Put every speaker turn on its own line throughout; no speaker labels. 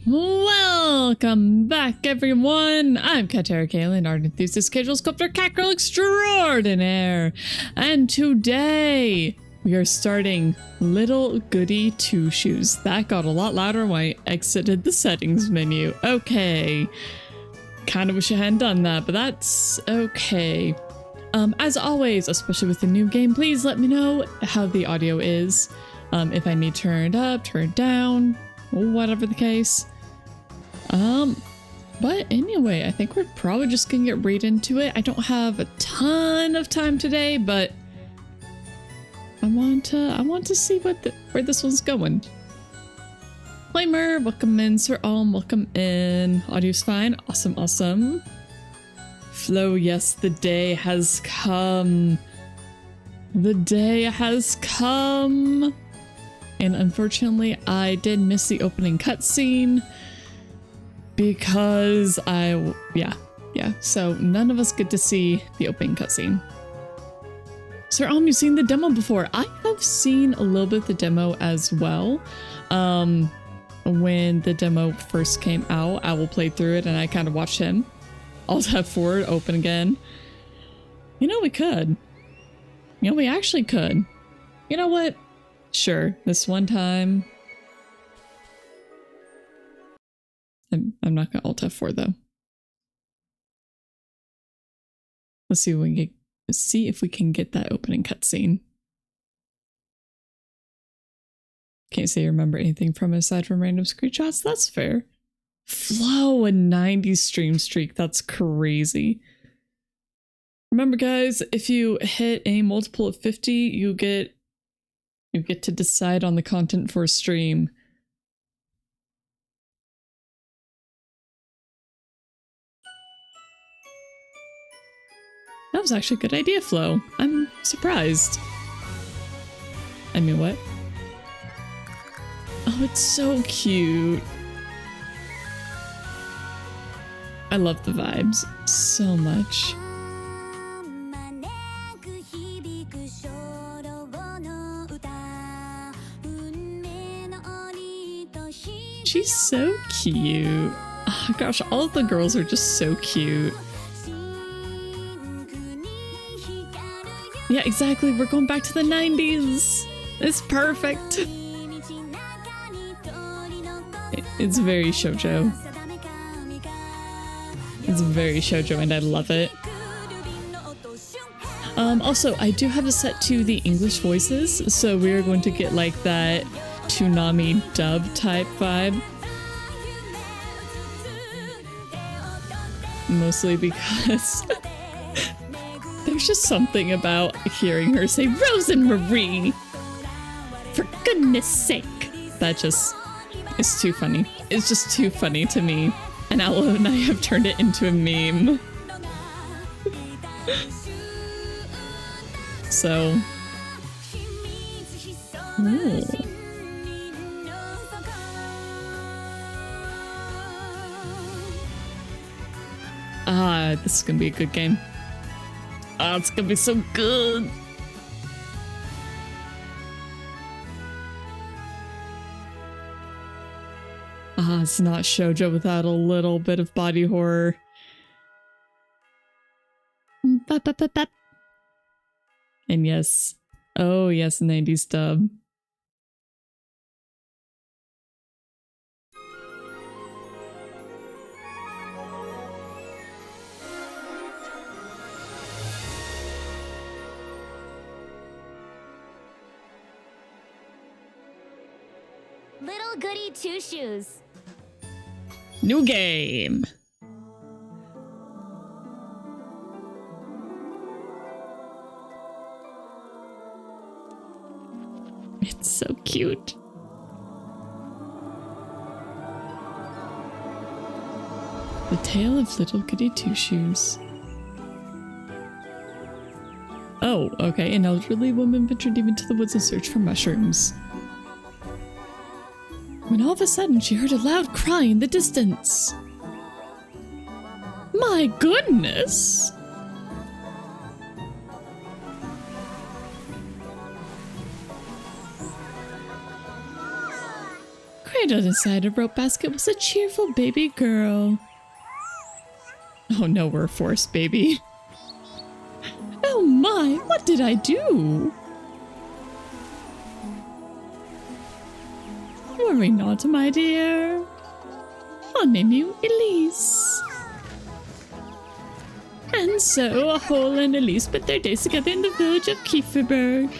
Welcome back, everyone. I'm Katerra, art enthusiast, casual sculptor, cat girl extraordinaire, and today we are starting Little Goody Two Shoes. That got a lot louder when I exited the settings menu. Okay, kind of wish I hadn't done that, but that's okay. As always, especially with the new game, please let me know how the audio is. If I need turned up, turned down, whatever the case. But anyway, I think we're probably just gonna get right into it. I don't have a ton of time today, but I want to see where this one's going. Disclaimer, welcome in, Sir Alm, welcome in. Audio's fine, awesome. Flo, yes, the day has come. The day has come. And unfortunately, I did miss the opening cutscene because yeah. So none of us get to see the opening cutscene. Sir Alm, you've seen the demo before. I have seen a little bit of the demo as well. When the demo first came out, Owl played through it and I kind of watched him. I'll tap forward, open again. You know, we could. You know, we actually could. You know what? Sure, this one time. I'm not gonna Alt F4 though. Let's see if we can get that opening cutscene. Can't say I remember anything from it aside from random screenshots. That's fair. Flo, a 90s stream streak. That's crazy. Remember, guys, if you hit a multiple of 50, you get to decide on the content for a stream. That was actually a good idea, Flo. I'm surprised. I mean, what? Oh, it's so cute. I love the vibes so much. She's so cute. Oh gosh, all of the girls are just so cute. Yeah, exactly. We're going back to the 90s. It's perfect. It's very shoujo. It's very shoujo and I love it. Also, I do have it set to the English voices, so we're going to get like that Toonami dub type vibe. Mostly because there's just something about hearing her say Rosemary. For goodness sake. That just is too funny. It's just too funny to me. And Aloe and I have turned it into a meme. So. Ooh. This is gonna be a good game. It's gonna be so good. It's not shoujo without a little bit of body horror. And yes. Oh yes, 90s dub.
Little Goody Two Shoes.
New game. It's so cute. The Tale of Little Goody Two Shoes. Oh, okay. An elderly woman ventured deep into the woods in search for mushrooms. When all of a sudden she heard a loud cry in the distance. My goodness! Cradled inside a rope basket was a cheerful baby girl. Oh no, we're a forced baby. Oh my, what did I do? Worry not, my dear. I'll name you Elise. And so, Ahol and Elise spent their days together in the village of Kieferberg.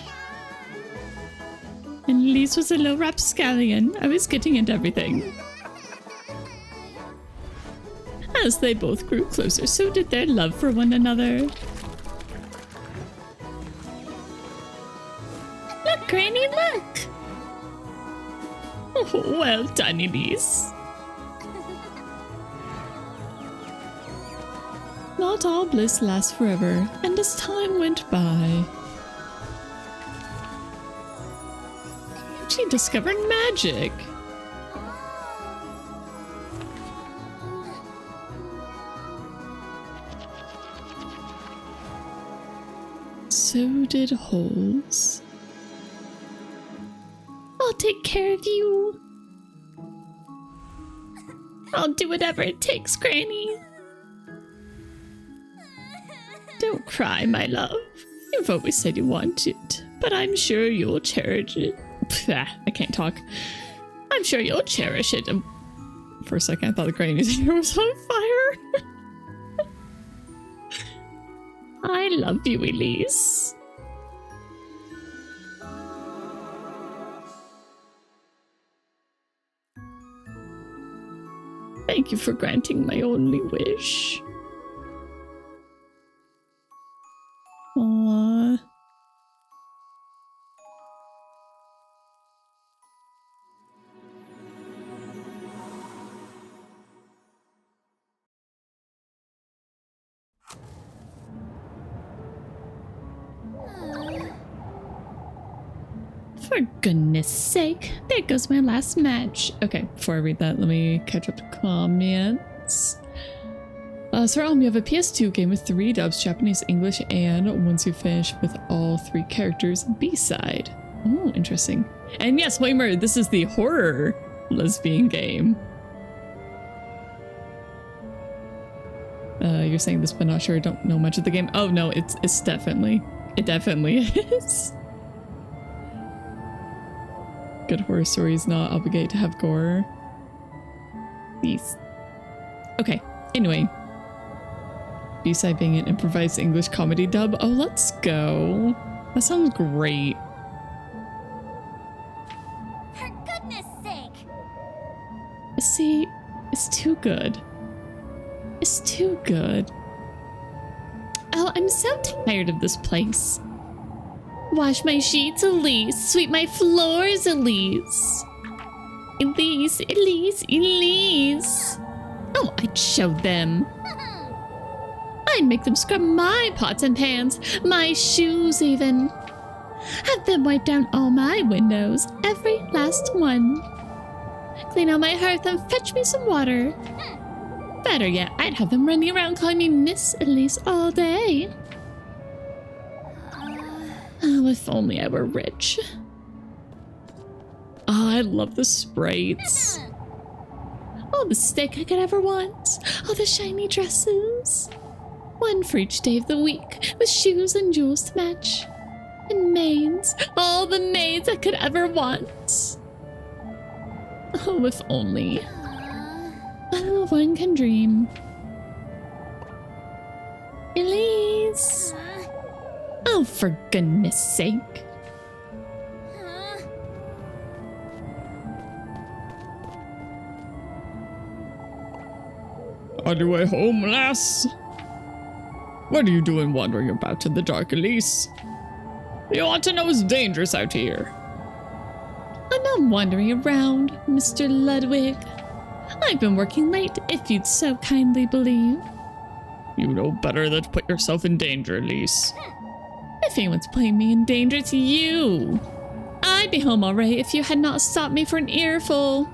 And Elise was a low rapscallion. I was getting into everything. As they both grew closer, so did their love for one another. Look, Granny, look! Oh, well done, Elise. Not all bliss lasts forever, and as time went by, she discovered magic. So did Holes. I'll take care of you. I'll do whatever it takes, Granny. Don't cry, my love. You've always said you want it, but I'm sure you'll cherish it. Pfft, I can't talk. I'm sure you'll cherish it. For a second, I thought the Granny's hair was on fire. I love you, Elise. Thank you for granting my only wish. Aww. For goodness sake, there goes my last match. Okay, before I read that, let me catch up to comments. So you have a PS2 game with 3 dubs, Japanese, English, and once you finish with all 3 characters, B-side. Oh, interesting. And yes, Weimer, this is the horror lesbian game. You're saying this, but not sure. Don't know much of the game. Oh no, it's definitely. It definitely is. Good horror stories not obligated to have gore. Please. Okay, anyway. B-side being an improvised English comedy dub. Oh, let's go. That sounds great.
For goodness sake!
See, it's too good. It's too good. Oh, I'm so tired of this place. Wash my sheets, Elise. Sweep my floors, Elise. Elise, Elise, Elise. Oh, I'd show them. I'd make them scrub my pots and pans, my shoes even. Have them wipe down all my windows, every last one. Clean out my hearth and fetch me some water. Better yet, I'd have them running around calling me Miss Elise all day. Oh, if only I were rich. Oh, I love the sprites. All the steak I could ever want. All the shiny dresses. One for each day of the week, with shoes and jewels to match. And maids. All the maids I could ever want. Oh, if only. Oh, one can dream. Elise. Oh, for goodness sake. On your way home, lass? What are you doing wandering about in the dark, Elise? You ought to know it's dangerous out here. I'm not wandering around, Mr. Ludwig. I've been working late, if you'd so kindly believe. You know better than to put yourself in danger, Elise. If anyone's putting me in danger, it's you. I'd be home already if you had not stopped me for an earful.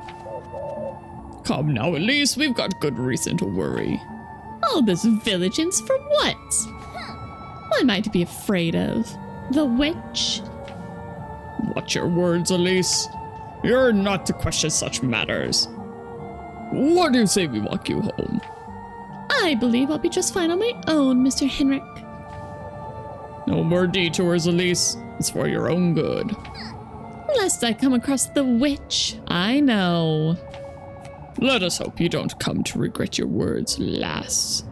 Come now, Elise, we've got good reason to worry. All this vigilance for what? What am I to be afraid of? The witch? Watch your words, Elise. You're not to question such matters. What do you say we walk you home?
I believe I'll be just fine on my own, Mr. Henrik.
No more detours, Elise. It's for your own good.
Lest I come across the witch.
I know. Let us hope you don't come to regret your words, lass.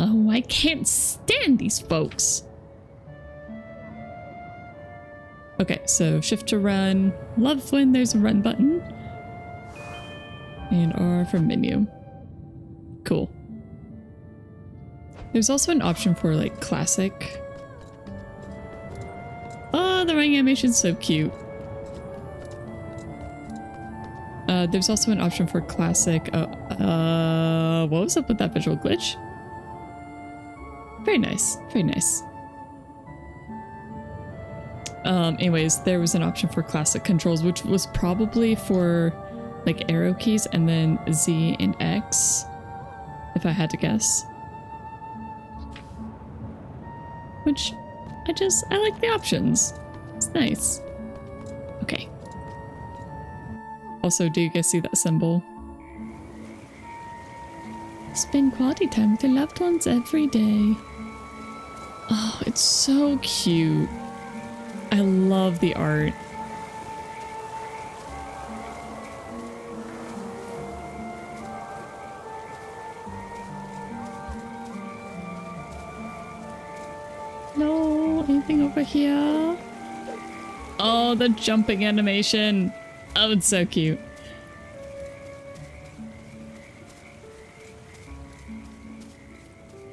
Oh, I can't stand these folks.
Okay, so shift to run. Love when there's a run button. And R for menu. Cool. There's also an option for like classic. Oh, the running animation's so cute. There's also an option for classic. What was up with that visual glitch? Very nice, very nice. Anyways, there was an option for classic controls, which was probably for like arrow keys and then Z and X, if I had to guess. Which I like the options. It's nice. Okay. Also, do you guys see that symbol?
Spend quality time with your loved ones every day.
Oh, it's so cute. I love the art.
No, anything over here?
Oh, the jumping animation. Oh, it's so cute.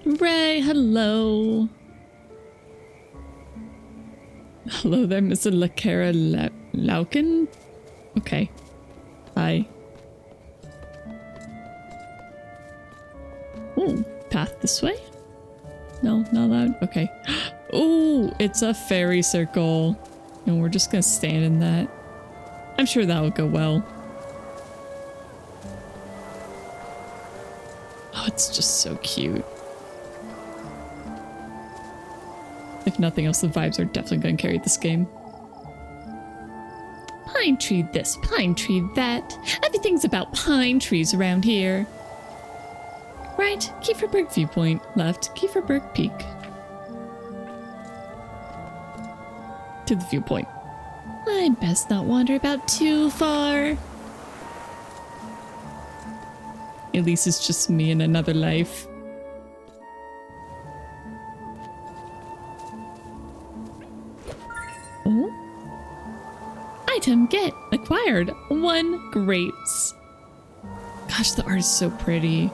Ray, hello.
Hello there, Mr. Katerra Lauken? Okay. Hi. Ooh, path this way? No, not allowed? Okay. Ooh, it's a fairy circle. And we're just gonna stand in that. I'm sure that will go well. Oh, it's just so cute. If nothing else, the vibes are definitely going to carry this game.
Pine tree this, pine tree that. Everything's about pine trees around here.
Right, Kieferberg viewpoint. Left, Kieferberg peak. To the viewpoint.
I'd best not wander about too far.
At least it's just me in another life.
Oh? Item get acquired 1 grapes.
Gosh, the art is so pretty.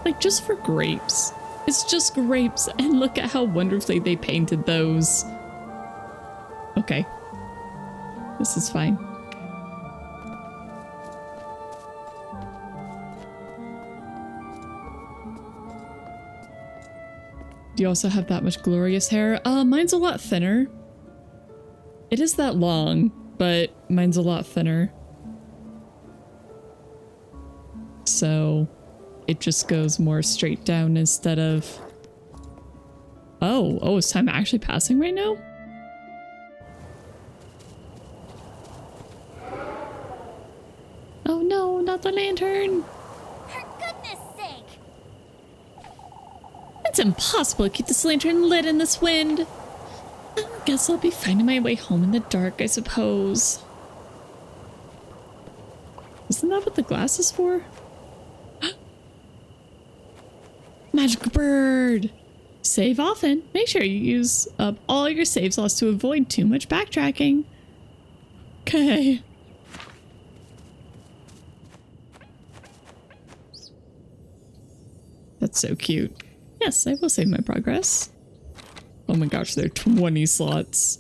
Like, just for grapes. It's just grapes, and look at how wonderfully they painted those. Okay. This is fine. Do you also have that much glorious hair? Mine's a lot thinner. It is that long, but mine's a lot thinner. So it just goes more straight down instead of... Oh, is time actually passing right now?
Oh no, not the lantern.
For goodness sake!
It's impossible to keep this lantern lit in this wind. I guess I'll be finding my way home in the dark, I suppose.
Isn't that what the glass is for?
Magic bird! Save often. Make sure you use up all your save slots to avoid too much backtracking.
Okay. That's so cute. Yes, I will save my progress. Oh my gosh, there are 20 slots.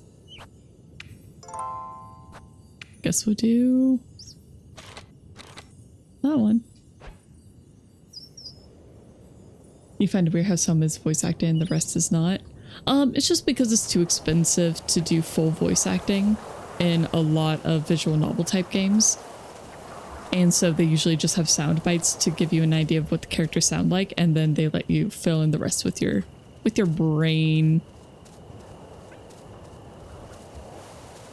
Guess we'll do that one. You find it weird how some is voice acting and the rest is not. It's just because it's too expensive to do full voice acting in a lot of visual novel type games. And so they usually just have sound bites to give you an idea of what the characters sound like, and then they let you fill in the rest with your brain.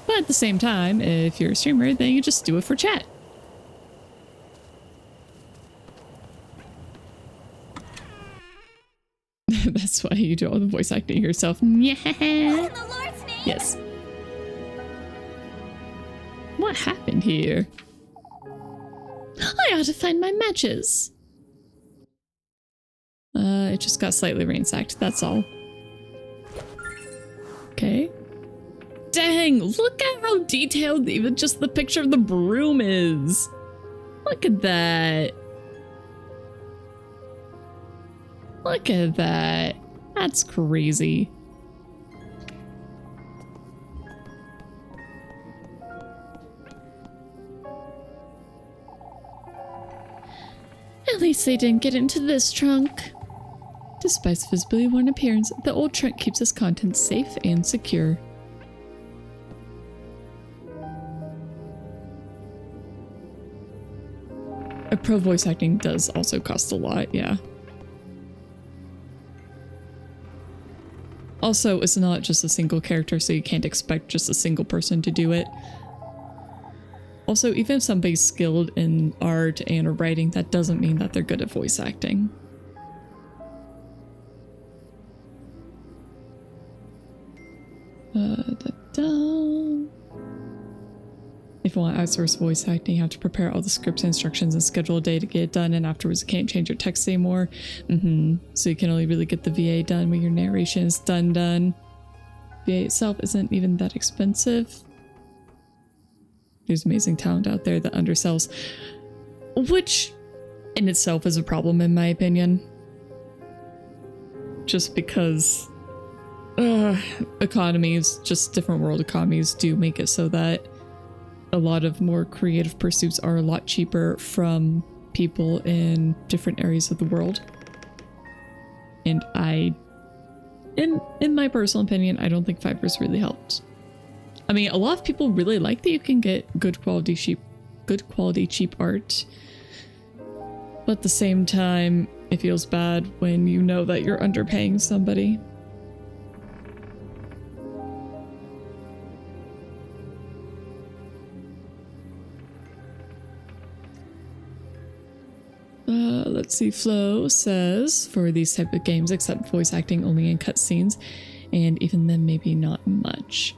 But at the same time, if you're a streamer, then you just do it for chat. That's why you do all the voice acting yourself. Yeah.
In the Lord's name.
Yes. What happened here?
I ought to find my matches.
It just got slightly ransacked, that's all. Okay. Dang, look at how detailed even just the picture of the broom is. Look at that. Look at that. That's crazy.
At least they didn't get into this trunk.
Despite its visibly worn appearance, the old trunk keeps its contents safe and secure. A pro voice acting does also cost a lot, yeah. Also, it's not just a single character, so you can't expect just a single person to do it. Also, even if somebody's skilled in art and writing, that doesn't mean that they're good at voice acting. If you want outsource voice acting, you have to prepare all the scripts and instructions and schedule a day to get it done, and afterwards you can't change your text anymore. So you can only really get the VA done when your narration is done. VA itself isn't even that expensive. There's amazing talent out there that undersells, which in itself is a problem in my opinion. Just because economies, just different world economies do make it so that a lot of more creative pursuits are a lot cheaper from people in different areas of the world. And in my personal opinion, I don't think Fiverr's really helped. I mean, a lot of people really like that you can get good quality cheap art. But at the same time, it feels bad when you know that you're underpaying somebody. Let's see, Flo says, for these type of games, accept voice acting only in cutscenes, and even then maybe not much.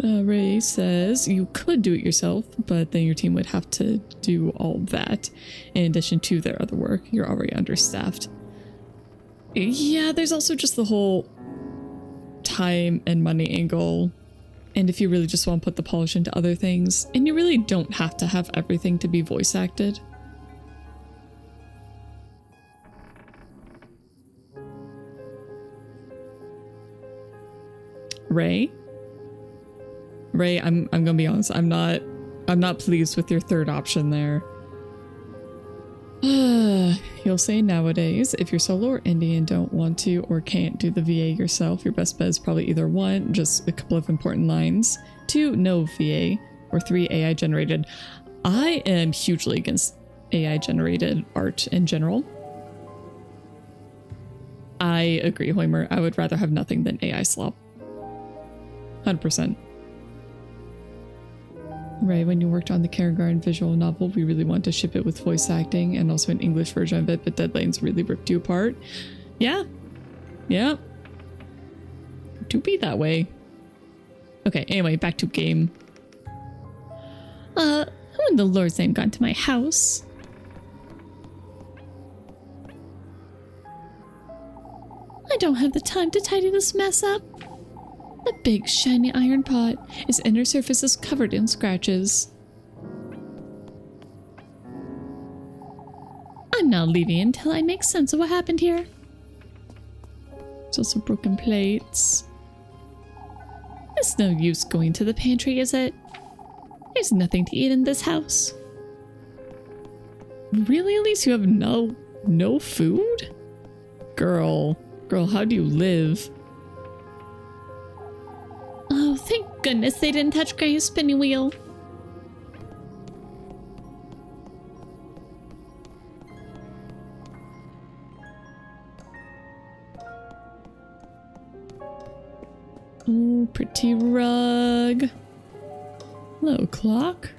Ray says, you could do it yourself, but then your team would have to do all that. In addition to their other work, you're already understaffed. Yeah, there's also just the whole time and money angle. And if you really just want to put the polish into other things, and you really don't have to have everything to be voice acted. Ray, I'm gonna be honest, I'm not pleased with your third option there. You'll say nowadays, if you're solo or indie and don't want to or can't do the VA yourself, your best bet is probably either 1, just a couple of important lines, 2, no VA, or 3, AI generated. I am hugely against AI generated art in general. I agree, Hoimer. I would rather have nothing than AI slop. 100%. Right, when you worked on the kindergarten visual novel, we really wanted to ship it with voice acting and also an English version of it, but deadlines really ripped you apart. Yeah. Yeah. Do be that way. Okay, anyway, back to game.
Who in the Lord's name got into my house? I don't have the time to tidy this mess up. The big shiny iron pot. Its inner surface is covered in scratches. I'm not leaving until I make sense of what happened here.
There's also broken plates.
It's no use going to the pantry, is it? There's nothing to eat in this house.
Really? At least you have no food? Girl, how do you live?
Oh, thank goodness they didn't touch Granny's spinning wheel.
Oh, pretty rug. Hello, clock.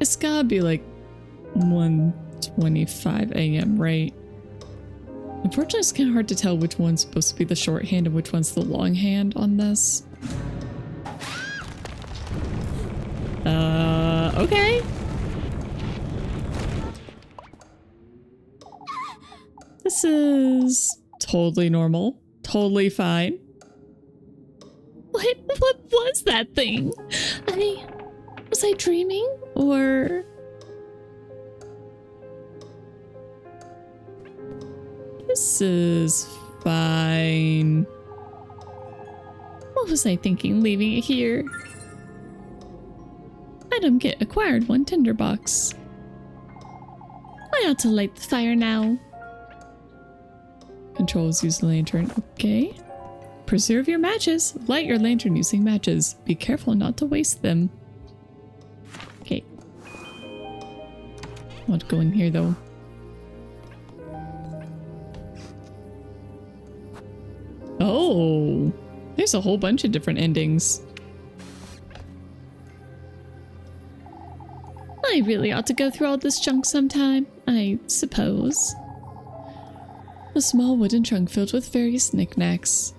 It's gotta be like 1:25 a.m., right? Unfortunately, it's kind of hard to tell which one's supposed to be the shorthand and which one's the longhand on this. Okay. This is totally normal. Totally fine.
What was that thing? Was I dreaming? Or...
This is fine.
What was I thinking leaving it here? Item kit acquired, 1 tinderbox. I ought to light the fire now.
Controls use the lantern. Okay. Preserve your matches. Light your lantern using matches. Be careful not to waste them. Okay. I want to go in here though. Oh, there's a whole bunch of different endings.
I really ought to go through all this junk sometime, I suppose.
A small wooden trunk filled with various knickknacks.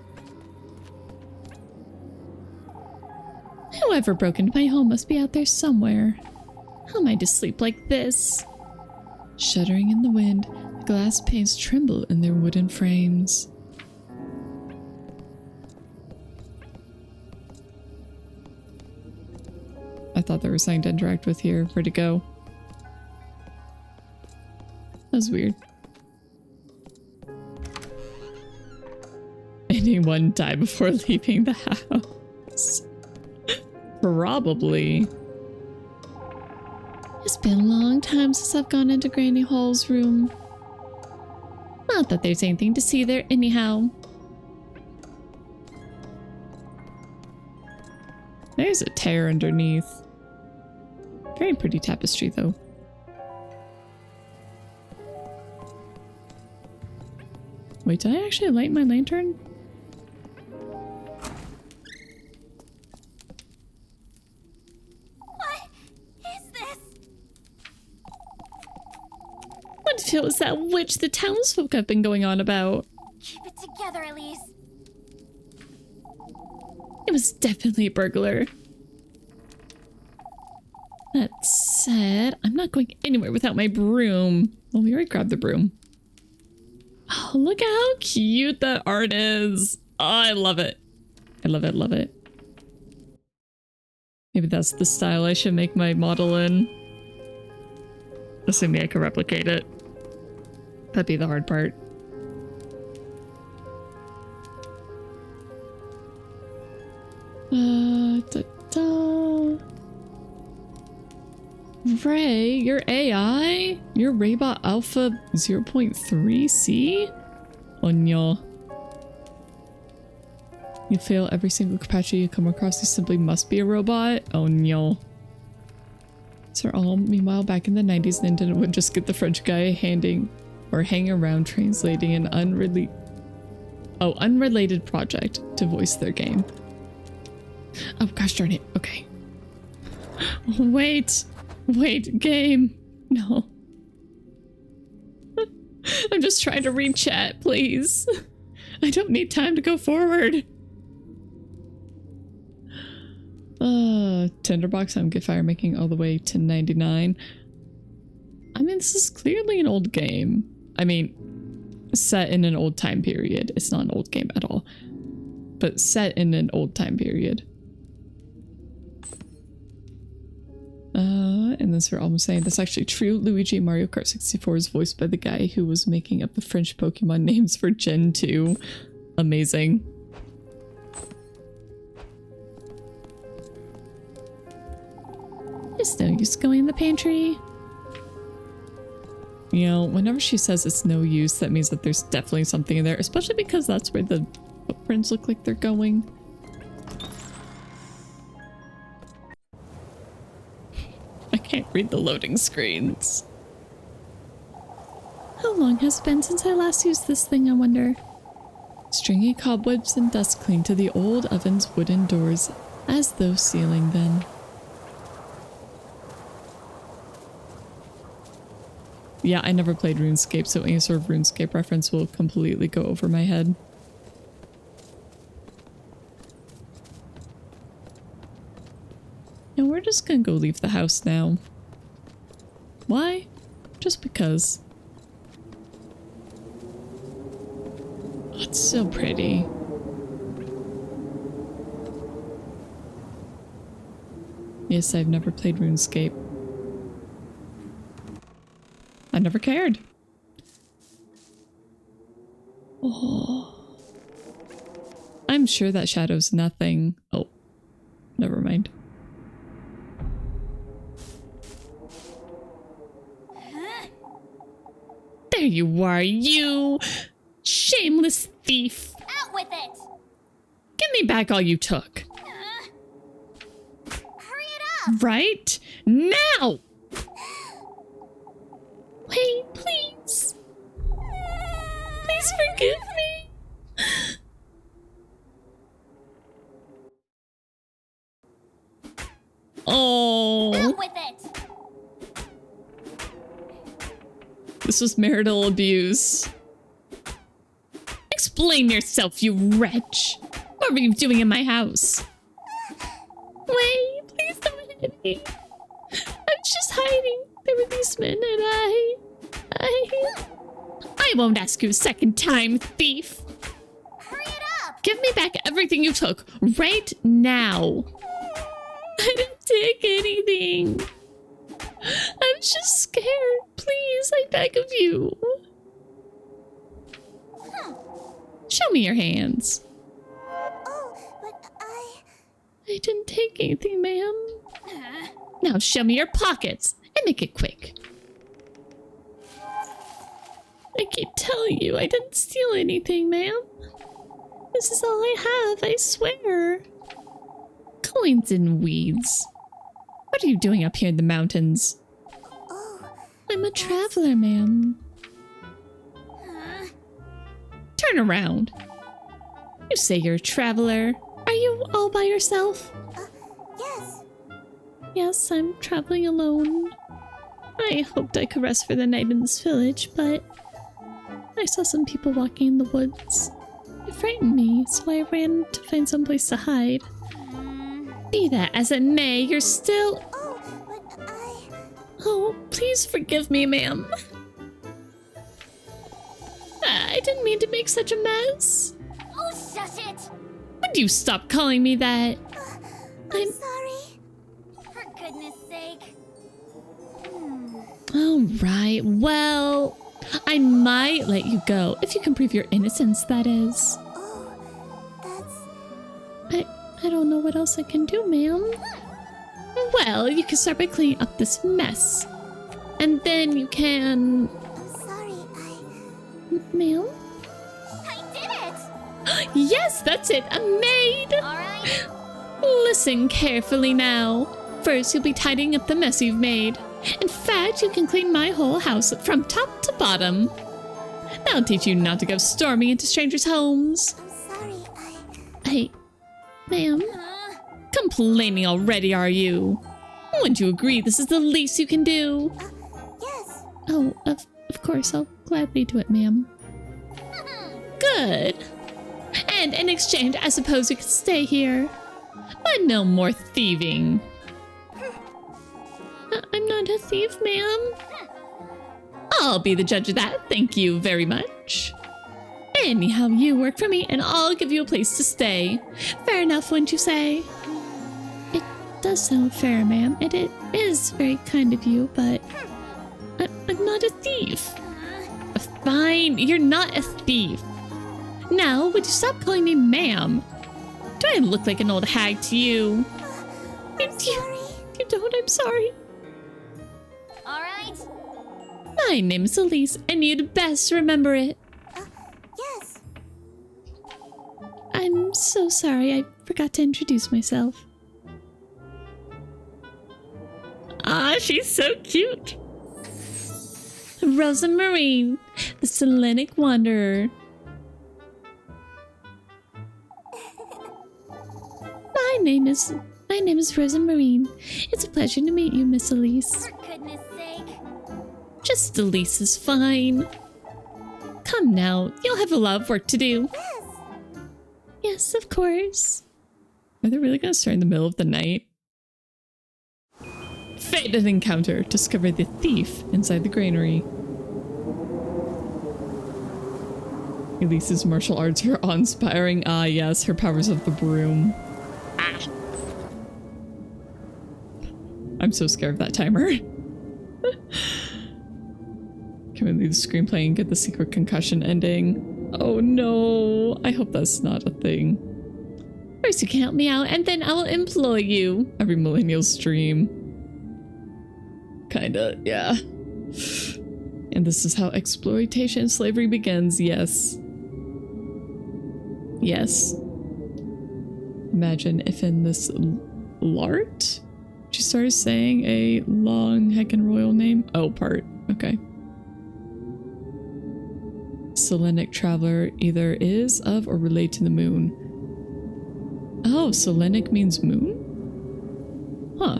Whoever broke into my home must be out there somewhere. How am I to sleep like this?
Shuddering in the wind, the glass panes tremble in their wooden frames. I thought there was something to interact with here. Where'd it go? That was weird. Anyone die before leaving the house? Probably.
It's been a long time since I've gone into Granny Hall's room. Not that there's anything to see there anyhow.
There's a tear underneath. Very pretty tapestry though. Wait, did I actually light my lantern?
What is this?
What if it was that witch the townsfolk have been going on about?
Keep it together, Elise.
It was definitely a burglar.
That said, I'm not going anywhere without my broom. Well, we already grabbed the broom. Oh, look at how cute that art is. Oh, I love it. I love it, love it. Maybe that's the style I should make my model in. Assuming I can replicate it. That'd be the hard part. Da-da. Ray, your AI? Your Raybot Alpha 0.3C? Onyo. You fail every single capacity you come across. You simply must be a robot. Onyo. So all meanwhile back in the 90s, Nintendo would just get the French guy hang around translating an unrelated project to voice their game. Oh gosh darn it. Okay. Wait, game. No. I'm just trying to read chat, please. I don't need time to go forward. Tinderbox, I'm gift fire making all the way to 99. I mean, this is clearly an old game. I mean, set in an old time period. It's not an old game at all. But set in an old time period. And then Sir almost saying that's actually true. Luigi Mario Kart 64 is voiced by the guy who was making up the French Pokemon names for Gen 2. Amazing.
There's no use going in the pantry.
You know, whenever she says it's no use, that means that there's definitely something in there, especially because that's where the footprints look like they're going. I can't read the loading screens.
How long has it been since I last used this thing, I wonder?
Stringy cobwebs and dust cling to the old oven's wooden doors, as though sealing them. Yeah, I never played RuneScape, so any sort of RuneScape reference will completely go over my head. And we're just gonna go leave the house now. Why? Just because. Oh, it's so pretty. Yes, I've never played RuneScape. I never cared. Oh. I'm sure that shadow's nothing. Oh, never mind. There you are, you shameless thief.
Out with it!
Give me back all you took.
Hurry it up!
Right now!
Wait, please. Please forgive me.
Oh,
Out with it!
this was marital abuse. Explain yourself, you wretch. What were you doing in my house?
Wait, please don't hit me. I was just hiding. There were these men and I
won't ask you a second time, thief.
Hurry it up!
Give me back everything you took right now.
I didn't take anything. I'm just scared. Please, I beg of you.
Show me your hands.
Oh, but
I didn't take anything, ma'am.
Now show me your pockets and make it quick.
I keep telling you, I didn't steal anything, ma'am. This is all I have, I swear.
Coins and weeds. What are you doing up here in the mountains?
I'm a traveler, ma'am.
Turn around. You say you're a traveler.
Are you all by yourself?
yes.
Yes, I'm traveling alone. I hoped I could rest for the night in this village, but I saw some people walking in the woods. It frightened me, so I ran to find someplace to hide.
Be that as it may, you're still...
Oh, but
Oh, please forgive me, ma'am. I didn't mean to make such a mess.
Oh, shush it!
Would you stop calling me that?
I'm sorry. For goodness sake.
All right, well, I might let you go if you can prove your innocence, that is.
Oh, that's...
I don't know what else I can do, ma'am.
Well, you can start by cleaning up this mess. And then you can...
I'm sorry,
Ma'am?
I did it!
Yes, that's it, a maid!
Alright.
Listen carefully now. First, you'll be tidying up the mess you've made. In fact, you can clean my whole house from top to bottom. That'll teach you not to go storming into strangers' homes.
I'm sorry,
Ma'am?
Complaining already, are you? Wouldn't you agree this is the least you can do?
yes.
Oh, of course, I'll gladly do it, ma'am.
Good. And in exchange, I suppose you could stay here. But no more thieving.
I'm not a thief, ma'am.
I'll be the judge of that, thank you very much. Anyhow, you work for me and I'll give you a place to stay. Fair enough, wouldn't you say?
It does sound fair, ma'am, and it is very kind of you, but I'm not a thief.
Fine, you're not a thief. Now, would you stop calling me ma'am? Do I look like an old hag to you?
You don't, I'm sorry.
Alright.
My name's Elise, and you'd best remember it.
Yes.
I'm so sorry, I forgot to introduce myself.
Ah, she's so cute.
Rosa Marine, the Selenic Wanderer. My name is Rosa Marine. It's a pleasure to meet you, Miss Elise.
For goodness sake.
Just Elise is fine. Come now, you'll have a lot of work to do.
Yes.
Yes, of course.
Are they really gonna start in the middle of the night? Fated encounter. Discover the thief inside the granary. Elise's martial arts are awe-inspiring. Ah, yes, her powers of the broom. Ah. I'm so scared of that timer. Can we leave the screenplay and get the secret concussion ending? Oh no, I hope that's not a thing.
First you can help me out, and then I will employ you.
Every millennial's dream. Kinda, yeah. And this is how exploitation and slavery begins, yes. Yes. Imagine if in this Lart, she started saying a long heckin' royal name. Oh, part. Okay. Selenic traveler either is of or relate to the moon. Oh, Selenic means moon? Huh.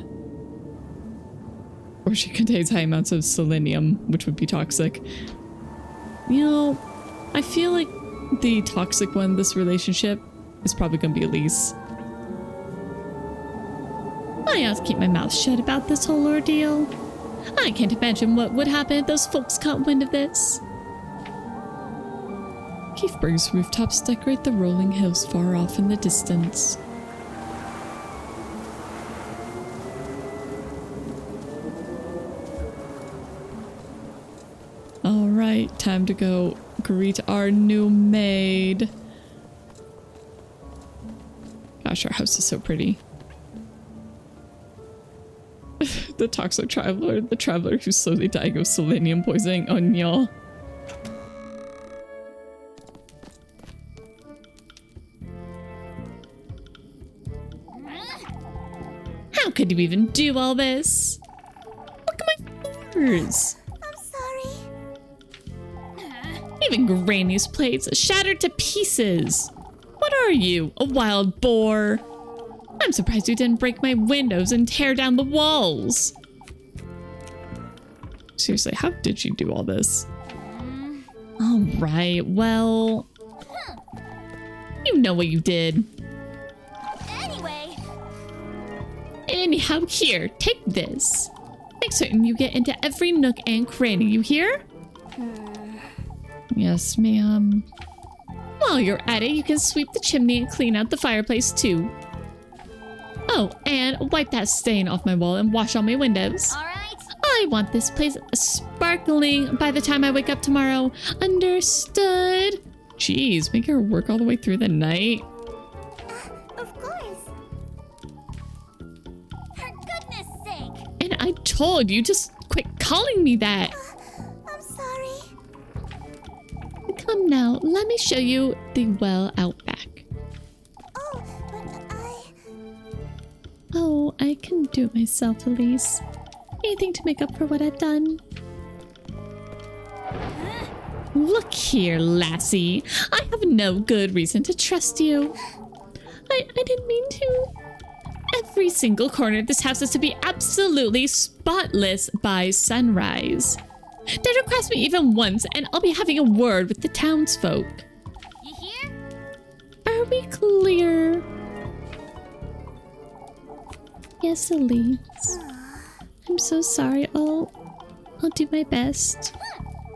Or she contains high amounts of selenium, which would be toxic. You know, I feel like the toxic one in this relationship is probably gonna be Elise.
I ought to keep my mouth shut about this whole ordeal. I can't imagine what would happen if those folks caught wind of this.
Keithburg's rooftops decorate the rolling hills far off in the distance. Alright, time to go greet our new maid. Gosh, our house is so pretty. The toxic traveler, the traveler who's slowly dying of selenium poisoning. Oh no.
How could you even do all this? Look at my floors.
I'm sorry.
Even Granny's plates shattered to pieces. What are you, a wild boar? I'm surprised you didn't break my windows and tear down the walls.
Seriously, how did you do all this?
All right, well, you know what you did.
Anyway.
Anyhow, here, take this. Make certain you get into every nook and cranny, you hear?
Yes, ma'am.
While you're at it, you can sweep the chimney and clean out the fireplace too. Oh, and wipe that stain off my wall and wash all my windows.
All right.
I want this place sparkling by the time I wake up tomorrow. Understood?
Jeez, make her work all the way through the night.
Of course. For goodness sake.
And I told you, just quit calling me that.
I'm sorry.
Come now, let me show you the well out back.
Oh, but
Oh, I can do it myself, Elise. Anything to make up for what I've done. Look here, lassie. I have no good reason to trust you. I didn't mean to. Every single corner of this house is to be absolutely spotless by sunrise. Dare to cross me even once, and I'll be having a word with the townsfolk.
you hear?
Are we clear? Yes, Elise. I'm so sorry. I'll do my best.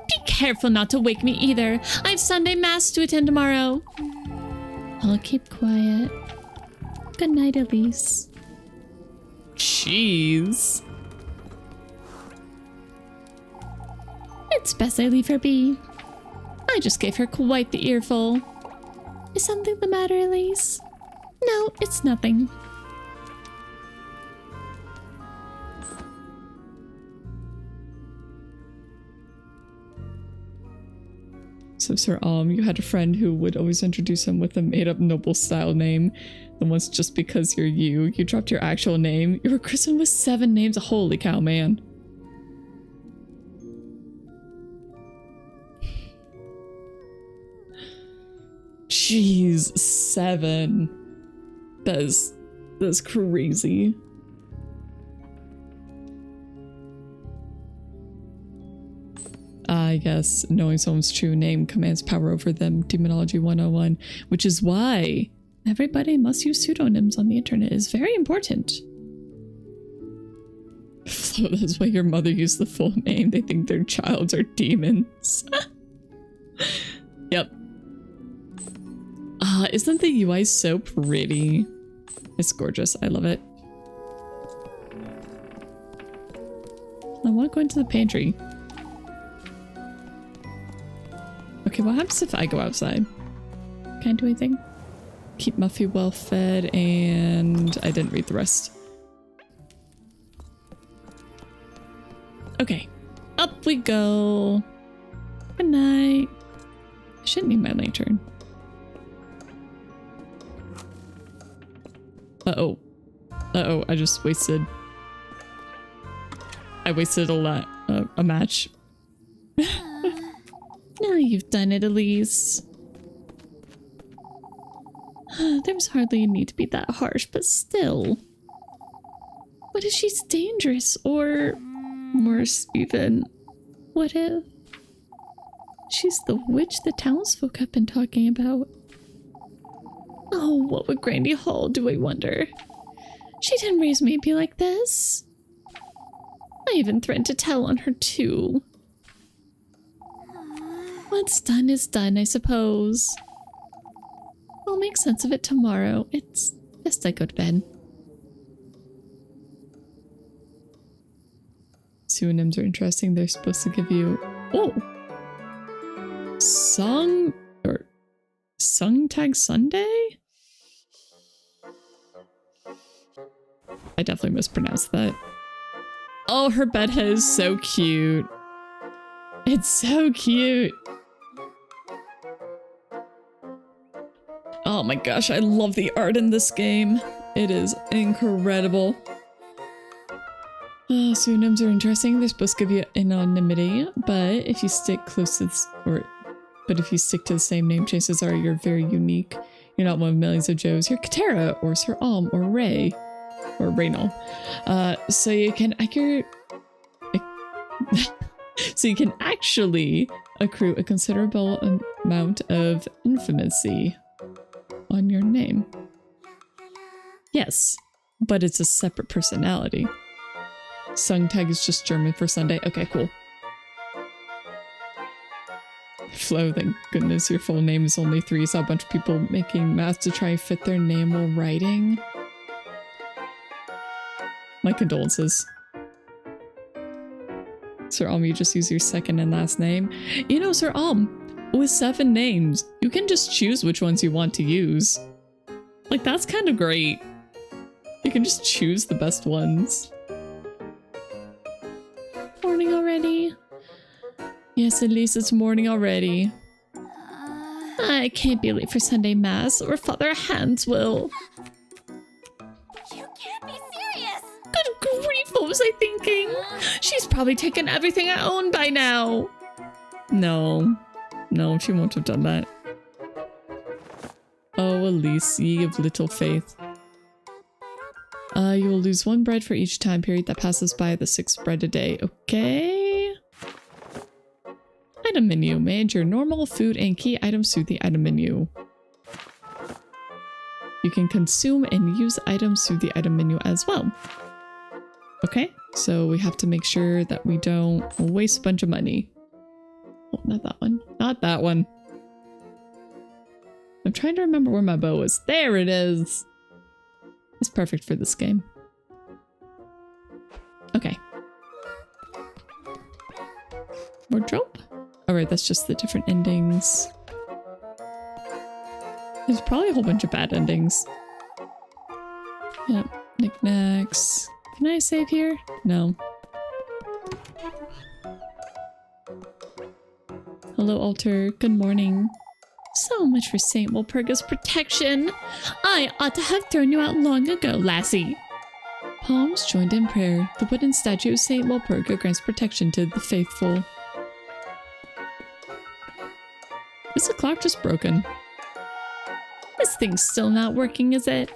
Be careful not to wake me either. I have Sunday Mass to attend tomorrow. I'll keep quiet. Good night, Elise.
Jeez.
It's best I leave her be. I just gave her quite the earful. Is something the matter, Elise? No, it's nothing.
So, sir, you had a friend who would always introduce him with a made-up noble style name. Then once, just because you're you dropped your actual name. You were christened with 7 names. Holy cow, man. Jeez, 7. That's crazy. I guess knowing someone's true name commands power over them. Demonology 101, which is why everybody must use pseudonyms on the internet is very important. So that's why your mother used the full name. They think their childs are demons. Yep. Isn't the UI so pretty? It's gorgeous. I love it. I want to go into the pantry. Okay, what happens if I go outside? Can I do anything? Keep Muffy well fed, and I didn't read the rest. Okay, up we go. Good night. I shouldn't need my lantern. Uh-oh. Uh-oh, I just wasted... I wasted a match. Now you've done it, Elise. There was hardly a need to be that harsh, but still. What if she's dangerous? Or, worse even, what if she's the witch the townsfolk have been talking about? Oh, what would Grandy Hall do, I wonder? She didn't raise me to be like this. I even threatened to tell on her, too. What's done is done, I suppose. I'll make sense of it tomorrow. It's best I go to bed. Pseudonyms are interesting. They're supposed to give you... Oh! Sung Tag Sunday? I definitely mispronounced that. Oh, her bedhead is so cute. It's so cute. Oh my gosh, I love the art in this game. It is incredible. Pseudonyms are interesting. They're supposed to give you anonymity, but if you stick close to if you stick to the same name, chances are you're very unique. You're not one of millions of Joes. You're Katerra or Sir Alm or Ray or Raynal. So you can actually accrue a considerable amount of infamy on your name. Yes, but it's a separate personality. Sungtag is just German for Sunday. Okay, cool. Flo, thank goodness your full name is only 3. Saw a bunch of people making math to try and fit their name while writing. My condolences. Sir Alm, you just use your second and last name. You know, Sir Alm, with 7 names, you can just choose which ones you want to use. Like, that's kind of great. You can just choose the best ones. Morning already? Yes, at least it's morning already. I can't be late for Sunday Mass, or Father Hans will.
You can't be serious!
Good grief, what was I thinking? She's probably taken everything I own by now.
No, she won't have done that. Oh, Elise, ye of little faith. You will lose 1 bread for each time period that passes by the 6th bread a day. Okay. Item menu. Manage your normal food and key items through the item menu. You can consume and use items through the item menu as well. Okay, so we have to make sure that we don't waste a bunch of money. Oh, not that one. Not that one. I'm trying to remember where my bow is. There it is! It's perfect for this game. Okay. Wardrobe? Alright, that's just the different endings. There's probably a whole bunch of bad endings. Yep, knickknacks. Can I save here? No. Hello, Alter. Good morning. So much for St. Walpurga's protection. I ought to have thrown you out long ago, lassie. Palms joined in prayer. The wooden statue of St. Walpurga grants protection to the faithful. Is the clock just broken?
This thing's still not working, is it?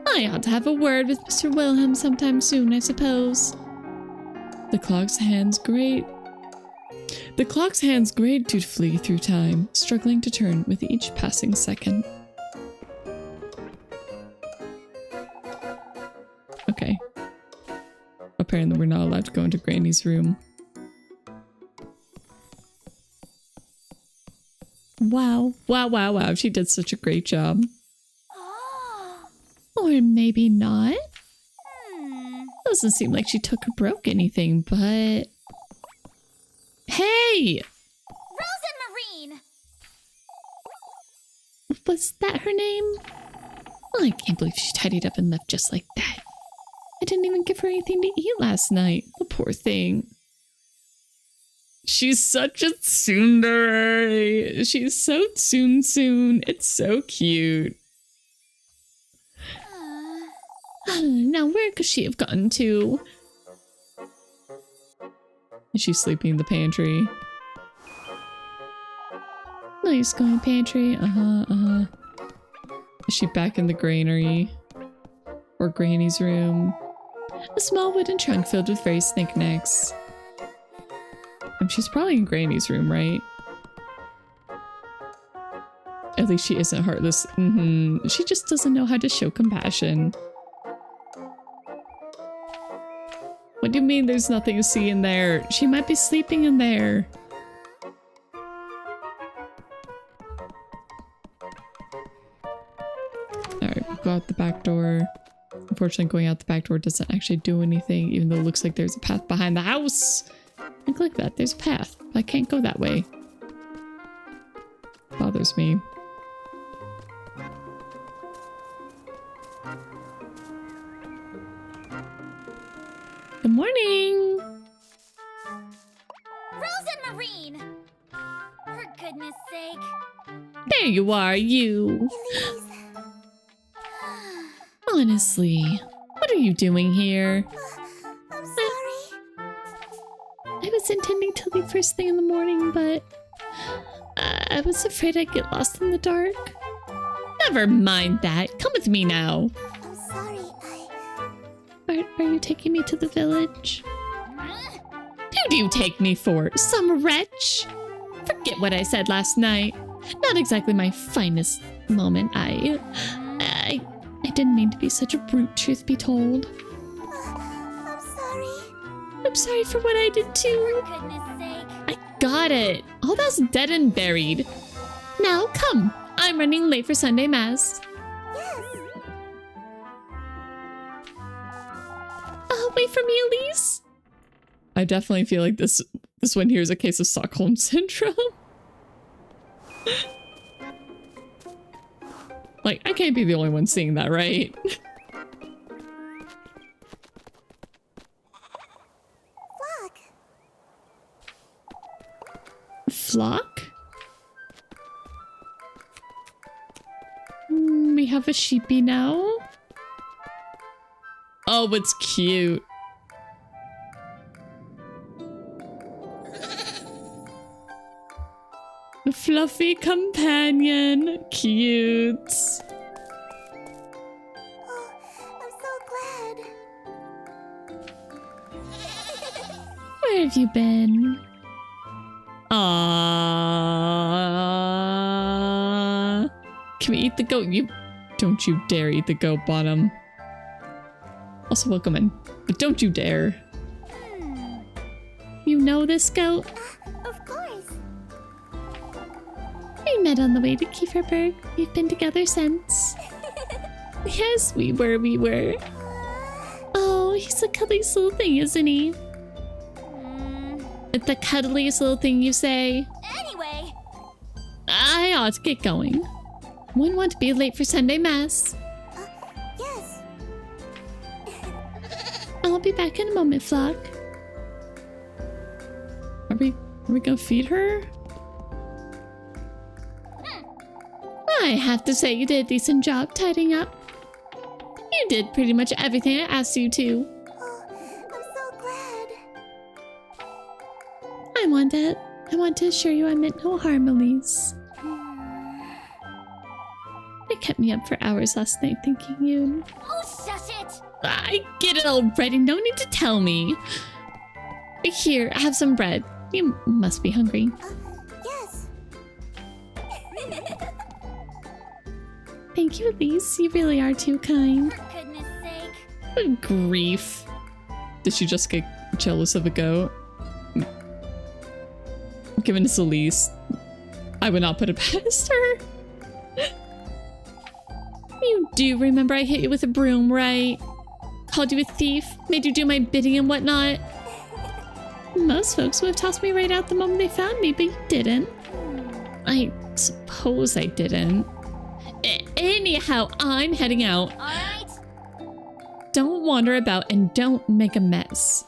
I ought to have a word with Mr. Wilhelm sometime soon, I suppose.
The clock's hands grate dutifully through time, struggling to turn with each passing second. Okay. Apparently we're not allowed to go into Granny's room.
Wow.
Wow. She did such a great job.
Oh.
Or maybe not.
Hmm.
Doesn't seem like she took or broke anything, but... Hey!
Rose and Marine.
Was that her name? Oh, I can't believe she tidied up and left just like that. I didn't even give her anything to eat last night. The poor thing.
She's such a tsundere. She's so soon. It's so cute.
Now where could she have gotten to?
Is she sleeping in the pantry?
Nice going pantry.
Is she back in the granary? Or Granny's room?
A small wooden trunk filled with various knickknacks.
She's probably in Granny's room, right? At least she isn't heartless. She just doesn't know how to show compassion. What do you mean there's nothing to see in there? She might be sleeping in there. Alright, we'll go out the back door. Unfortunately, going out the back door doesn't actually do anything, even though it looks like there's a path behind the house. Look like that, there's a path. I can't go that way. Bothers me. Good morning!
Rose and Marine. For goodness sake.
There you are, you!
Please.
Honestly, what are you doing here?
I'm sorry.
I was intending to leave first thing in the morning, but I was afraid I'd get lost in the dark. Never mind that. Come with me now.
I'm sorry.
Are you taking me to the village? Who do you take me for? Some wretch? Forget what I said last night. Not exactly my finest moment. I didn't mean to be such a brute, truth be told.
I'm sorry.
I'm sorry for what I did too.
For goodness sake.
I got it. All that's dead and buried. Now, come. I'm running late for Sunday Mass.
Yes.
Wait for me, Elise.
I definitely feel like this one here is a case of Stockholm Syndrome. Like, I can't be the only one seeing that, right?
Flock.
Flock? We have a sheepy now.
Oh, it's cute. A fluffy companion. Cute.
Oh, I'm so glad.
Where have you been?
Aww. Can we eat the goat? Don't you dare eat the goat bottom. Also welcome in, but don't you dare.
You know this goat?
Of course.
We met on the way to Kieferberg. We've been together since. Yes, we were. Oh, he's the cuddliest little thing, isn't he? The cuddliest little thing, you say?
Anyway.
I ought to get going. Wouldn't want to be late for Sunday Mass.
Yes.
I'll be back in a moment, Flock.
Are we gonna feed her?
I have to say you did a decent job tidying up. You did pretty much everything I asked you to.
Oh, I'm so glad.
I want to assure you I meant no harm, Elise. I It kept me up for hours last night thinking you'd...
Oh, shush it!
I get it already. No need to tell me. Here, have some bread. You must be hungry.
Yes.
Thank you, Elise. You really are too kind.
For goodness sake.
Good grief. Did she just get jealous of a goat? Given it's Elise, I would not put it past her.
You do remember I hit you with a broom, right? Called you a thief, made you do my bidding and whatnot. Most folks would have tossed me right out the moment they found me, but you didn't. I suppose I didn't. Anyhow, I'm heading out.
All right.
Don't wander about and don't make a mess.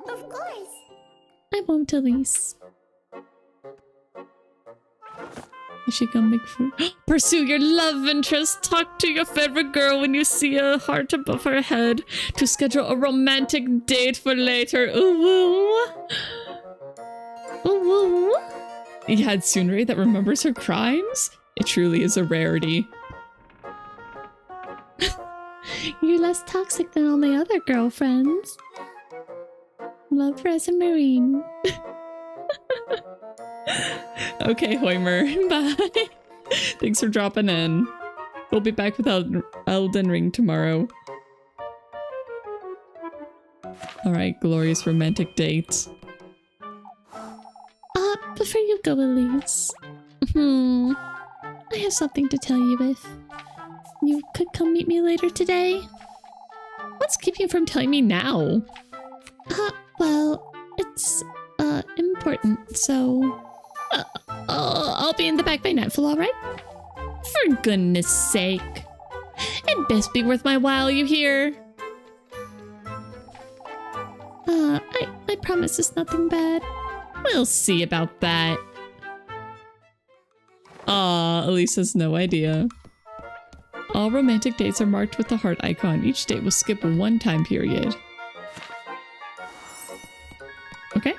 Of course.
I won't, Elise.
Is she gonna make food? Pursue your love interest. Talk to your favorite girl when you see a heart above her head. To schedule a romantic date for later. Ooh woo. Ooh woo. You had Tsunri that remembers her crimes? It truly is a rarity.
You're less toxic than all my other girlfriends. Love, Rez and Marine.
Okay, Hoimer. Bye. Thanks for dropping in. We'll be back with Elden Ring tomorrow. Alright, glorious romantic dates.
Before you go, Elise. I have something to tell you if you could come meet me later today.
What's keeping you from telling me now?
Well, it's, important, so... I'll be in the back by nightfall, alright?
For goodness sake. It'd best be worth my while, you hear?
I promise it's nothing bad.
We'll see about that. Elise has no idea. All romantic dates are marked with the heart icon. Each date will skip one time period. Okay.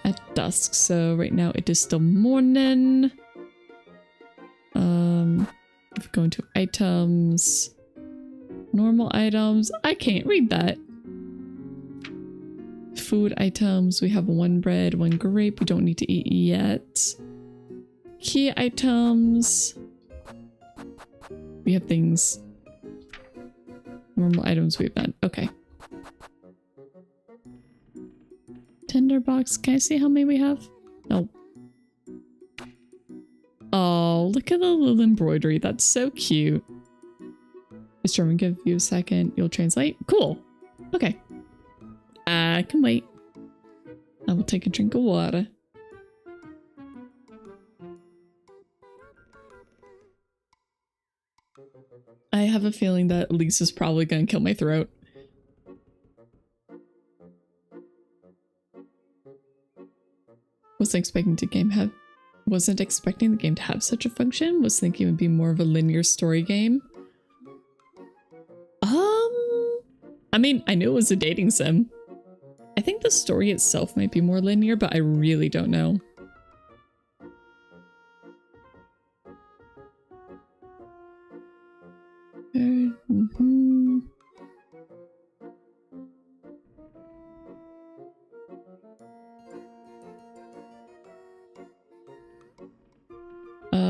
At dusk, so right now it is still morning. If we go into items, normal items, I can't read that. Food items, we have one bread, one grape, we don't need to eat yet. Key items, we have things. Normal items we've done, okay. Tinderbox, can I see how many we have? Nope. Oh, look at the little embroidery, that's so cute. Is German give you a second? You'll translate? Cool. Okay. I can wait. I will take a drink of water. I have a feeling that Elise is probably gonna kill my throat. Wasn't expecting the game to have such a function. Was thinking it would be more of a linear story game. I mean, I knew it was a dating sim. I think the story itself might be more linear, but I really don't know.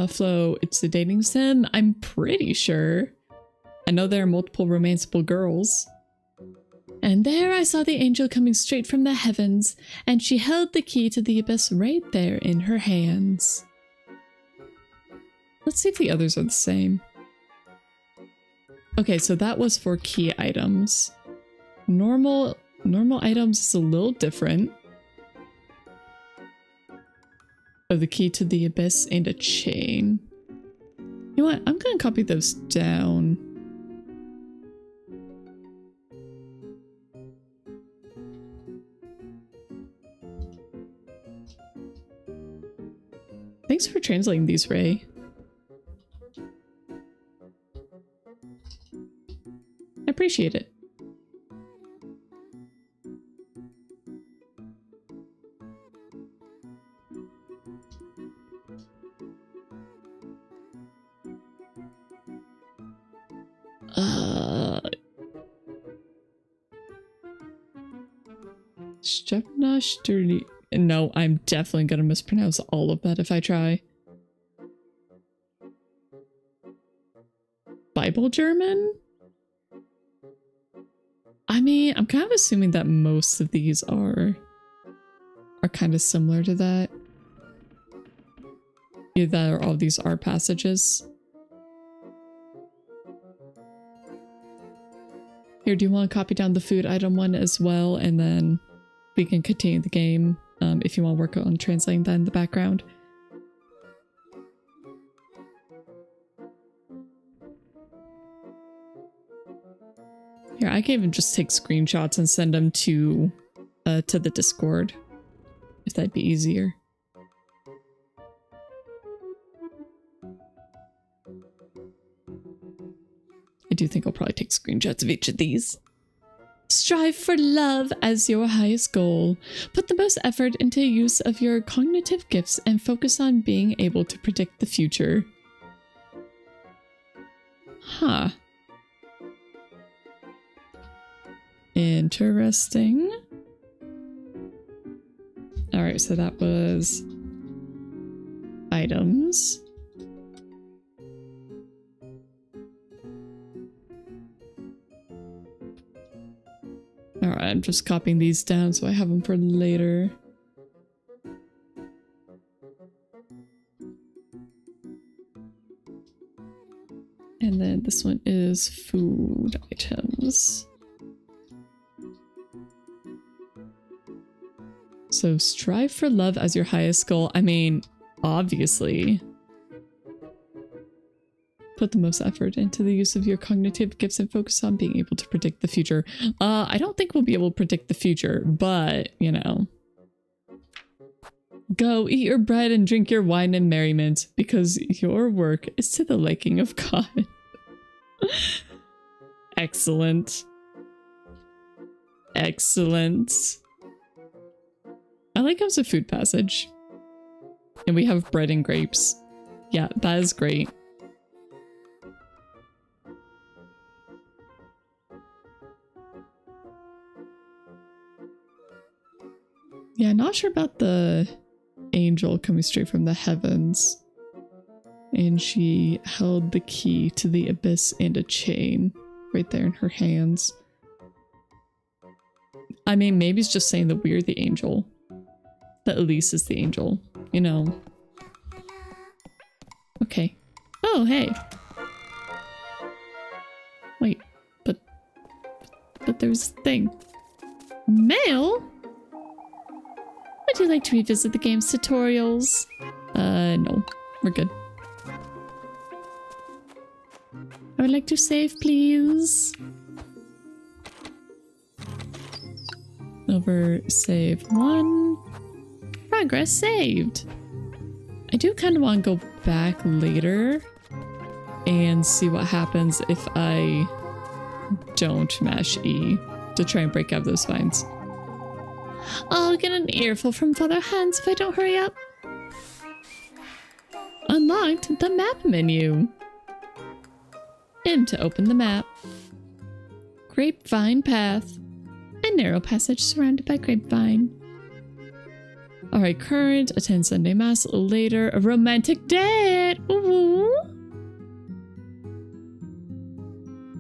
Flo, it's a dating sim? I'm pretty sure. I know there are multiple romanceable girls. And there I saw the angel coming straight from the heavens, and she held the key to the abyss right there in her hands. Let's see if the others are the same. Okay, so that was for key items. Normal items is a little different. Oh, the key to the abyss and a chain. You know what? I'm gonna copy those down. Thanks for translating these, Ray. I appreciate it. Stepna Sturdy. No, I'm definitely gonna mispronounce all of that if I try. Bible German? I mean, I'm kind of assuming that most of these are kind of similar to that. Either that or all of these are passages. Here, do you want to copy down the food item one as well? And then we can continue the game if you want to work on translating that in the background. Here, I can even just take screenshots and send them to the Discord, if that'd be easier. I do think I'll probably take screenshots of each of these. Strive for love as your highest goal. Put the most effort into use of your cognitive gifts and focus on being able to predict the future. Huh. Interesting. Alright, so that was items. Alright, I'm just copying these down so I have them for later. And then this one is food items. So strive for love as your highest goal. I mean, obviously. Put the most effort into the use of your cognitive gifts and focus on being able to predict the future. I don't think we'll be able to predict the future, but, you know. Go, eat your bread and drink your wine in merriment, because your work is to the liking of God. Excellent. Excellent. I like how it's a food passage. And we have bread and grapes. Yeah, that is great. Yeah, not sure about the angel coming straight from the heavens. And she held the key to the abyss and a chain right there in her hands. I mean, maybe it's just saying that we're the angel. That Elise is the angel, you know. Okay. Oh, hey. Wait, but there's a thing. Mail? Would you like to revisit the game's tutorials? No. We're good. I would like to save, please. Over save 1. Progress saved. I do kind of want to go back later and see what happens if I don't mash E to try and break out those vines. I'll get an earful from Father Hans if I don't hurry up. Unlocked the map menu. M to open the map. Grapevine path. A narrow passage surrounded by grapevine. Alright, current, attend Sunday Mass, later, a romantic date! Ooh.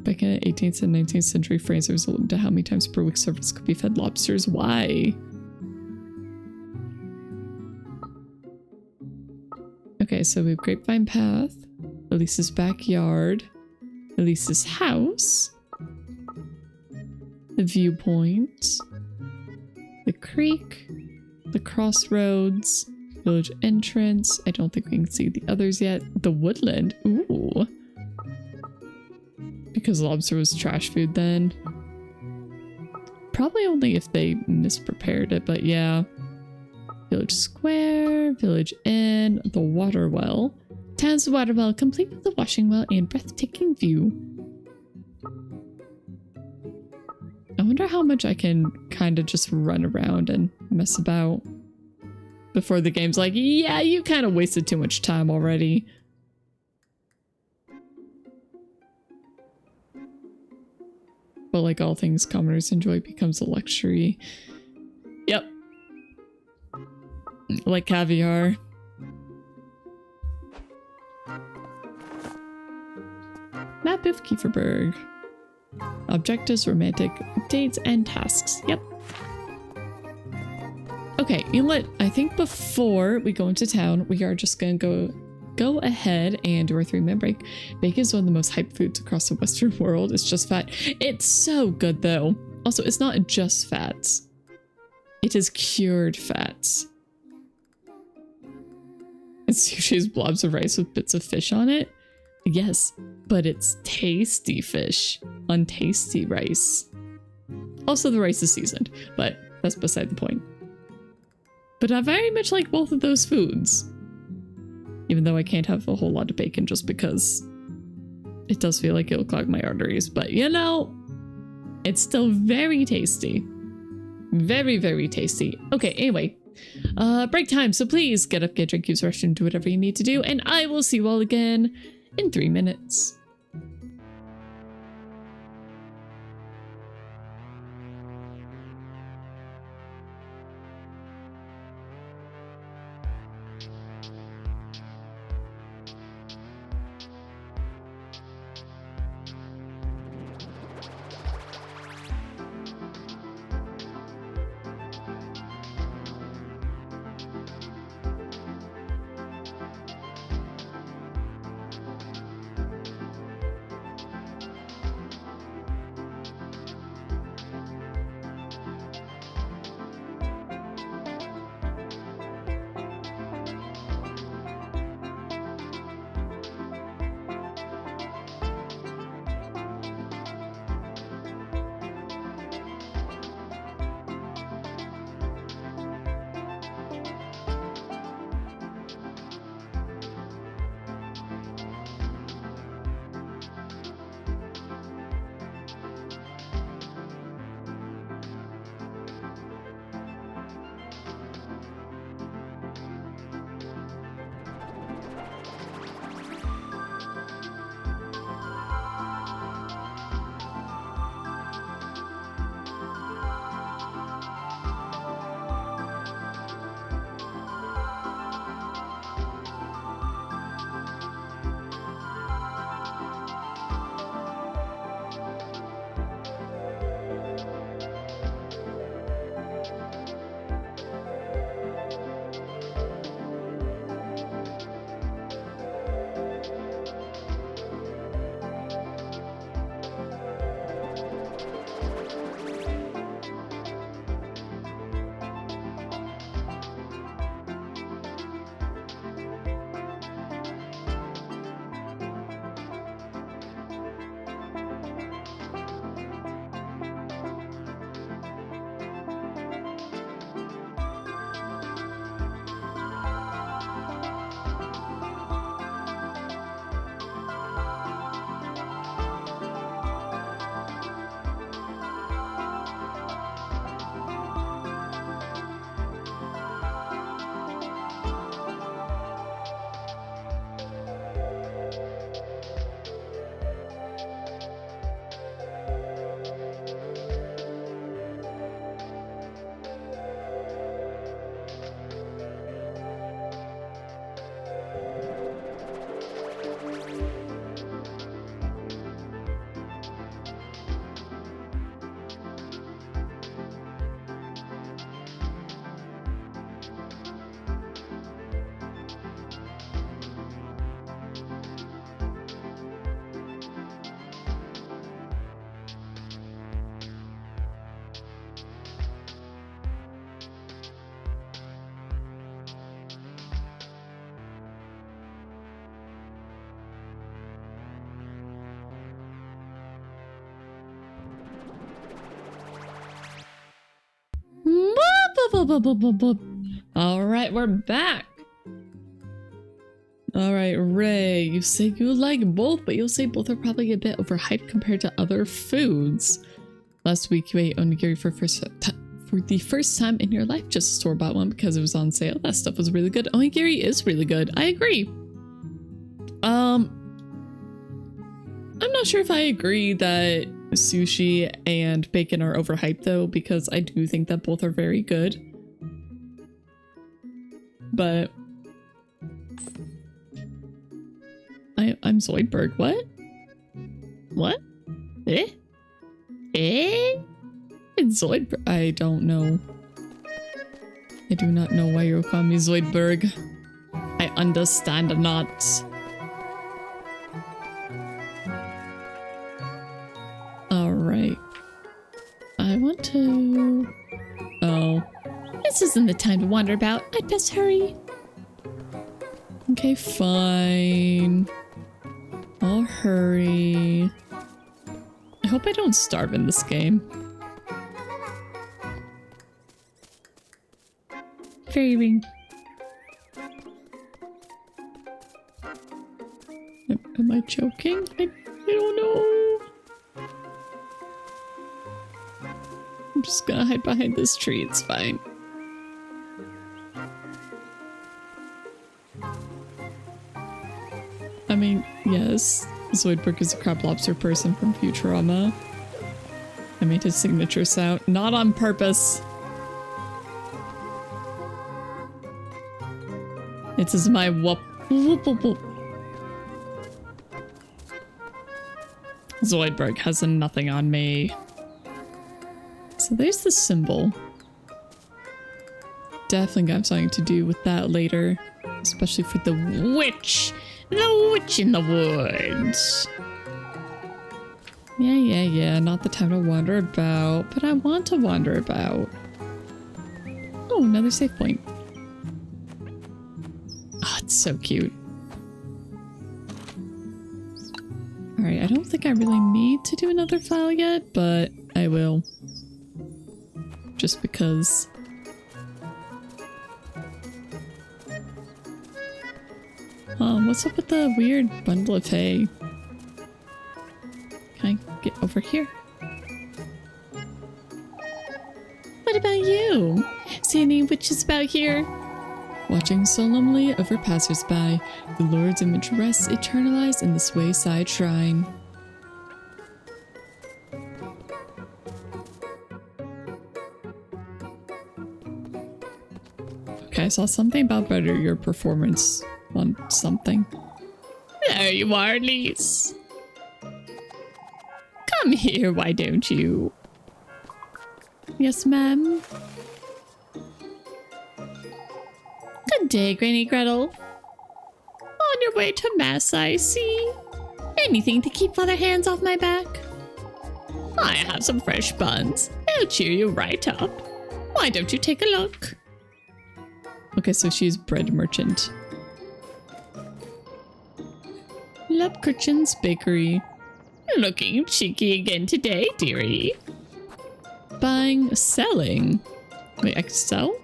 Back in the 18th and 19th century, France was limited to how many times per week servants could be fed lobsters. Why? Okay, so we have Grapevine Path, Elise's backyard, Elise's house, the viewpoint, the creek, the crossroads, village entrance. I don't think we can see the others yet. The woodland. Ooh. Because lobster was trash food then. Probably only if they misprepared it, but yeah. Village square, village inn, the water well. Town's water well, complete with the washing well and breathtaking view. I wonder how much I can kind of just run around and mess about before the game's like, yeah, you kind of wasted too much time already. but like all things commoners enjoy becomes a luxury. Yep. Like caviar. Map of Kieferberg. Objectives, romantic dates, and tasks. Yep. Okay, you know what? I think before we go into town, we are just gonna go ahead and do our 3-minute break. Bacon is one of the most hyped foods across the Western world. It's just fat. It's so good though. Also, it's not just fats. It is cured fats. It's usually blobs of rice with bits of fish on it. Yes, but it's tasty fish on tasty rice. Also, the rice is seasoned, but that's beside the point. But I very much like both of those foods. Even though I can't have a whole lot of bacon just because it does feel like it'll clog my arteries. But you know, it's still very tasty. Very, very tasty. Okay, anyway. Break time, so please get up, get drink, use the restroom, do whatever you need to do, and I will see you all again in 3 minutes. All right, we're back. All right, Ray, you say you like both, but you'll say both are probably a bit overhyped compared to other foods. Last week you ate onigiri for the first time in your life, just store-bought one because it was on sale. That stuff was really good. Onigiri is really good. I agree. I'm not sure if I agree that sushi and bacon are overhyped though, because I do think that both are very good. But I'm Zoidberg. What? What? Eh? Eh? It's Zoidberg. I don't know. I do not know why you call me Zoidberg. I understand not. Alright. I want to... Oh.
This isn't the time to wander about. I'd best hurry.
Okay, fine. I'll hurry. I hope I don't starve in this game.
Fairy ring.
Am I joking? I don't know. I'm just gonna hide behind this tree. It's fine. I mean, yes, Zoidberg is a crab lobster person from Futurama. I made his signature sound, not on purpose. It is my whoop, whoop, whoop, whoop. Zoidberg has nothing on me. So there's the symbol. Definitely got something to do with that later. Especially for the witch. The witch in the woods. Yeah. Not the time to wander about. But I want to wander about. Oh, another save point. Oh, it's so cute. Alright, I don't think I really need to do another file yet, but I will. Just because. What's up with the weird bundle of hay? Can I get over here?
What about you? See any witches about here?
Watching solemnly over passers-by, the Lord's image rests eternalized in this wayside shrine. Okay, I saw something about better your performance on something.
There you are, Lise. Come here, why don't you?
Yes, ma'am.
Good day, Granny Gretel. On your way to Mass, I see. Anything to keep other hands off my back? I have some fresh buns. They'll cheer you right up. Why don't you take a look?
Okay, so she's bread merchant. Lepkirchen's Bakery.
Looking cheeky again today, dearie.
Buying, selling. Wait, I can sell?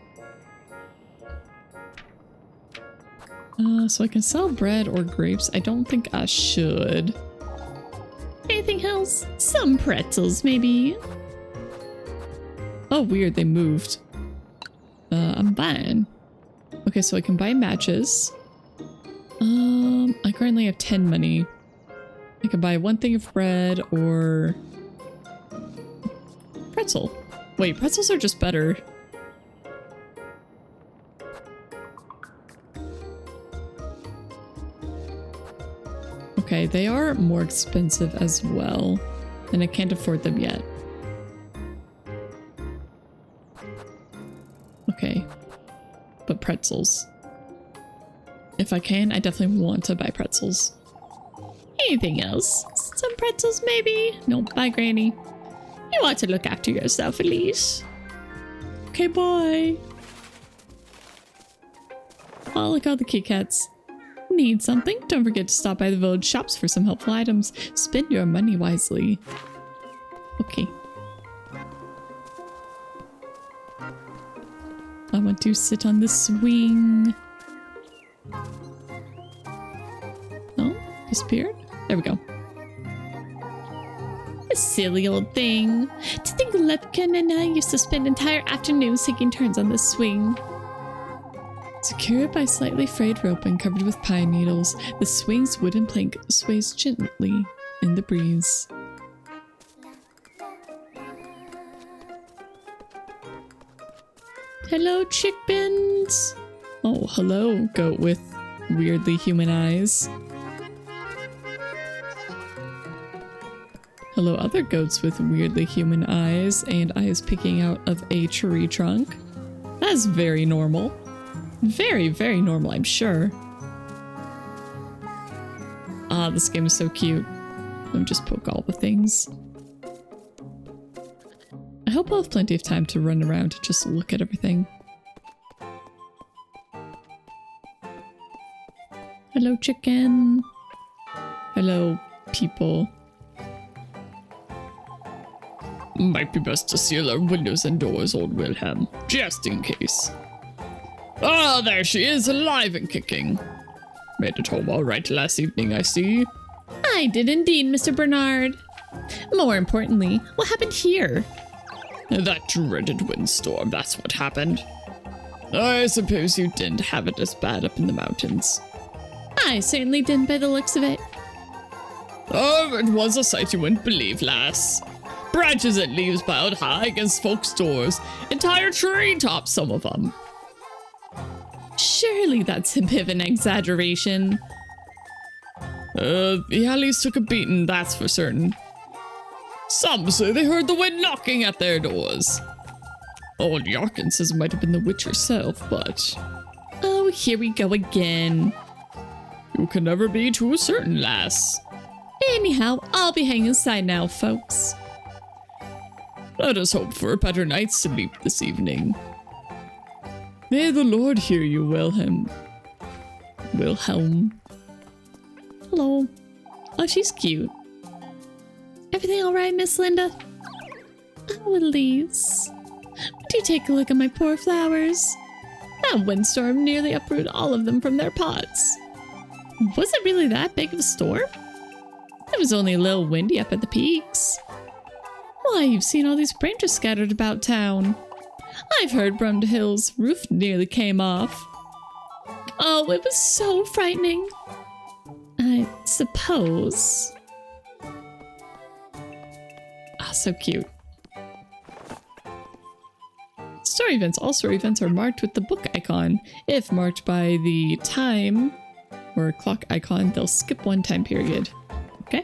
So I can sell bread or grapes. I don't think I should.
Anything else? Some pretzels, maybe.
Oh, weird, they moved. I'm buying. Okay, so I can buy matches. I currently have 10 money. I can buy one thing of bread or pretzel. Wait, pretzels are just better. Okay, they are more expensive as well, and I can't afford them yet. Okay, but pretzels. If I can, I definitely want to buy pretzels.
Anything else? Some pretzels, maybe? No, bye, Granny. You ought to look after yourself, Elise.
Okay, bye. Oh, look at all the Kit Kats. Need something? Don't forget to stop by the village shops for some helpful items. Spend your money wisely. Okay. I want to sit on the swing. Oh, disappeared? There we go.
A silly old thing. To think Lepkin and I used to spend entire afternoons taking turns on this swing.
Secured by slightly frayed rope and covered with pine needles, the swing's wooden plank sways gently in the breeze. Hello, chickens. Oh, hello, goat with weirdly human eyes. Hello, other goats with weirdly human eyes and eyes peeking out of a tree trunk. That's very normal. Very, very normal, I'm sure. Ah, this game is so cute. Let me just poke all the things. I hope I'll have plenty of time to run around to just look at everything. Hello, chicken. Hello, people. Might be best to seal our windows and doors, old Wilhelm, just in case. Ah, there she is, alive and kicking. Made it home all right last evening, I see.
I did indeed, Mr. Bernard. More importantly, what happened here?
That dreaded windstorm, that's what happened. I suppose you didn't have it as bad up in the mountains.
I certainly didn't by the looks of it.
Oh, it was a sight you wouldn't believe, lass. Branches and leaves piled high against folks' doors. Entire tree tops, some of them.
Surely that's a bit of an exaggeration.
The alleys took a beating, that's for certain. Some say they heard the wind knocking at their doors. Old Yarkin says it might have been the witch herself, but...
Oh, here we go again.
You can never be too certain, lass.
Anyhow, I'll be hanging inside now, folks.
Let us hope for a better night's sleep this evening. May the Lord hear you, Wilhelm. Wilhelm.
Hello. Oh, she's cute. Everything all right, Miss Linda? Oh, Elise. Do take a look at my poor flowers. That windstorm nearly uprooted all of them from their pots. Was it really that big of a storm? It was only a little windy up at the peaks. Why, you've seen all these branches scattered about town. I've heard Brumdhill's roof nearly came off. Oh, it was so frightening. I suppose.
Ah, so cute. Story events. All story events are marked with the book icon. If marked by the time or clock icon, they'll skip one time period. Okay.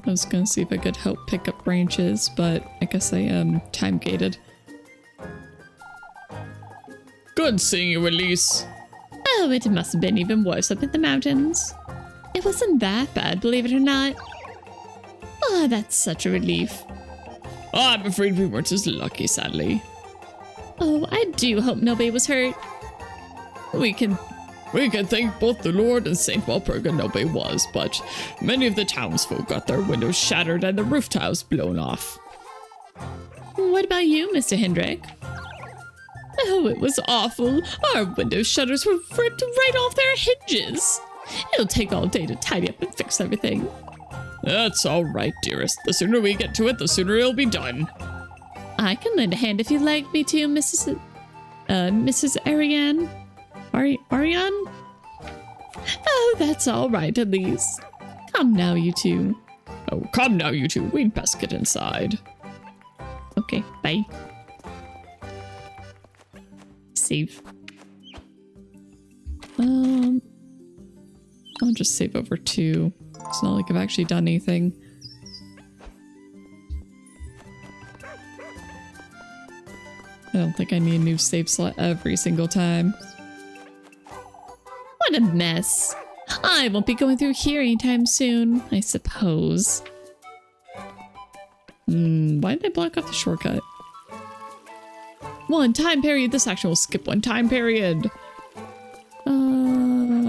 I was gonna see if I could help pick up branches, but I guess I am time gated. Good seeing you, Elise.
Oh, it must have been even worse up in the mountains. It wasn't that bad, believe it or not. Oh, that's such a relief.
I'm afraid we weren't as lucky, sadly.
Oh, I do hope nobody was hurt.
We can thank both the Lord and Saint Walpurga nobody was, but many of the townsfolk got their windows shattered and the roof tiles blown off.
What about you, Mr. Hendrick?
Oh, it was awful. Our window shutters were ripped right off their hinges.
It'll take all day to tidy up and fix everything.
That's all right, dearest. The sooner we get to it, the sooner it'll be done.
I can lend a hand if you'd like me to, Mrs. Ariane. Ariane? Oh, that's all right, Elise. Come now, you two.
Oh, come now, you two. We'd best get inside.
Okay, bye. Save.
I'll just save over 2. It's not like I've actually done anything. I don't think I need a new save slot every single time.
What a mess. I won't be going through here anytime soon, I suppose.
Why did they block off the shortcut? One time period. This action will skip one time period.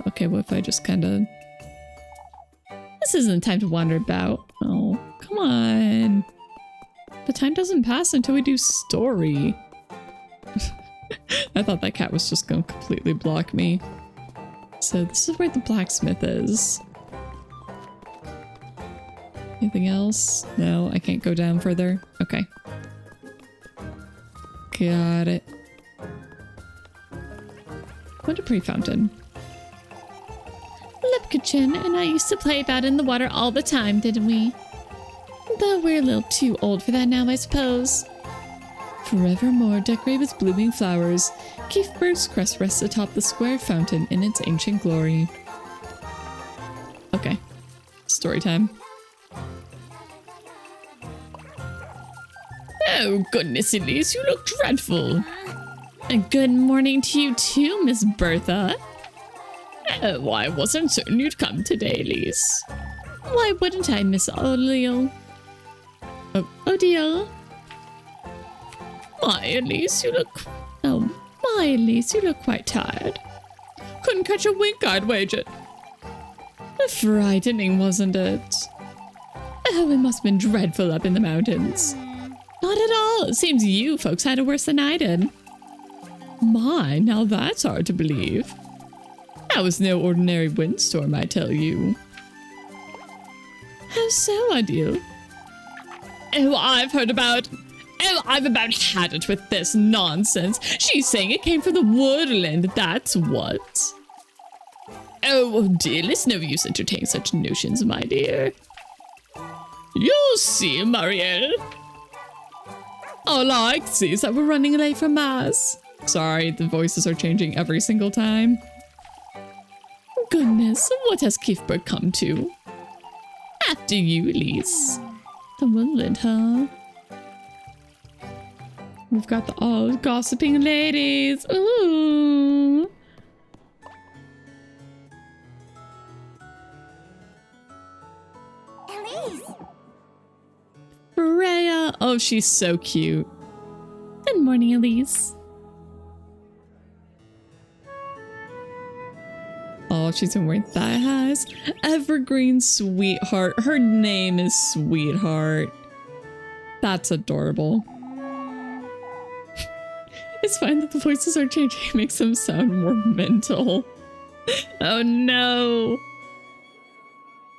Okay, what if I just kind of...
This isn't time to wander about.
Oh, come on. The time doesn't pass until we do story. I thought that cat was just going to completely block me. So this is where the blacksmith is. Anything else? No, I can't go down further. Okay. Got it. What a pretty fountain.
Lipkichin and I used to play about in the water all the time, didn't we? But we're a little too old for that now, I suppose.
Forevermore decorate with blooming flowers. Keithburg's crest rests atop the square fountain in its ancient glory. Okay. Story time. Oh, goodness, Elise, you look dreadful. And good morning to you too, Miss Bertha. Oh, I wasn't certain you'd come today, Elise. Why wouldn't I, Miss O'Leal? O'Deal? My, Elise, you look... Oh, my, Elise, you look quite tired. Couldn't catch a wink, I'd wager. Frightening, wasn't it? Oh, it must have been dreadful up in the mountains. Not at all. It seems you folks had it worse than I did. My, now that's hard to believe. That was no ordinary windstorm, I tell you. How so, Ideal? Oh, I've about had it with this nonsense. She's saying it came from the woodland, that's what. Oh, dear, it's no use entertaining such notions, my dear. You'll see, Marielle. All I can see is that we're running late for Mass. Sorry, the voices are changing every single time. Goodness, what has Keithburg come to? After you, Elise. The woodland, huh? We've got the all gossiping ladies. Ooh.
Elise!
Freya. Oh, she's so cute.
Good morning, Elise.
Oh, she's been wearing thigh highs. Evergreen Sweetheart. Her name is Sweetheart. That's adorable. It's fine that the voices are changing. It makes them sound more mental. Oh no.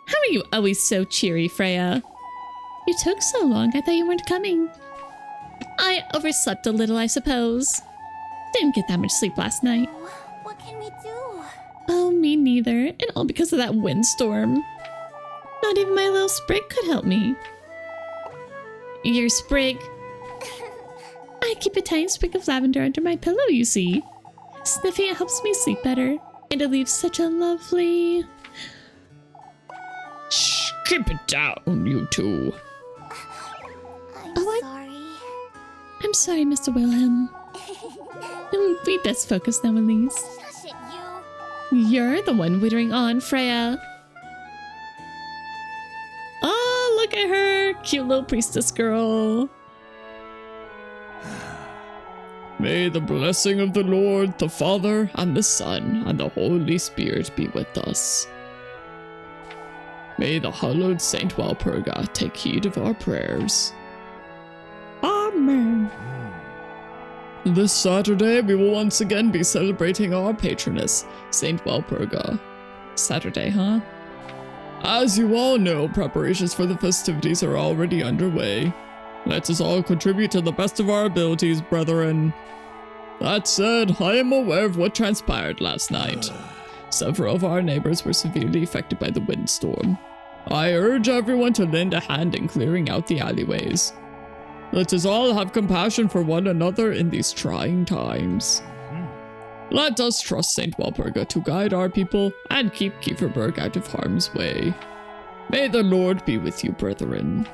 How are you always so cheery, Freya? You took so long, I thought you weren't coming. I overslept a little, I suppose. Didn't get that much sleep last night.
What can we do?
Oh, me neither. And all because of that windstorm. Not even my little sprig could help me. Your sprig? I keep a tiny sprig of lavender under my pillow, you see. Sniffing it helps me sleep better. And it leaves such a lovely...
Shh, keep it down, you two.
I'm sorry.
I'm sorry, Mr. Wilhelm. We best focus now, Elise.
Shush it, you.
You're the one wittering on, Freya. Oh, look at her. Cute little priestess girl.
May the blessing of the Lord, the Father, and the Son, and the Holy Spirit be with us. May the hallowed Saint Walpurga take heed of our prayers. Amen. This Saturday, we will once again be celebrating our patroness, Saint Walpurga. Saturday, huh? As you all know, preparations for the festivities are already underway. Let us all contribute to the best of our abilities, brethren. That said, I am aware of what transpired last night. Several of our neighbors were severely affected by the windstorm. I urge everyone to lend a hand in clearing out the alleyways. Let us all have compassion for one another in these trying times. Let us trust Saint Walpurga to guide our people and keep Kieferberg out of harm's way. May the Lord be with you, brethren.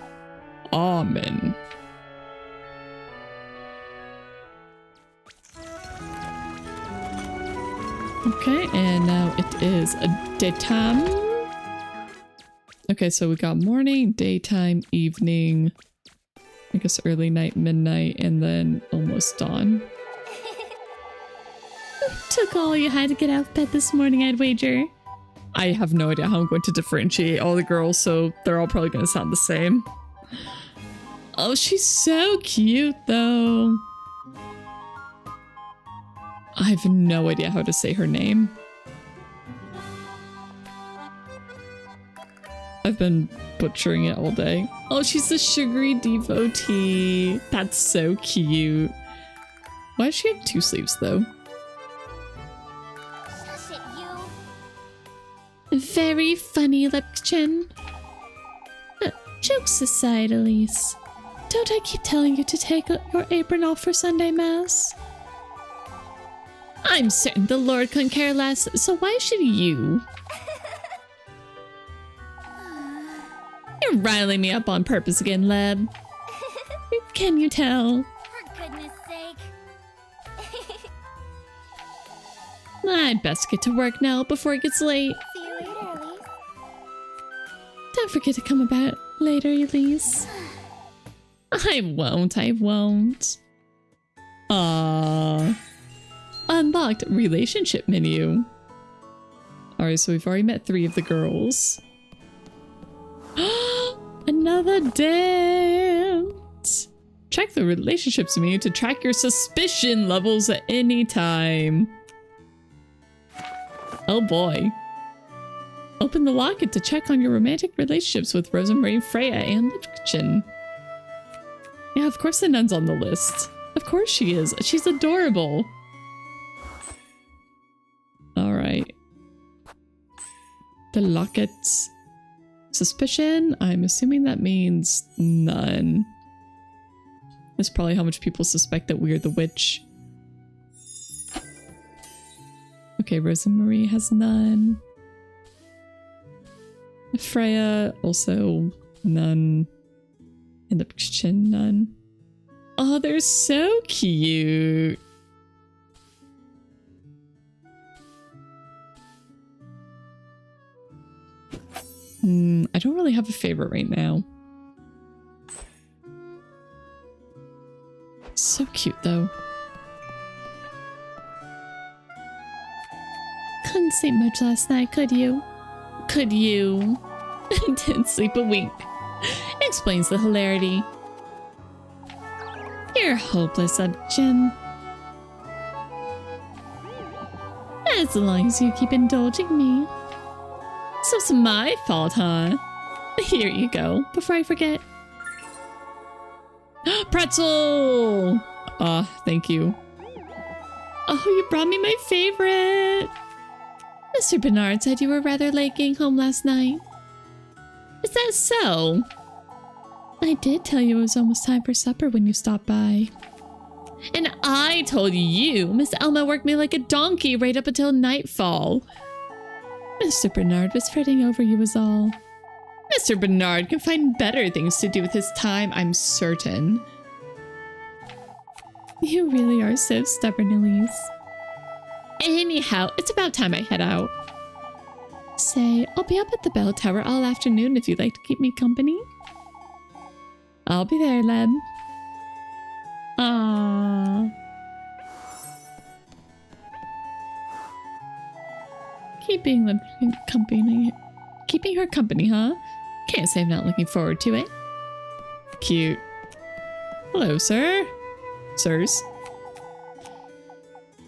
Amen. Okay, and now it is a daytime. Okay, so we got morning, daytime, evening, I guess early night, midnight, and then almost dawn.
Took all you had to get out of bed this morning, I'd wager.
I have no idea how I'm going to differentiate all the girls, so they're all probably going to sound the same. Oh, she's so cute, though. I have no idea how to say her name. I've been butchering it all day. Oh, she's a sugary devotee. That's so cute. Why does she have two sleeves, though?
Shush it, you.
Very funny, Lepchin. Jokes aside, Elise. Don't I keep telling you to take your apron off for Sunday Mass? I'm certain the Lord couldn't care less, so why should you? You're riling me up on purpose again, Leb. Can you tell?
For goodness sake.
I'd best get to work now before it gets late.
See you later, Elise.
Don't forget to come about later, Elise. I won't. Unlocked relationship menu. Alright, so we've already met 3 of the girls. Another dance! Check the relationships menu to track your suspicion levels at any time. Oh boy. Open the locket to check on your romantic relationships with Rosemary, Freya, and Liebchen. Yeah, of course the nun's on the list. Of course she is. She's adorable. Alright. The lockets. Suspicion? I'm assuming that means none. That's probably how much people suspect that we're the witch. Okay, Rosemary has none. Freya, also none. And the kitchen, none. Oh, they're so cute. I don't really have a favorite right now. So cute, though. Couldn't sleep much last night, could you? Could you? Didn't sleep a wink. Explains the hilarity. You're hopeless, Liebchen. As long as you keep indulging me. So it's my fault, huh? Here you go, before I forget. Pretzel! Thank you. Oh, you brought me my favorite. Mr. Bernard said you were rather late getting home last night. Is that so? I did tell you it was almost time for supper when you stopped by. And I told you Miss Elma worked me like a donkey right up until nightfall. Mr. Bernard was fretting over you was all. Mr. Bernard can find better things to do with his time, I'm certain. You really are so stubborn, Elise. Anyhow, it's about time I head out. Say, I'll be up at the bell tower all afternoon if you'd like to keep me company. I'll be there, Leb. Aww. Keeping her company, huh? Can't say I'm not looking forward to it. Cute. Hello, sir. Sirs.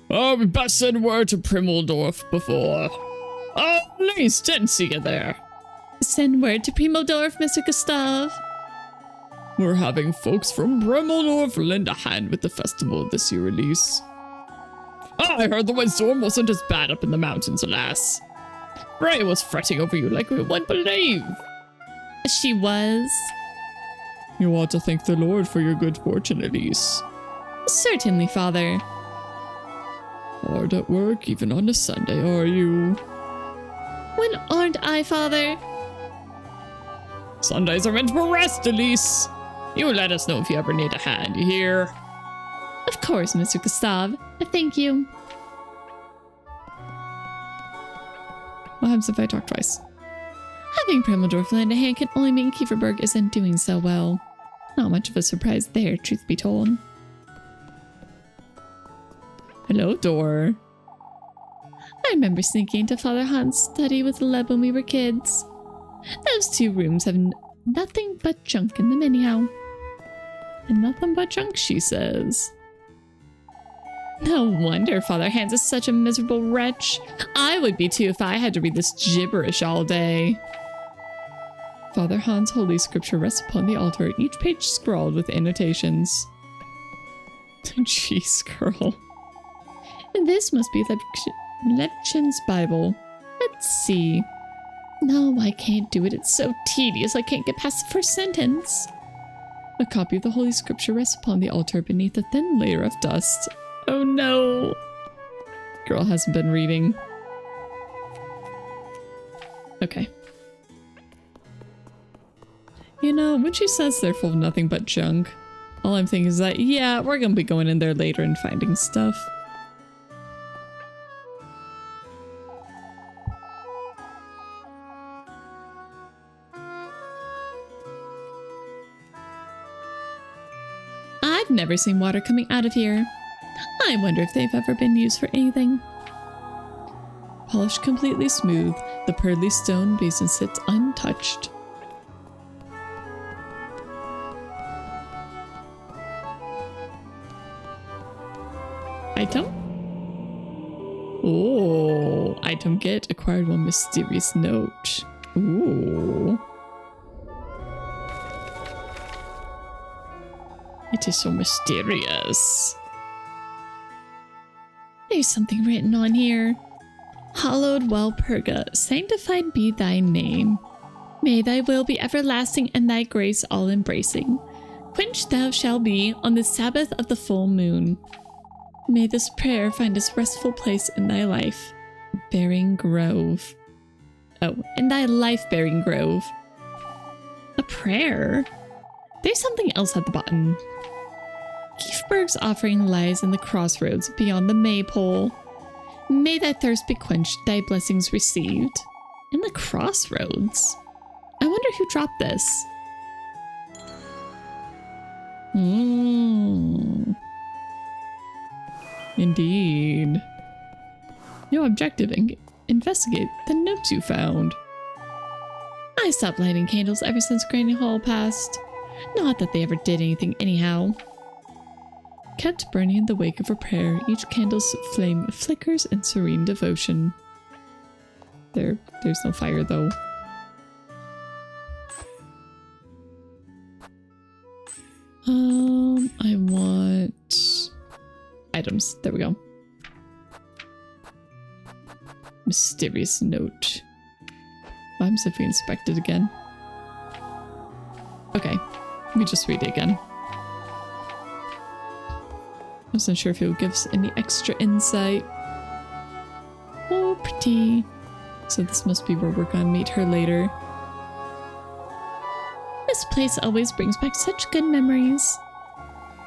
We best send word to Primmeldorf before. At least didn't see you there.
Send word to Primmeldorf, Mr. Gustav.
We're having folks from Primmeldorf lend a hand with the festival this year, Elise. I heard the windstorm wasn't as bad up in the mountains, alas. Ray was fretting over you like we wouldn't believe.
She was.
You ought to thank the Lord for your good fortune, Elise.
Certainly, Father.
Hard at work even on a Sunday, are you?
When aren't I, Father?
Sundays are meant for rest, Elise. You let us know if you ever need a hand, you hear?
Of course, Mr. Gustav. Thank you.
What happens if I talk twice?
Having Primmeldorf lend a hand can only mean Kieferberg isn't doing so well. Not much of a surprise there, truth be told.
Hello, door.
I remember sneaking into Father Hans' study with Leb when we were kids. Those 2 rooms have nothing but junk in them anyhow.
And nothing but junk, she says.
No wonder Father Hans is such a miserable wretch. I would be too if I had to read this gibberish all day.
Father Hans' holy scripture rests upon the altar, each page scrawled with annotations. Jeez, girl.
This must be Liebchen's Bible. Let's see. No, I can't do it. It's so tedious. I can't get past the first sentence.
A copy of the Holy Scripture rests upon the altar beneath a thin layer of dust. Oh no! Girl hasn't been reading. Okay. You know, when she says they're full of nothing but junk, all I'm thinking is that, yeah, we're gonna be going in there later and finding stuff.
I've never seen water coming out of here. I wonder if they've ever been used for anything.
Polished completely smooth, the pearly stone basin sits untouched. Item? Oh, item get acquired one mysterious note. Ooh. It is so mysterious.
There's something written on here. Hallowed Walpurga, sanctified be thy name. May thy will be everlasting and thy grace all embracing. Quenched thou shalt be on the Sabbath of the full moon. May this prayer find its restful place in thy life. Bearing Grove. Oh, in thy life-bearing grove. A prayer? There's something else at the bottom. Kiefberg's offering lies in the crossroads beyond the maypole. May thy thirst be quenched, thy blessings received. In the crossroads? I wonder who dropped this.
Indeed. Your objective, investigate the notes you found.
I stopped lighting candles ever since Granny Hall passed. Not that they ever did anything anyhow.
Kept burning in the wake of her prayer, each candle's flame flickers in serene devotion. There's no fire though. I want items. There we go. Mysterious note. What happens if we inspect it again? Okay, let me just read it again. I wasn't sure if it would give us any extra insight. Oh, pretty. So this must be where we're gonna meet her later.
This place always brings back such good memories.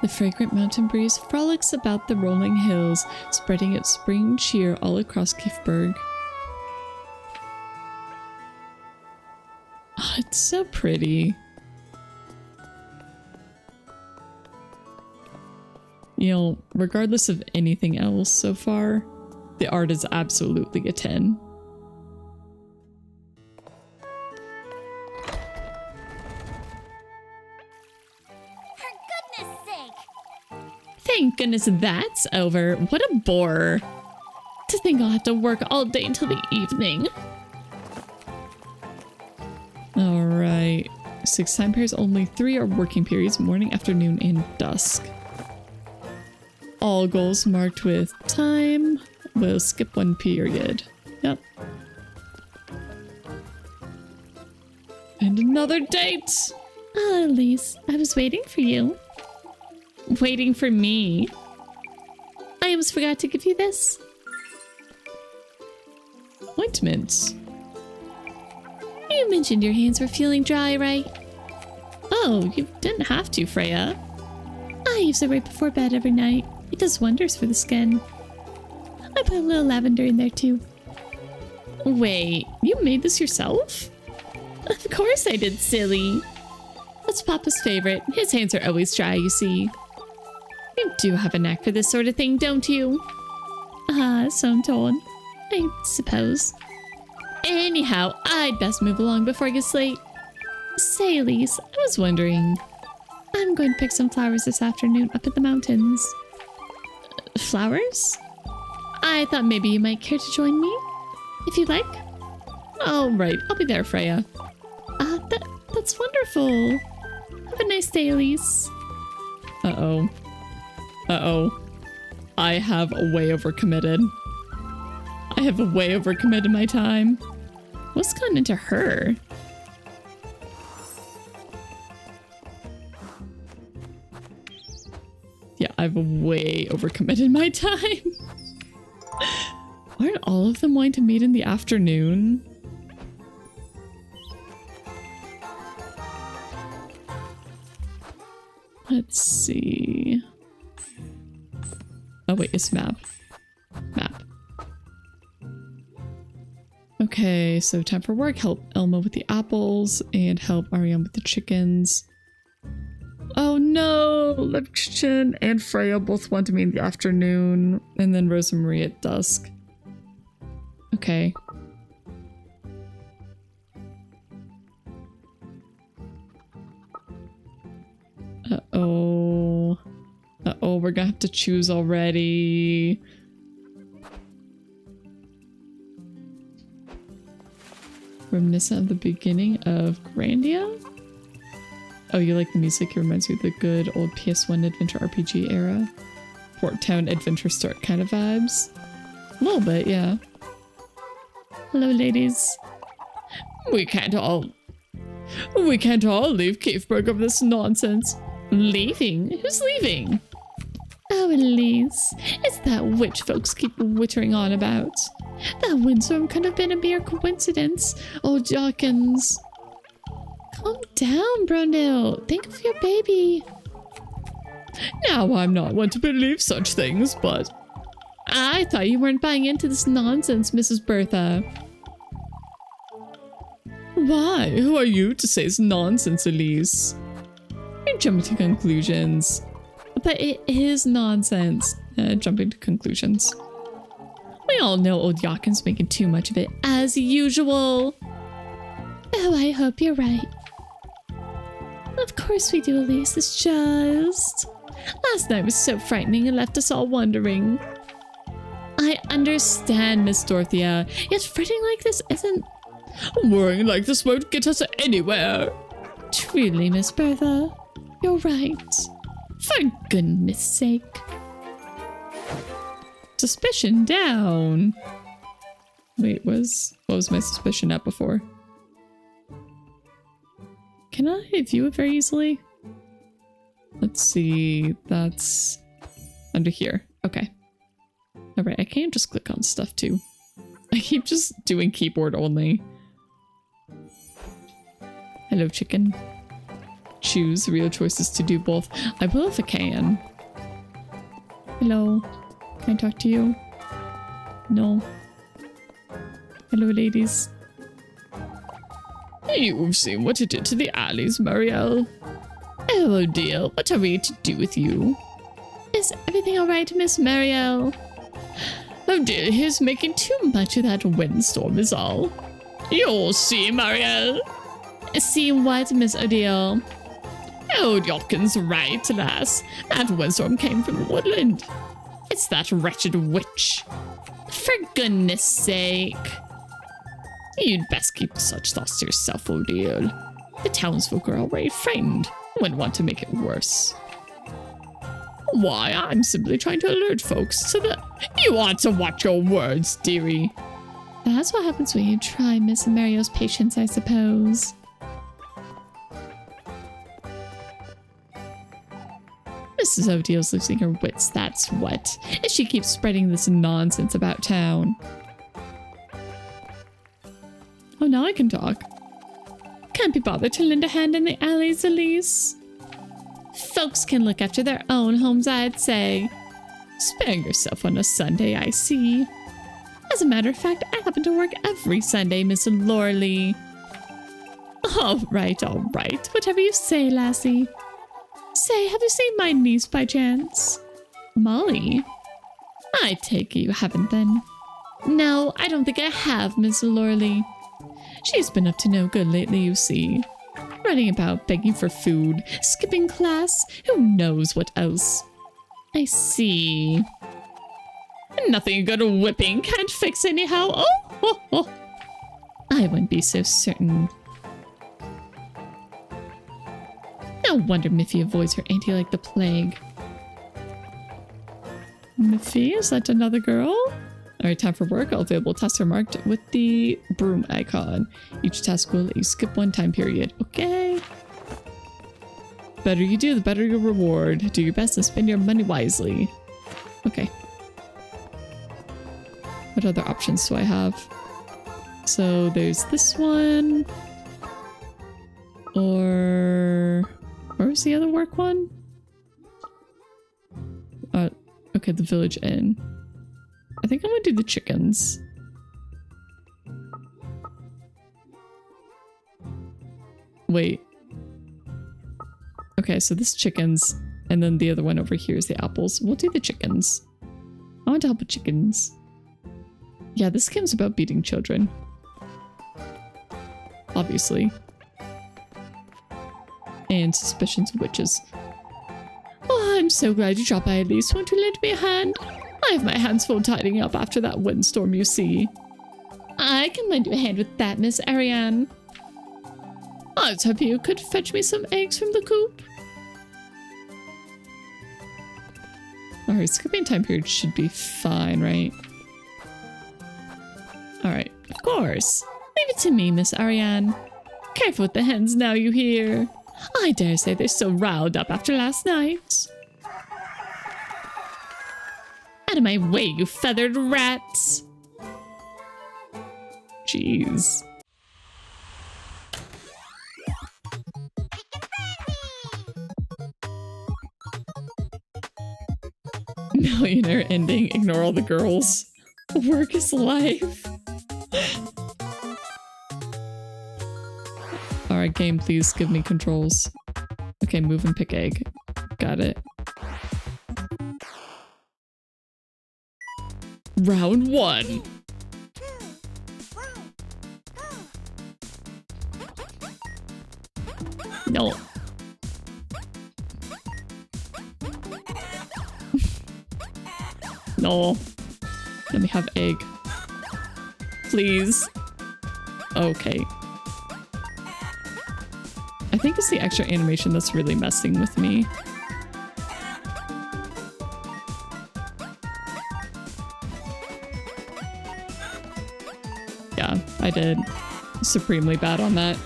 The fragrant mountain breeze frolics about the rolling hills, spreading its spring cheer all across Kiefberg. Oh, it's so pretty. You know, regardless of anything else so far, the art is absolutely a 10.
For goodness sake!
Thank goodness that's over. What a bore. To think I'll have to work all day until the evening.
Alright. 6 time periods, only 3 are working periods, morning, afternoon, and dusk. All goals marked with time. We'll skip 1 period. Yep. And another date!
Ah, Elise, I was waiting for you. Waiting for me? I almost forgot to give you this.
Ointment.
You mentioned your hands were feeling dry, right?
Oh, you didn't have to, Freya.
I use it right before bed every night. It does wonders for the skin. I put a little lavender in there too.
Wait, you made this yourself?
Of course I did, silly. That's Papa's favorite. His hands are always dry, you see. You do have a knack for this sort of thing, don't you? Ah, so I'm told. I suppose. Anyhow, I'd best move along before it gets late. Say, Elise, I was wondering. I'm going to pick some flowers this afternoon up at the mountains. Flowers? I thought maybe you might care to join me, if you'd like.
All right, I'll be there, Freya.
That's wonderful. Have a nice day, Elise.
Uh-oh. Uh-oh. I have way overcommitted. I have way overcommitted my time. What's gotten into her? Yeah, I've way overcommitted my time. Aren't all of them wanting to meet in the afternoon? Let's see. Oh wait, it's map. Map. Okay, so time for work. Help Elmo with the apples and help Ariane with the chickens. Oh no! Lepchin and Freya both want to meet in the afternoon, and then Rosa Marie at dusk. Okay. Uh-oh. Uh-oh, we're gonna have to choose already. Reminiscent of the beginning of Grandia? Oh, you like the music? It reminds you of the good old PS1 adventure RPG era. Port Town Adventure Start kind of vibes. A little bit, yeah. Hello, ladies. We can't all leave Caveburg over this nonsense. Leaving? Who's leaving?
Oh, Elise. It's that witch folks keep wittering on about. That windstorm could have been a mere coincidence. Oh, Dawkins. Calm down, Brunel. Think of your baby.
Now, I'm not one to believe such things, but
I thought you weren't buying into this nonsense, Mrs. Bertha.
Why? Who are you to say it's nonsense, Elise? You're jumping to conclusions.
But it is nonsense.
Jumping to conclusions.
We all know old Yakin's making too much of it, as usual. Oh, I hope you're right. Of course we do, Elise. It's just... Last night was so frightening and left us all wondering. I understand, Miss Dorothea. Yet fretting like this isn't...
Worrying like this won't get us anywhere.
Truly, Miss Bertha. You're right. For goodness sake.
Suspicion down. Wait, what was my suspicion at before? Can I view it very easily? Let's see. That's under here. Okay. All right, I can't just click on stuff too. I keep just doing keyboard only. Hello, chicken. Choose. Real choices to do both. I will if I can. Hello. Can I talk to you? No. Hello, ladies. You've seen what it did to the alleys, Marielle. Oh dear, what are we to do with you?
Is everything alright, Miss Marielle?
Oh dear, he's making too much of that windstorm is all. You'll see, Marielle.
See what, Miss Odile?
Oh, Yopkin's right, lass. That windstorm came from the woodland. It's that wretched witch.
For goodness sake.
You'd best keep such thoughts to yourself, Odile. The townsfolk are already frightened. Wouldn't want to make it worse. Why, I'm simply trying to alert folks to the... You want to watch your words, dearie.
That's what happens when you try Miss Mario's patience, I suppose.
Mrs. Odile's losing her wits, that's what. If she keeps spreading this nonsense about town. Oh, now I can talk.
Can't be bothered to lend a hand in the alleys, Elise. Folks can look after their own homes, I'd say.
Spare yourself on a Sunday, I see.
As a matter of fact, I happen to work every Sunday, Miss Lorley.
All right,
Whatever you say, lassie. Say, have you seen my niece by chance?
Molly?
I take it you haven't then. No, I don't think I have, Miss Lorley. She's been up to no good lately, you see. Running about, begging for food, skipping class, who knows what else.
I see. Nothing a good whipping can't fix anyhow. Oh.
I wouldn't be so certain. No wonder Miffy avoids her auntie like the plague.
Miffy, is that another girl? Alright, time for work. All available tasks are marked with the broom icon. Each task will let you skip one time period. Okay. better you do, the better your reward. Do your best and spend your money wisely. Okay. What other options do I have? So there's this one. Or... where was the other work one? Okay, the village inn. I think I'm gonna do the chickens. Wait. Okay, so this chickens, and then the other one over here is the apples. We'll do the chickens. I want to help with chickens. Yeah, this game's about beating children. Obviously. And suspicions of witches. Oh, I'm so glad you dropped by, Elise. Won't you lend me a hand? I have my hands full tidying up after that windstorm, you see. I can lend you a hand with that, Miss Ariane. I was hoping you could fetch me some eggs from the coop. Alright, skipping time period should be fine, right? Alright, of course. Leave it to me, Miss Ariane. Careful with the hens now, you hear. I dare say they're still riled up after last night. Out of my way, you feathered rats! Jeez. Millionaire ending, ignore all the girls. Work is life. Alright, game, please give me controls. Okay, move and pick egg. Got it. Round 1. No. No. Let me have egg. Please. Okay. I think it's the extra animation that's really messing with me. Yeah, I did supremely bad on that.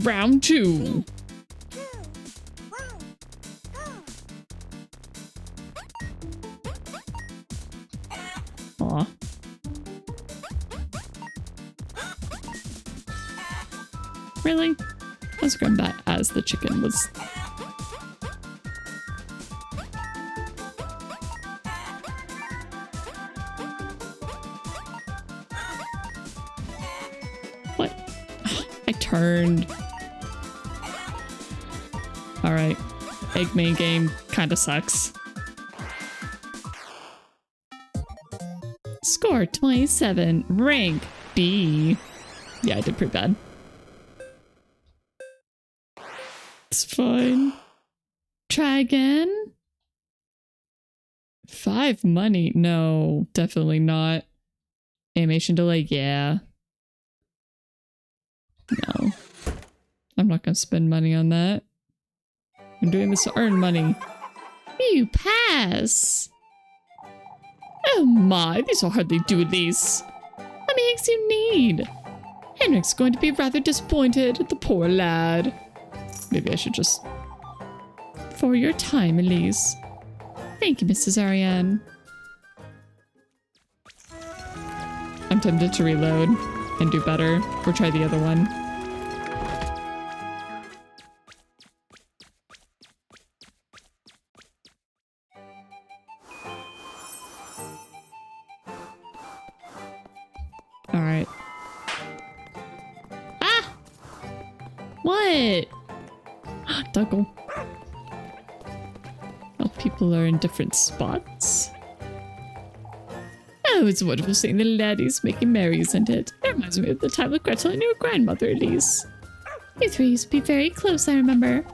Round 2. Aw. Really? Let's grab that as the chicken was. What? I turned. Alright. Egg main game kinda sucks. Score 27. Rank B. Yeah, I did pretty bad. It's fine. Try again. 5 money. No, definitely not. Animation delay. Yeah. No. I'm not gonna spend money on that. I'm doing this to earn money. You pass. Oh my, these will hardly do, Elise. How many eggs do you need? Henrik's going to be rather disappointed, the poor lad. Maybe I should just... For your time, Elise. Thank you, Mrs. Ariane. I'm tempted to reload and do better, or try the other one. Alright. Ah! What? Duggle. Well, people are in different spots. Oh, it's wonderful seeing the laddies making merry, isn't it? That reminds me of the time with Gretel and your grandmother, Elise. You three used to be very close, I remember.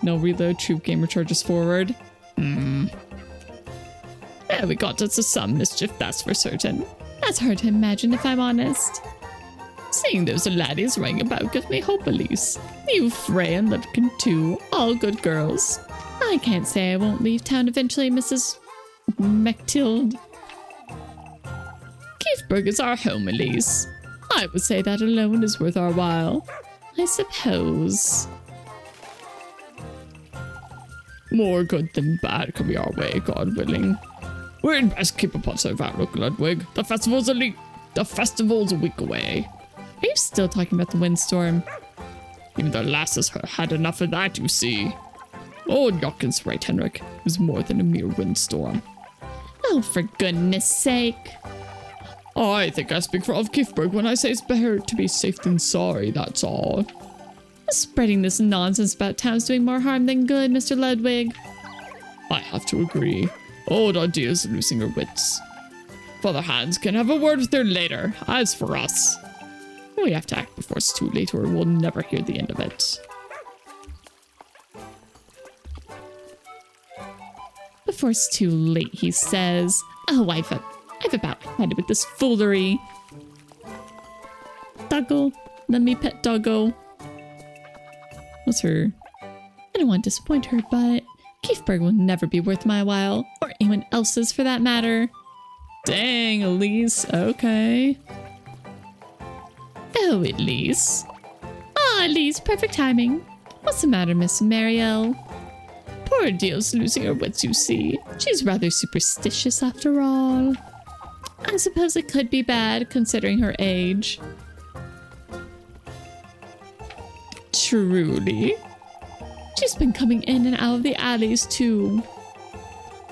No reload, troop gamer charges forward. Yeah, we got into some mischief, that's for certain. That's hard to imagine, if I'm honest. Seeing those laddies running about gives me hope, Elise. You, Frey, and Lipkin too, all good girls. I can't say I won't leave town eventually, Mrs. Mechtild. Keithburg is our home, Elise. I would say that alone is worth our while. I suppose. More good than bad can be our way, God willing. We'd best keep a positive outlook, Ludwig. The festival's a week away.
Are you still talking about the windstorm?
Even the lasses had enough of that, you see. Oh, Jockin's right, Henrik. It was more than a mere windstorm.
Oh, for goodness sake.
I think I speak for Ulf Kiefberg when I say it's better to be safe than sorry, that's all.
Spreading this nonsense about town's doing more harm than good, Mr. Ludwig.
I have to agree. Old ideas are losing her wits. Father Hans can have a word with her later. As for us, we have to act before it's too late or we'll never hear the end of it.
Before it's too late, he says. Oh, I've about had it with this foolery. Doggo, let me pet Doggo. What's her? I don't want to disappoint her, but Kiefberg will never be worth my while, or anyone else's for that matter.
Dang, Elise. Okay.
Oh, Elise. Ah, Elise, perfect timing. What's the matter, Miss Marielle?
Poor deal's losing her wits, you see.
She's rather superstitious after all. I suppose it could be bad, considering her age.
Truly?
She's been coming in and out of the alleys, too.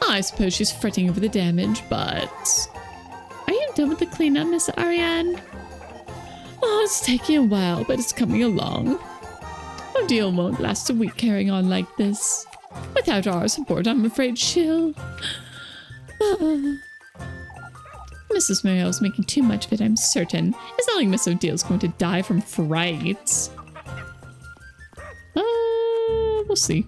I suppose she's fretting over the damage, but...
Are you done with the cleanup, Miss Ariane?
Oh, it's taking a while, but it's coming along. Our deal won't last a week carrying on like this. Without our support, I'm afraid she'll...
Mrs. Marielle's making too much of it, I'm certain. It's not like Miss O'Deal's going to die from fright.
We'll see.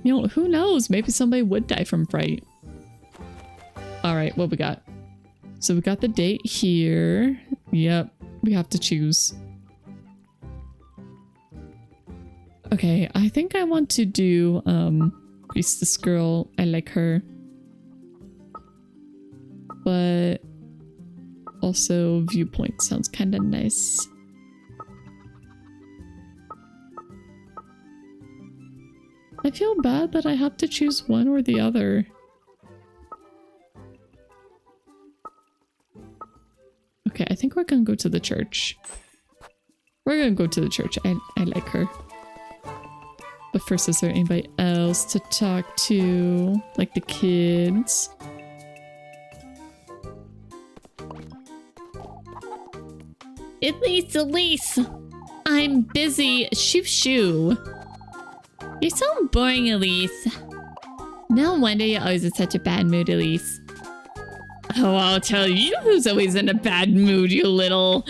You know, who knows? Maybe somebody would die from fright. All right, what we got? So we got the date here. Yep, we have to choose. Okay, I think I want to do Priestess Girl. I like her. But also Viewpoint sounds kind of nice. I feel bad that I have to choose one or the other. Okay, I think we're gonna go to the church. We're gonna go to the church. I like her. But first, is there anybody else to talk to? Like the kids?
Elise! I'm busy. Shoo. You're so boring, Elise. No wonder you're always in such a bad mood, Elise.
Oh, I'll tell you who's always in a bad mood, you little...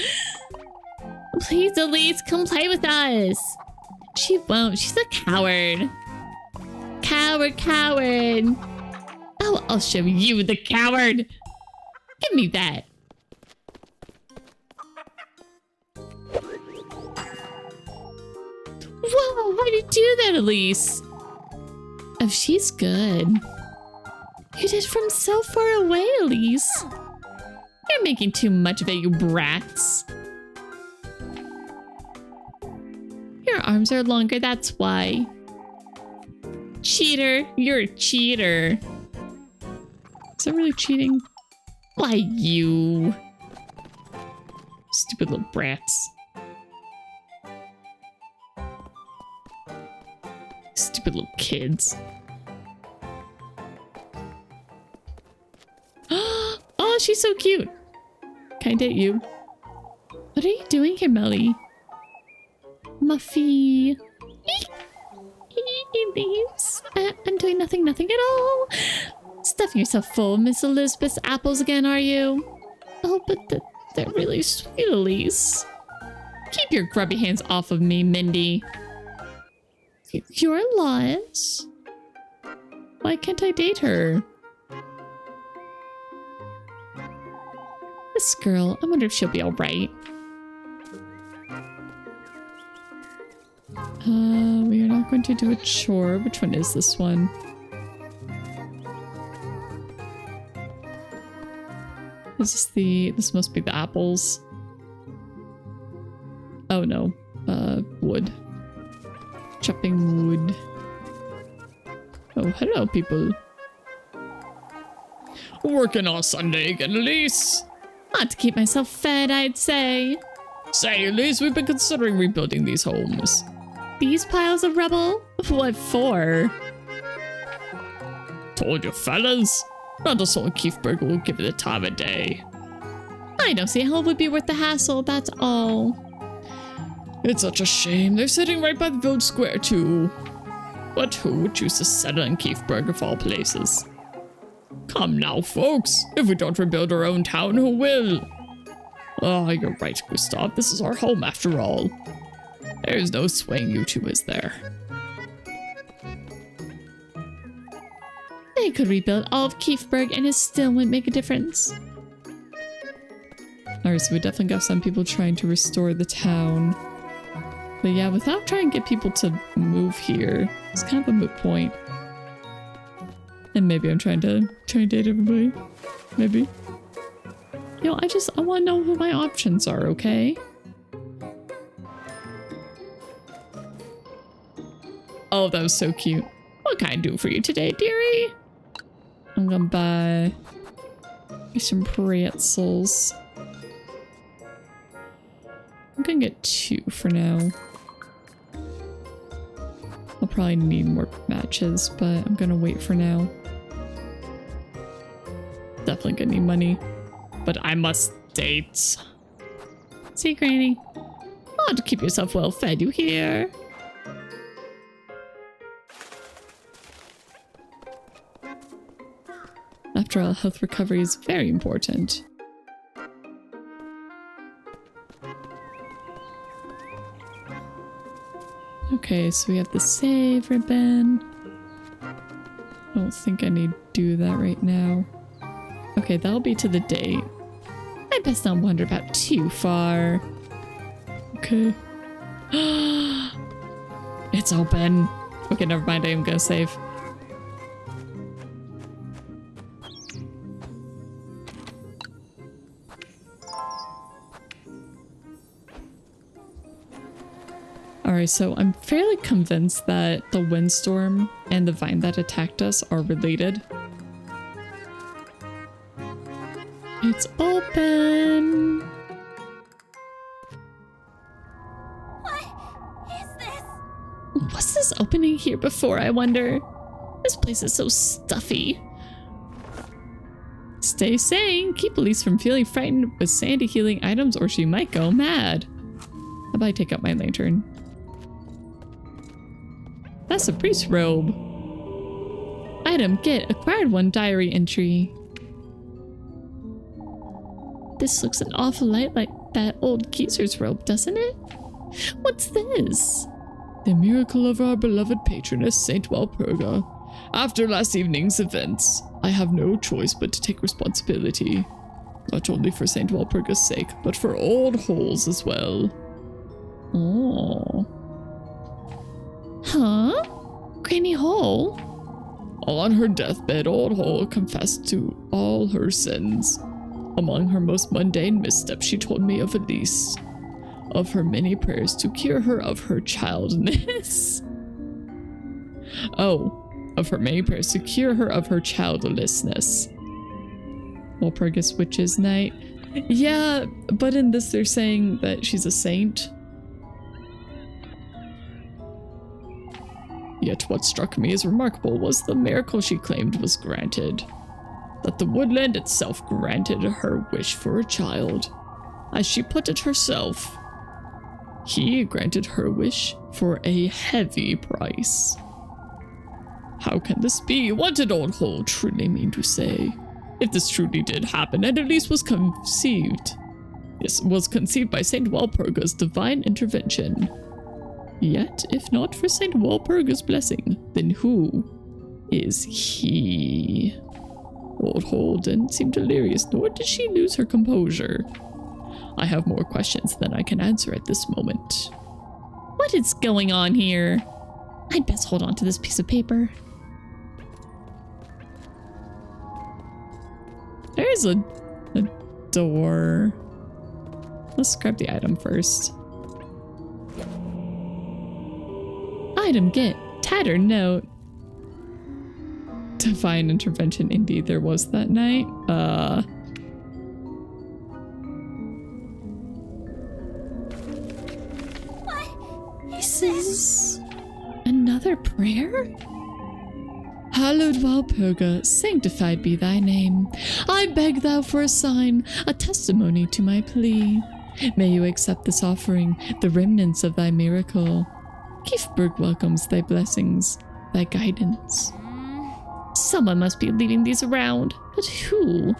Please, Elise, come play with us. She won't. She's a coward. Coward.
Oh, I'll show you, the coward.
Give me that. Whoa, why'd you do that, Elise? Oh, she's good. You did from so far away, Elise. You're making too much of it, you brats. Your arms are longer, that's why. Cheater, you're a cheater.
Is that really cheating?
Why, you.
Stupid little brats. Stupid little kids.
Oh, she's so cute.
Can I date you?
What are you doing here, Melly? Muffy. Elise. I'm doing nothing at all. Stuffing yourself full of Miss Elizabeth's apples again, are you? Oh, but they're really sweet, Elise.
Keep your grubby hands off of me, Mindy.
You're Lois.
Why can't I date her?
This girl, I wonder if she'll be alright.
We are not going to do a chore. Which one is this one? This must be the apples. Oh no. wood. Chopping wood. Oh, hello, people. Working on Sunday again, Elise.
Not to keep myself fed, I'd say.
Say, Elise, we've been considering rebuilding these homes.
These piles of rubble? What for?
Told you, fellas. Randall's and Keithburg will give it the time of day.
I don't see how it would be worth the hassle, that's all.
It's such a shame. They're sitting right by the village square, too. But who would choose to settle in Keithburg of all places? Come now, folks. If we don't rebuild our own town, who will? Oh, you're right, Gustav. This is our home after all. There's no swaying you two, is there?
They could rebuild all of Keithburg and it still wouldn't make a difference.
Alright, so we definitely got some people trying to restore the town. But yeah, without trying to get people to move here, it's kind of a moot point. And maybe I'm trying to date everybody. Maybe. You know, I want to know who my options are, okay? Oh, that was so cute. What can I do for you today, dearie? I'm gonna buy some pretzels. I'm gonna get 2 for now. I'll probably need more matches, but I'm gonna wait for now. Definitely gonna need money, but I must date.
See, Granny? Oh, to keep yourself well fed, you hear?
After all, health recovery is very important. Okay, so we have the save ribbon. I don't think I need to do that right now. Okay, that'll be to the date.
I best not wander about too far.
Okay. It's open. Okay, never mind. I am gonna save. Alright, so I'm fairly convinced that the windstorm and the vine that attacked us are related. It's open!
What is this?
Was this opening here before, I wonder? This place is so stuffy.
Stay sane. Keep Elise from feeling frightened with sandy healing items or she might go mad. How about I take out my lantern? That's a priest's robe.
Item get acquired 1 diary entry. This looks an awful lot like that old geezer's robe, doesn't it? What's this?
The miracle of our beloved patroness, Saint Walpurga. After last evening's events, I have no choice but to take responsibility. Not only for Saint Walpurga's sake, but for Old Holes as well.
Oh. Huh? Granny Hole?
On her deathbed, Old Hole confessed to all her sins. Among her most mundane missteps, she told me of Elise. Of her many prayers to cure her of her childness. Oh, of her many prayers to cure her of her childlessness. Walpurgis Witch's Night. Yeah, but in this they're saying that she's a saint. Yet what struck me as remarkable was the miracle she claimed was granted. That the woodland itself granted her wish for a child. As she put it herself, he granted her wish for a heavy price. How can this be? What did Old Hole truly mean to say? If this truly did happen, and at least was conceived by Saint Walpurga's divine intervention. Yet, if not for Saint Walpurga's blessing, then who is he? Old Hole didn't seem delirious, nor did she lose her composure. I have more questions than I can answer at this moment.
What is going on here? I'd best hold on to this piece of paper.
There's a door. Let's grab the item first. Item get. Tattered note. Divine intervention. Indeed, there was that night.
This is another prayer?
Hallowed Walpurga, sanctified be thy name. I beg thou for a sign, a testimony to my plea. May you accept this offering, the remnants of thy miracle. Kiefberg welcomes thy blessings, thy guidance.
Someone must be leaving these around, but who?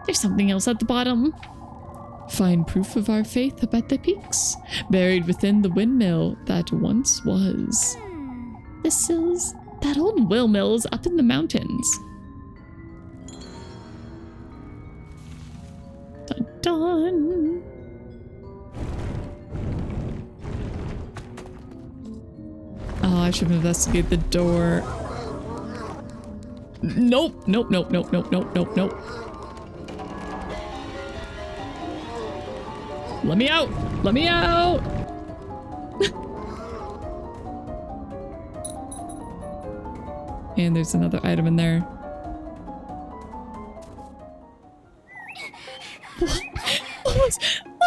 There's something else at the bottom.
Find proof of our faith up at the peaks, buried within the windmill that once was.
This is... that old windmill's up in the mountains. Dun dun.
Oh, I should investigate the door. Nope, nope, nope, nope, nope, nope, nope, nope. Let me out! Let me out! And there's another item in there.
What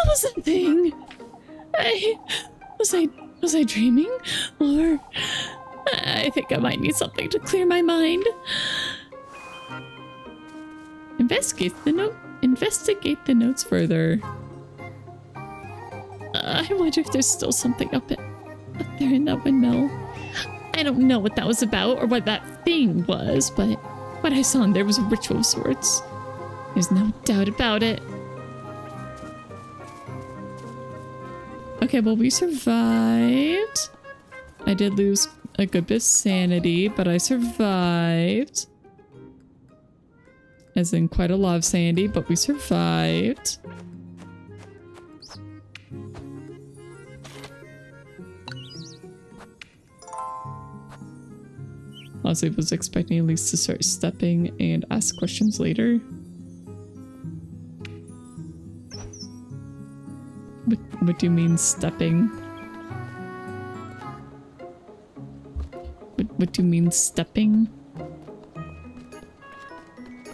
was that thing? Was I dreaming? Or I think I might need something to clear my mind.
Investigate the notes further.
I wonder if there's still something up there in that windmill. I don't know what that was about or what that thing was, but what I saw in there was a ritual of sorts. There's no doubt about it.
Okay, well, we survived. I did lose a good bit of sanity, but I survived. As in quite a lot of sanity, but we survived. Honestly, was expecting Elise to start stepping and ask questions later. What do you mean stepping? What do you mean stepping?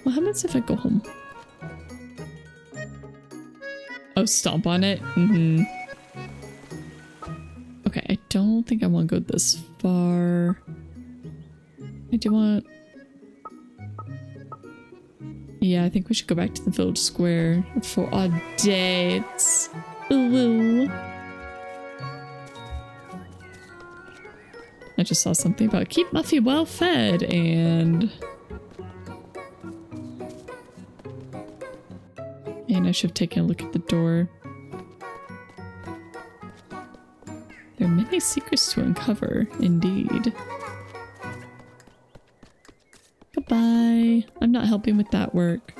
What happens if I go home? Oh, stomp on it? Mm-hmm. Okay, I don't think I want to go this far. I do want... Yeah, I think we should go back to the village square for our dates. Ooh. I just saw something about keep Muffy well fed and I should have taken a look at the door. There are many secrets to uncover, indeed. Goodbye. I'm not helping with that work.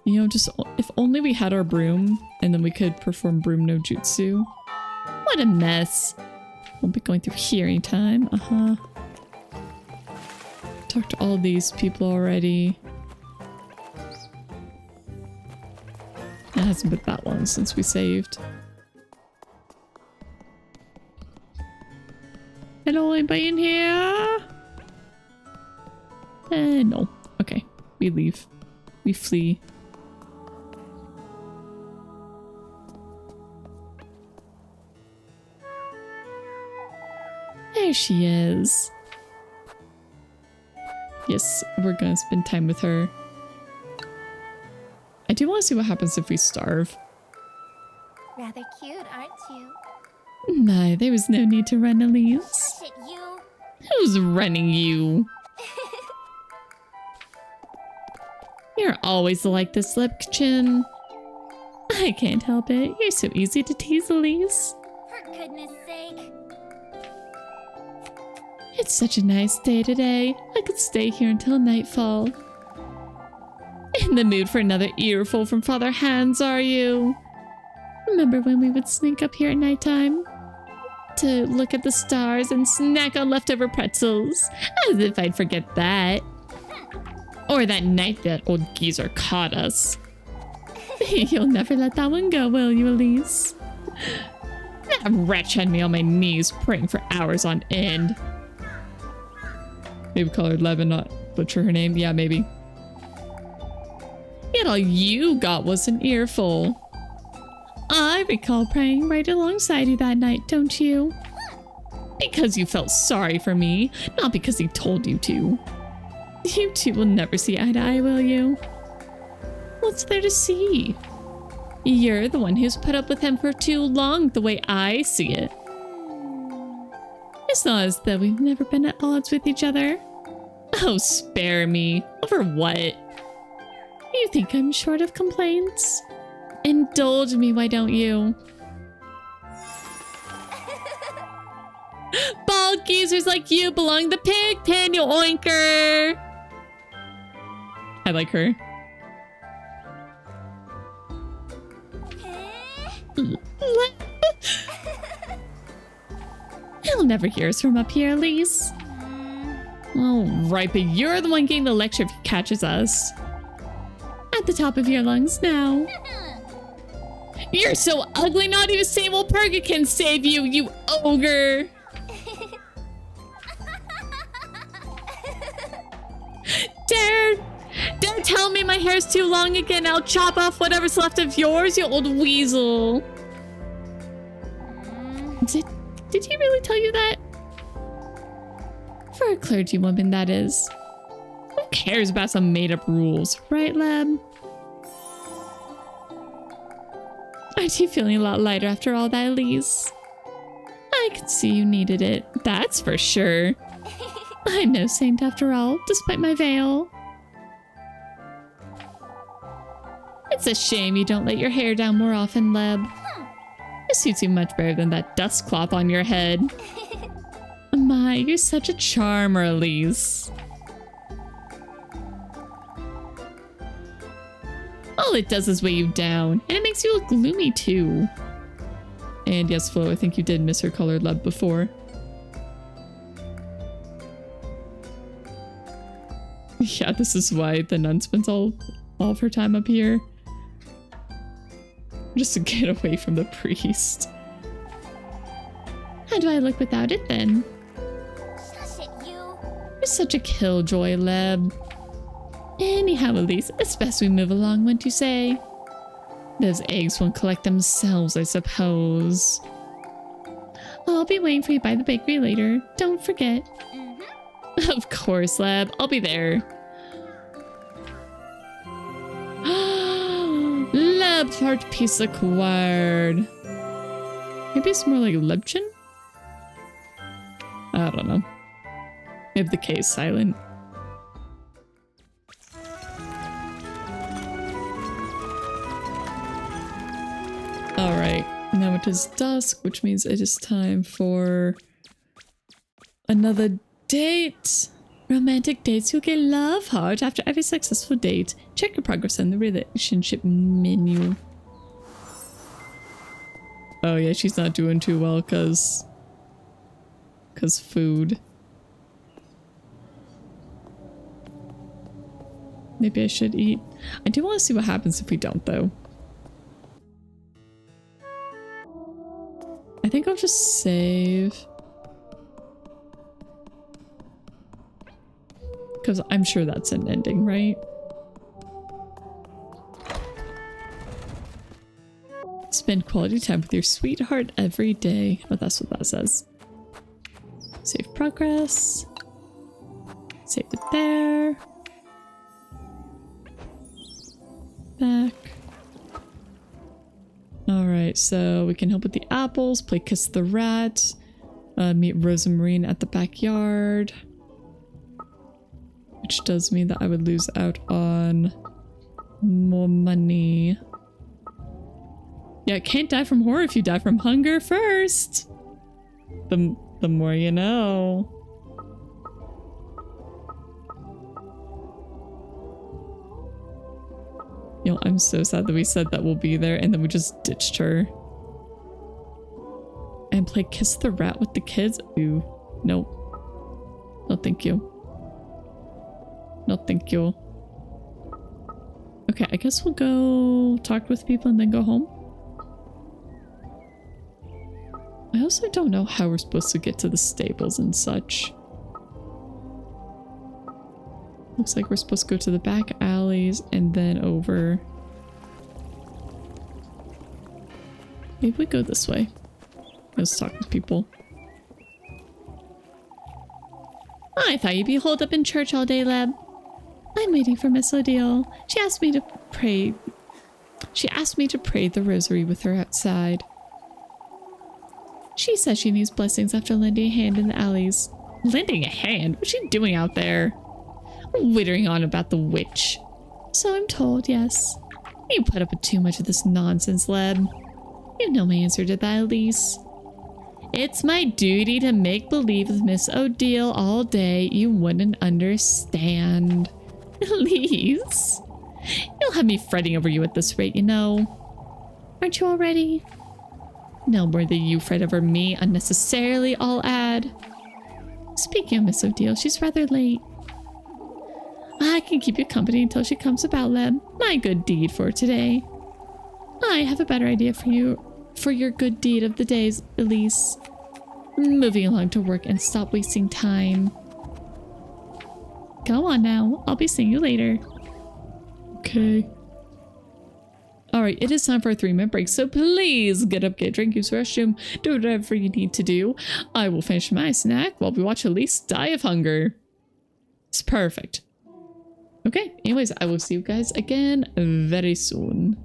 You know, just if only we had our broom and then we could perform broom no jutsu. What a mess. Won't be going through hearing time. Uh-huh. Talked to all these people already. It hasn't been that long since we saved. Hello, anybody in here? No. Okay, we leave. We flee. There she is. Yes, we're gonna spend time with her. I do want to see what happens if we starve.
Rather cute, aren't you?
No, there was no need to run, Elise.
Shit, you.
Who's running you? You're always like this, Lipchin. I can't help it. You're so easy to tease, Elise.
For goodness sake.
It's such a nice day today. I could stay here until nightfall. In the mood for another earful from Father Hans, are you? Remember when we would sneak up here at nighttime? To look at the stars and snack on leftover pretzels. As if I'd forget that. Or that night that old geezer caught us.
You'll never let that one go, will you, Elise?
That wretch had me on my knees praying for hours on end. Maybe call her Leb and not butcher her name. Yeah, maybe. Yet all you got was an earful.
I recall praying right alongside you that night, don't you?
Because you felt sorry for me, not because he told you to.
You two will never see eye to eye, will you?
What's there to see?
You're the one who's put up with him for too long, the way I see it. It's not as though we've never been at odds with each other.
Oh, spare me. Over what?
You think I'm short of complaints?
Indulge me, why don't you? Bald geezers like you belong in the pig pen, you oinker! I like her.
He'll never hear us from up here, Elise.
Oh, right, but you're the one getting the lecture if he catches us.
At the top of your lungs now.
You're so ugly, not even Samuel Purga can save you, you ogre! Dare tell me my hair's too long again. I'll chop off whatever's left of yours, you old weasel.
Did he really tell you that? For a clergywoman, that is.
Who cares about some made-up rules?
Right, Leb? Aren't you feeling a lot lighter after all that, Elise? I could see you needed it.
That's for sure.
I'm no saint after all, despite my veil.
It's a shame you don't let your hair down more often, Leb. It suits you much better than that dust cloth on your head.
My, you're such a charmer, Elise.
All it does is weigh you down, and it makes you look gloomy too. And yes, Flo, I think you did miss her colored Leb before. Yeah, this is why the nun spends all of her time up here. Just to get away from the priest.
How do I look without it then?
Shush it, you.
You're such a killjoy, Leb.
Anyhow, Elise, it's best we move along, wouldn't you say?
Those eggs won't collect themselves, I suppose.
I'll be waiting for you by the bakery later. Don't forget.
Of course, Leb. I'll be there. Leb heart piece acquired. Maybe it's more like Lebchen? I don't know. Maybe the K is silent. Alright, now it is dusk, which means it is time for another date. Romantic dates, you'll get love heart after every successful date. Check your progress on the relationship menu. Oh yeah, she's not doing too well cause food. Maybe I should eat. I do want to see what happens if we don't though. I think I'll just save. Because I'm sure that's an ending, right? Spend quality time with your sweetheart every day. Oh, that's what that says. Save progress. Save it there. Back. Alright, so we can help with the apples, play Kiss the Rat, meet Rosamarine at the backyard. Which does mean that I would lose out on more money. Yeah, can't die from horror if you die from hunger first. The more you know. Yo, I'm so sad that we said that we'll be there and then we just ditched her. And play Kiss the Rat with the kids? Ooh, nope. No, thank you. No, thank you. Okay, I guess we'll go talk with people and then go home. I also don't know how we're supposed to get to the stables and such. Looks like we're supposed to go to the back alleys and then over. Maybe we go this way. Let's talk with people.
I thought you'd be holed up in church all day, Leb. I'm waiting for Miss Odile. She asked me to pray the rosary with her outside. She says she needs blessings after lending a hand in the alleys.
Lending a hand? What's she doing out there? Wittering on about the witch.
So I'm told, yes.
You put up with too much of this nonsense, Leb.
You know my answer to that, Elise.
It's my duty to make believe with Miss Odile all day. You wouldn't understand.
Elise.
You'll have me fretting over you at this rate, you know.
Aren't you already?
No more than you fret over me unnecessarily, I'll add.
Speaking of Miss Odile, she's rather late. I can keep you company until she comes about, Leb. My good deed for today. I have a better idea for you, for your good deed of the days, Elise. Moving along to work and stop wasting time. Go on now. I'll be seeing you later.
Okay. Alright, it is time for a 3-minute break, so please get up, get a drink, use the restroom, do whatever you need to do. I will finish my snack while we watch Elise die of hunger. It's perfect. Okay, anyways, I will see you guys again very soon.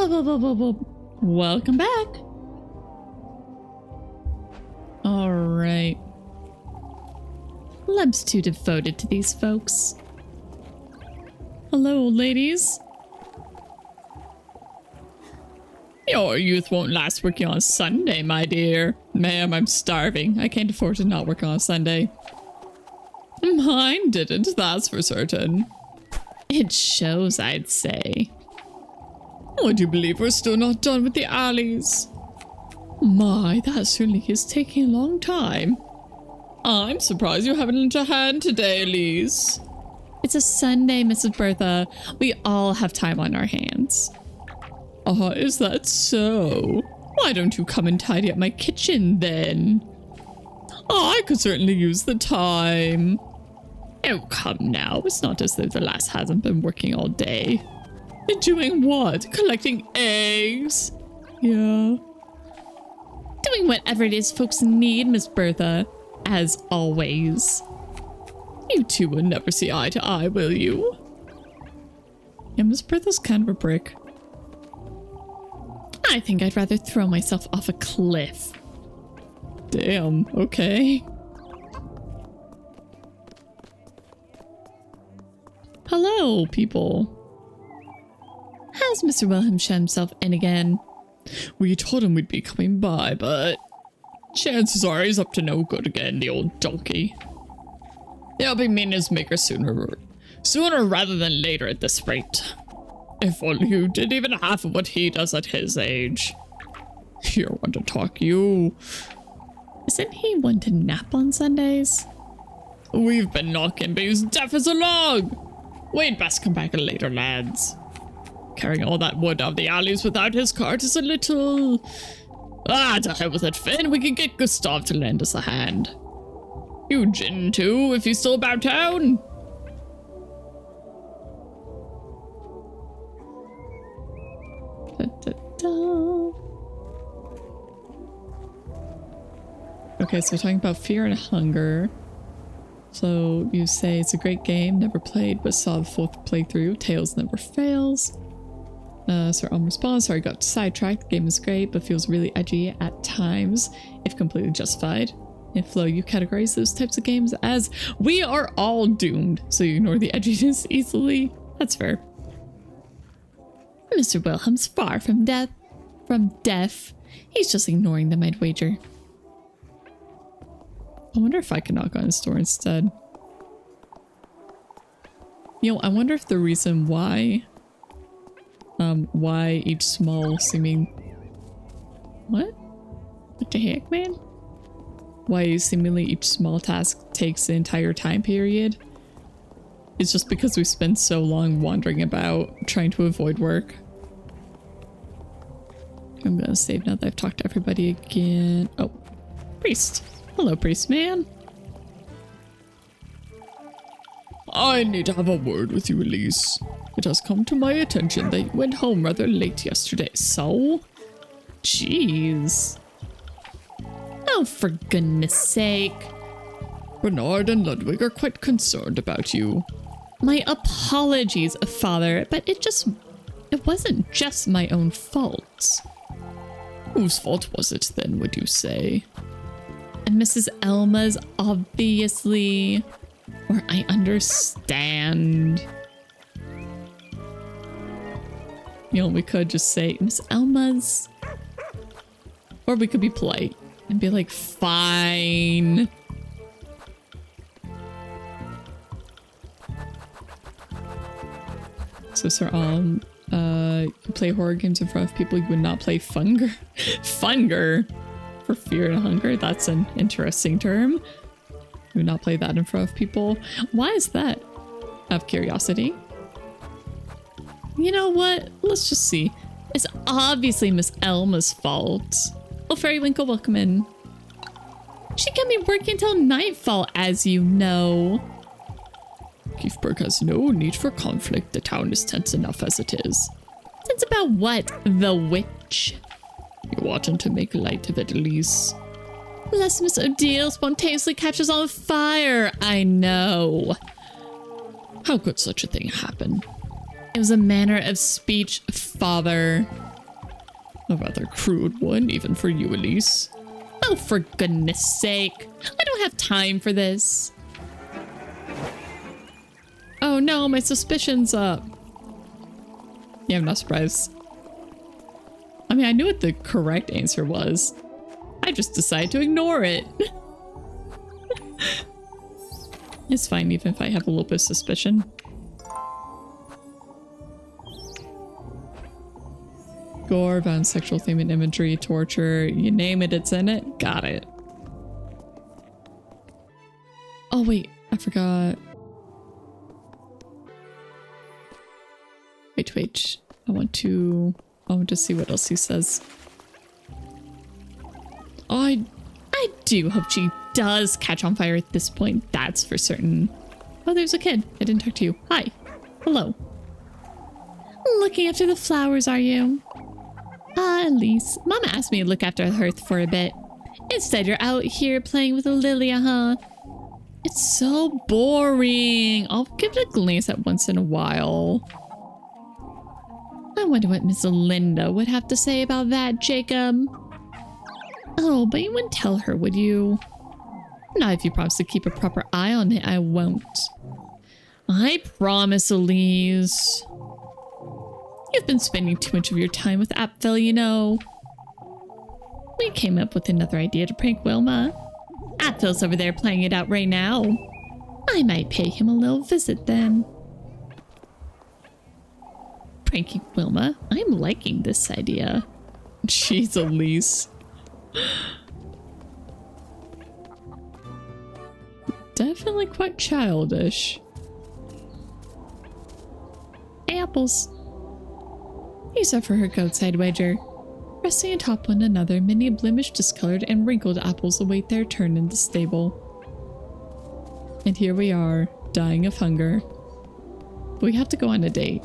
Welcome back. All right.
Leb's too devoted to these folks.
Hello, ladies. Your youth won't last working on Sunday, my dear. Ma'am, I'm starving. I can't afford to not work on a Sunday. Mine didn't, that's for certain.
It shows, I'd say.
Would you believe we're still not done with the alleys? My, that certainly is taking a long time. I'm surprised you haven't lent a hand today, Elise.
It's a Sunday, Mrs. Bertha. We all have time on our hands.
Is that so? Why don't you come and tidy up my kitchen then? I could certainly use the time.
Oh, come now. It's not as though the lass hasn't been working all day.
Doing what? Collecting eggs? Yeah.
Doing whatever it is folks need, Miss Bertha. As always.
You two will never see eye to eye, will you? Yeah, Miss Bertha's kind of a brick.
I think I'd rather throw myself off a cliff.
Damn, okay. Hello, people.
Has Mr. Wilhelm shown himself in again?
We told him we'd be coming by, but chances are he's up to no good again, the old donkey. He'll be meeting his maker sooner rather than later at this rate. If only you did even half of what he does at his age. You're one to talk, you.
Isn't he one to nap on Sundays?
We've been knocking, but he's deaf as a log. We'd best come back later, lads. Carrying all that wood out of the alleys without his cart is a little... to hell with it, Finn. We can get Gustav to lend us a hand. You Jin too, if he's still about town. Okay, so talking about fear and hunger. So you say it's a great game, never played, but saw the full playthrough. Tails never fails. Sir response, sorry, got sidetracked. The game is great, but feels really edgy at times, if completely justified. And Flo, you categorize those types of games as we are all doomed, so you ignore the edginess easily. That's fair.
Mr. Wilhelm's far from deaf. He's just ignoring them, I'd wager.
I wonder if I can knock on his door instead. You know, I wonder if the reason why each small seeming... What?
What the heck, man?
Why seemingly each small task takes the entire time period is just because we spend so long wandering about trying to avoid work. I'm gonna save now that I've talked to everybody again. Oh, priest. Hello, priest man. I need to have a word with you, Elise. It has come to my attention that you went home rather late yesterday, so? Jeez.
Oh, for goodness sake.
Bernard and Ludwig are quite concerned about you.
My apologies, Father, but it wasn't just my own fault.
Whose fault was it then, would you say?
And Mrs. Elma's, obviously. Or I understand.
You know, we could just say, Miss Elma's. Or we could be polite and be like, fine. So, Sir you play horror games in front of people you would not play Funger. Funger? For fear and hunger? That's an interesting term. You would not play that in front of people. Why is that? Out of curiosity.
You know what? Let's just see. It's obviously Miss Elma's fault. Oh, Fairywinkle, welcome in. She can be working till nightfall, as you know.
Kiefberg has no need for conflict. The town is tense enough as it is.
Tense about what? The witch?
You oughtn't to make light of it, Elise.
Lest Miss Odile spontaneously catches on fire. I know.
How could such a thing happen?
It was a manner of speech, Father.
A rather crude one, even for you, Elise. Oh, for goodness sake. I don't have time for this. Oh no, my suspicion's up. Yeah, I'm not surprised. I mean, I knew what the correct answer was. I just decided to ignore it. It's fine, even if I have a little bit of suspicion. Gore, violent sexual theme and imagery, torture, you name it, it's in it. Got it. Oh wait, I forgot. Wait. I want to see what else he says. Oh, I do hope she does catch on fire at this point. That's for certain. Oh, there's a kid. I didn't talk to you. Hi. Hello. Looking after the flowers, are you? Elise. Mama asked me to look after the hearth for a bit. Instead, you're out here playing with a lily, huh? It's so boring. I'll give it a glance at once in a while. I wonder what Miss Linda would have to say about that, Jacob. Oh, but you wouldn't tell her, would you? Not if you promise to keep a proper eye on it, I won't. I promise, Elise. You've been spending too much of your time with Apfel, you know. We came up with another idea to prank Wilma. Apfel's over there playing it out right now. I might pay him a little visit then. Pranking Wilma? I'm liking this idea. Jeez, Elise. Definitely quite childish. Apples. These are for her goat-side wedger. Resting atop one another, many blemished, discolored, and wrinkled apples await their turn in the stable. And here we are, dying of hunger. But we have to go on a date.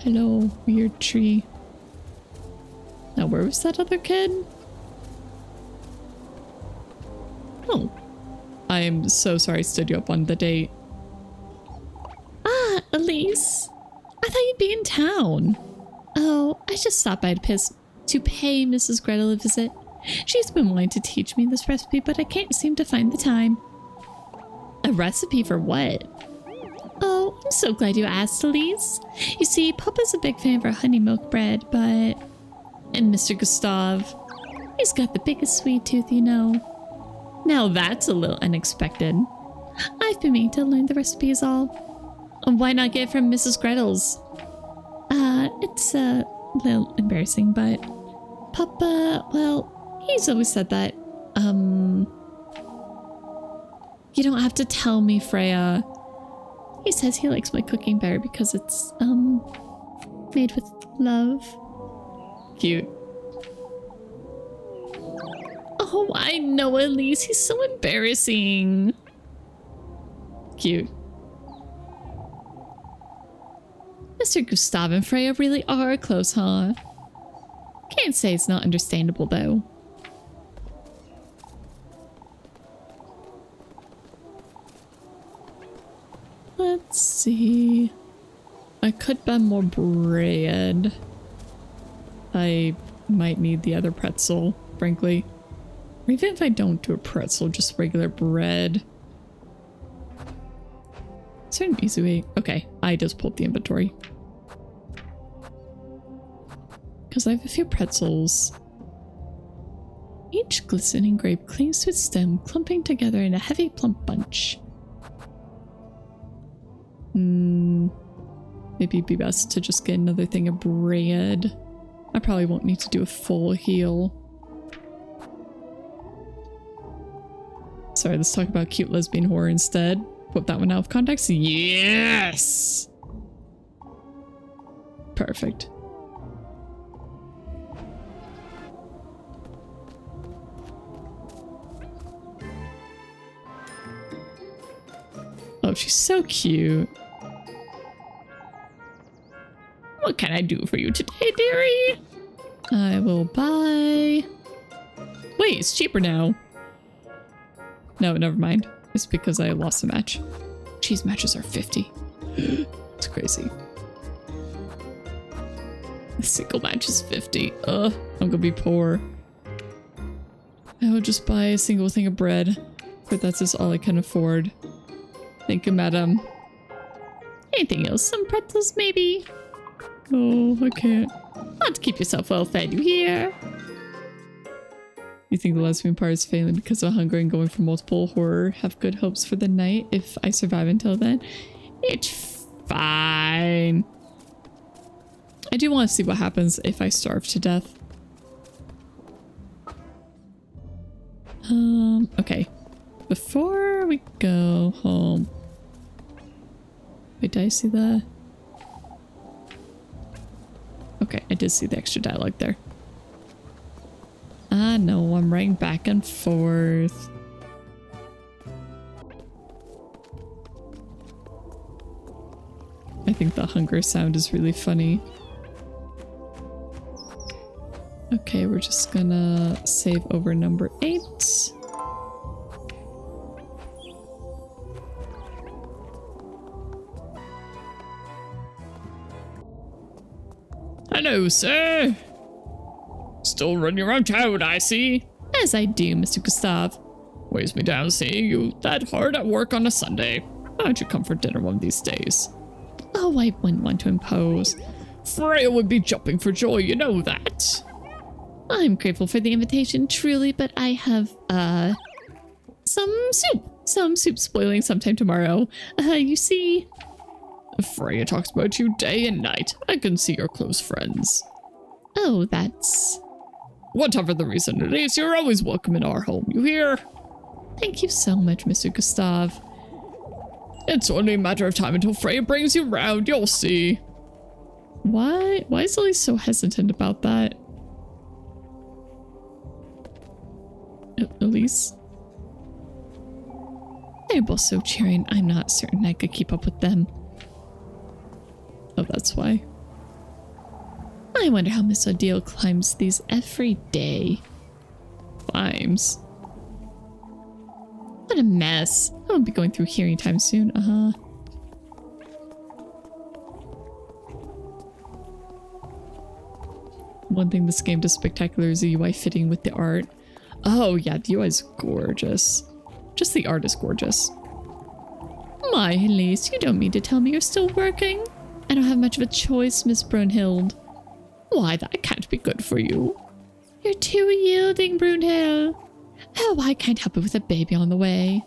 Hello, weird tree. Now, where was that other kid? Oh. I'm so sorry I stood you up on the date. Ah, Elise. I thought you'd be in town. Oh, I just stopped by to pay Mrs. Gretel a visit. She's been wanting to teach me this recipe, but I can't seem to find the time. A recipe for what? Oh, I'm so glad you asked, Elise. You see, Papa's a big fan of our honey milk bread, but... And Mr. Gustav, he's got the biggest sweet tooth, you know. Now that's a little unexpected. I've been meaning to learn the recipe is all. And why not get it from Mrs. Gretel's? It's a little embarrassing, but Papa, well, he's always said that, you don't have to tell me, Freya. He says he likes my cooking better because it's, made with love. Cute. Oh, I know, Elise. He's so embarrassing. Cute. Mr. Gustav and Freya really are close, huh? Can't say it's not understandable, though. Let's see. I could buy more bread. I might need the other pretzel, frankly. Or even if I don't do a pretzel, just regular bread. Is there an easy way? Okay, I just pulled the inventory. Because I have a few pretzels. Each glistening grape clings to its stem, clumping together in a heavy plump bunch. Maybe it'd be best to just get another thing of bread. I probably won't need to do a full heal. Sorry, let's talk about cute lesbian horror instead. Put that one out of context. Yes! Perfect. Oh, she's so cute. What can I do for you today, dearie? I will buy... Wait, it's cheaper now. No, never mind. It's because I lost a match. Cheese matches are 50. It's crazy. A single match is 50. Ugh, I'm gonna be poor. I will just buy a single thing of bread, for that's just all I can afford. Thank you, madam.
Anything else? Some pretzels, maybe?
Oh, I can't.
Want to keep yourself well fed, you hear?
You think the lesbian part is failing because of hunger and going for multiple horror? Have good hopes for the night if I survive until then? It's fine. I do want to see what happens if I starve to death. Okay. Before we go home. Wait, did I see the... Okay, I did see the extra dialogue there. I know, I'm writing back and forth. I think the hunger sound is really funny. Okay, we're just gonna save over number 8. Hello, sir. Still running around town, I see. As I do, Mr. Gustav. Weighs me down seeing you that hard at work on a Sunday. Why don't you come for dinner one of these days? Oh, I wouldn't want to impose. Freya would be jumping for joy, you know that.
I'm grateful for the invitation, truly, but I have, some soup. Some soup spoiling sometime tomorrow. You see...
Freya talks about you day and night. I can see you're close friends.
Oh, that's...
Whatever the reason it is, you're always welcome in our home, you hear?
Thank you so much, Mr. Gustav.
It's only a matter of time until Freya brings you round, you'll see. Why is Elise so hesitant about that? Elise?
They're both so cheering, I'm not certain I could keep up with them.
Oh, that's why.
I wonder how Miss Odile climbs these every day.
Climbs?
What a mess. I won't be going through hearing time soon.
One thing this game does spectacular is the UI fitting with the art. Oh yeah, the UI is gorgeous. Just the art is gorgeous.
My, Elise, you don't mean to tell me you're still working? I don't have much of a choice, Miss Brunhild.
Why, that can't be good for you.
You're too yielding, Brunhild. Oh, I can't help it with a baby on the way.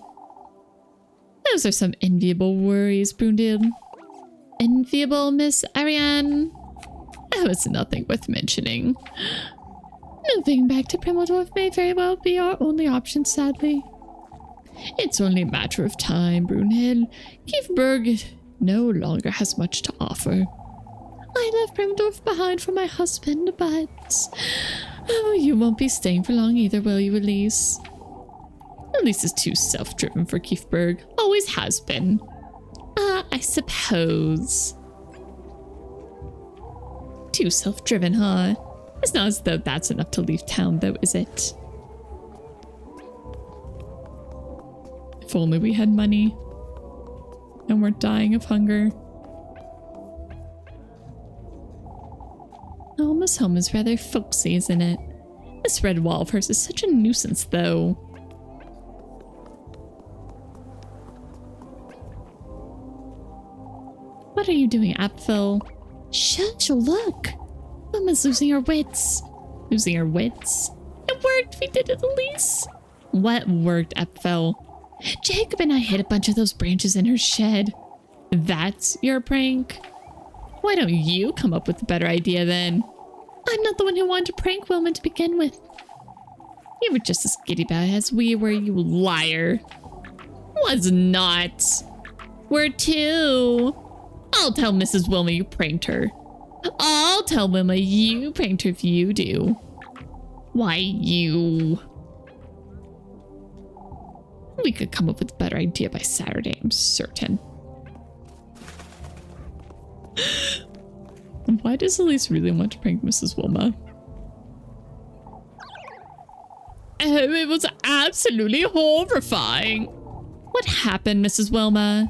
Those are some enviable worries, Brunhild. Enviable, Miss Ariane?
Oh, it's nothing worth mentioning.
Moving back to Primmeldorf may very well be our only option, sadly.
It's only a matter of time, Brunhild. Kiefberg no longer has much to offer.
I left Primmeldorf behind for my husband, but... Oh, you won't be staying for long either, will you, Elise?
Elise is too self-driven for Kiefberg. Always has been.
I suppose.
Too self-driven, huh? It's not as though that's enough to leave town, though, is it? If only we had money. And we're dying of hunger.
Alma's home is rather folksy, isn't it?
This red wall of hers is such a nuisance, though.
What are you doing, Apfel? Shush, look! Mama's losing her wits.
Losing her wits?
It worked! We did it, Elise!
What worked, Apfel?
Jacob and I hid a bunch of those branches in her shed.
That's your prank? Why don't you come up with a better idea then?
I'm not the one who wanted to prank Wilma to begin with.
You were just as giddy about it as we were, you liar. Was not.
We're two.
I'll tell Mrs. Wilma you pranked her. I'll tell Wilma you pranked her if you do. Why, you... We could come up with a better idea by Saturday, I'm certain. Why does Elise really want to prank Mrs. Wilma? Oh, it was absolutely horrifying. What happened, Mrs. Wilma?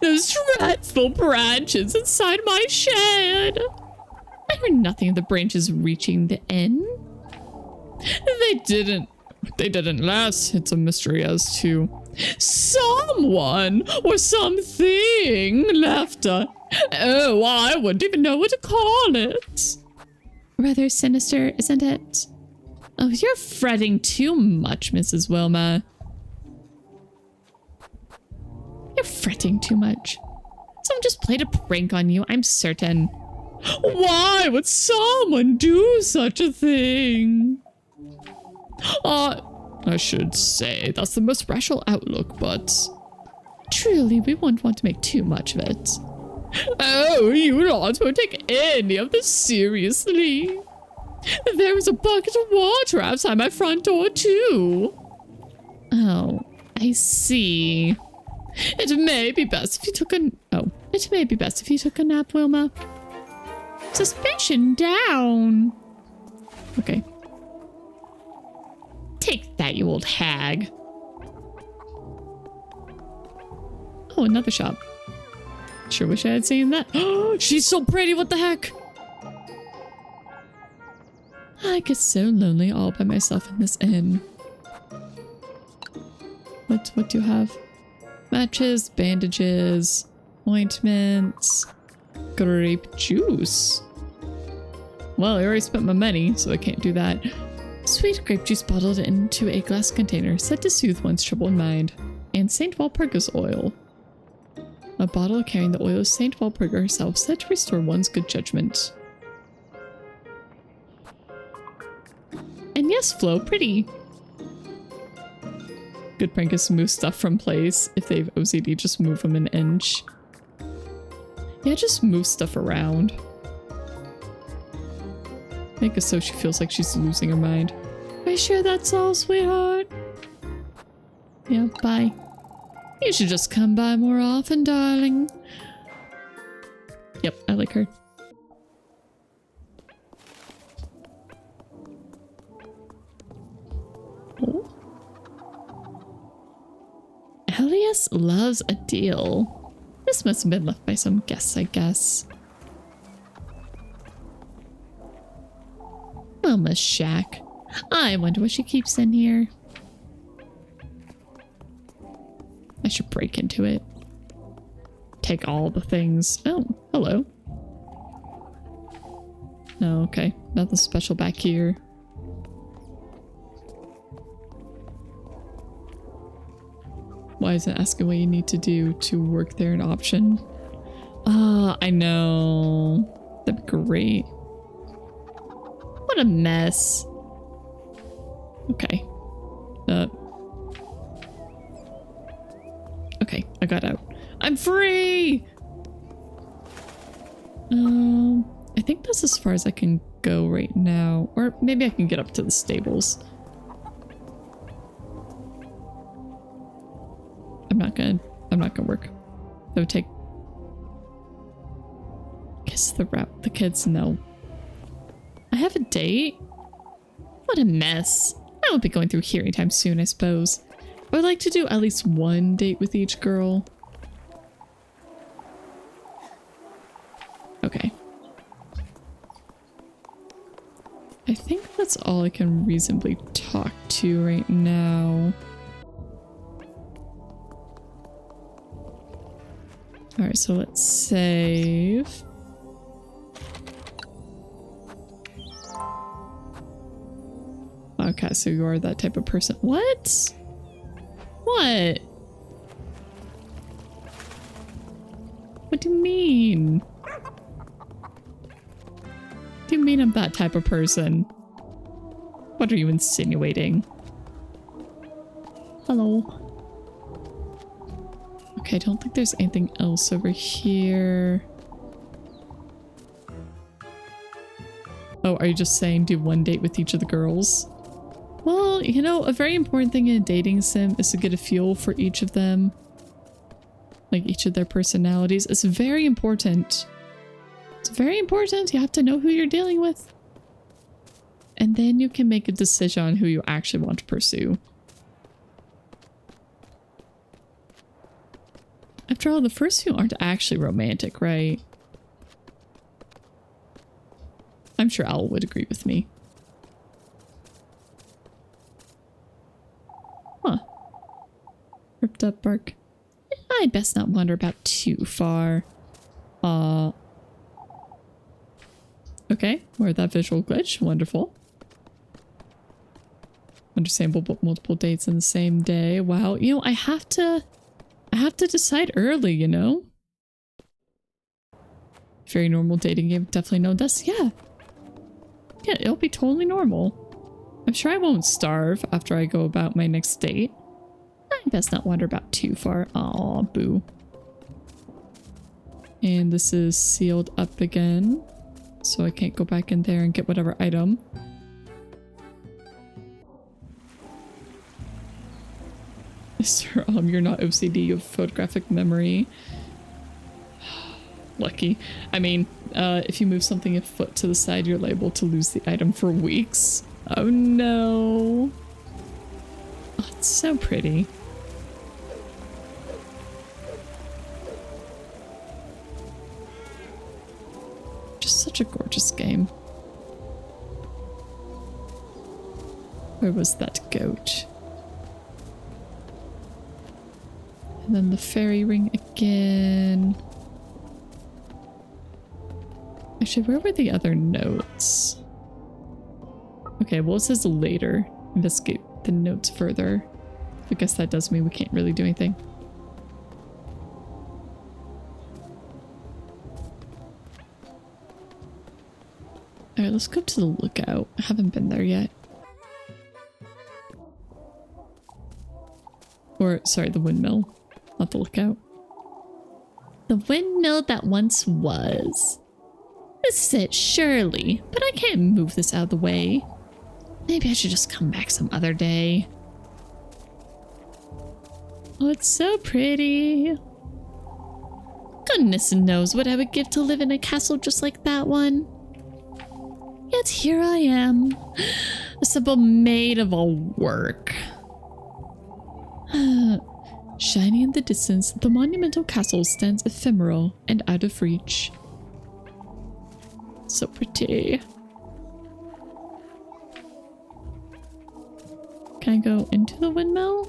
Those dreadful branches inside my shed. I heard nothing of the branches reaching the end. They didn't last. It's a mystery as to someone or something left oh, I wouldn't even know what to call it.
Rather sinister, isn't it?
Oh, you're fretting too much, Mrs. Wilma. You're fretting too much. Someone just played a prank on you, I'm certain. Why would someone do such a thing? I should say that's the most rational outlook, but truly, we won't want to make too much of it. Oh, you lot won't take any of this seriously. There was a bucket of water outside my front door, too. Oh, I see. It may be best if you took a nap, Wilma. Suspicion down. Okay. Take that, you old hag. Oh, another shop. Sure wish I had seen that. Oh, she's so pretty, what the heck? I get so lonely all by myself in this inn. What do you have? Matches, bandages, ointments, grape juice. Well, I already spent my money, so I can't do that. Sweet grape juice bottled into a glass container, set to soothe one's troubled mind. And St. Walpurga's oil. A bottle carrying the oil of St. Walpurga herself, set to restore one's good judgment. And yes, Flo, pretty. Good prank is to move stuff from place. If they have OCD, just move them an inch. Yeah, just move stuff around. Make it so she feels like she's losing her mind. Are you sure that's all, sweetheart? Yeah, bye. You should just come by more often, darling. Yep, I like her. Oh. Elias loves a deal. This must have been left by some guests, I guess. Wilma's shack. I wonder what she keeps in here. I should break into it. Take all the things. Oh, hello. No, okay. Nothing special back here. Why is it asking what you need to do to work there an option? Ah, I know. That'd be great. What a mess. Okay. Okay, I got out. I'm free! I think that's as far as I can go right now. Or maybe I can get up to the stables. I'm not gonna work. That would take... Kiss the kids, no. I have a date? What a mess. I won't be going through here anytime soon, I suppose. I would like to do at least one date with each girl. Okay. I think that's all I can reasonably talk to right now. Alright, so let's save. Okay, so you are that type of person. What? What? What do you mean? What do you mean I'm that type of person? What are you insinuating? Hello. Okay, I don't think there's anything else over here. Oh, are you just saying do one date with each of the girls? Well, you know, a very important thing in a dating sim is to get a feel for each of them. Like each of their personalities. It's very important. It's very important. You have to know who you're dealing with. And then you can make a decision on who you actually want to pursue. I After all, the first few aren't actually romantic, right? I'm sure Owl would agree with me. Huh. Ripped up bark. I'd best not wander about too far. Okay, we're at that visual glitch. Wonderful. Understandable, but multiple dates in the same day. Wow, you know, I have to decide early, you know? Very normal dating game. Definitely no dust. Yeah. Yeah, it'll be totally normal. I'm sure I won't starve after I go about my next date. I best not wander about too far. Aw, boo. And this is sealed up again, so I can't go back in there and get whatever item. Sir, you're not OCD, you have photographic memory. Lucky. I mean, if you move something a foot to the side, you're liable to lose the item for weeks. Oh no. Oh, it's so pretty. Just such a gorgeous game. Where was that goat? And then the fairy ring again. Actually, where were the other notes? Okay, well, it says later. Investigate the notes further. I guess that does mean we can't really do anything. Alright, let's go to the lookout. I haven't been there yet. Or, sorry, the windmill. Not the lookout. The windmill that once was. This is it, surely. But I can't move this out of the way. Maybe I should just come back some other day. Oh, it's so pretty. Goodness knows what I would give to live in a castle just like that one. Yet here I am. A simple maid of all work. Shining in the distance, the monumental castle stands ephemeral and out of reach. So pretty. Can I go into the windmill?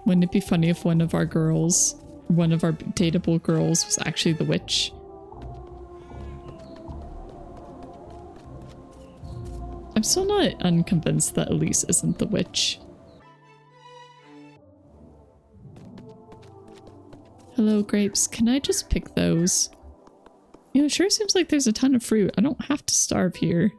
Wouldn't it be funny if one of our girls, one of our dateable girls, was actually the witch? I'm still not unconvinced that Elise isn't the witch. Hello, grapes. Can I just pick those? You know, it sure seems like there's a ton of fruit. I don't have to starve here.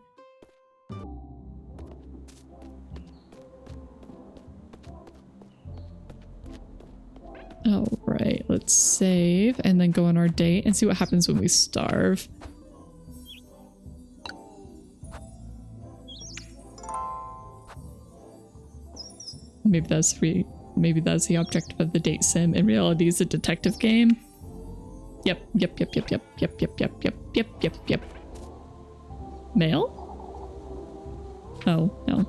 Alright, let's save and then go on our date and see what happens when we starve. Maybe that's free. Maybe that's the objective of the date sim. In reality, it's a detective game. Yep. Mail? Oh, no.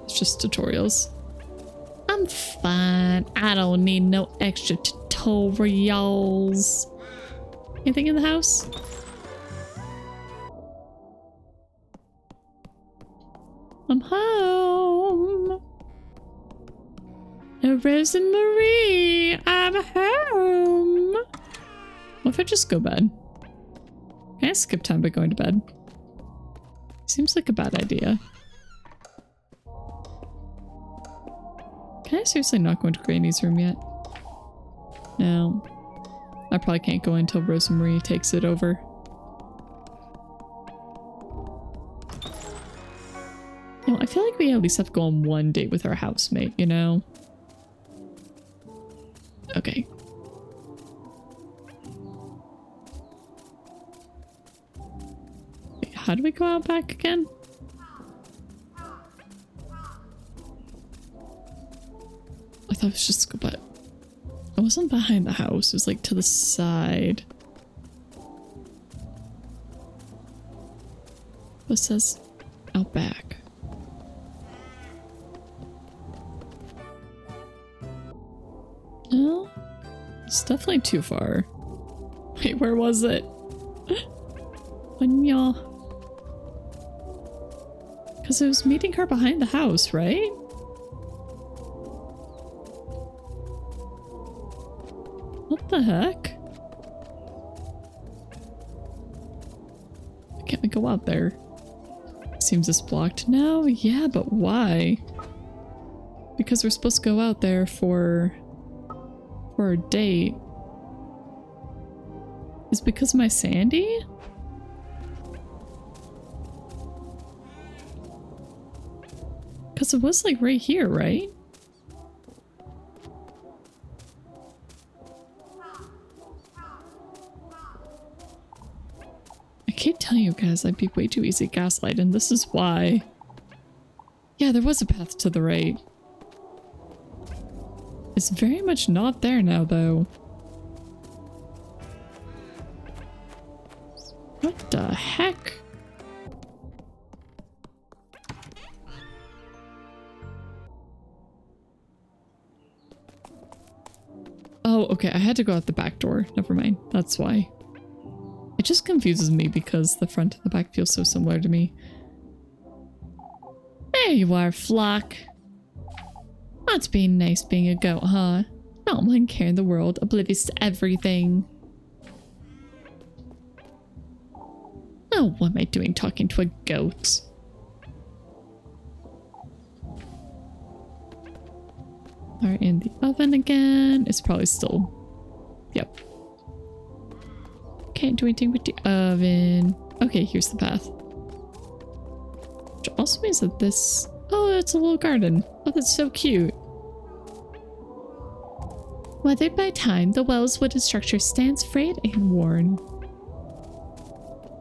It's just tutorials. I'm fine. I don't need no extra tutorials. Anything in the house? I'm home. Rose and Marie, I'm home. What if I just go to bed? Can I skip time by going to bed? Seems like a bad idea. Can I seriously not go into Granny's room yet? No. I probably can't go until Rose and Marie takes it over. No, I feel like we at least have to go on one date with our housemate, you know? Okay. Wait, how do we go out back again? I thought it was just go back. It wasn't behind the house, it was like to the side. It says out back. It's definitely too far. Wait, where was it? Because it was meeting her behind the house, right? What the heck? Can't we go out there? Seems it's blocked now. Yeah, but why? Because we're supposed to go out there for a date. Is it because of my Sandy? Because it was like right here, right? I keep telling you guys I'd be way too easy gaslight, and this is why. Yeah, there was a path to the right. It's very much not there now, though. What the heck? Oh, okay, I had to go out the back door. Never mind, that's why. It just confuses me because the front and the back feel so similar to me. There you are, Flock. That's being nice being a goat, huh? Not one care in the world, oblivious to everything. Oh, what am I doing talking to a goat? Alright, in the oven again. It's probably still... Yep. Can't do anything with the oven. Okay, here's the path. Which also means that this... Oh, it's a little garden. Oh, that's so cute. Weathered by time, the well's wooden structure stands frayed and worn.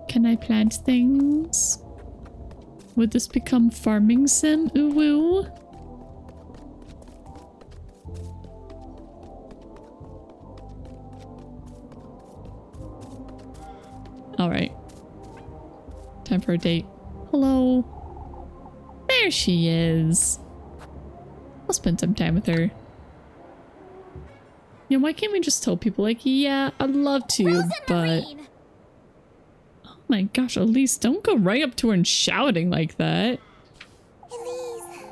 Can I plant things? Would this become farming sim? Ooh woo. Alright. Time for a date. Hello. There she is. I'll spend some time with her. You know, why can't we just tell people, like, yeah, I'd love to, but... Oh my gosh, Elise, don't go right up to her and shouting like that.
Elise.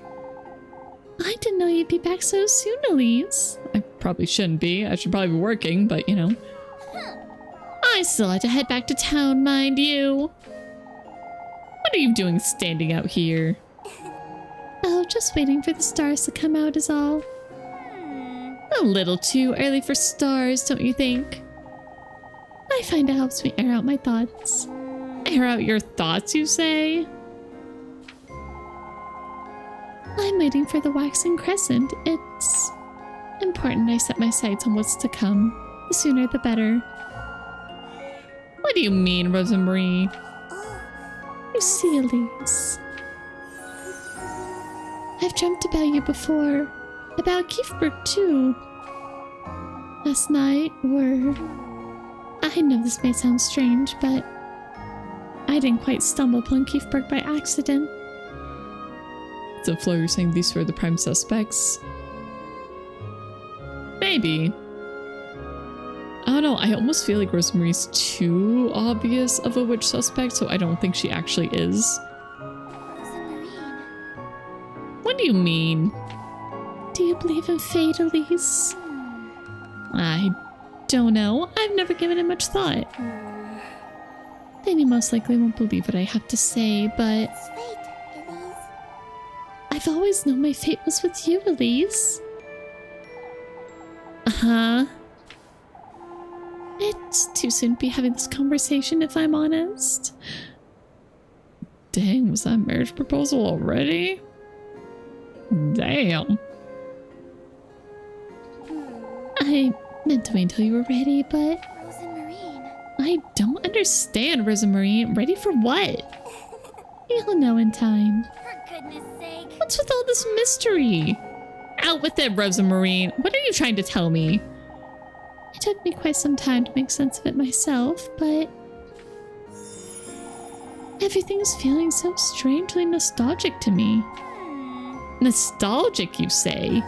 I didn't know you'd be back so soon, Elise.
I probably shouldn't be. I should probably be working, but, you know.
I still had to head back to town, mind you.
What are you doing standing out here?
Oh, just waiting for the stars to come out is all. A little too early for stars, don't you think? I find it helps me air out my thoughts.
Air out your thoughts, you say?
I'm waiting for the waxing crescent. It's important I set my sights on what's to come. The sooner the better.
What do you mean, Rosemarie?
You see, Elise. I've dreamt about you before. About Keithbrook, too. Last night, I know this may sound strange, but I didn't quite stumble upon Keithbrook by accident.
So, Flo, you're saying these were the prime suspects? Maybe. I don't know, I almost feel like Rosemarie's too obvious of a witch suspect, so I don't think she actually is. What do you mean?
Do you believe in fate, Elise?
I don't know. I've never given it much thought.
Then you most likely won't believe what I have to say, but...
It's fate, Elise.
I've always known my fate was with you, Elise.
Uh-huh.
It's too soon to be having this conversation, if I'm honest.
Dang, was that marriage proposal already? Damn.
I meant to wait until you were ready, but...
I don't understand, Rosemarie. Ready for what?
You'll know in time.
For goodness sake.
What's with all this mystery? Out with it, Rosemarie. What are you trying to tell me?
It took me quite some time to make sense of it myself, but... everything's feeling so strangely nostalgic to me.
Nostalgic, you say?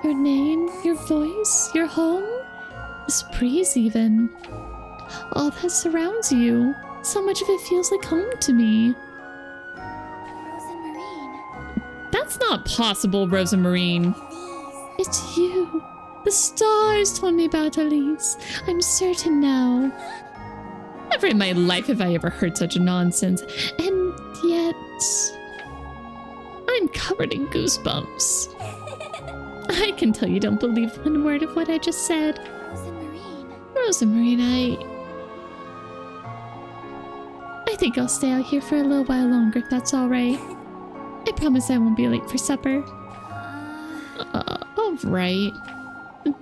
Your name, your voice, your home. This breeze even. All that surrounds you. So much of it feels like home to me.
That's not possible, Rosamarine.
It's you. The stars told me about Elise. I'm certain now.
Never in my life have I ever heard such nonsense.
And yet... I'm covered in goosebumps. I can tell you don't believe one word of what I just said. Rosamarine, I think I'll stay out here for a little while longer if that's alright. I promise I won't be late for supper.
Alright.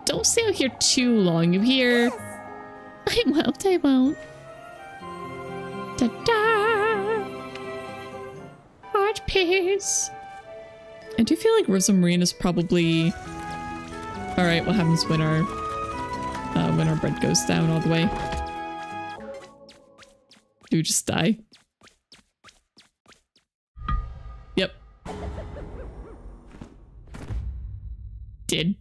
Don't stay out here too long, you hear?
I won't. Ta-da! Heart pierce.
I do feel like Rosamarine is probably... Alright, what happens when our bread goes down all the way? Do we just die? Yep. Did.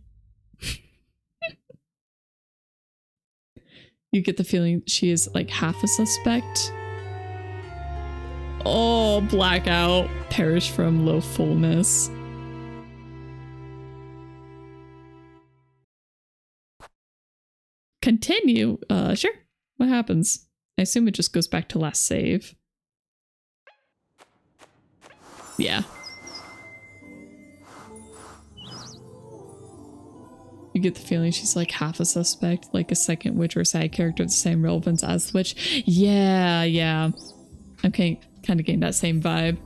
You get the feeling she is like half a suspect. Oh, blackout. Perish from low fullness. Continue. Sure. What happens? I assume it just goes back to last save. Yeah. You get the feeling she's like half a suspect, like a second witch or side character with the same relevance as the witch. Yeah. Okay, kind of getting that same vibe.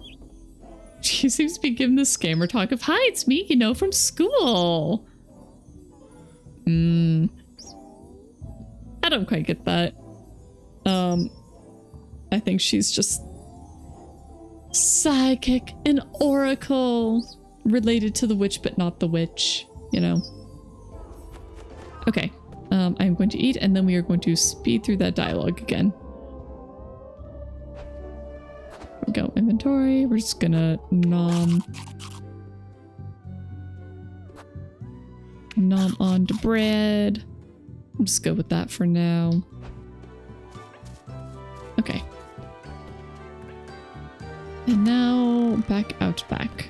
She seems to be giving the scammer talk of, hi, it's me, you know, from school. I don't quite get that. I think she's just psychic, an oracle related to the witch, but not the witch, you know. Okay, I'm going to eat and then we are going to speed through that dialogue again. Here we go, inventory. We're just gonna nom onto bread. I'll just go with that for now. Okay. And now back out back.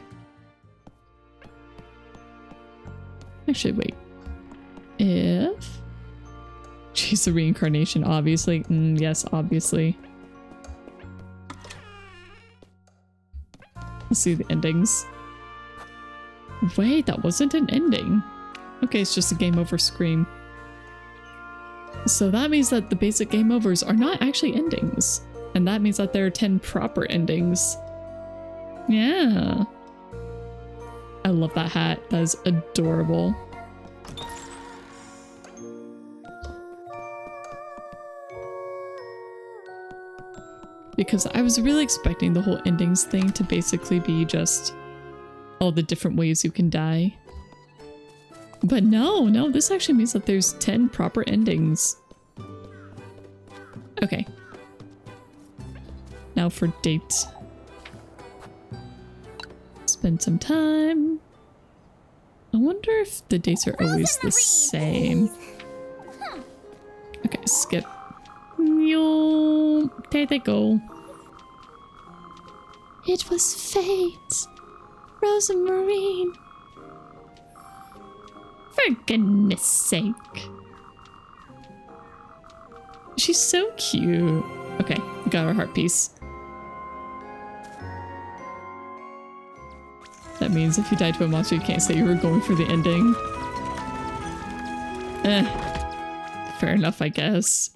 Actually, wait. If she's a reincarnation, obviously. Yes, obviously. Let's see the endings. Wait, that wasn't an ending. Okay, it's just a game over screen. So that means that the basic game overs are not actually endings. And that means that there are 10 proper endings. Yeah. I love that hat. That is adorable. Because I was really expecting the whole endings thing to basically be just all the different ways you can die. But no, this actually means that there's 10 proper endings. Okay. Now for date. Spend some time. I wonder if the dates are always the same. Okay, skip. There they go.
It was fate. Rosamarine.
For goodness sake. She's so cute. Okay, we got our heart piece. That means if you die to a monster, you can't say you were going for the ending. Fair enough, I guess.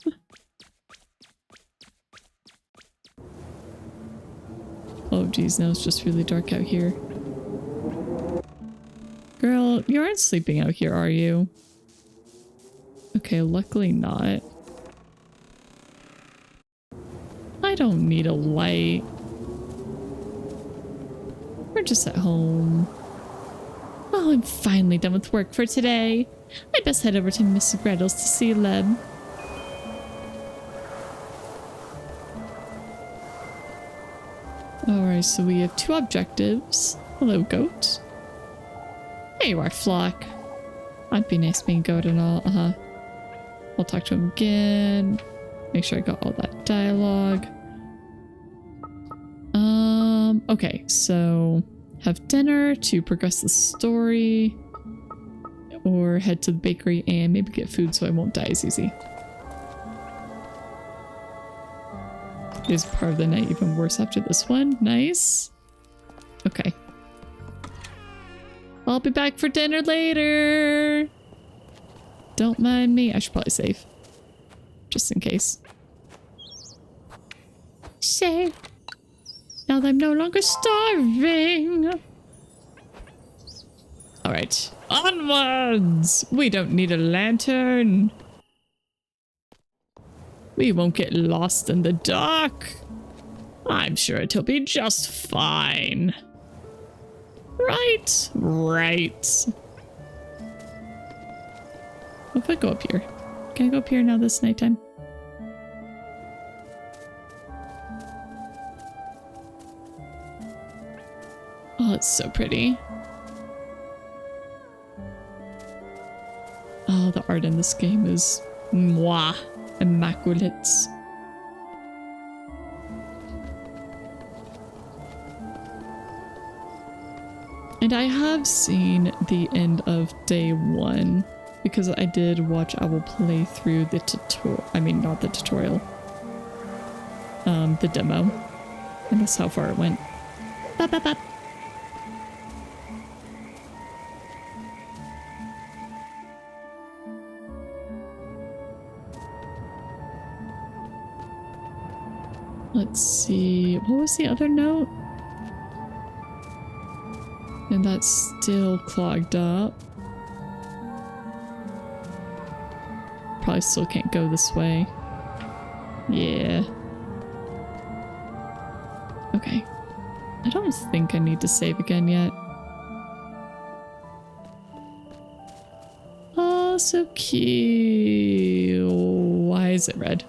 Oh geez, now it's just really dark out here. Girl, you aren't sleeping out here, are you? Okay, luckily not. I don't need a light. We're just at home. Oh, I'm finally done with work for today. I'd best head over to Miss Gretel's to see Leb. Alright, so we have 2 objectives. Hello, goat. There you are, Flock. I'd be nice being goat and all, I'll talk to him again. Make sure I got all that dialogue. Okay, so have dinner to progress the story, or head to the bakery and maybe get food so I won't die as easy. Is part of the night even worse after this one? Nice. Okay. I'll be back for dinner later. Don't mind me. I should probably save. Just in case. Save. Now that I'm no longer starving. Alright. Onwards! We don't need a lantern. We won't get lost in the dark. I'm sure it'll be just fine. Right? Right. What if I go up here? Can I go up here now this nighttime? Oh, it's so pretty. Oh, the art in this game is mwah, immaculate. And I have seen the end of day 1 because I did watch Owl play through the tutorial. I mean, not the tutorial. The demo. And that's how far it went. Bop, bop, bop. Let's see. What was the other note? And that's still clogged up. Probably still can't go this way. Yeah. Okay. I don't think I need to save again yet. Oh, so cute. Why is it red?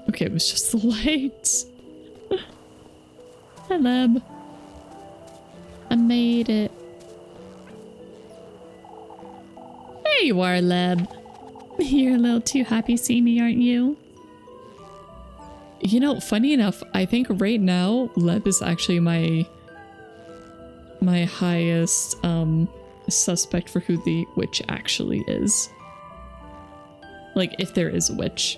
Okay, it was just the lights. Hi, Leb. I made it. There you are, Leb. You're a little too happy seeing me, aren't you? You know, funny enough, I think right now, Leb is actually my highest suspect for who the witch actually is. Like, if there is a witch.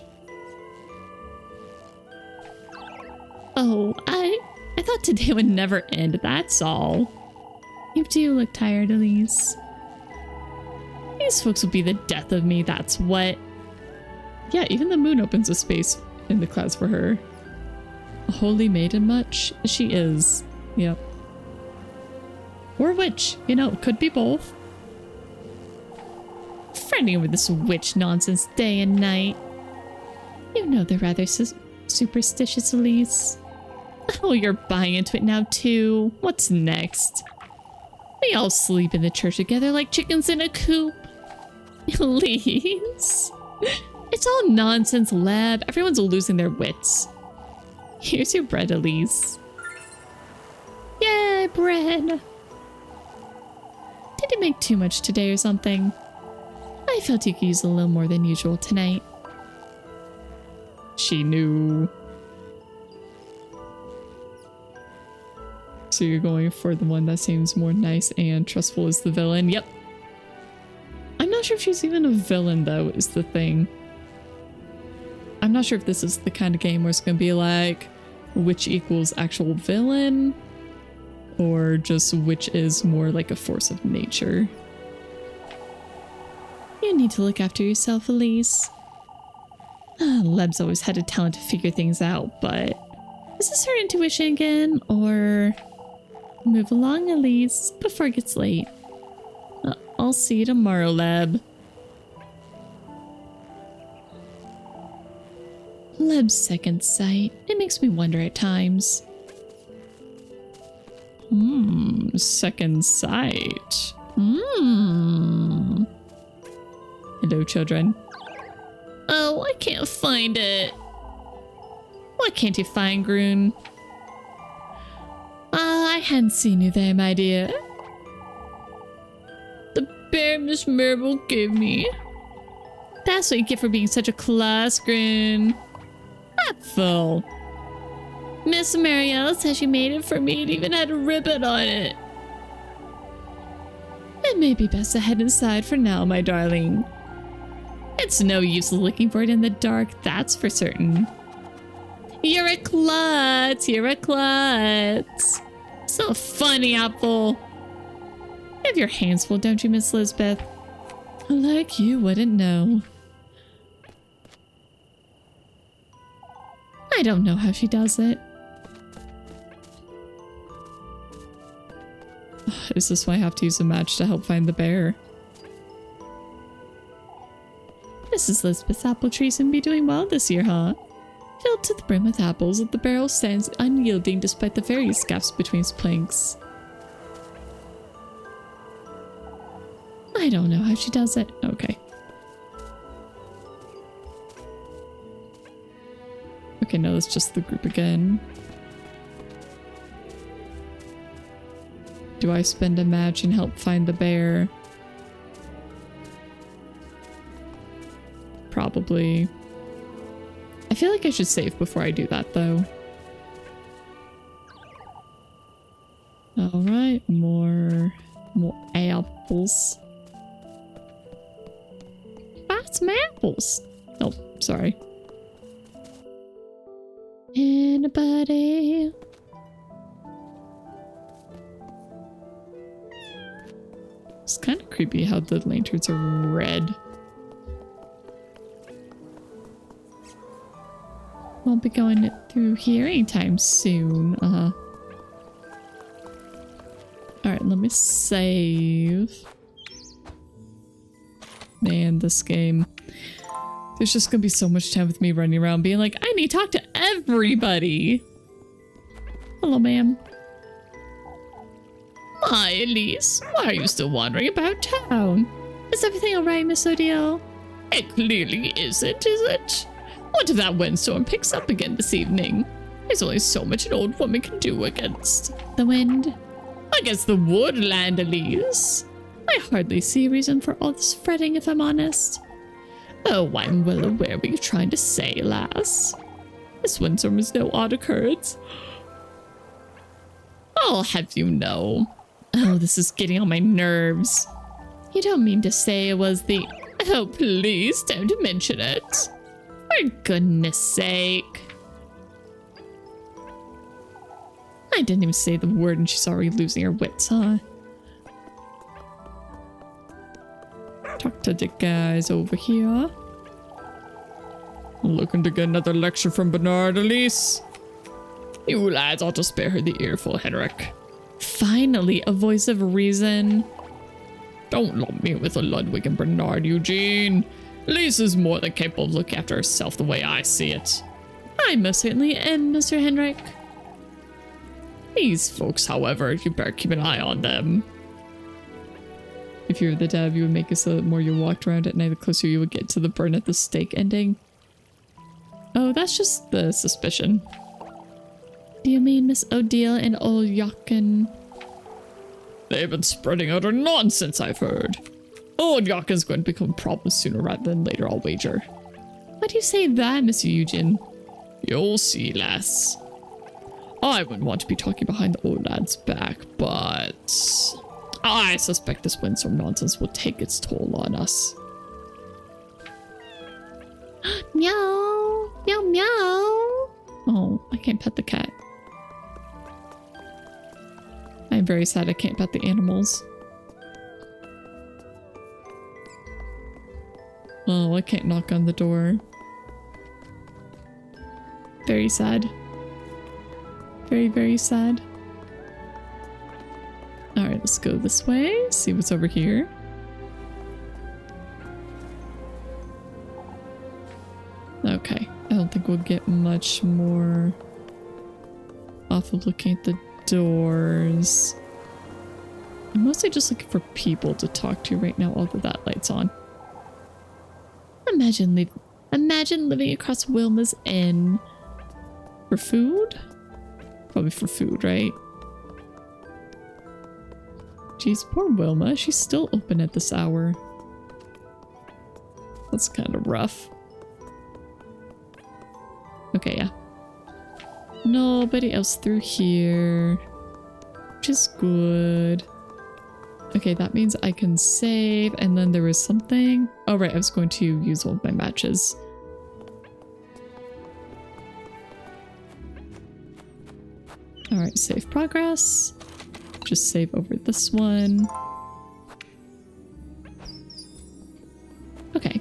Oh, I thought today would never end, that's all. You do look tired, Elise. These folks will be the death of me, that's what. Yeah, even the moon opens a space in the clouds for her. A holy maiden much? She is. Yep. Or witch. You know, could be both. Fretting over this witch nonsense day and night. You know they're rather superstitious, Elise. Oh, you're buying into it now too. What's next? We all sleep in the church together like chickens in a coop. Elise. It's all nonsense, Leb. Everyone's losing their wits. Here's your bread, Elise. Yay, bread. Did you make too much today or something? I felt you could use a little more than usual tonight. She knew. So you're going for the one that seems more nice and trustful as the villain? Yep. I'm not sure if she's even a villain, though, is the thing. I'm not sure if this is the kind of game where it's going to be like, which equals actual villain, or just which is more like a force of nature. You need to look after yourself, Elise. Leb's always had a talent to figure things out, but is this her intuition again, or... Move along, Elise, before it gets late. I'll see you tomorrow, Leb. Leb's second sight. It makes me wonder at times. Second sight. Hello, children. Oh, I can't find it. What can't you find, Groon? I hadn't seen you there, my dear. The bear Miss Marble gave me. That's what you get for being such a class grin. Apple. Miss Marielle says she made it for me and even had a ribbon on it. It may be best to head inside for now, my darling. It's no use looking for it in the dark, that's for certain. You're a klutz, you're a klutz. So funny, Apple. You have your hands full, don't you, Miss Lisbeth? Like you wouldn't know. I don't know how she does it. Is this why I have to use a match to help find the bear? Mrs. Lisbeth's apple tree seem to be doing well this year, huh? Filled to the brim with apples, the barrel stands unyielding despite the various gaps between its planks. I don't know how she does it. Okay. Okay, no, it's just the group again. Do I spend a match and help find the bear? Probably. I feel like I should save before I do that, though. Alright, more apples. That's my apples. Oh, sorry. Anybody? It's kind of creepy how the lanterns are red. Won't be going through here anytime soon. Alright, let me save. Man, this game. There's just gonna be so much time with me running around being like, I need to talk to everybody. Hello, ma'am. Hi, Elise. Why are you still wandering about town? Is everything alright, Miss Odile? It clearly isn't, is it? What if that windstorm picks up again this evening? There's only so much an old woman can do against the wind. Against the woodland, Elise. I hardly see a reason for all this fretting, if I'm honest. Oh, I'm well aware what you're trying to say, lass. This windstorm is no odd occurrence. I'll have you know. Oh, this is getting on my nerves. You don't mean to say it was the... Oh, please don't mention it. For goodness sake. I didn't even say the word and she's already losing her wits, huh? Talk to the guys over here. Looking to get another lecture from Bernard, Elise? You lads ought to spare her the earful, Henrik. Finally, a voice of reason. Don't lump me with a Ludwig and Bernard, Eugene. Elise is more than capable of looking after herself the way I see it. I most certainly am, Mr. Henrik. These folks, however, you better keep an eye on them. If you were the dad, you would make it so that the more you walked around at night, the closer you would get to the burn at the stake ending. Oh, that's just the suspicion. Do you mean Miss Odile and old Jochen? They've been spreading utter nonsense, I've heard. Old Jochen's going to become a problem sooner rather than later, I'll wager. Why do you say that, Mr. Eugen? You'll see, lass. I wouldn't want to be talking behind the old lad's back, but... I suspect this windstorm nonsense will take its toll on us. Meow! Meow meow! Oh, I can't pet the cat. I'm very sad I can't pet the animals. Oh, I can't knock on the door. Very sad. Very, very sad. Alright, let's go this way. See what's over here. Okay. I don't think we'll get much more off of looking at the doors. I'm mostly just looking for people to talk to right now, although that light's on. Imagine living across Wilma's Inn. For food? Probably for food, right? Jeez, poor Wilma. She's still open at this hour. That's kind of rough. Okay, yeah. Nobody else through here. Which is good. Okay, that means I can save. And then there was something. Oh, right. I was going to use one of my matches. Alright, save progress. Just save over this one. Okay.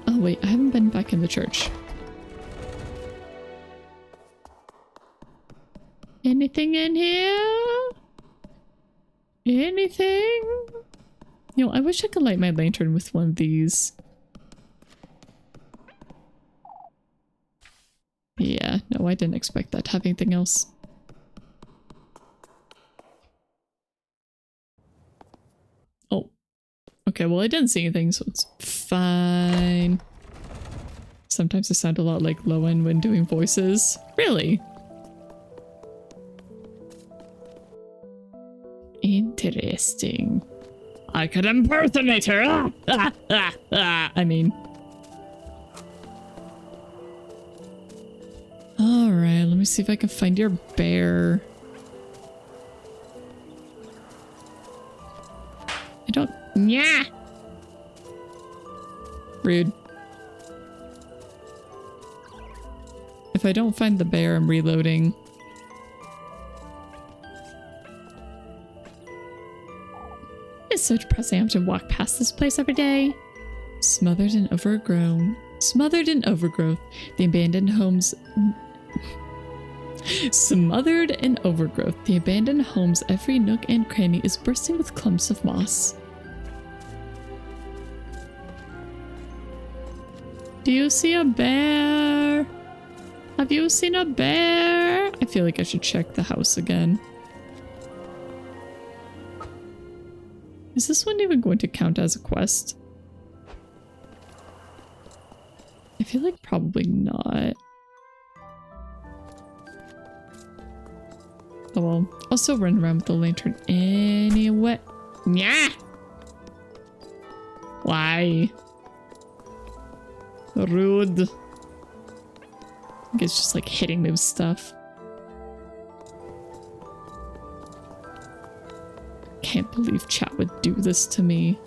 Oh, wait. I haven't been back in the church. Anything in here? Anything? You know, I wish I could light my lantern with one of these. Yeah, no, I didn't expect that to have anything else. Oh. Okay, well I didn't see anything, so it's fine. Sometimes I sound a lot like Lowen when doing voices. Really? Interesting. I could impersonate her! I mean... Alright, let me see if I can find your bear. I don't... Yeah! Rude. If I don't find the bear, I'm reloading. It's so depressing I have to walk past this place every day. Smothered and overgrown. Smothered in overgrowth. The abandoned homes... Smothered in overgrowth. The abandoned home's every nook and cranny is bursting with clumps of moss. Do you see a bear? Have you seen a bear? I feel like I should check the house again. Is this one even going to count as a quest? I feel like probably not. Oh well, I'll still run around with the lantern anyway. Yeah. Why? Rude. I think it's just like hitting those stuff. Can't believe chat would do this to me.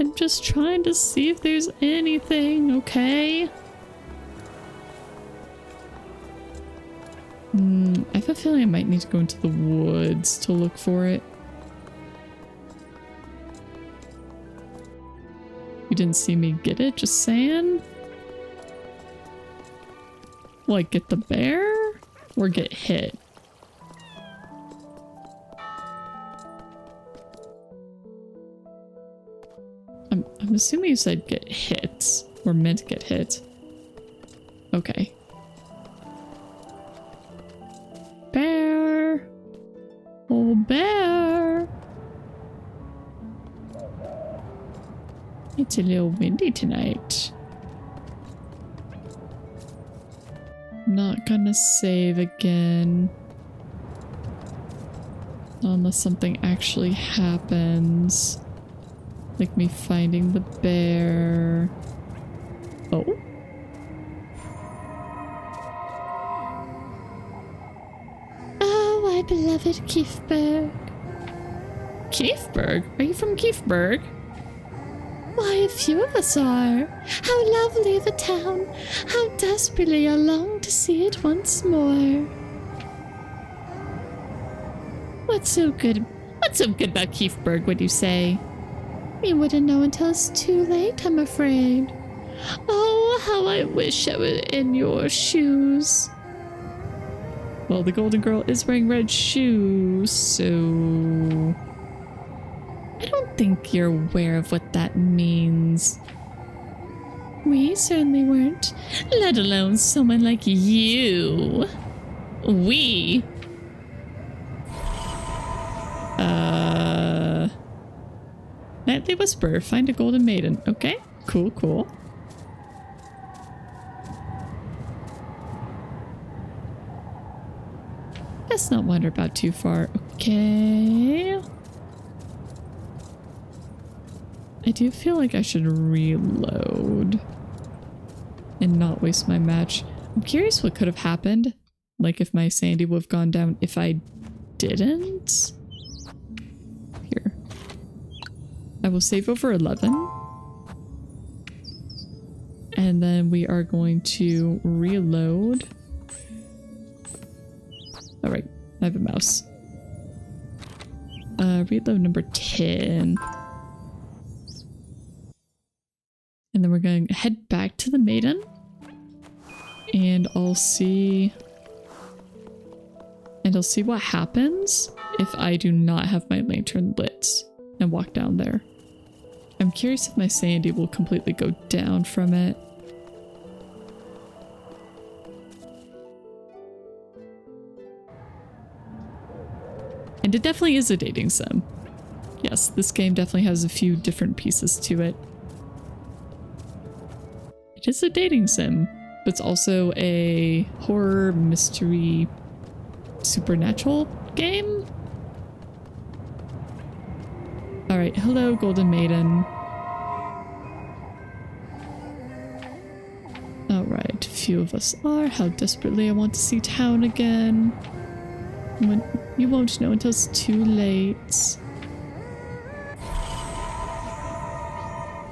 I'm just trying to see if there's anything, okay? I have a feeling I might need to go into the woods to look for it. You didn't see me get it, just saying? Like, get the bear? Or get hit? I'm assuming you said get hit. Or meant to get hit. Okay. Bear! Oh, bear! It's a little windy tonight. Not gonna save again. Unless something actually happens. Like me finding the bear. Oh?
Oh, my beloved Kiefberg.
Kiefberg? Are you from Kiefberg?
Why, a few of us are. How lovely the town. How desperately I long to see it once more.
What's so good about Kiefberg, would you say?
You wouldn't know until it's too late, I'm afraid. Oh, how I wish I were in your shoes.
Well, the golden girl is wearing red shoes, so... I don't think you're aware of what that means.
We certainly weren't.
Let alone someone like you. We? Nightly Whisper, find a golden maiden. Okay, cool, cool. Let's not wander about too far. Okay. I do feel like I should reload and not waste my match. I'm curious what could have happened. Like if my sanity would have gone down if I didn't. Here. I will save over 11. And then we are going to reload. All right, I have a mouse. Reload number 10. And then we're going to head back to the maiden. And I'll see what happens if I do not have my lantern lit and walk down there. I'm curious if my sanity will completely go down from it. And it definitely is a dating sim. Yes, this game definitely has a few different pieces to it. It is a dating sim, but it's also a horror, mystery, supernatural game? Alright, hello Golden Maiden. Alright, few of us are. How desperately I want to see town again. You won't know until it's too late.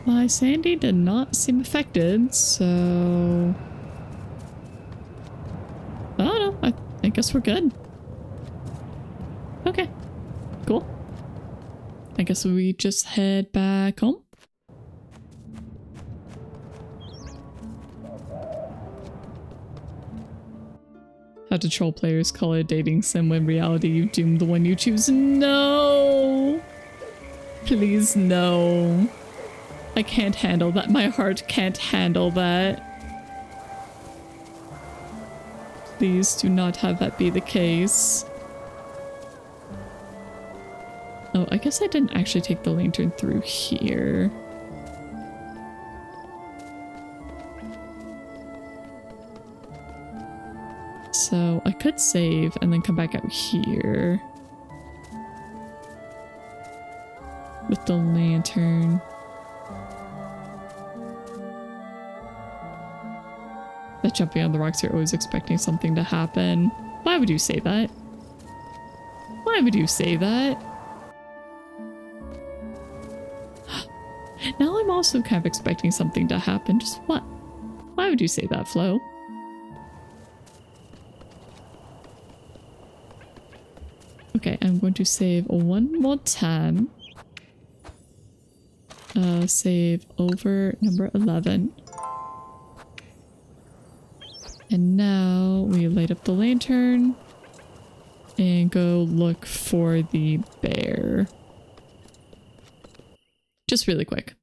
My sanity did not seem affected, so... I don't know. I guess we're good. Okay. Cool. I guess we just head back home. How to troll players call it a dating sim when in reality you doom the one you choose. No! Please no. I can't handle that. My heart can't handle that. Please do not have that be the case. Oh, I guess I didn't actually take the lantern through here. So I could save and then come back out here with the lantern. But jumping on the rocks, you're always expecting something to happen. Why would you say that? Why would you say that? Now I'm also kind of expecting something to happen. Just what? Why would you say that, Flo? Okay, I'm going to save one more time. Save over number 11. And now we light up the lantern and go look for the bear. Just really quick.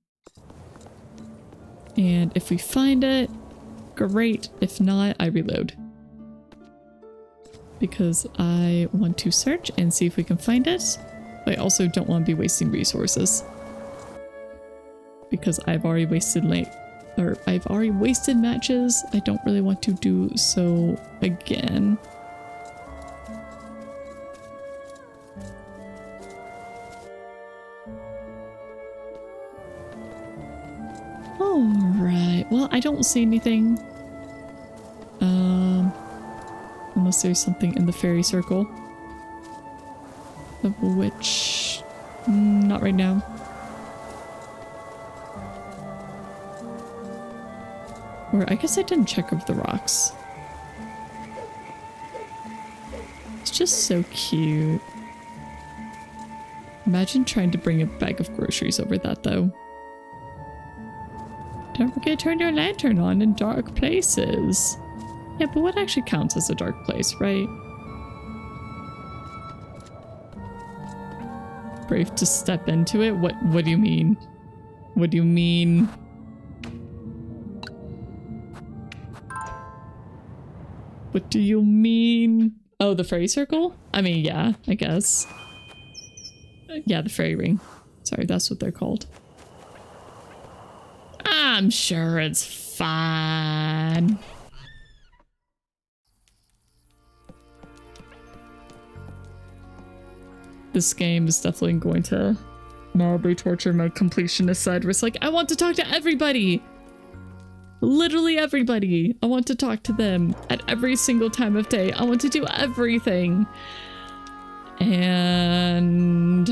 And if we find it, great. If not, I reload. Because I want to search and see if we can find it. But I also don't want to be wasting resources. Because I've already wasted matches. I don't really want to do so again. Alright, well, I don't see anything. Unless there's something in the fairy circle. Of which... not right now. Or I guess I didn't check over the rocks. It's just so cute. Imagine trying to bring a bag of groceries over that though. Don't forget to turn your lantern on in dark places. Yeah, but what actually counts as a dark place, right? Brave to step into it? What do you mean? What do you mean? What do you mean? Oh, the fairy circle? I mean, yeah, I guess. Yeah, the fairy ring. Sorry, that's what they're called. I'm sure it's fine. This game is definitely going to mildly torture my completionist side where it's like, I want to talk to everybody. Literally everybody. I want to talk to them at every single time of day. I want to do everything. And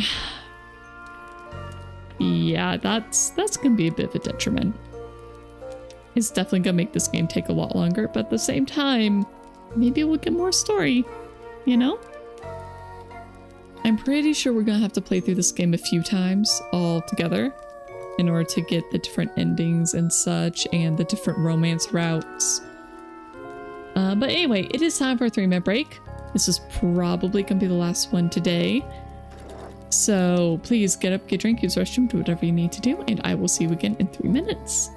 yeah, that's gonna be a bit of a detriment. It's definitely gonna make this game take a lot longer, but at the same time, maybe we'll get more story, you know? I'm pretty sure we're gonna have to play through this game a few times all together in order to get the different endings and such and the different romance routes. But anyway, it is time for a 3-minute break. This is probably gonna be the last one today. So please get up, get a drink, use the restroom, do whatever you need to do, and I will see you again in 3 minutes.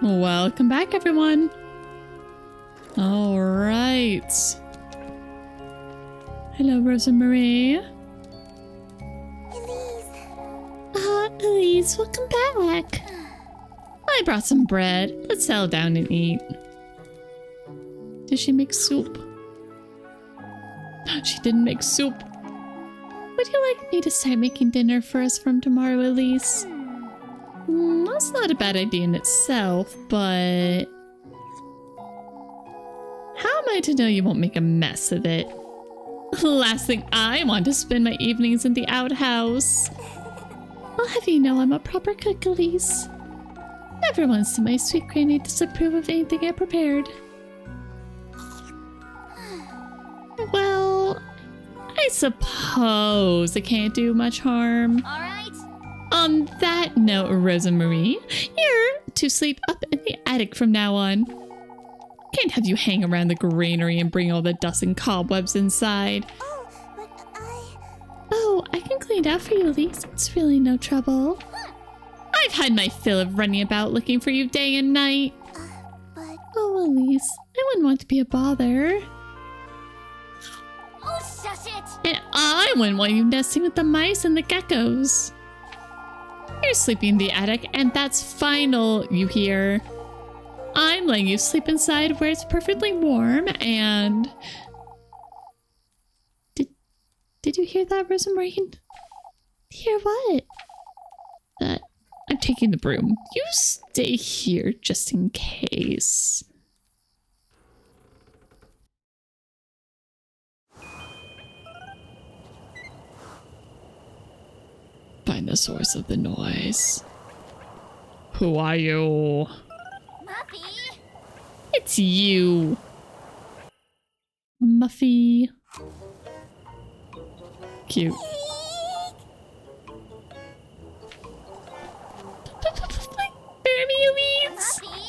Welcome back, everyone. All right. Hello, Rosa Marie.
Elise, welcome back.
I brought some bread. Let's settle down and eat. Did she make soup? She didn't make soup.
Would you like me to start making dinner for us from tomorrow, Elise?
That's not a bad idea in itself, but how am I to know you won't make a mess of it? Last thing I want to spend my evenings in the outhouse.
I'll have you know I'm a proper cook, Elise. Never once did my sweet granny disapprove of anything I prepared. Well, I suppose it can't do much harm.
All right.
On that note, Rosemarie, you're to sleep up in the attic from now on. Can't have you hang around the granary and bring all the dust and cobwebs inside.
Oh, but
Oh, I can clean it out for you, Elise. It's really no trouble. I've had my fill of running about looking for you day and night.
but...
Oh, Elise, I wouldn't want to be a bother.
Oh, shush it!
And I wouldn't want you nesting with the mice and the geckos. You're sleeping in the attic, and that's final, you hear. I'm letting you sleep inside where it's perfectly warm, and... Did you hear that, Rosemarie? Hear what? I'm taking the broom. You stay here just in case. Find the source of the noise. Who are you?
Muffy!
It's you. Muffy. Cute. Spare me, Elise.
Muffy!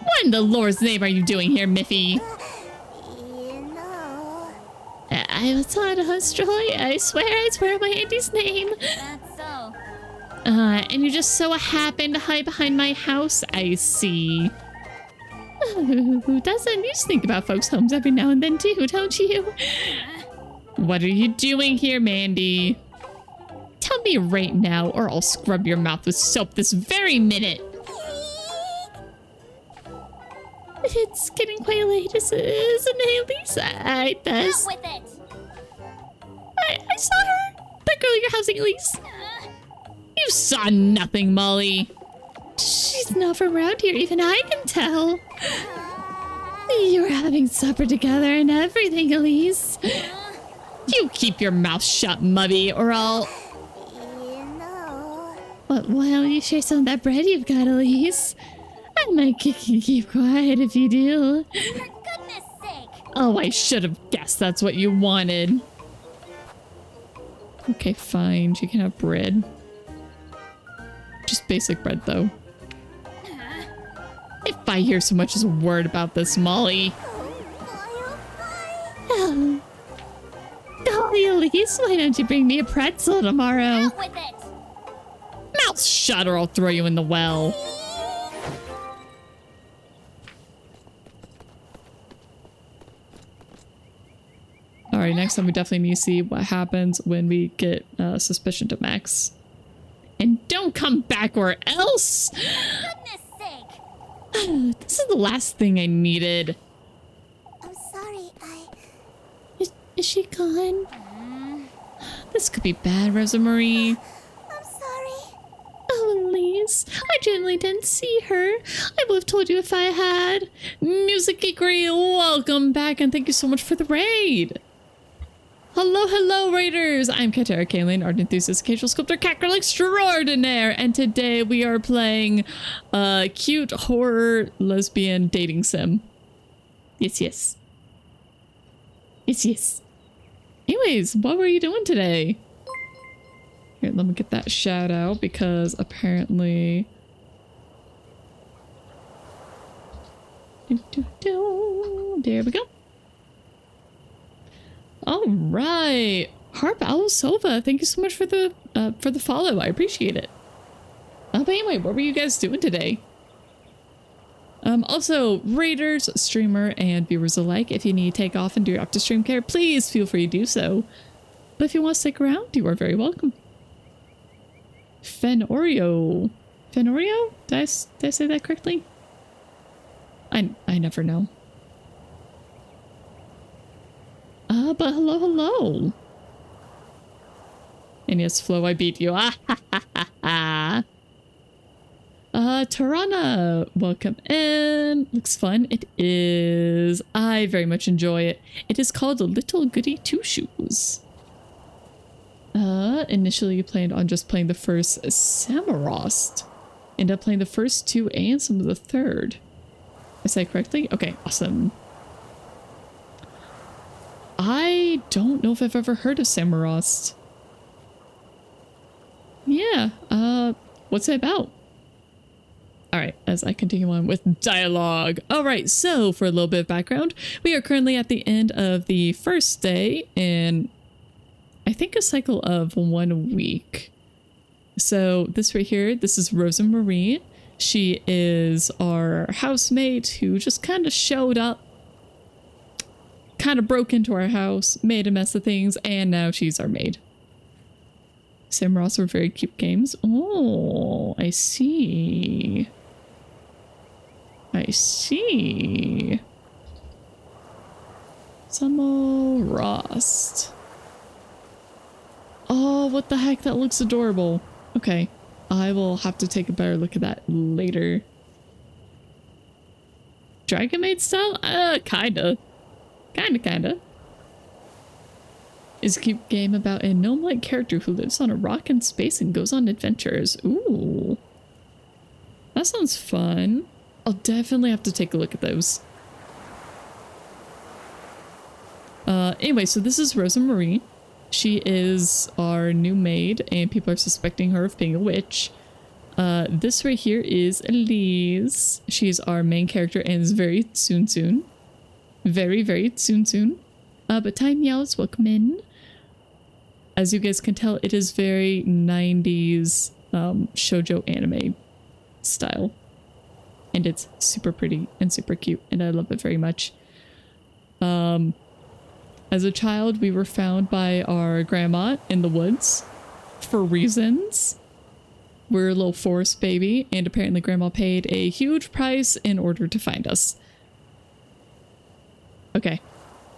What in the Lord's name are you doing here, Miffy?
You know...
I was on a Joy. I swear by Andy's name.
That's so.
And you just so happen to hide behind my house, I see. Oh, who doesn't? You just think about folks' homes every now and then too, don't you? What are you doing here, Mandy? Tell me right now, or I'll scrub your mouth with soap this very minute. It's getting quite late, isn't it, Lisa?
Out with it!
I saw her. That girl you're housing, Elise. You saw nothing, Molly. She's not from around here, even I can tell. You were having supper together and everything, Elise. You keep your mouth shut, Mubby, or I'll...
You know...
But why don't you share some of that bread you've got, Elise? I might kick you keep quiet if you do.
For goodness sake!
Oh, I should have guessed that's what you wanted. Okay, fine. You can have bread. Just basic bread, though. If I hear so much as a word about this, Molly. Oh, golly, Elise, why don't you bring me a pretzel tomorrow?
Out with it!
Mouth shut or I'll throw you in the well. Alright, next time we definitely need to see what happens when we get suspicion to max. And don't come back or else!
Goodness sake!
This is the last thing I needed.
I'm sorry,
Is she gone? This could be bad, Rosemarie.
I'm sorry.
Oh, Elise, I genuinely didn't see her. I would have told you if I had. Music Geekery, welcome back and thank you so much for the raid. Hello, raiders! I'm Katerra, art enthusiast, casual sculptor, cat girl extraordinaire, and today we are playing a cute horror lesbian dating sim. Yes. Anyways, what were you doing today? Here, let me get that shout out because apparently... There we go. All right, Harp Alusova, thank you so much for the follow. I appreciate it. But anyway, what were you guys doing today? Also, raiders, streamer, and viewers alike, if you need to take off and do your after stream care, please feel free to do so. But if you want to stick around, you are very welcome. Fenorio. Did I say that correctly? I never know. But hello. And yes, Flo, I beat you. Tarana, welcome in. Looks fun. It is. I very much enjoy it. It is called Little Goody Two Shoes. Initially you planned on just playing the first Samarost. Ended up playing the first two and some of the third. I say correctly? Okay, awesome.
I don't know if I've ever heard of Samorost. Yeah, what's it about? Alright, as I continue on with dialogue. Alright, so for a little bit of background, we are currently at the end of the first day in, I think, a cycle of 1 week. So this right here, this is Rosa Marie. She is our housemate who just kind of showed up, kind of broke into our house, made a mess of things, and now she's our maid. Samorost are very cute games. Oh, I see. I see. Samorost. Oh, what the heck? That looks adorable. Okay. I will have to take a better look at that later. Dragon Maid style? Kinda. Kinda. Is a cute game about a gnome-like character who lives on a rock in space and goes on adventures. Ooh. That sounds fun. I'll definitely have to take a look at those. Anyway, so this is Rosa Marie. She is our new maid, and people are suspecting her of being a witch. This right here is Elise. She's our main character and is very soon. Very soon. But time yells, welcome in. As you guys can tell, it is very 90s shoujo anime style. And it's super pretty and super cute, and I love it very much. As a child, we were found by our grandma in the woods for reasons. We're a little forest baby, and apparently grandma paid a huge price in order to find us. Okay.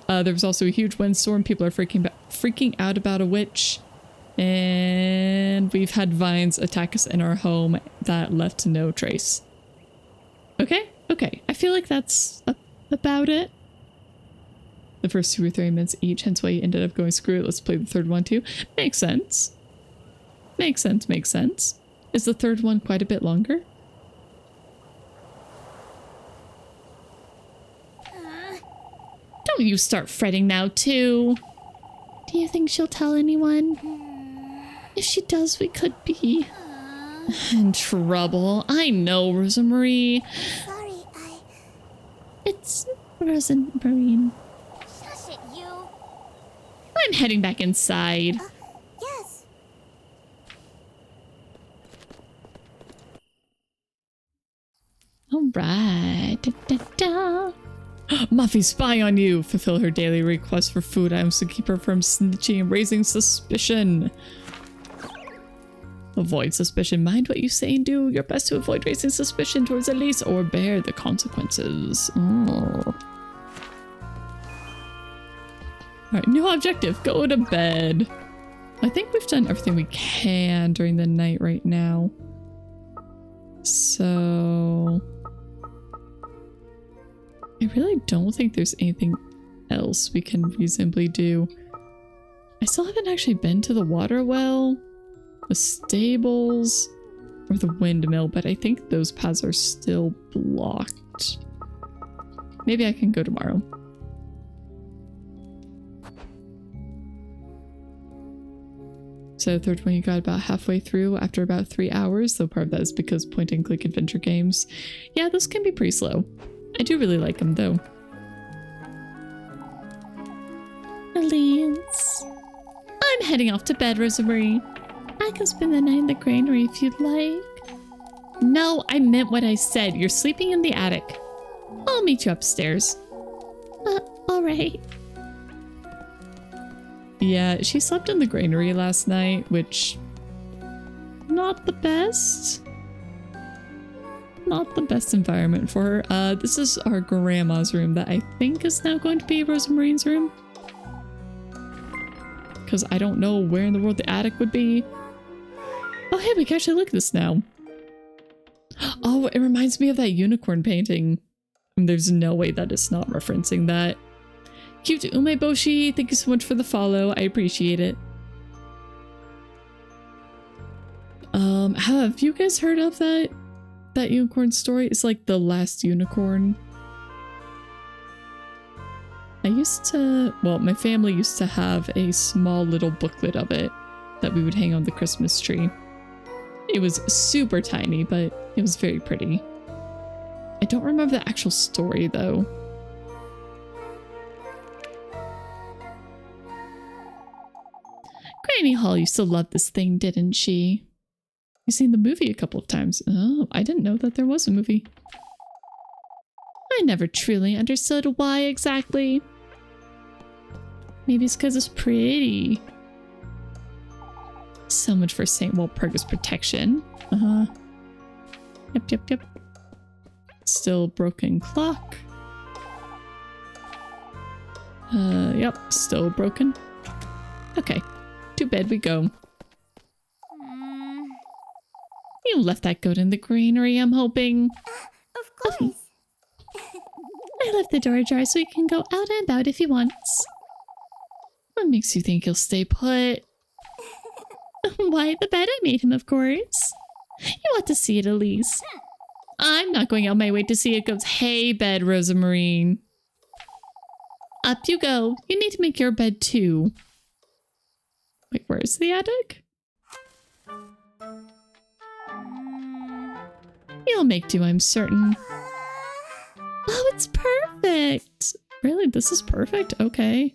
There was also a huge windstorm. People are freaking out about a witch. And we've had vines attack us in our home that left no trace. Okay. I feel like that's about it. The first 2 or 3 minutes each, hence why you ended up going, screw it, let's play the third one too. Makes sense. Makes sense. Is the third one quite a bit longer? Don't you start fretting now too.
Do you think she'll tell anyone? If she does, we could be
in trouble. I know, Rosa Marie.
Sorry,
It's Rosenmarine.
Shush it, you.
I'm heading back inside.
Yes.
All right.
Muffy, spy on you. Fulfill her daily request for food items to keep her from snitching and raising suspicion. Avoid suspicion. Mind what you say and do your best to avoid raising suspicion towards Elise or bear the consequences. Oh. Alright, new objective. Go to bed. I think we've done everything we can during the night right now. So I really don't think there's anything else we can reasonably do. I still haven't actually been to the water well, the stables, or the windmill, but I think those paths are still blocked. Maybe I can go tomorrow. So third one you got about halfway through after about 3 hours, though part of that is because point and click adventure games. Yeah, those can be pretty slow. I do really like them though.
Elise.
I'm heading off to bed, Rosemary.
I can spend the night in the granary if you'd like.
No, I meant what I said. You're sleeping in the attic. I'll meet you upstairs.
Alright.
Yeah, she slept in the granary last night, which... not the best. Not the best environment for her. This is our grandma's room that I think is now going to be Rosemarine's room. Because I don't know where in the world the attic would be. Oh, hey, we can actually look at this now. Oh, it reminds me of that unicorn painting. There's no way that it's not referencing that. Cute Umeboshi, thank you so much for the follow. I appreciate it. Have you guys heard of that unicorn story? It's like the last unicorn. Well, my family used to have a small little booklet of it that we would hang on the Christmas tree. It was super tiny, but it was very pretty. I don't remember the actual story though. Granny Hall used to love this thing, didn't she? You've seen the movie a couple of times. Oh, I didn't know that there was a movie. I never truly understood why exactly. Maybe it's because it's pretty. So much for St. Walpurgis protection. Uh-huh. Yep. Still broken clock. Yep, still broken. Okay, to bed we go. You left that goat in the granary, I'm hoping.
Of course.
I left the door ajar so he can go out and about if he wants.
What makes you think he'll stay put?
Why, the bed I made him, of course. You ought to see it, Elise.
I'm not going out my way to see a goat's hay bed, Rosamarine.
Up you go.
You need to make your bed too. Wait, where's the attic? You'll make do, I'm certain.
Oh, it's perfect.
Really? This is perfect? Okay.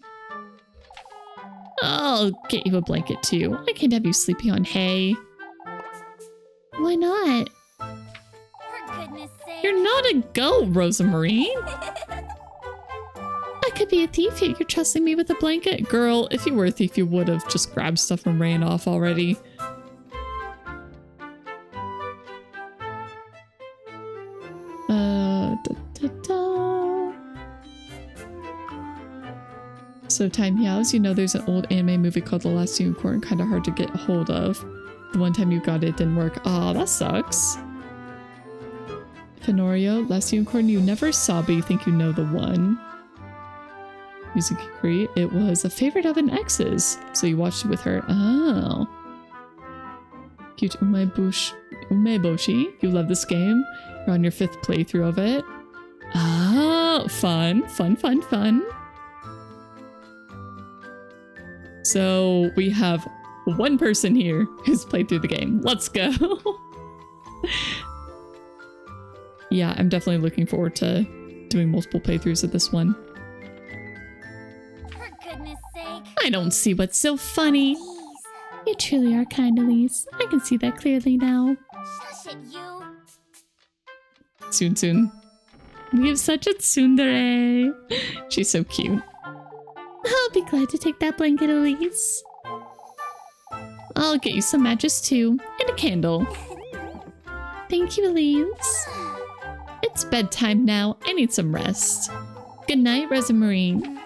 I'll get you a blanket too. I can't have you sleeping on hay.
Why not?
For goodness sake.
You're not a goat, Rosamarine.
I could be a thief here. You're trusting me with a blanket?
Girl, if you were a thief, you would have just grabbed stuff and ran off already. So time meows, you know there's an old anime movie called The Last Unicorn, kind of hard to get a hold of. The one time you got it didn't work. Aw, that sucks. Fenorio, Last Unicorn you never saw, but you think you know the one. Music Great, it was a favorite of an ex's, so you watched it with her. Oh. Cute Umeboshi, you love this game. You're on your 5th playthrough of it. Oh, fun. So we have one person here who's played through the game. Let's go. Yeah, I'm definitely looking forward to doing multiple playthroughs of this one.
For goodness sake.
I don't see what's so funny.
Please.
You truly are kind, Elise. I can see that clearly now.
Shush it, you.
Soon.
We have such a tsundere.
She's so cute.
I'll be glad to take that blanket, Elise.
I'll get you some matches too, and a candle.
Thank you, Elise.
It's bedtime now. I need some rest. Good night, Rosamarine.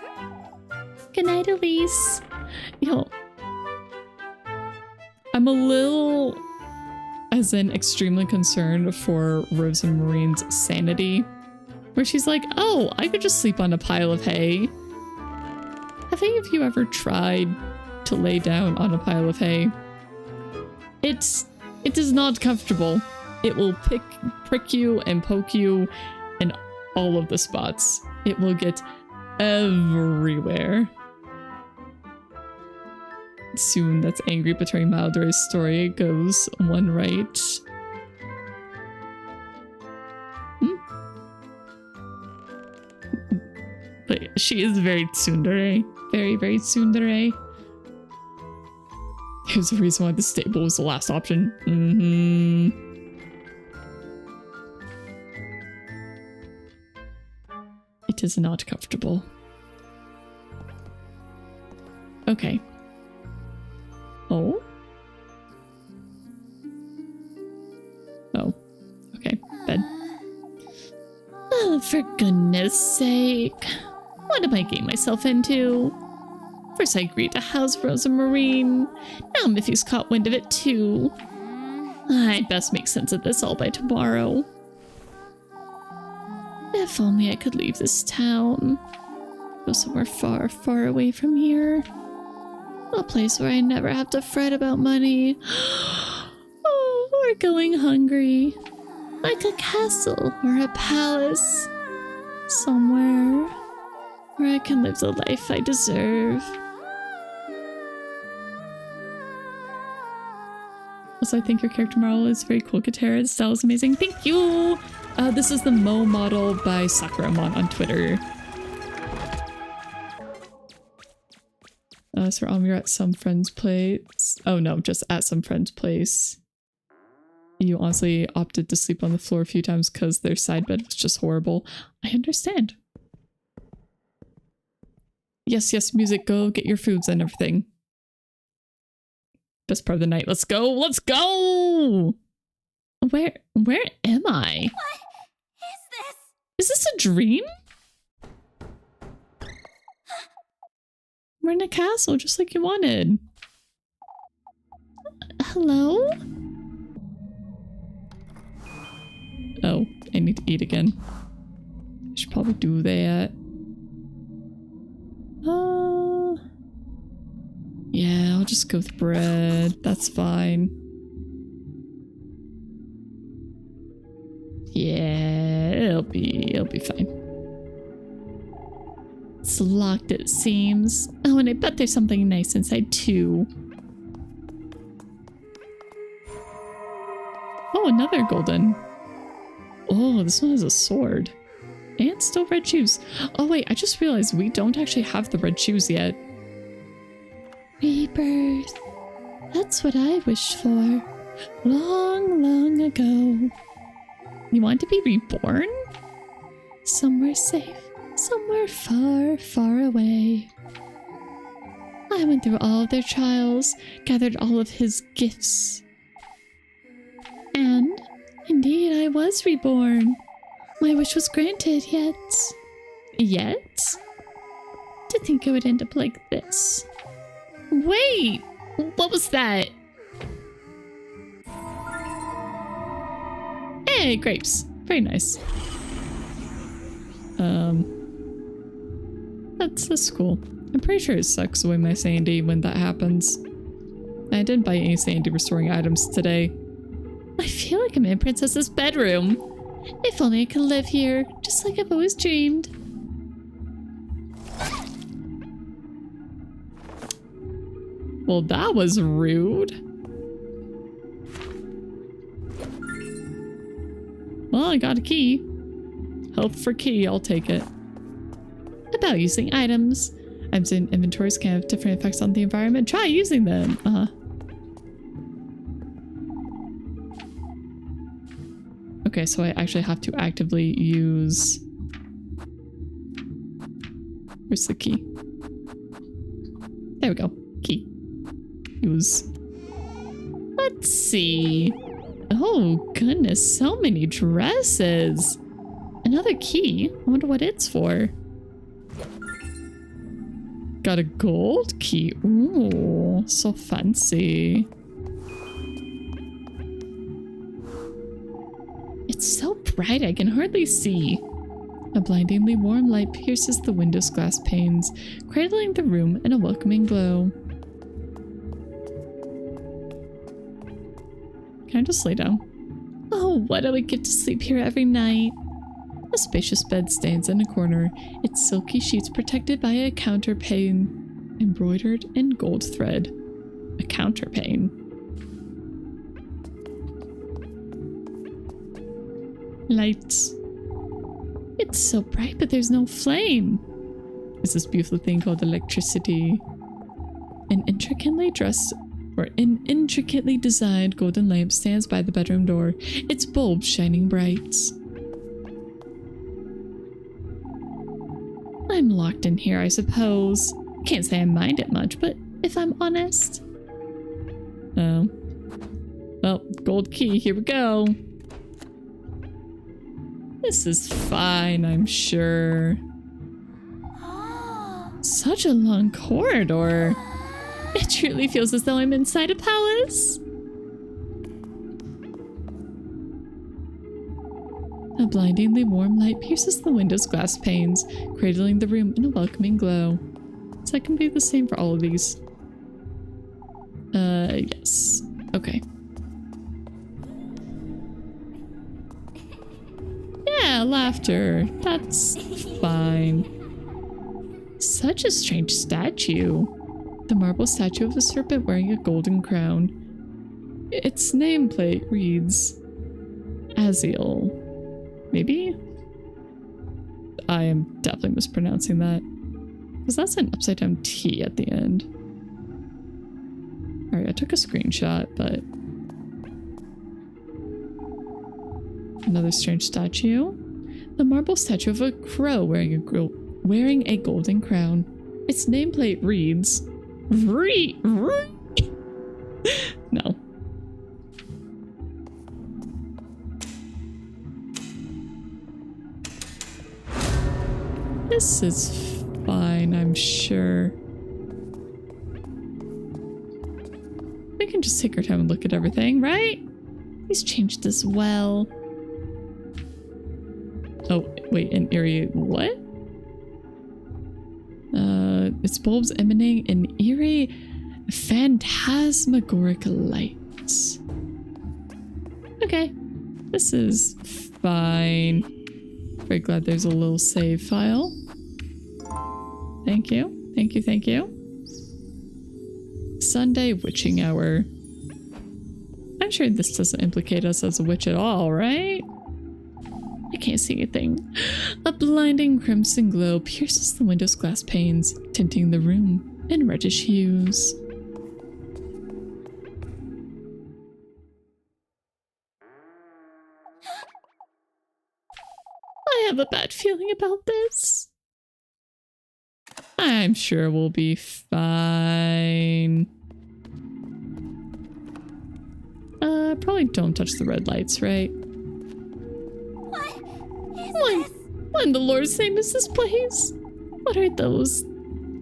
Good night, Elise.
Yo, I'm a little, as in extremely concerned for Rosamarine's sanity, where she's like, oh, I could just sleep on a pile of hay. Have any of you ever tried to lay down on a pile of hay? It is not comfortable. It will prick you and poke you in all of the spots. It will get everywhere. Soon, that's angry betraying Maldore's story goes one right. But she is very tsundere. Very, very tsundere. Here's the reason why the stable was the last option. It is not comfortable. Okay. Oh? Oh. Okay. Bed.
Oh, for goodness sake. What am I getting myself into? First I agreed to house Rosamarine. Now Miffy's caught wind of it too. I'd best make sense of this all by tomorrow. If only I could leave this town. Go somewhere far, far away from here. A place where I never have to fret about money. Or going hungry. Like a castle or a palace. Somewhere where I can live the life I deserve. Also, I think your character model is very cool, Katerra. The style is amazing. Thank you! This is the Mo model by Sakuramon on Twitter. So you're at some friend's place. Oh no, just at some friend's place. You honestly opted to sleep on the floor a few times because their side bed was just horrible. I understand. Yes, yes, music, go get your foods and everything. Best part of the night. Let's go! Let's go! Where am I?
What is this?
Is this a dream? We're in a castle, just like you wanted. Hello? Oh, I need to eat again. I should probably do that. Yeah, I'll just go with bread. That's fine. Yeah, it'll be fine. It's locked, it seems. Oh, and I bet there's something nice inside too. Oh, another golden. Oh, this one has a sword. And still red shoes. Oh wait, I just realized we don't actually have the red shoes yet. Rebirth. That's what I wished for. Long, long ago. You want to be reborn? Somewhere safe. Somewhere far, far away. I went through all of their trials, gathered all of his gifts. And, indeed, I was reborn. My wish was granted, yet... Yet? To think it would end up like this. Wait! What was that? Hey, grapes. Very nice. That's cool. I'm pretty sure it sucks away my sandy when that happens. I didn't buy any sandy restoring items today. I feel like I'm in Princess's bedroom. If only I could live here, just like I've always dreamed. Well, that was rude. Well, I got a key. Health for key, I'll take it. About using items. Items in inventories can have different effects on the environment. Try using them. Okay, so I actually have to actively use... Where's the key? There we go. Key. Use. Let's see. Oh, goodness. So many dresses. Another key? I wonder what it's for. Got a gold key. Ooh, so fancy. It's so bright I can hardly see. A blindingly warm light pierces the window's glass panes, cradling the room in a welcoming glow. Can I just lay down? Oh, what I would give to sleep here every night. A spacious bed stands in a corner, its silky sheets protected by a counterpane embroidered in gold thread. A counterpane. Lights. It's so bright, but there's no flame. It's this beautiful thing called electricity. An intricately designed golden lamp stands by the bedroom door, its bulb shining bright. I'm locked in here, I suppose. Can't say I mind it much, but if I'm honest... Oh. Well, gold key, here we go. This is fine, I'm sure. Such a long corridor. It truly feels as though I'm inside a palace. A blindingly warm light pierces the window's glass panes, cradling the room in a welcoming glow. So I can be the same for all of these. Yes. Okay. Yeah, laughter. That's fine.
Such a strange statue. The marble statue of a serpent wearing a golden crown. Its nameplate reads Aziel. Maybe? I am definitely mispronouncing that. Because that's an upside down T at the end. Alright, I took a screenshot, but... Another strange statue. The marble statue of a crow wearing a golden crown. Its nameplate reads... No. This is fine, I'm sure. We can just take our time and look at everything, right? He's changed as well. Oh, wait, an eerie what? Its bulbs emanating an eerie, phantasmagoric light. Okay, this is fine. Very glad there's a little save file. Thank you, thank you, thank you. Sunday witching hour. I'm sure this doesn't implicate us as a witch at all, right? I can't see anything. A blinding crimson glow pierces the window's glass panes, tinting the room in reddish hues. I have a bad feeling about this. I'm sure we'll be fine. Probably don't touch the red lights, right? What in the Lord's name is this place? What are those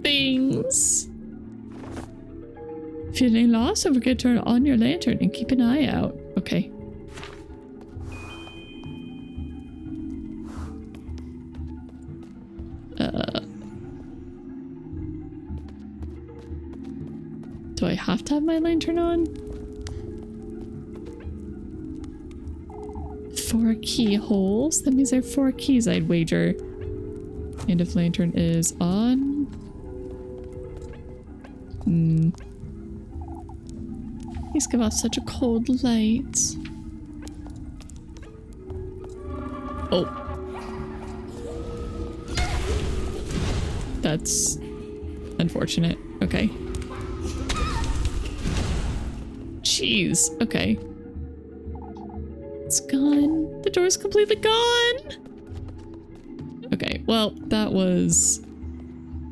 things? Feeling lost? Don't forget to turn on your lantern and keep an eye out. Okay. Do I have to have my lantern on? 4 keyholes. That means there are 4 keys, I'd wager. And if lantern is on... These give off such a cold light. Oh. That's unfortunate. Okay. Jeez. Okay. It's gone. The door's completely gone. Okay, well, that was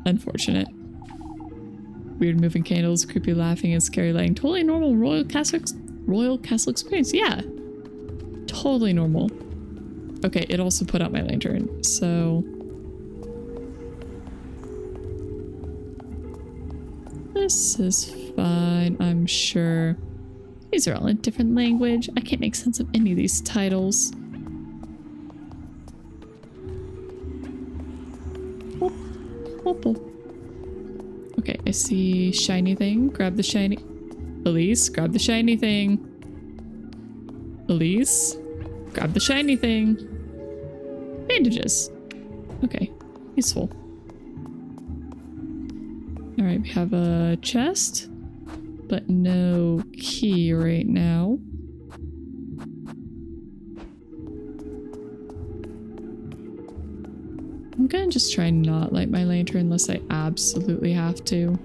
unfortunate. Weird moving candles, creepy laughing, and scary lighting. Totally normal Royal Castle experience. Yeah. Totally normal. Okay, it also put out my lantern, so... This is fine, I'm sure. These are all in different language. I can't make sense of any of these titles. Okay, I see shiny thing. Grab the shiny... Elise, grab the shiny thing. Elise, grab the shiny thing. Bandages. Okay, useful. Alright, we have a chest. But no key right now. I'm gonna just try and not light my lantern unless I absolutely have to.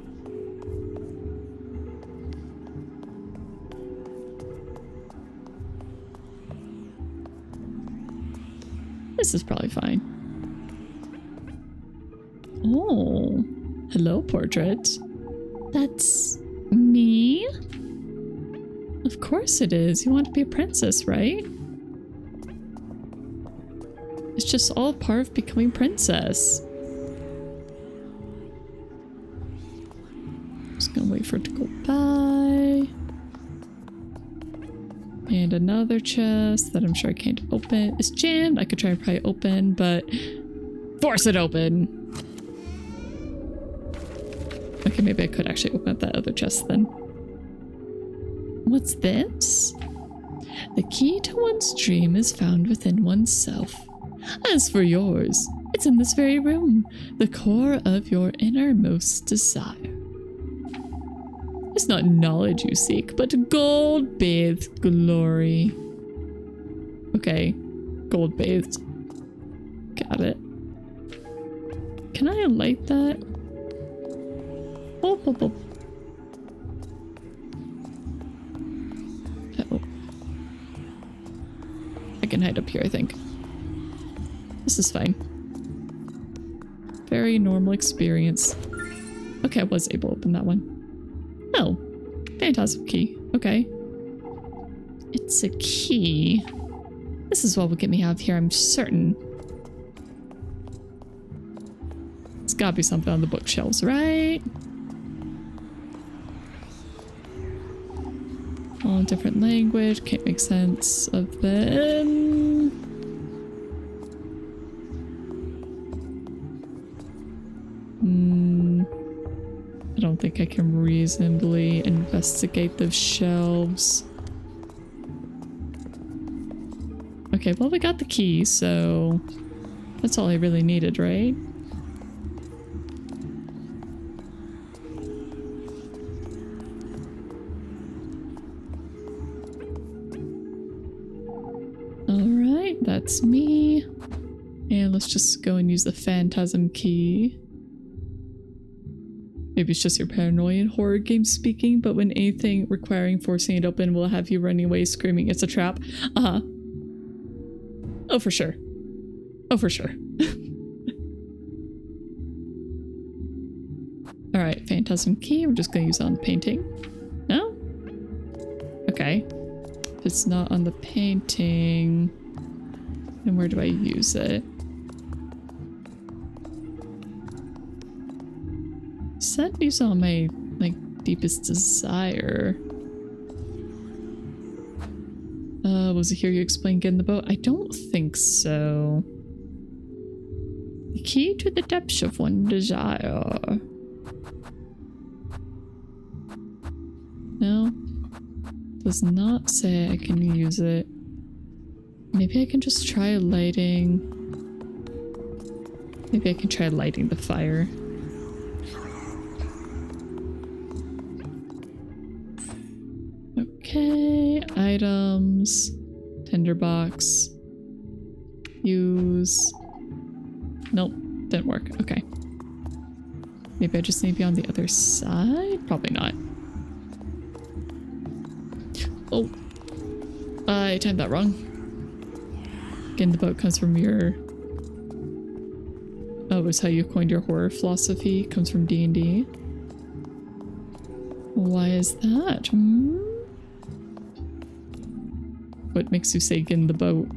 This is probably fine. Oh, hello, portrait. That's... me? Of course it is. You want to be a princess, right? It's just all part of becoming princess. Just gonna wait for it to go by. And another chest that I'm sure I can't open. It's jammed. I could try and pry it open, but force it open. Okay, maybe I could actually open up that other chest then. What's this? The key to one's dream is found within oneself. As for yours, It's in this very room, the core of your innermost desire. It's not knowledge you seek, but gold-bathed glory. Okay, gold-bathed. Got it. Can I light that? Oh, oh, oh. Uh-oh. I can hide up here, I think. This is fine. Very normal experience. Okay, I was able to open that one. Oh, phantasm key. Okay. It's a key. This is what will get me out of here, I'm certain. There's gotta be something on the bookshelves, right? All in different language. Can't make sense of them. I don't think I can reasonably investigate those shelves. Okay, well we got the key, so that's all I really needed, right? Alright, that's me. And let's just go and use the phantasm key. Maybe it's just your paranoia in horror games speaking, but when anything requiring forcing it open will have you running away screaming it's a trap. Uh-huh. Oh, for sure. Oh, for sure. Alright, phantasm key. We're just gonna use it on the painting. No? Okay. If it's not on the painting, then where do I use it? Said use on my, like, deepest desire. Was it here you explained getting the boat? I don't think so. The key to the depths of one desire. No. Does not say I can use it. Maybe I can just try lighting. Maybe I can try lighting the fire. Okay, items, tinderbox, use. Nope, didn't work. Okay. Maybe I just need to be on the other side? Probably not. Oh, I timed that wrong. Again, the boat comes from your... Oh, it's how you coined your horror philosophy. Comes from D&D. Why is that? Hmm? What makes you say get in the boat?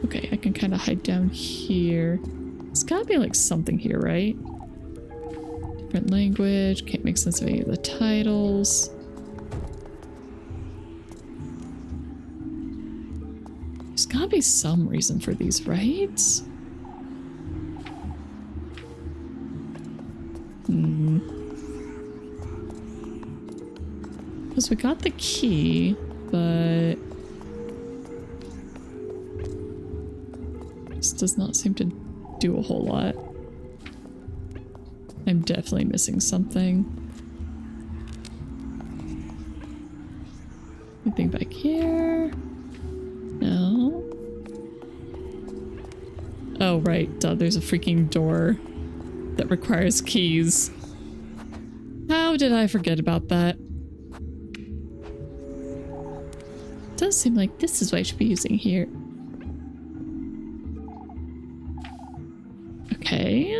Okay, I can kind of hide down here. There's gotta be like something here, right? Different language. Can't make sense of any of the titles. There's gotta be some reason for these, right? Because we got the key, but this does not seem to do a whole lot. I'm definitely missing something. Anything back here? No. Oh, right. Duh, there's a freaking door that requires keys. How did I forget about that? It does seem like this is what I should be using here. Okay.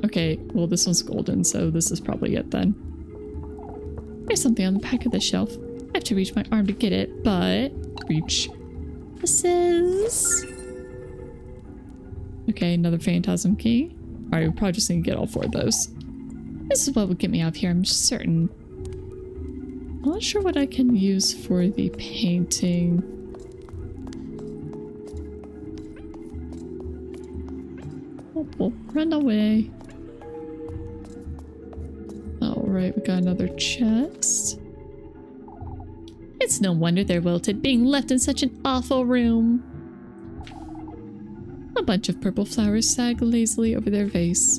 Okay, well this one's golden, so this is probably it then. There's something on the back of the shelf. I have to reach my arm to get it, but... Reach. This is... Okay, another phantasm key. Alright, we probably just need to get all 4 of those. This is what will get me out of here, I'm certain. I'm not sure what I can use for the painting. Oh, run away. Alright, we got another chest.
It's no wonder they're wilted, being left in such an awful room.
A bunch of purple flowers sag lazily over their vase.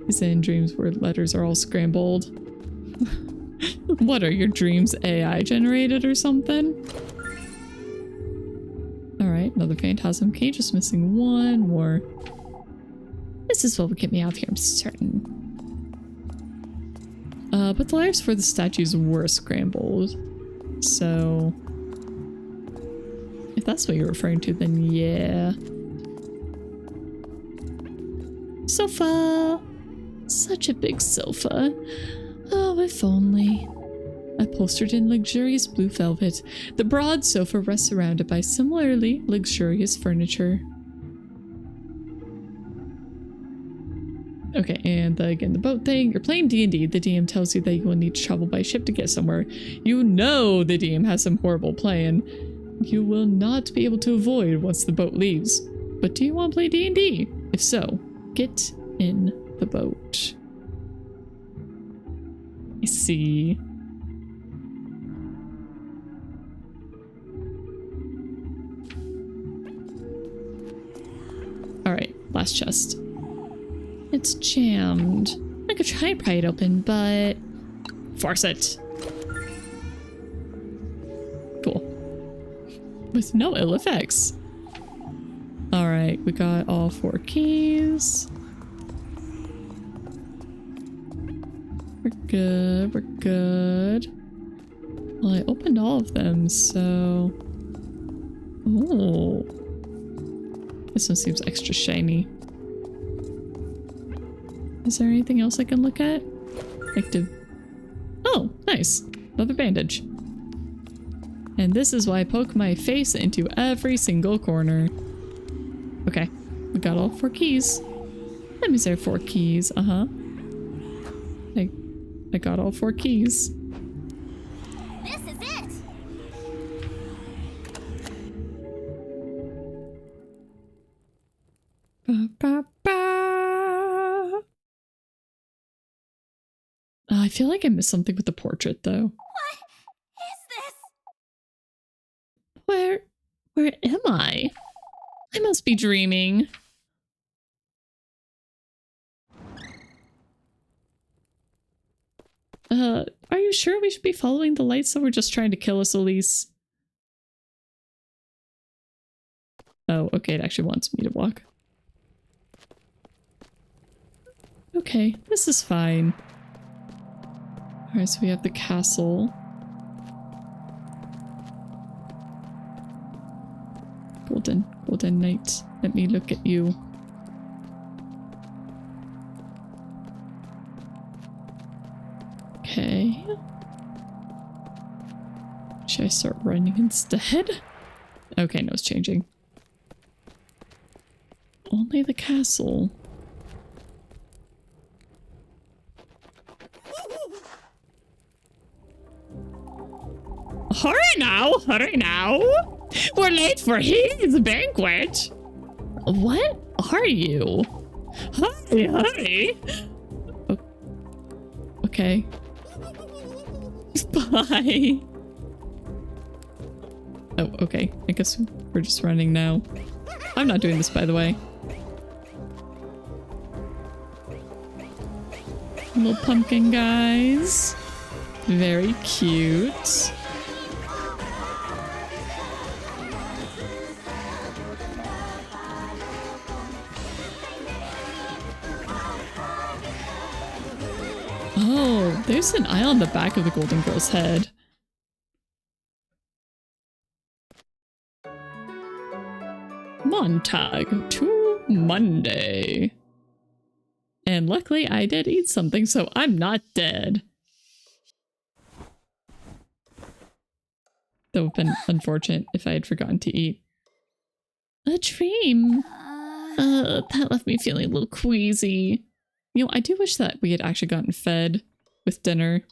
Is it in dreams where letters are all scrambled? What are your dreams AI generated or something? Alright, another phantasm key, just missing one more.
This is what will get me out of here, I'm certain.
But the letters for the statues were scrambled. So if that's what you're referring to, then yeah.
Sofa! Such a big sofa. Oh, if only.
Upholstered in luxurious blue velvet, the broad sofa rests surrounded by similarly luxurious furniture. Okay, and again, the boat thing. You're playing D&D. The DM tells you that you will need to travel by ship to get somewhere. You know the DM has some horrible plan. You will not be able to avoid once the boat leaves. But do you want to play D&D? If so, get in the boat. I see. Alright, last chest.
It's jammed. I could try and pry it open, but...
Force it! Cool. With no ill effects. Alright, we got all 4 keys. We're good, we're good. Well, I opened all of them, so... Oh. This one seems extra shiny. Is there anything else I can look at? Active. Oh, nice. Another bandage. And this is why I poke my face into every single corner. Okay, we got all 4 keys. That means there are 4 keys. Uh-huh. I got all 4 keys.
This is it.
Ba, ba, ba. I feel like I missed something with the portrait, though.
What is this?
Where am I? I must be dreaming.
Are you sure we should be following the lights that were just trying to kill us, Elise? Oh, okay, it actually wants me to walk. Okay, this is fine. Alright, so we have the castle. Golden Knight. Let me look at you. Okay. Should I start running instead? Okay, no, it's changing. Only the castle. Hurry now! Hurry now! We're late for his banquet! What are you? Hurry! Okay. Bye! Oh, okay. I guess we're just running now. I'm not doing this, by the way. Little pumpkin guys. Very cute. Oh, there's an eye on the back of the golden girl's head. Montag to Monday. And luckily I did eat something, so I'm not dead. That would have been unfortunate if I had forgotten to eat.
A dream. That left me feeling a little queasy.
You know, I do wish that we had actually gotten fed with dinner.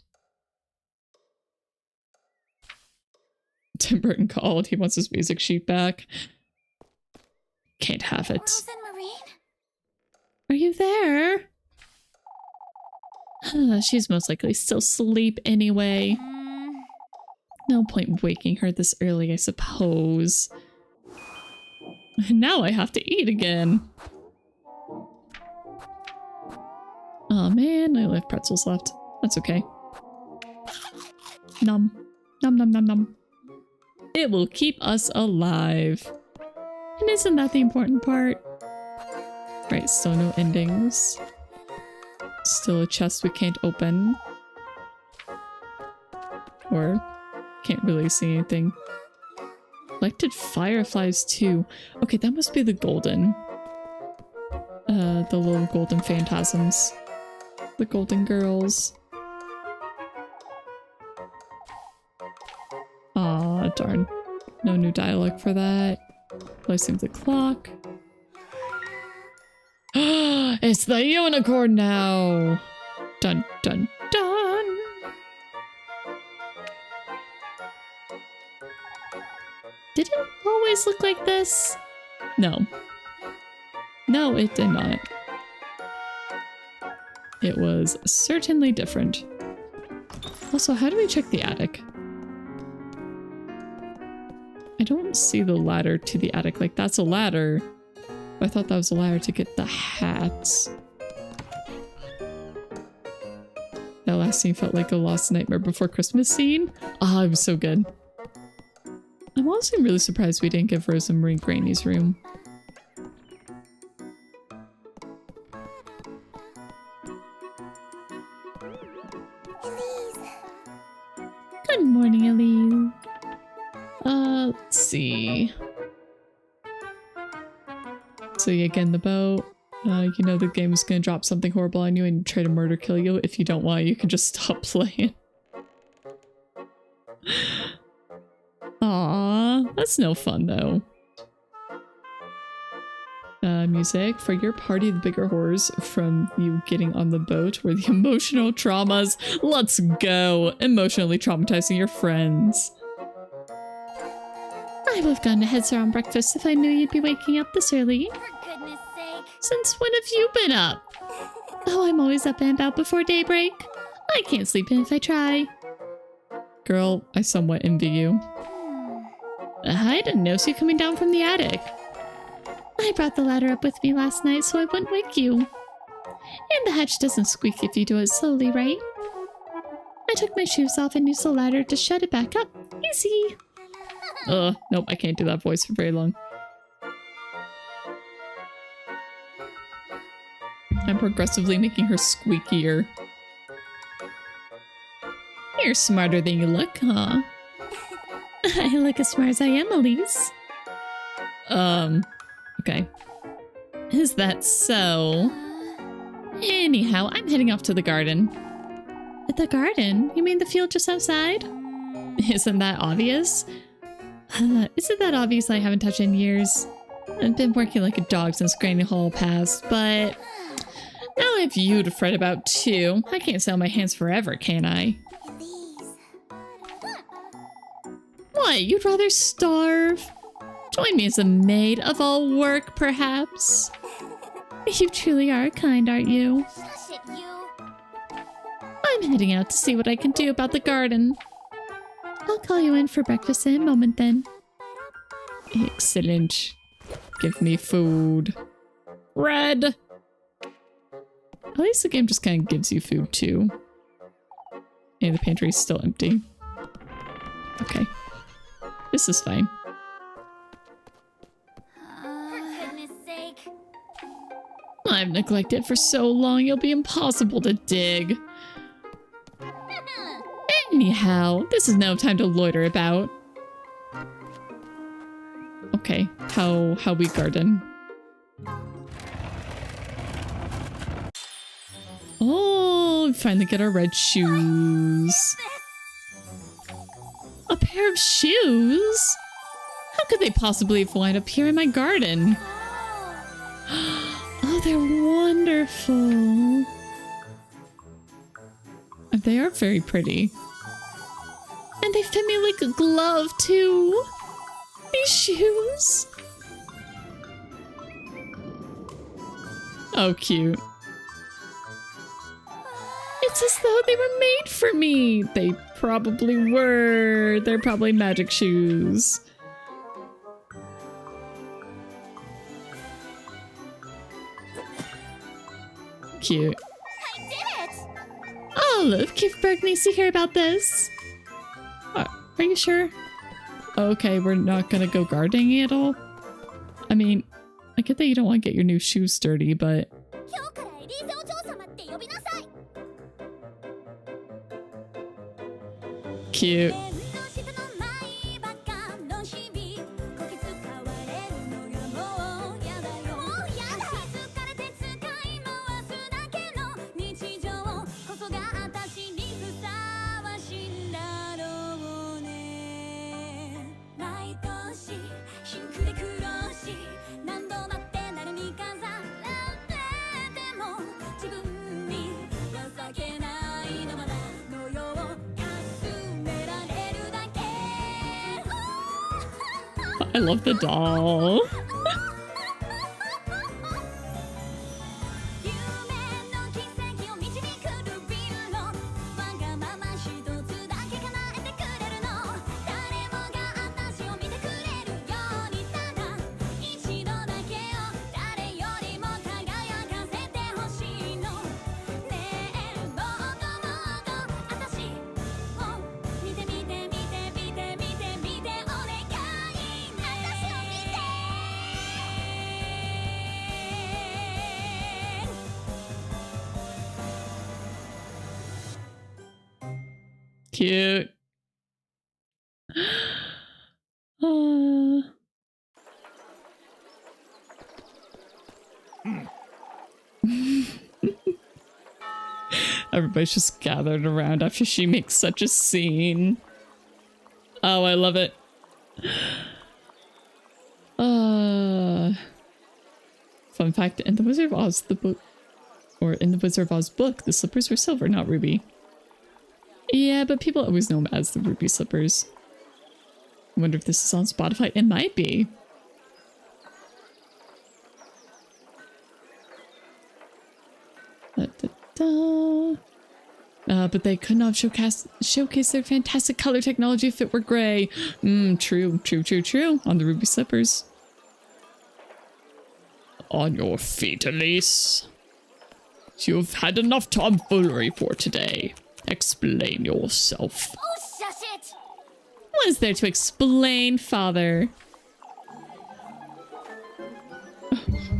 Tim Burton called. He wants his music sheet back. Can't have it.
Rose and Marine?
Are you there?
She's most likely still asleep anyway. No point waking her this early, I suppose. Now I have to eat again. Oh man, I only have pretzels left. That's okay. Nom. Nom nom nom nom. It will keep us alive. And isn't that the important part? Right, still no endings. Still a chest we can't open. Or can't really see anything. Collected fireflies too. Okay, that must be the golden. The little golden phantasms. The golden girls. Aw, darn. No new dialogue for that. Placing the clock. It's the unicorn now! Dun dun dun! Did it always look like this? No. No, it did not. It was certainly different. Also, how do we check the attic? I don't see the ladder to the attic. Like, that's a ladder. I thought that was a ladder to get the hats. That last scene felt like a Lost Nightmare Before Christmas scene. Ah, it was so good. I'm also really surprised we didn't give Rosa Marie Granny's room. Good morning, Elise. Let's see. So you get in the boat. You know the game is gonna drop something horrible on you and try to murder kill you. If you don't want, you can just stop playing. Aw, that's no fun though. Music for your party. The bigger horrors from you getting on the boat were the emotional traumas. Let's go. Emotionally traumatizing your friends. I would have gone to Head Start on breakfast if I knew you'd be waking up this early.
For goodness sake.
Since when have you been up? Oh, I'm always up and about before daybreak. I can't sleep in if I try.
Girl, I somewhat envy you.
I didn't notice you coming down from the attic. I brought the ladder up with me last night so I wouldn't wake you. And the hatch doesn't squeak if you do it slowly, right? I took my shoes off and used the ladder to shut it back up. Easy.
Nope, I can't do that voice for very long. I'm progressively making her squeakier.
You're smarter than you look, huh? I look as smart as I am, Elise.
Okay. Is that so? Anyhow, I'm heading off to the garden.
The garden? You mean the field just outside?
Isn't that obvious?
Isn't that obvious I haven't touched in years?
I've been working like a dog since Granny Hall passed, but now I have you to fret about too. I can't sit on my hands forever, can I? What, you'd rather starve? Join me as a maid of all work, perhaps?
You truly are kind, aren't you?
Shush it, you.
I'm heading out to see what I can do about the garden. I'll call you in for breakfast in a moment then.
Excellent. Give me food. Red! At least the game just kind of gives you food too. And the pantry's still empty. Okay. This is fine.
For goodness sake.
I've neglected it for so long, it'll be impossible to dig. Anyhow, this is no time to loiter about. Okay, how we garden? Oh, we finally get our red shoes. A pair of shoes? How could they possibly have wound up here in my garden? Oh, they're wonderful. They are very pretty.
And they fit me like a glove, too. These shoes.
Oh, cute. It's as though they were made for me. They probably were. They're probably magic shoes. Cute.
I did it!
Oh, Kifberg needs to hear about this.
Are you sure? Okay, we're not gonna go gardening at all? I mean, I get that you don't want to get your new shoes dirty, but...
今日からエリーゼお嬢様って呼びなさい。
Cute.
下の前ばかの日々こき使われるのがもうやだよ。もうやだ。疲れて使い回すだけの日常こそが私にふさわしいんだろうね。毎年シンクで苦労し何度だって誰に飾られても自分に情けないのまだのようかすめられるだけ
I love the doll.
夢の奇跡を導くルビーのわがまま一つだけ叶えてくれるの誰もが私を見てくれるようにただ一度だけを誰よりも輝かせてほしいのねえもっともっと私を見て見て見て見て見て見てお願いね私を見て
Cute. Everybody's just gathered around after she makes such a scene. Oh, I love it. Fun fact, in the Wizard of Oz, in the Wizard of Oz book, the slippers were silver, not ruby. Yeah, but people always know them as the ruby slippers. I wonder if this is on Spotify. It might be. But they could not showcase their fantastic color technology if it were gray. True. On the ruby slippers. On your feet, Elise. You've had enough tomfoolery for today. Explain yourself.
Oh, shush it!
What is there to explain, father?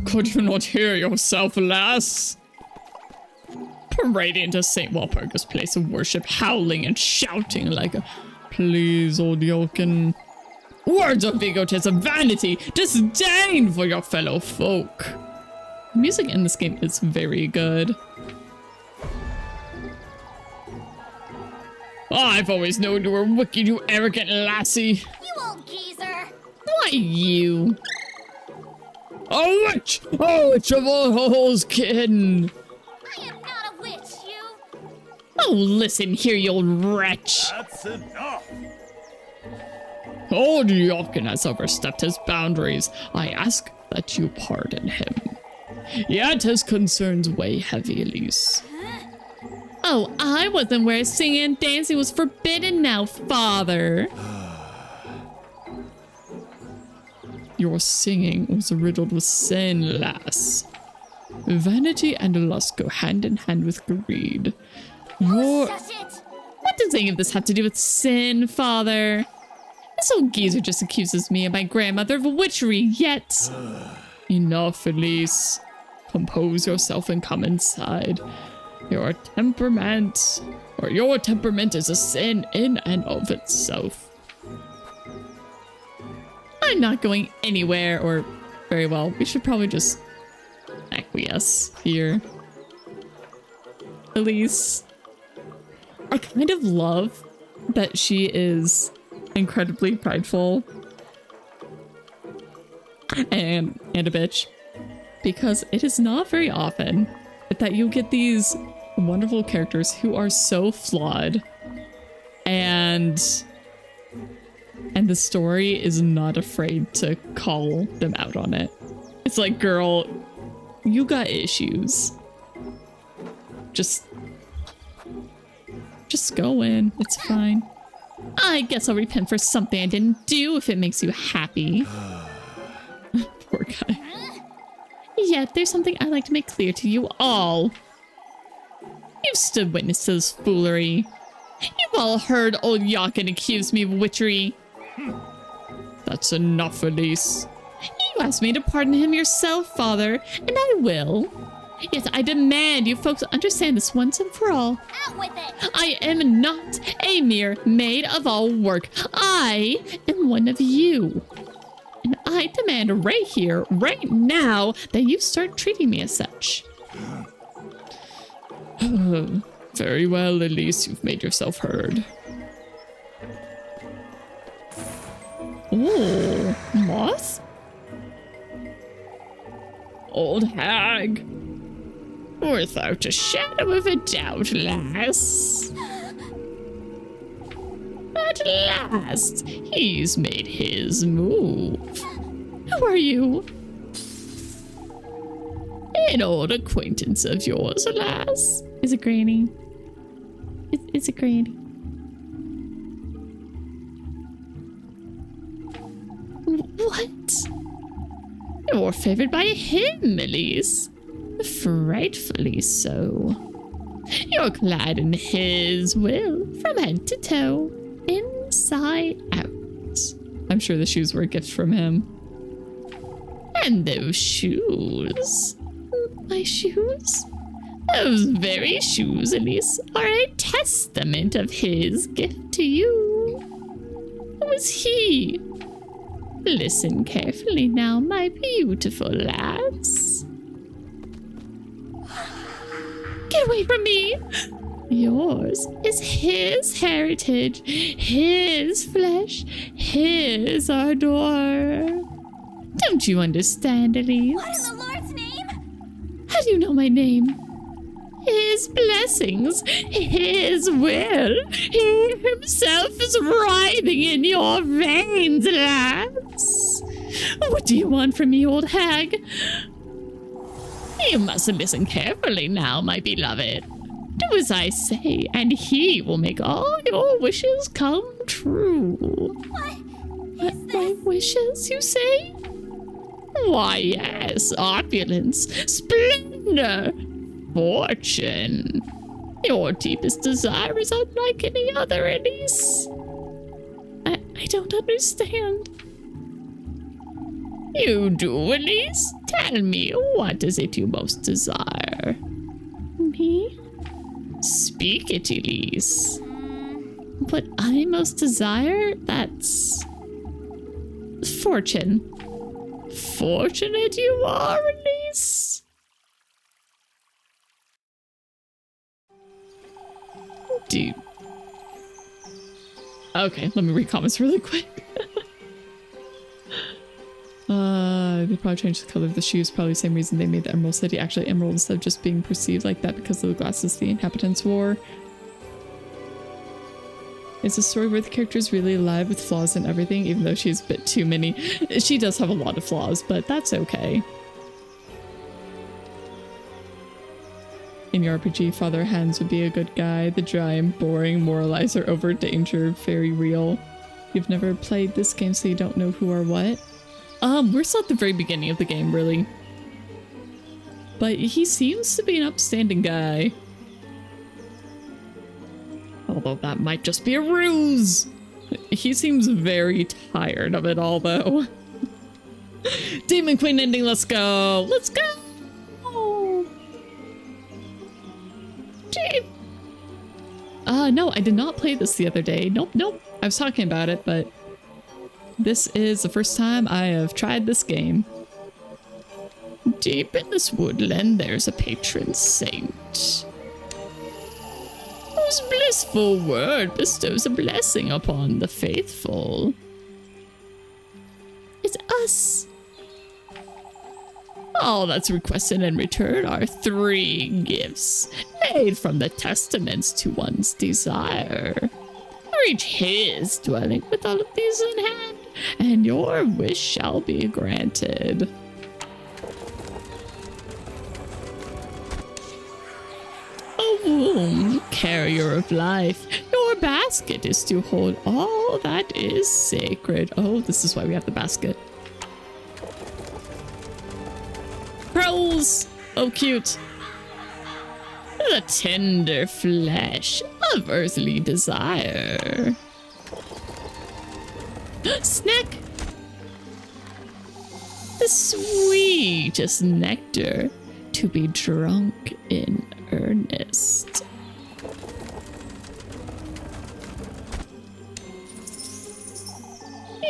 Could you not hear yourself, lass? Parading into St. Walpurga's place of worship, howling and shouting like a... Please, old yokin. Words of egotism, vanity, disdain for your fellow folk. The music in this game is very good. I've always known you were wicked, you arrogant lassie.
You old geezer!
Why you? A witch! A witch of all holes, kid!
I am not a witch, you!
Oh, listen here, you old wretch!
That's enough!
Old Yokin has overstepped his boundaries. I ask that you pardon him. Yet his concerns weigh heavy, Elise. Oh, I wasn't where singing and dancing was forbidden now, father. Your singing was riddled with sin, lass. Vanity and lust go hand in hand with greed. Your...
Shush it!
What does any of this have to do with sin, father? This old geezer just accuses me and my grandmother of witchery, yet... Enough, Elise. Compose yourself and come inside. Your temperament is a sin in and of itself. I'm not going anywhere, or very well. We should probably just acquiesce here. Elise. I kind of love that she is incredibly prideful and a bitch, because it is not very often that you get these wonderful characters who are so flawed and the story is not afraid to call them out on it. It's like, girl, you got issues. Just Just go in. It's fine. I guess I'll repent for something I didn't do if it makes you happy. Poor guy. Yet there's something I'd like to make clear to you all. You've stood witness to this foolery. You've all heard old Yakin accuse me of witchery. That's enough, Elise. You asked me to pardon him yourself, Father, and I will. Yes, I demand you folks understand this once and for all.
Out with it!
I am not a mere maid of all work. I am one of you. And I demand right here, right now, that you start treating me as such. Very well, Elise, you've made yourself heard. Oh, moth? Old hag. Without a shadow of a doubt, lass. At last, he's made his move. Who are you? An old acquaintance of yours, lass.
Is it Granny? Is it Granny?
What? You're favored by him, Elise. Frightfully so. You're clad in his will from head to toe, inside out. I'm sure the shoes were a gift from him. And those shoes.
My shoes?
Those very shoes, Elise, are a testament of his gift to you. Who is he? Listen carefully now, my beautiful lass. Get away from me! Yours is his heritage, his flesh, his ardor. Don't you understand, Elise?
What in the Lord's name?
How do you know my name? His blessings, his will, he himself is writhing in your veins, lass. What do you want from me, old hag? You must listen carefully now, my beloved. Do as I say, and he will make all your wishes come true.
What is
My
this?
wishes, you say? Why, yes, opulence, splendor, fortune. Your deepest desire is unlike any other, Elise.
I don't understand.
You do, Elise? Tell me, what is it you most desire?
Me?
Speak it, Elise.
What I most desire? That's fortune.
Fortunate you are, Elise. Dude. Okay, let me read comments really quick. They probably changed the color of the shoes. Probably the same reason they made the Emerald City actually emerald instead of just being perceived like that because of the glasses the inhabitants wore. Is the story where the character is really alive with flaws and everything, even though she's a bit too many? She does have a lot of flaws, but that's okay. In your RPG, Father Hans would be a good guy. The dry and boring moralizer over danger, very real. You've never played this game, so you don't know who or what? We're still at the very beginning of the game, really. But he seems to be an upstanding guy. Although that might just be a ruse. He seems very tired of it all, though. Demon Queen ending, let's go! Let's go! Gee. No, I did not play this the other day. Nope. I was talking about it, but this is the first time I have tried this game. Deep in this woodland, there's a patron saint, whose blissful word bestows a blessing upon the faithful.
It's us.
All that's requested in return are 3 gifts, made from the testaments to one's desire. Reach his dwelling with all of these in hand, and your wish shall be granted. A womb carrier of life. Your basket is to hold all that is sacred. Oh, this is why we have the basket. Crows! Oh, cute. The tender flesh of earthly desire. Snack! The sweetest nectar to be drunk in earnest.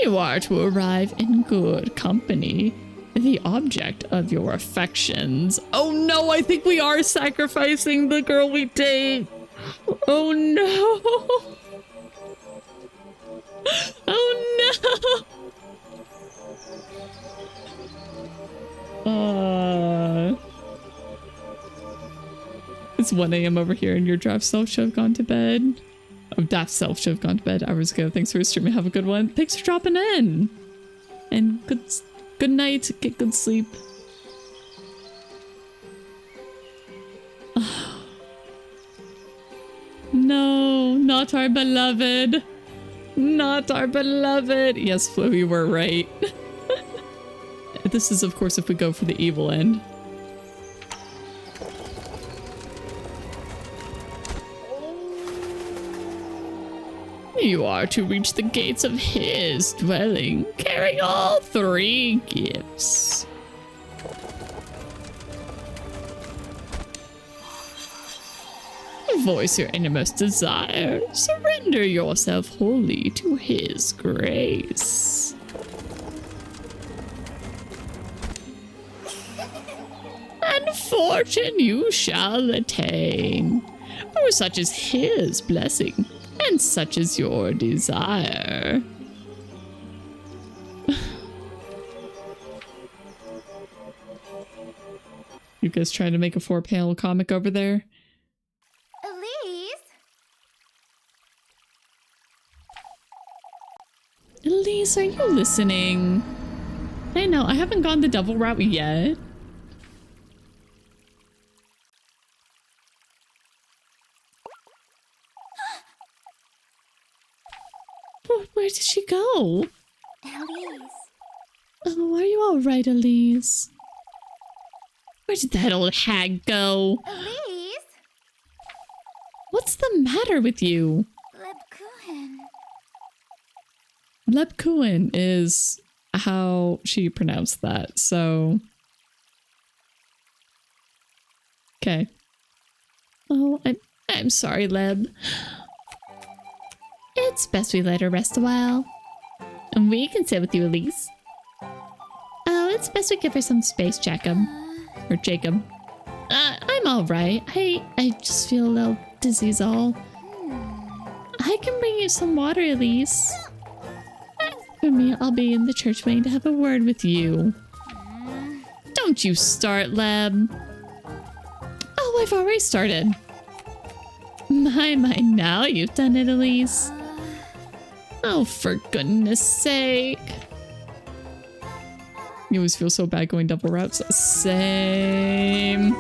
You are to arrive in good company, the object of your affections. Oh no, I think we are sacrificing the girl we date. Oh no. Oh no. It's 1 a.m. over here and your draft self should have gone to bed. Oh, daft self should have gone to bed hours ago. Thanks for streaming. Have a good one. Thanks for dropping in. And good night. Get good sleep. Oh. No, not our beloved. Not our beloved. Yes, Flo, you were right. This is, of course, if we go for the evil end. You are to reach the gates of his dwelling, carrying all 3 gifts. Voice your innermost desire. Surrender yourself wholly to his grace. And fortune you shall attain, for such is his blessing. And such is your desire. You guys trying to make a 4-panel comic over there?
Elise?
Elise, are you listening? I know, I haven't gone the double route yet. Where did she go?
Elise.
Oh, are you all right, Elise? Where did that old hag go?
Elise?
What's the matter with you?
Lebkuchen.
Lebkuchen is how she pronounced that, so... Okay. Oh, I'm sorry, Leb. It's best we let her rest a while. And we can sit with you, Elise. Oh, it's best we give her some space, Jacob. Or Jacob. I'm alright. I just feel a little dizzy is all. I can bring you some water, Elise. For me, I'll be in the church waiting to have a word with you. Don't you start, Leb. Oh, I've already started. My, now you've done it, Elise. Oh, for goodness sake. You always feel so bad going double routes. Same.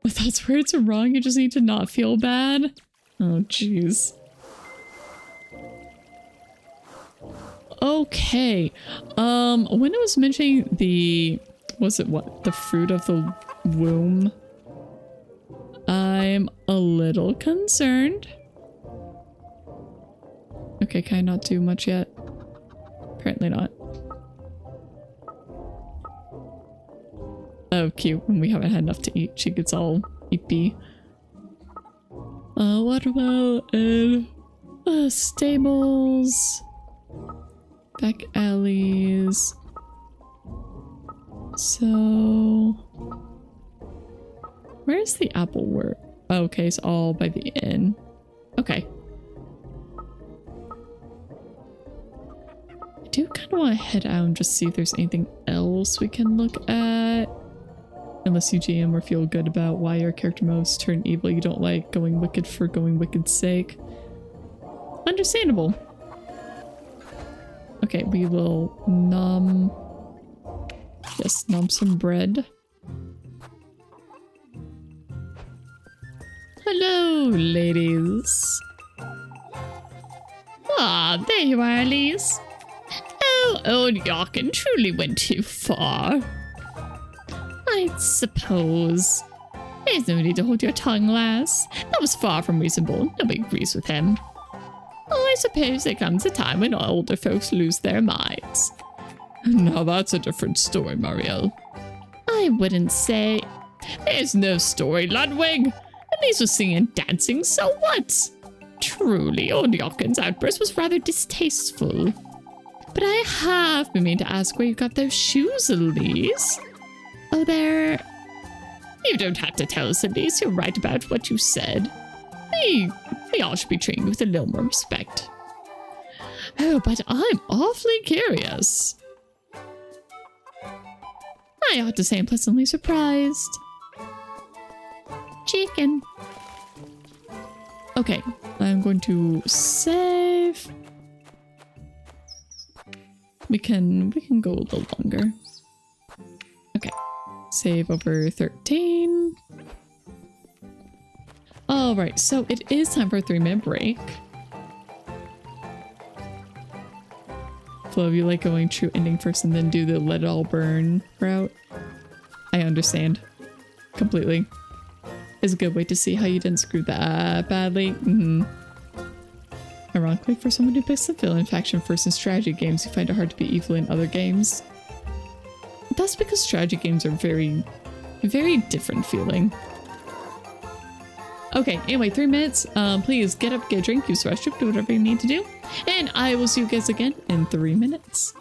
If that's where it's wrong, you just need to not feel bad. Oh, jeez. Okay. When I was mentioning the... Was it what? The fruit of the womb? I'm a little concerned. Okay, can I not do much yet? Apparently not. Oh, cute. When we haven't had enough to eat, she gets all eepy. Watermelon. Stables. Back alleys. So... Where's the apple wort? Oh, okay, it's all by the inn. Okay. I do kind of want to head out and just see if there's anything else we can look at. Unless you GM or feel good about why your character modes turn evil, you don't like going wicked for going wicked's sake. Understandable. Okay, we will nom... Yes, nom some bread. Hello, ladies. Ah, there you are, Elise. Oh, old Yarkin truly went too far. I suppose. There's no need to hold your tongue, lass. That was far from reasonable. Nobody agrees with him. Oh, I suppose there comes a time when older folks lose their minds. Now that's a different story, Marielle. I wouldn't say. There's no story, Ludwig. Elise was singing and dancing, so what? Truly, old Yarkin's outburst was rather distasteful. But I have been meaning to ask where you got those shoes, Elise. Oh, they're... You don't have to tell us, Elise. You're right about what you said. We all should be treated with a little more respect. Oh, but I'm awfully curious. I ought to say I'm pleasantly surprised. Chicken. Okay, I'm going to save. We can go a little longer. Okay, save over 13. All right, so it is time for a 3-minute break. Flo, you like going true ending first and then do the let it all burn route? I understand. Completely. Is a good way to see how you didn't screw that badly. Ironically, for someone who picks the villain faction first in strategy games, you find it hard to be evil in other games. That's because strategy games are very, very different feeling. Okay, anyway, 3 minutes. Please get up, get a drink, use the restroom, do whatever you need to do. And I will see you guys again in 3 minutes.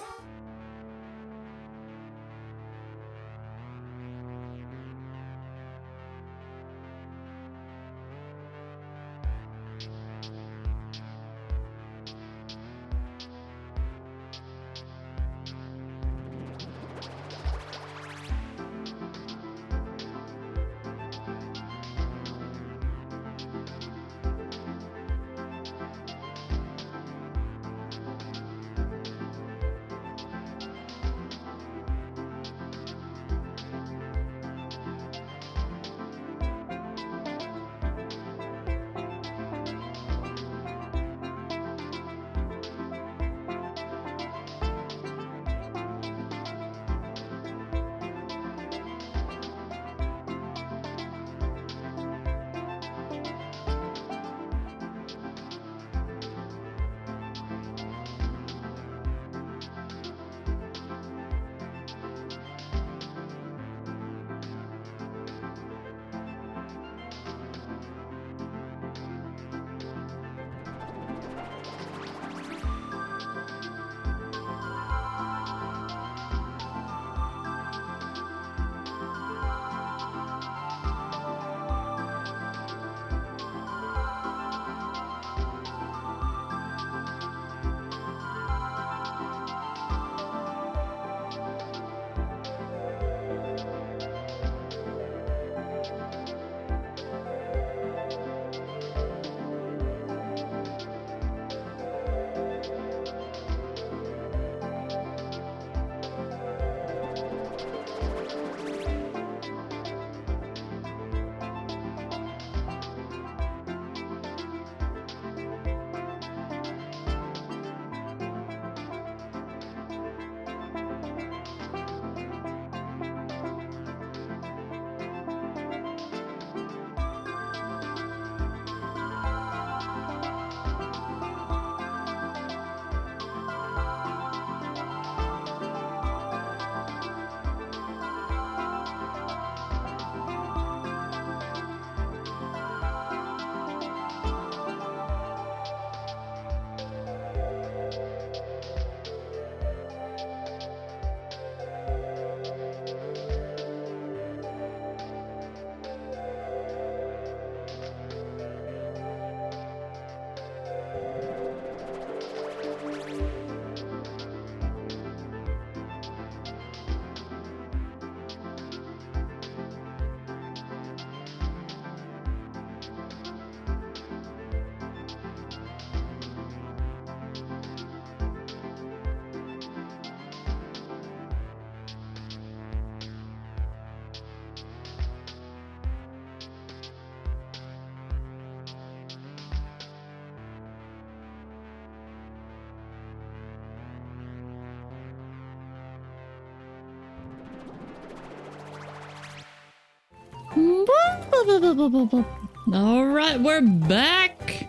All right, we're back.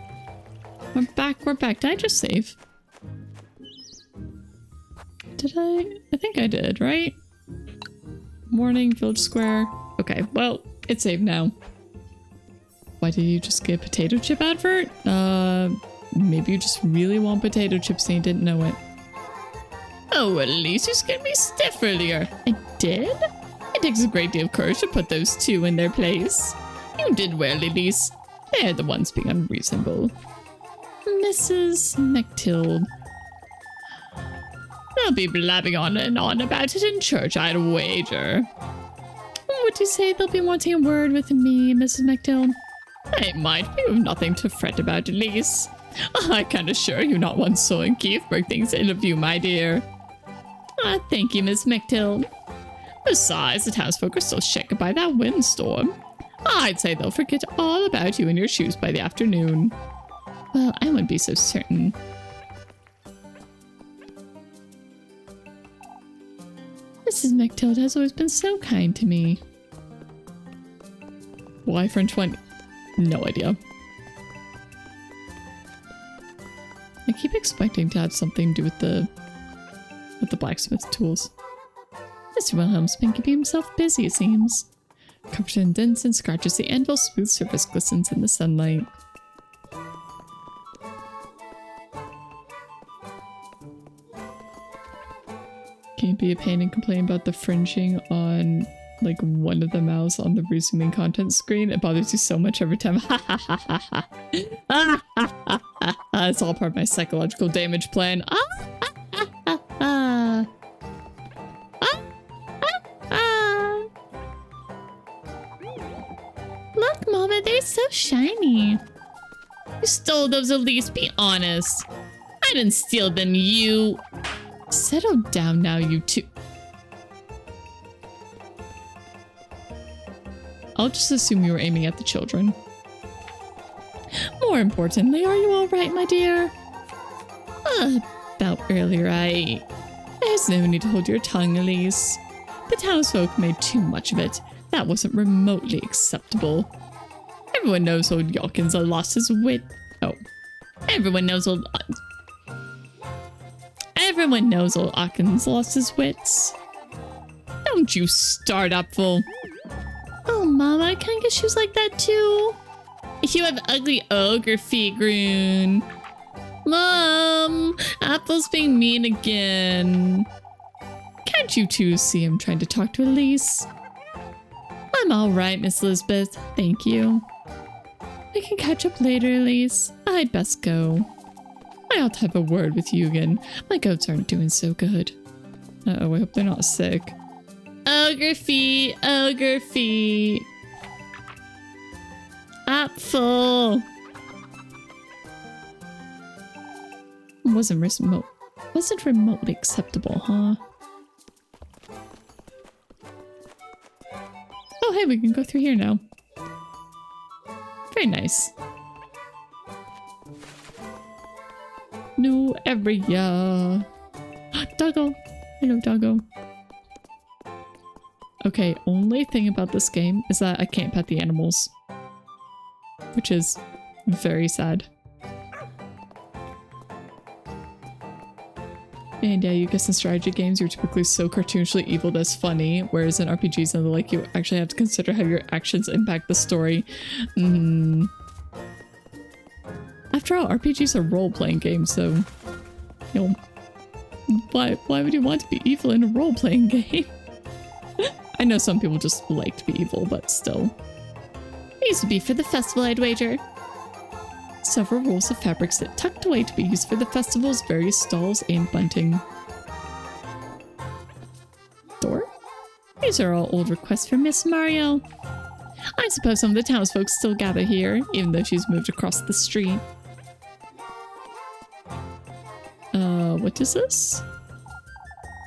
We're back. Did I just save? Did I? I think I did, right? Morning, Village Square. Okay, well, it's saved now. Why did you just get a potato chip advert? Maybe you just really want potato chips and you didn't know it. Oh, at least you scared me stiff earlier. I did? It takes a great deal of courage to put those two in their place. You did well, Elise. They're the ones being unreasonable. Mrs. McTild. They'll be blabbing on and on about it in church, I'd wager. Would you say they'll be wanting a word with me, Mrs. McTild? They might. You have nothing to fret about, Elise. I can assure you not one soul in Keith bring things ill of you, my dear. Thank you, Miss McTild. Besides, the townsfolk are still shaken by that windstorm. I'd say they'll forget all about you and your shoes by the afternoon. Well, I wouldn't be so certain. Mrs. McTild has always been so kind to me. Why French wine? No idea. I keep expecting to have something to do with the blacksmith tools. Mr. Wilhelm's been keeping himself busy, it seems. Covered in dents and scratches, the anvil's smooth surface glistens in the sunlight. Can't be a pain and complain about the fringing on like one of the mouths on the resuming content screen. It bothers you so much every time. It's all part of my psychological damage plan. Look, Mama, they're so shiny. You stole those, Elise, be honest. I didn't steal them, you. Settle down now, you two. I'll just assume you were aiming at the children. More importantly, are you all right, my dear? About earlier, There's no need to hold your tongue, Elise. The townsfolk made too much of it. That wasn't remotely acceptable. Everyone knows old Yawkins lost his wit. Oh. Everyone knows old Hawkins lost his wits. Don't you start up, fool. Oh, Mama, I can't get shoes like that, too. You have ugly ogre feet, Groon. Mom, Apple's being mean again. Can't you two see him trying to talk to Elise? I'm all right, Miss Elizabeth. Thank you. We can catch up later, Elise. I'd best go. I ought to have a word with you again. My goats aren't doing so good. Uh-oh, I hope they're not sick. Ogre feet, ogre feet. Apple. Wasn't remotely acceptable, huh? Oh, hey, we can go through here now. Very nice. New area. Doggo. Hello, doggo. Okay, only thing about this game is that I can't pet the animals. Which is very sad. And yeah, you guess in strategy games, you're typically so cartoonishly evil that's funny, whereas in RPGs and the like, you actually have to consider how your actions impact the story. After all, RPGs are role-playing games, so, you know, why would you want to be evil in a role-playing game? I know some people just like to be evil, but still. These would be for the festival, I'd wager. Several rolls of fabric sit tucked away to be used for the festival's various stalls and bunting. Door? These are all old requests from Miss Mario. I suppose some of the townsfolk still gather here, even though she's moved across the street. What is this?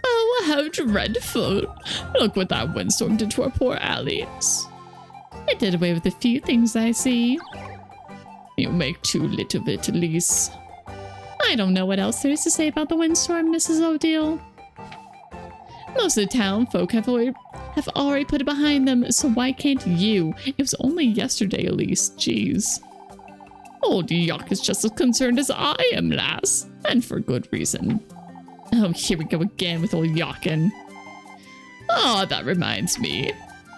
Oh, how dreadful. Look what that windstorm did to our poor Alice. It did away with a few things, I see. You make too little of it, Elise. I don't know what else there is to say about the windstorm, Mrs. O'Deal. Most of the town folk have have already put it behind them, so why can't you? It was only yesterday, Elise. Jeez. Old Yuck is just as concerned as I am, lass. And for good reason. Oh, here we go again with old Yuckin. Oh, that reminds me.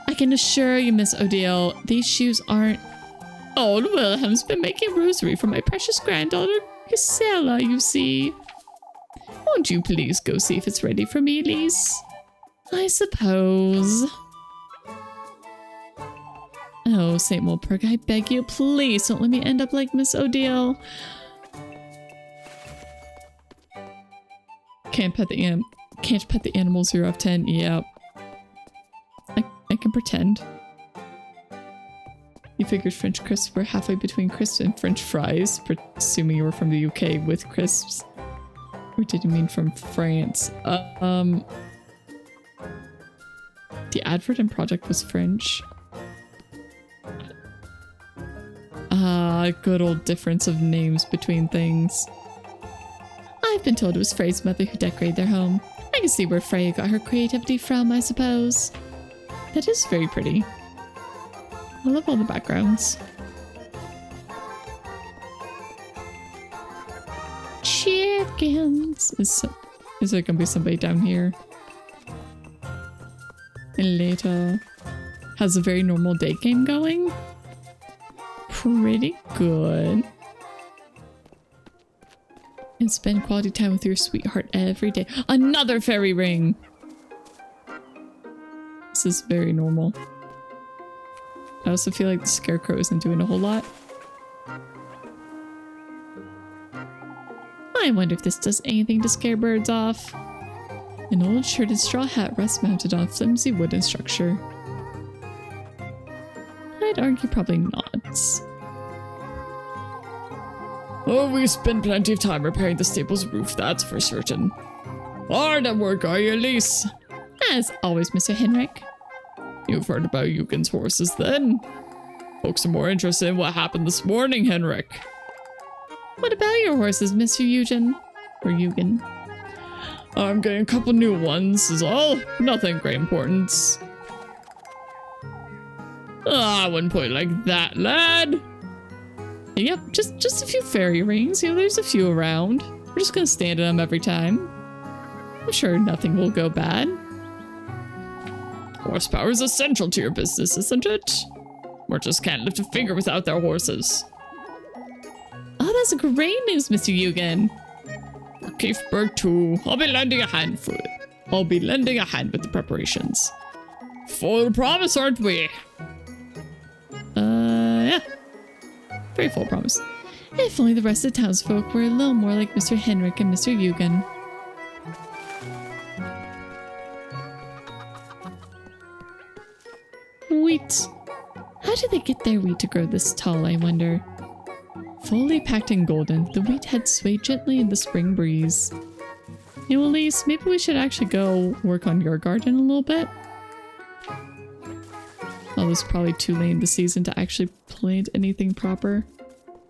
I can assure you, Miss Odile, these shoes aren't... Old Wilhelm's been making rosary for my precious granddaughter, Gisela, you see. Won't you please go see if it's ready for me, Elise? I suppose. Oh, St. Mulperg, I beg you, please don't let me end up like Miss Odile. Can't pet the animal 0 of 10. Yep. I can pretend. You figured French crisps were halfway between crisps and French fries, assuming you were from the UK with crisps. Or did you mean from France? The advert and project was French. Good old difference of names between things. I've been told it was Frey's mother who decorated their home. I can see where Freya got her creativity from, I suppose. That is very pretty. I love all the backgrounds. Chickens! Is there gonna be somebody down here? And later. How's a very normal date game going? Pretty good. And spend quality time with your sweetheart every day. Another fairy ring! This is very normal. I also feel like the scarecrow isn't doing a whole lot. I wonder if this does anything to scare birds off. An old shirted straw hat rests mounted on a flimsy wooden structure. I'd argue probably not. Oh, we spent plenty of time repairing the stable's roof, that's for certain. Hard at work, are you, Elise? As always, Mr. Henrik. You've heard about Eugen's horses, then? Folks are more interested in what happened this morning, Henrik. What about your horses, Mr. Eugen? Or Eugen? I'm getting a couple new ones, is all. Nothing great importance. I wouldn't put it like that, lad. Yep, just a few fairy rings. You know, there's a few around. We're just gonna stand in them every time. I'm sure nothing will go bad. Horsepower is essential to your business, isn't it? Merchants can't lift a finger without their horses. Oh, that's great news, Mr. Eugen. Kiefberg too. I'll be lending a hand with the preparations. Full promise, aren't we? Yeah. Very full promise. If only the rest of the townsfolk were a little more like Mr. Henrik and Mr. Eugen. Wheat. How did they get their wheat to grow this tall, I wonder? Fully packed in golden, the wheat head swayed gently in the spring breeze. You know, Elise, maybe we should actually go work on your garden a little bit. Although it's probably too late in the season to actually plant anything proper.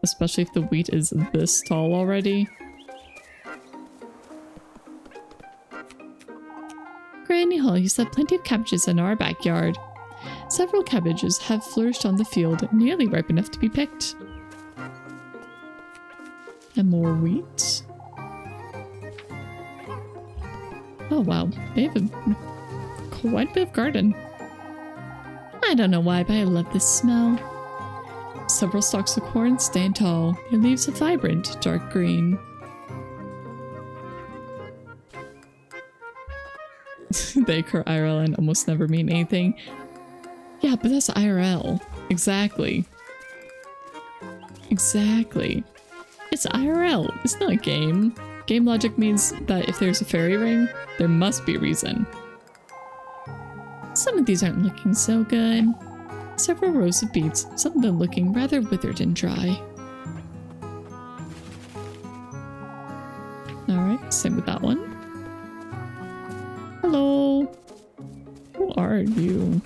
Especially if the wheat is this tall already. Granny Hall used to have plenty of cabbages in our backyard. Several cabbages have flourished on the field, nearly ripe enough to be picked. And more wheat. Oh wow, they have quite a bit of garden. I don't know why, but I love this smell. Several stalks of corn stand tall. Their leaves are vibrant, dark green. They occur IRL and almost never mean anything. Yeah, but that's IRL. Exactly. Exactly. It's IRL. It's not a game. Game logic means that if there's a fairy ring, there must be a reason. Some of these aren't looking so good. Several rows of beets, some of them looking rather withered and dry. Alright, same with that one. Hello. Who are you?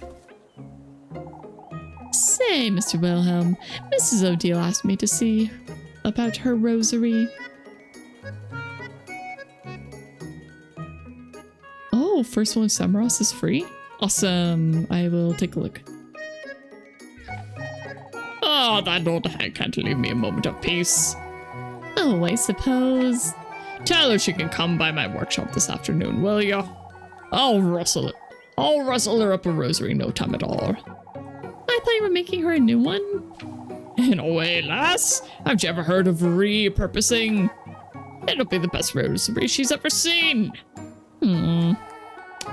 Say, Mr. Wilhelm, Mrs. Odile asked me to see about her rosary. Oh, first one of Samaros is free? Awesome. I will take a look. Oh, that old hag can't leave me a moment of peace.
Oh, I suppose.
Tell her she can come by my workshop this afternoon, will ya? I'll rustle it. I'll rustle her up a rosary no time at all.
I thought you were making her a new one.
In a way, lass. Haven't you ever heard of repurposing? It'll be the best rosary she's ever seen.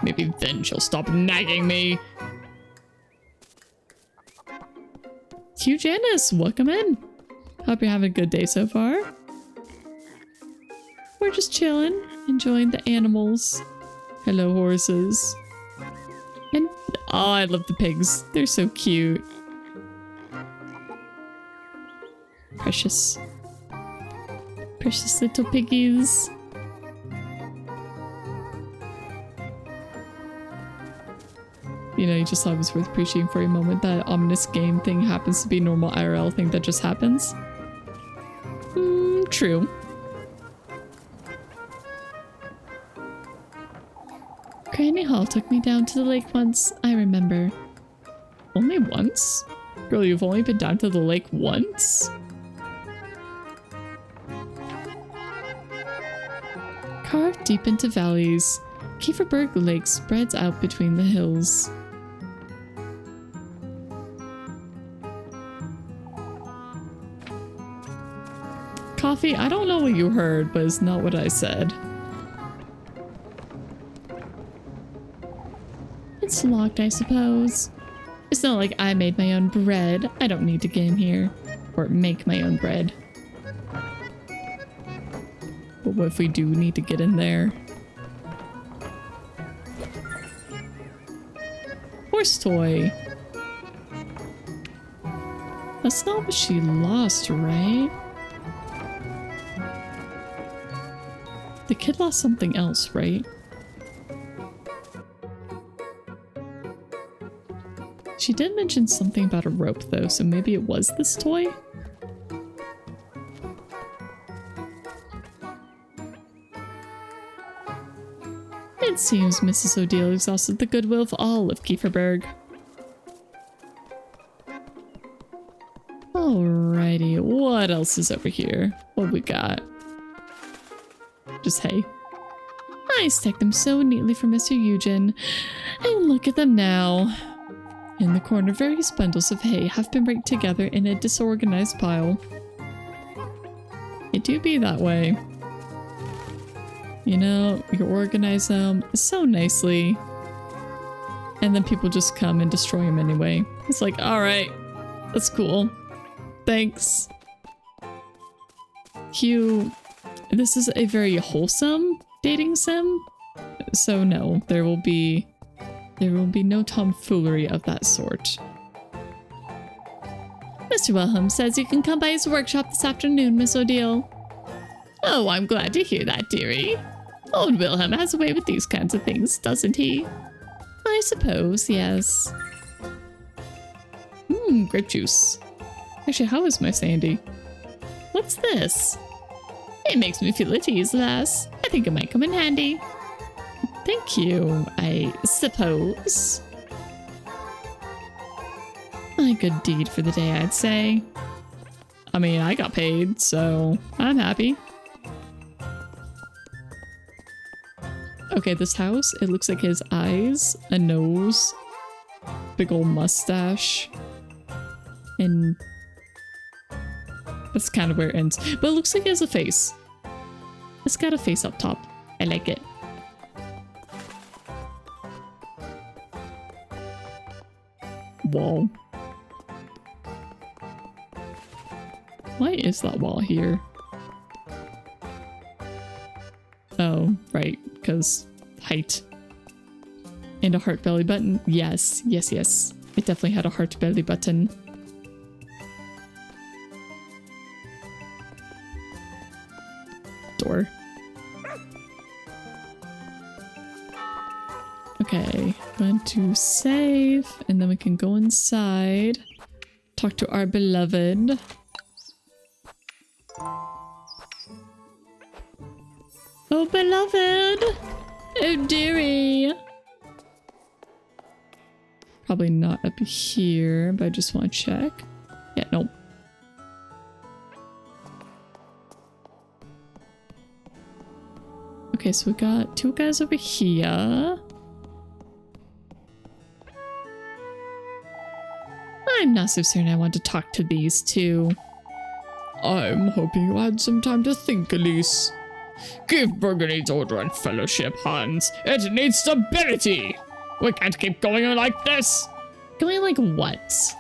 Maybe then she'll stop nagging me.
Hugh Janice, welcome in. Hope you're having a good day so far. We're just chilling, enjoying the animals.
Hello, horses.
And
oh, I love the pigs. They're so cute.
Precious. Precious little piggies.
You know, you just thought it was worth appreciating for a moment. That ominous game thing happens to be normal IRL thing that just happens. True.
Granny Hall took me down to the lake once, I remember.
Only once? Girl, you've only been down to the lake once?
Carved deep into valleys, Kieferberg Lake spreads out between the hills.
Coffee, I don't know what you heard, but it's not what I said.
It's locked, I suppose. It's not like I made my own bread. I don't need to get in here. Or make my own bread.
But what if we do need to get in there?
Horse toy. That's not what she lost, right?
The kid lost something else, right?
She did mention something about a rope though, so maybe it was this toy? It seems Mrs. O'Deal exhausted the goodwill of all of Kieferberg.
Alrighty, what else is over here? What we got? Just hay.
I stacked them so neatly for Mr. Eugen, and look at them now. In the corner, various bundles of hay have been raked together in a disorganized pile.
It do be that way. You know, you organize them so nicely, and then people just come and destroy them anyway. It's like, alright, that's cool. Thanks.
Hugh, this is a very wholesome dating sim, so no, there will be no tomfoolery of that sort. Mr. Wilhelm says you can come by his workshop this afternoon, Miss O'Deal. Oh, I'm glad to hear that, dearie. Old Wilhelm has a way with these kinds of things, doesn't he? I suppose, yes.
Grape juice. Actually, how is my Sandy?
What's this? It makes me feel at ease, lass. I think it might come in handy. Thank you, I suppose. A good deed for the day, I'd say.
I mean, I got paid, so I'm happy. Okay, this house, it looks like his eyes, a nose, big old mustache, and that's kind of where it ends. But it looks like he has a face. It's got a face up top. I like it. Wall. Why is that wall here? Oh, right, because height. And a heart belly button. Yes, yes, yes. It definitely had a heart belly button. Door. Okay, going to save, and then we can go inside, talk to our beloved. Oh, beloved! Oh, dearie! Probably not up here, but I just want to check. Yeah, nope. Okay, so we got 2 guys over here. I'm not so certain I want to talk to these 2. I'm hoping you had some time to think, Elise. Give Burgundy's order and fellowship, Hans. It needs stability. We can't keep going on like this. Going like what?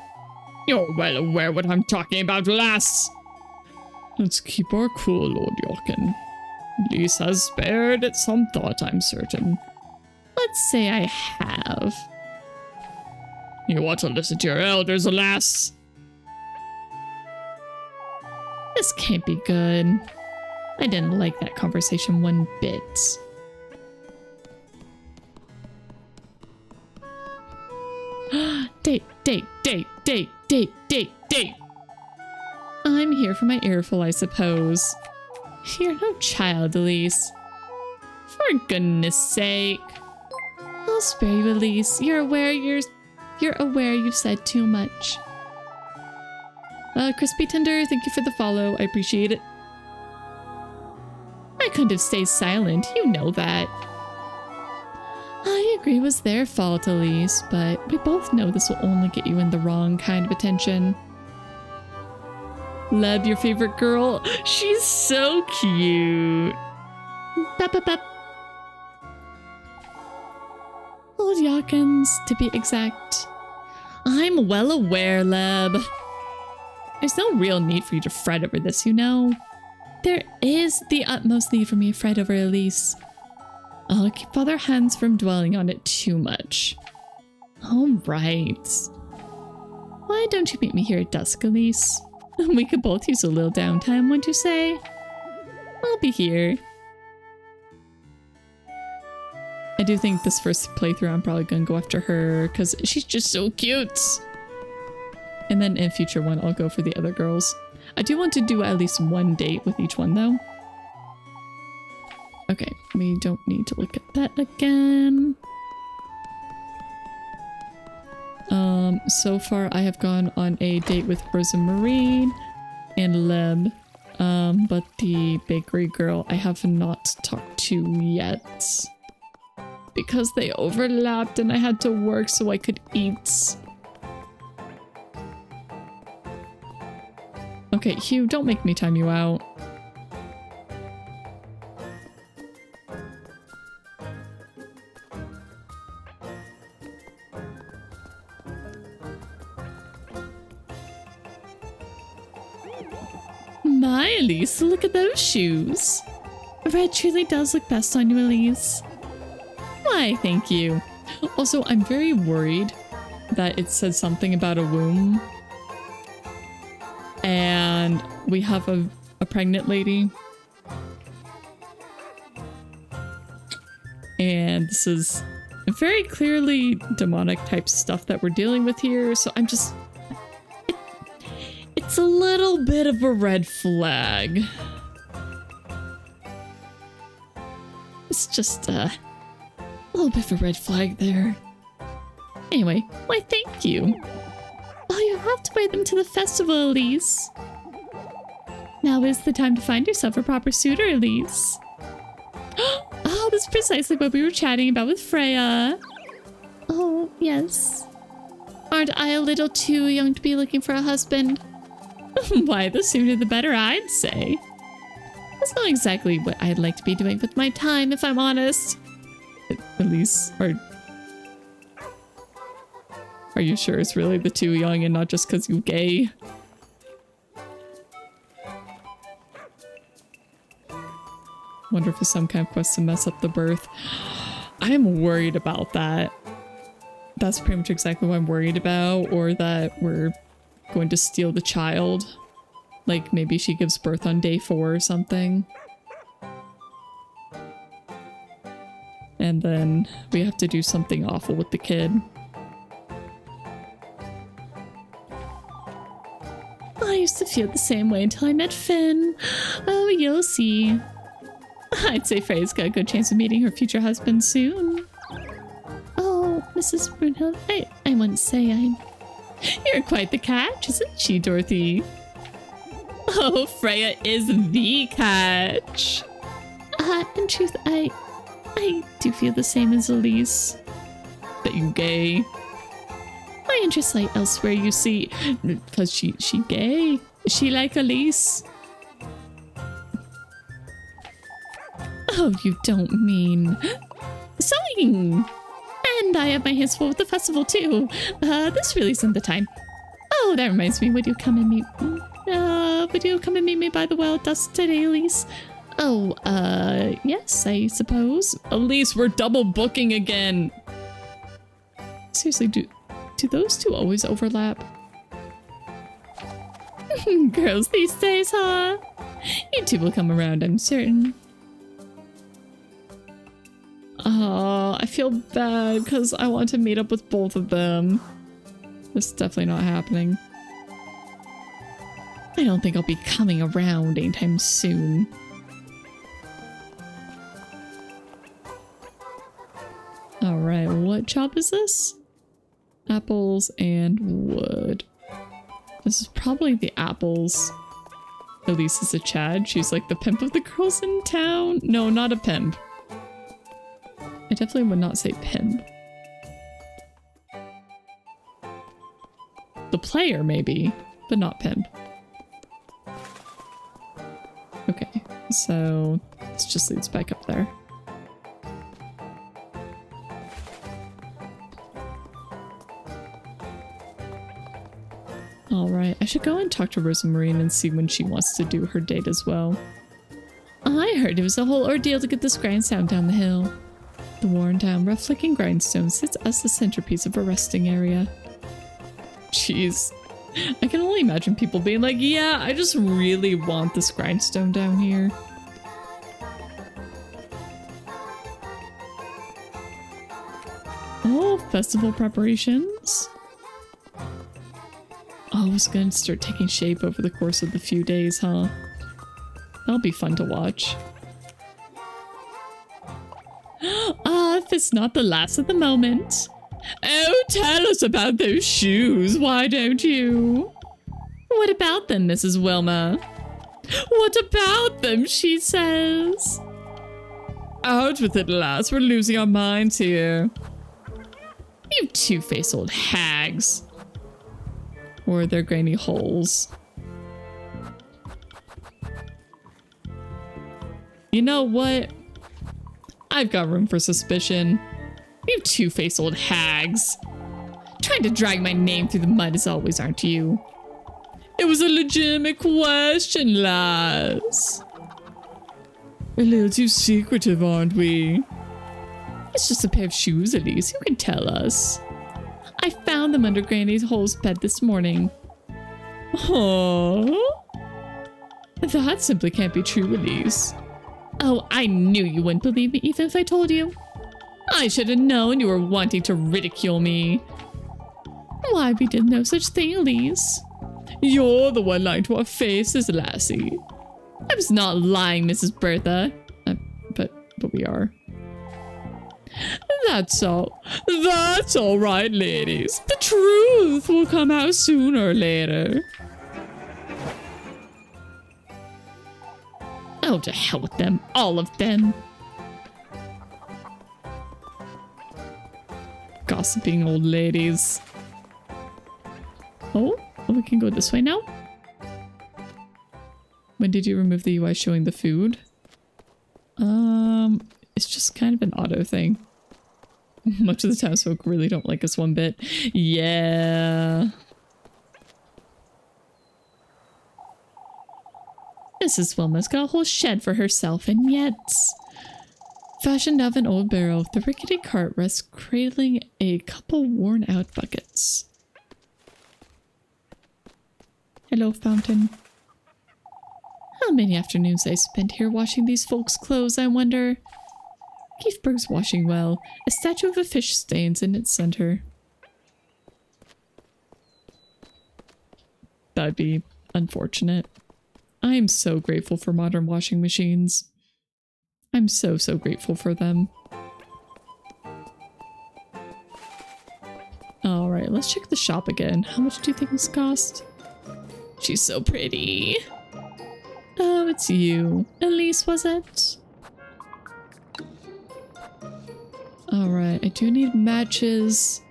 You're well aware what I'm talking about, lass. Let's keep our cool, Lord Yorkin. Elise has spared it some thought, I'm certain. Let's say I have. You want to listen to your elders, alas. This can't be good. I didn't like that conversation one bit. Date. I'm here for my earful, I suppose. You're no child, Elise. For goodness sake. I'll spare you, Elise. You're aware you've said too much. Crispy Tender, thank you for the follow. I appreciate it. I couldn't have stayed silent. You know that. I agree it was their fault, Elise, but we both know this will only get you in the wrong kind of attention. Love your favorite girl. She's so cute. Bep. Old Yakins, to be exact. I'm well aware, Leb. There's no real need for you to fret over this, you know. There is the utmost need for me to fret over Elise. I'll keep other hands from dwelling on it too much. All right. Why don't you meet me here at dusk, Elise? We could both use a little downtime, wouldn't you say? I'll be here. I do think this first playthrough I'm probably gonna go after her because she's just so cute. And then in future one I'll go for the other girls. I do want to do at least one date with each one though. Okay, we don't need to look at that again. So far I have gone on a date with Rosamarine and Leb, but the bakery girl I have not talked to yet. Because they overlapped and I had to work so I could eat. Okay, Hugh, don't make me time you out. My Elise, look at those shoes. Red truly does look best on you, Elise. Why, thank you. Also, I'm very worried that it said something about a womb. And we have a pregnant lady. And this is very clearly demonic type stuff that we're dealing with here. So I'm just... It's a little bit of a red flag. It's just a little bit of a red flag there. Anyway, why thank you. Oh, you have to wear them to the festival, Elise. Now is the time to find yourself a proper suitor, Elise. Oh, that's precisely what we were chatting about with Freya. Oh, yes. Aren't I a little too young to be looking for a husband? Why, the sooner the better, I'd say. That's not exactly what I'd like to be doing with my time, if I'm honest. Elise, are you sure it's really the too young and not just because you gay? Wonder if it's some kind of quest to mess up the birth. I'm worried about that. That's pretty much exactly what I'm worried about, or that we're going to steal the child. Like maybe she gives birth on day 4 or something. And then we have to do something awful with the kid. I used to feel the same way until I met Finn. Oh, you'll see. I'd say Freya's got a good chance of meeting her future husband soon. Oh,
Mrs. Brunhild. I wouldn't say I'm...
You're quite the catch, isn't she, Dorothy? Oh, Freya is the catch.
In truth, I do feel the same as Elise.
That you gay.
My interests lie elsewhere, you see.
Because she gay. Is she like Elise?
Oh, you don't mean... Sewing! And I have my hands full with the festival, too. This really isn't the time. Oh, that reminds me. Would you come and meet me by the Wild Dust today, Elise? Oh, yes, I suppose.
Elise, we're double booking again.
Seriously, do those two always overlap?
Girls these days, huh?
You two will come around, I'm certain.
Oh, I feel bad because I want to meet up with both of them. This is definitely not happening.
I don't think I'll be coming around anytime soon.
Alright, what job is this? Apples and wood. This is probably the apples. Elise is a Chad. She's like the pimp of the girls in town. No, not a pimp. I definitely would not say pimp. The player, maybe, but not pimp. Okay, so this just leads back up there. Alright, I should go and talk to Rosamarine and see when she wants to do her date as well.
I heard it was a whole ordeal to get this grindstone down the hill.
The worn-down, rough-looking grindstone sits as the centerpiece of a resting area. Jeez. I can only imagine people being like, yeah, I just really want this grindstone down here. Oh, festival preparations. Oh, it's gonna start taking shape over the course of the few days, huh? That'll be fun to watch.
If it's not the last of the moment.
Oh, tell us about those shoes, why don't you?
What about them, Mrs. Wilma?
What about them, she says. Out with it, lass, we're losing our minds here.
You two-faced old hags.
Or their grainy holes. You know what? I've got room for suspicion.
You two-faced old hags. Trying to drag my name through the mud as always, aren't you?
It was a legitimate question, lass. A little too secretive, aren't we?
It's just a pair of shoes, Elise. Who can tell us? I found them under Granny's hole's bed this morning.
Huh?
That simply can't be true, Elise. Oh, I knew you wouldn't believe me even if I told you. I should have known you were wanting to ridicule me. Why, we did no such thing, Elise.
You're the one lying to our faces, lassie.
I was not lying, Mrs. Bertha.
But we are.
That's all.
That's all right, ladies. The truth will come out sooner or later.
Oh, to hell with them. All of them.
Gossiping old ladies.
Oh, we can go this way now.
When did you remove the UI showing the food? It's just kind of an auto thing. Much of the townsfolk really don't like us one bit. Yeah.
Mrs. Wilma's got a whole shed for herself, and yet...
Fashioned of an old barrel, the rickety cart rests cradling a couple worn-out buckets. Hello, fountain.
How many afternoons I spent here washing these folks' clothes, I wonder.
Keithburg's washing well. A statue of a fish stands in its center. That'd be unfortunate. I am so grateful for modern washing machines. I'm so grateful for them. All right, let's check the shop again. How much do you think this cost? She's so pretty. Oh, it's you. Elise, was it? All right, I do need matches.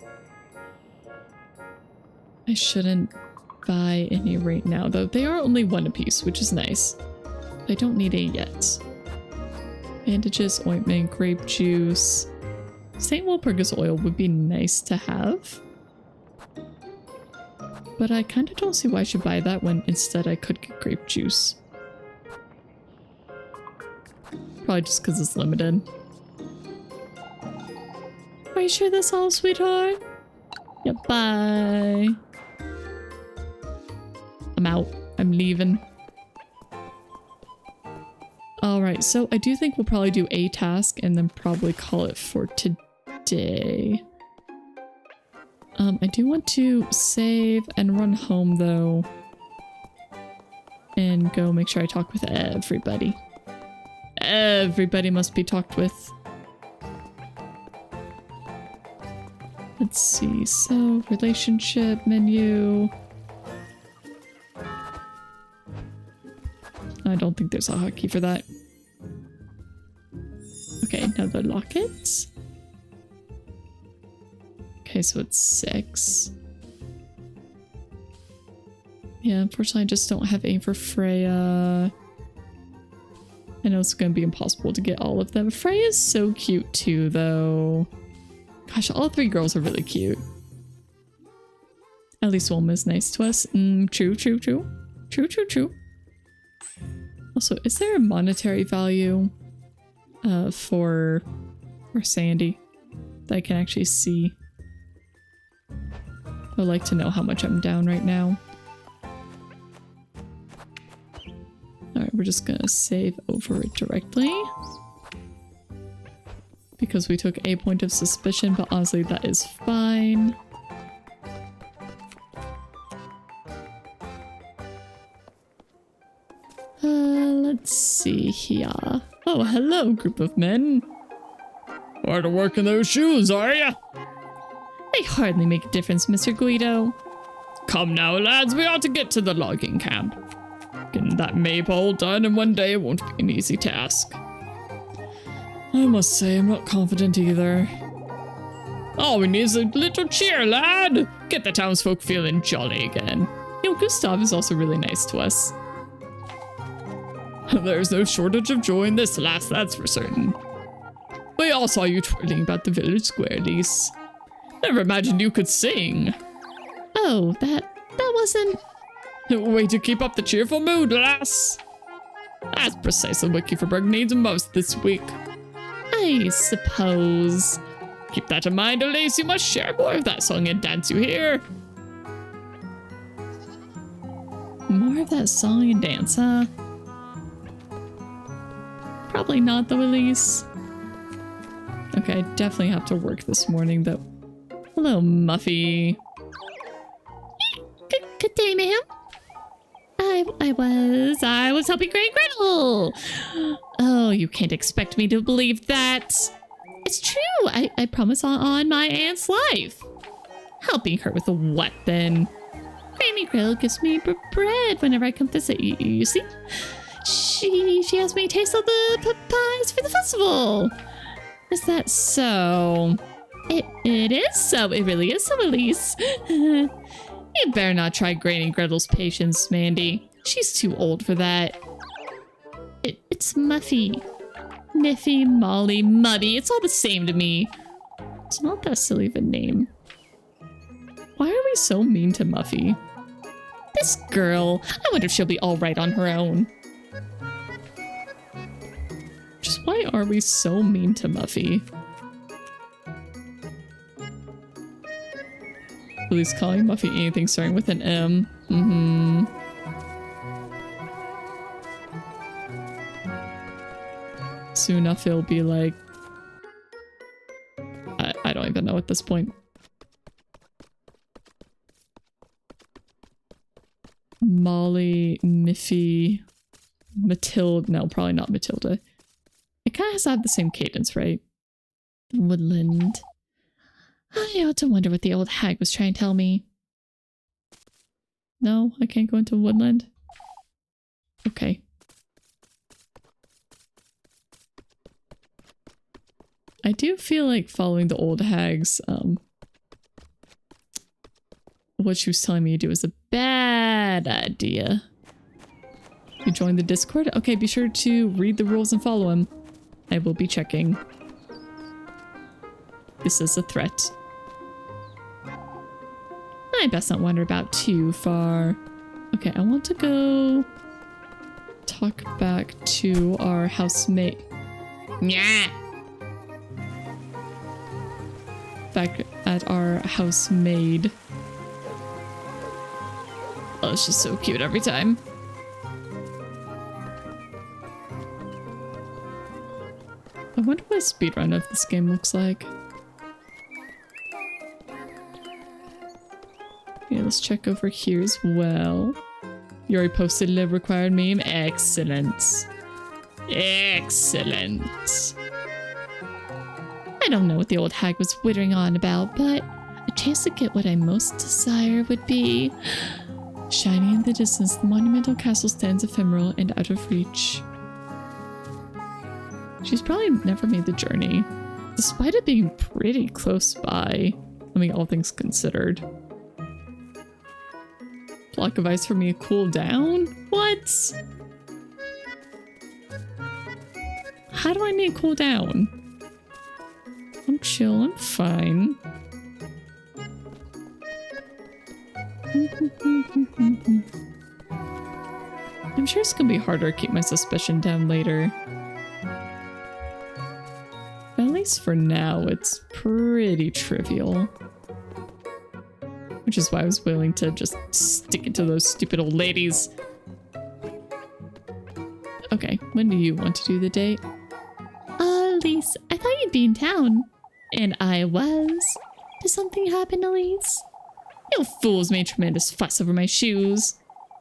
I shouldn't buy any right now, though. They are only one apiece, which is nice. I don't need any yet. Bandages, ointment, grape juice. St. Walpurgis oil would be nice to have. But I kind of don't see why I should buy that when instead I could get grape juice. Probably just because it's limited. Are you sure that's all, sweetheart? Yeah, bye. I'm out. I'm leaving. Alright, so I do think we'll probably do a task and then probably call it for today. I do want to save and run home though. And go make sure I talk with everybody. Everybody must be talked with. Let's see, so relationship menu. I don't think there's a hotkey for that. Okay, another locket. Okay, so it's 6. Yeah, unfortunately I just don't have aim for Freya. I know it's gonna be impossible to get all of them. Freya's so cute too, though. Gosh, all 3 girls are really cute. At least one was nice to us. True. True. Also, is there a monetary value for Sandy that I can actually see? I'd like to know how much I'm down right now. Alright, we're just gonna save over it directly. Because we took a point of suspicion, but honestly that is fine. Let's see here. Oh, hello, group of men. Hard to work in those shoes, are ya? They hardly make a difference, Mr. Guido. Come now, lads, we ought to get to the logging camp. Getting that maypole done in one day won't be an easy task. I must say, I'm not confident either. All we need is a little cheer, lad! Get the townsfolk feeling jolly again. You know, Gustav is also really nice to us. There's no shortage of joy in this, lass, that's for certain. We all saw you twirling about the village square, Lise. Never imagined you could sing. Oh, that wasn't... Way to keep up the cheerful mood, lass. That's precisely what Kieferberg needs most this week. I suppose. Keep that in mind, Elise. You must share more of that song and dance, you hear? More of that song and dance, huh? Probably not, though, Elise. Okay, I definitely have to work this morning, though. Hello, Muffy.
Good day, ma'am. I was helping Granny Gretel.
Oh, you can't expect me to believe that.
It's true. I promise on my aunt's life.
Helping her with a what, then?
Granny Gretel gives me bread whenever I come visit you see? She has me taste all the pies for the festival.
Is that so?
It is so. It really is so, Elise.
You better not try Granny Gretel's patience, Mandy. She's too old for that.
It's Muffy.
Miffy, Molly, Muddy. It's all the same to me.
It's not that silly of a name.
Why are we so mean to Muffy? This girl. I wonder if she'll be all right on her own. Just why are we so mean to Muffy? Please calling Muffy anything starting with an M. Soon enough it'll be like... I don't even know at this point. Molly, Miffy, Matilda. No, probably not Matilda. It kind of has to have the same cadence, right?
Woodland.
I ought to wonder what the old hag was trying to tell me. No, I can't go into woodland. Okay. I do feel like following the old hag's, what she was telling me to do is a bad idea. You joined the Discord? Okay, be sure to read the rules and follow him. I will be checking. This is a threat. I best not wander about too far. Okay, I want to go talk back to our housemate. Yeah. Back at our housemaid. Oh, it's just so cute every time. I wonder what a speedrun of this game looks like. Yeah, let's check over here as well. You already posted a required meme? Excellent. Excellent. I don't know what the old hag was wittering on about, but a chance to get what I most desire would be... Shining in the distance, the monumental castle stands ephemeral and out of reach. She's probably never made the journey, despite it being pretty close by. I mean, all things considered. Block of ice for me to cool down? What? How do I need to cool down? I'm chill, I'm fine. I'm sure it's gonna be harder to keep my suspicion down later. But at least for now, it's pretty trivial. Which is why I was willing to just stick it to those stupid old ladies. Okay, when do you want to do the date?
Elise, I thought you'd be in town.
And I was.
Did something happen, Elise?
You fools made tremendous fuss over my shoes.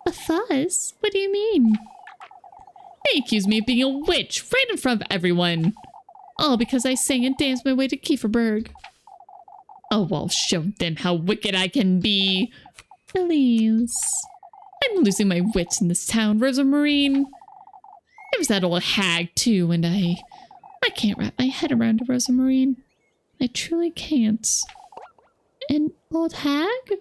A fuss? What do you mean?
They accused me of being a witch right in front of everyone. All because I sang and danced my way to Kieferberg. Oh, I'll show them how wicked I can be.
Elise.
I'm losing my wits in this town, Rosa Marine. There's that old hag, too, and I can't wrap my head around it, Rosa Marine. I truly can't.
An old hag?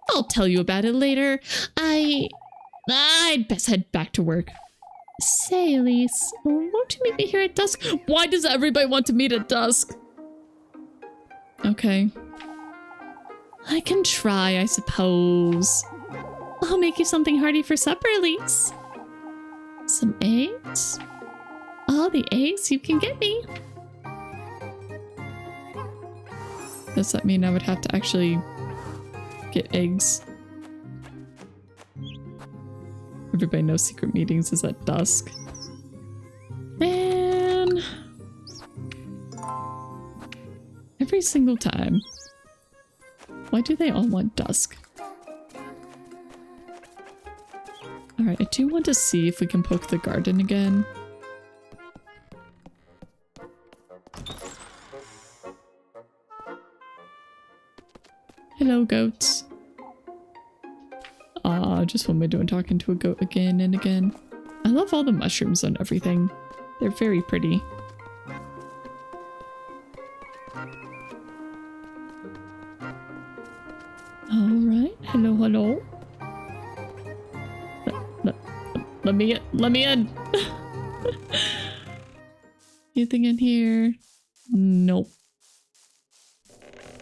I'll tell you about it later. I'd best head back to work.
Say, Elise, won't you meet me here at dusk?
Why does everybody want to meet at dusk? Okay. I can try, I suppose.
I'll make you something hearty for supper, Elise.
Some eggs?
All the eggs you can get me.
Does that mean I would have to actually get eggs? Everybody knows secret meetings is at dusk. Man. Every single time. Why do they all want dusk? Alright, I do want to see if we can poke the garden again. Hello, goats. Just what am I doing talking to a goat again and again? I love all the mushrooms on everything. They're very pretty. Alright, hello, hello. Let me in. Anything in here? Nope.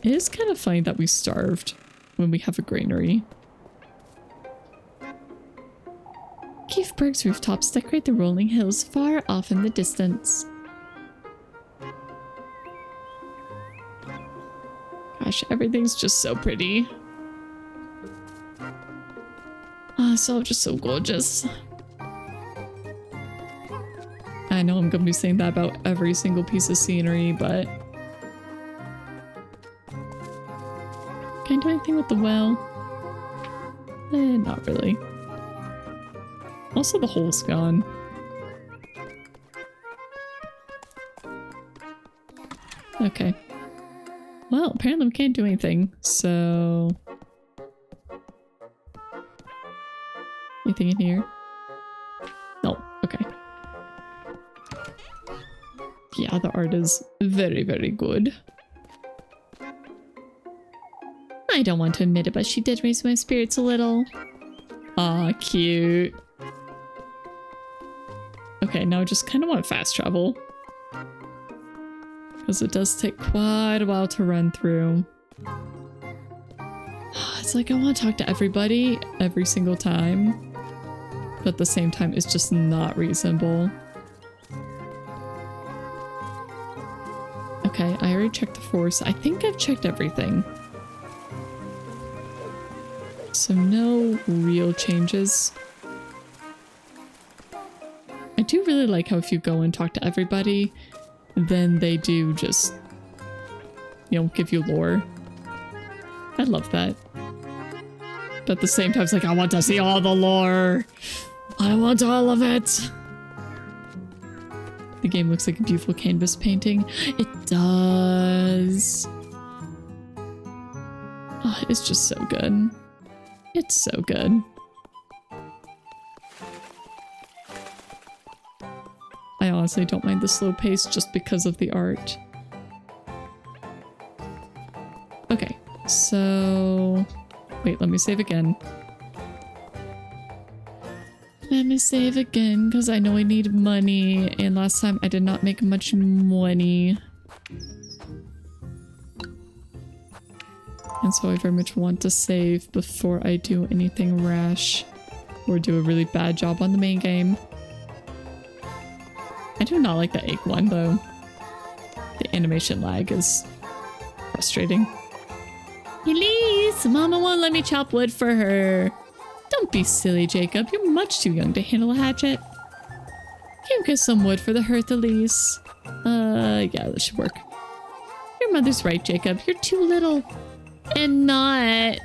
It is kind of funny that we starved when we have a granary. Kieferberg's rooftops decorate the rolling hills far off in the distance. Gosh, everything's just so pretty. Ah, it's all just so gorgeous. I know I'm gonna be saying that about every single piece of scenery, but... Can I do anything with the well? Not really. Also, the hole's gone. Okay. Well, apparently we can't do anything, so... Anything in here? No, okay. Yeah, the art is very, very good. I don't want to admit it, but she did raise my spirits a little. Aw, cute. Okay, now I just kind of want fast travel. Because it does take quite a while to run through. It's like I want to talk to everybody every single time. But at the same time, it's just not reasonable. Okay, I already checked the force. I think I've checked everything. So no real changes. I do really like how if you go and talk to everybody, then they do just, you know, give you lore. I love that. But at the same time, it's like, I want to see all the lore. I want all of it. The game looks like a beautiful canvas painting. It does. Oh, it's just so good. It's so good. I honestly don't mind the slow pace just because of the art. Okay, so... Wait, let me save again. Let me save again, because I know I need money, and last time I did not make much money. And so I very much want to save before I do anything rash or do a really bad job on the main game. I do not like the egg one, though. The animation lag is frustrating. Elise! Mama won't let me chop wood for her. Don't be silly, Jacob. You're much too young to handle a hatchet. Can you get some wood for the hearth, Elise? Yeah, that should work. Your mother's right, Jacob. You're too little. And not.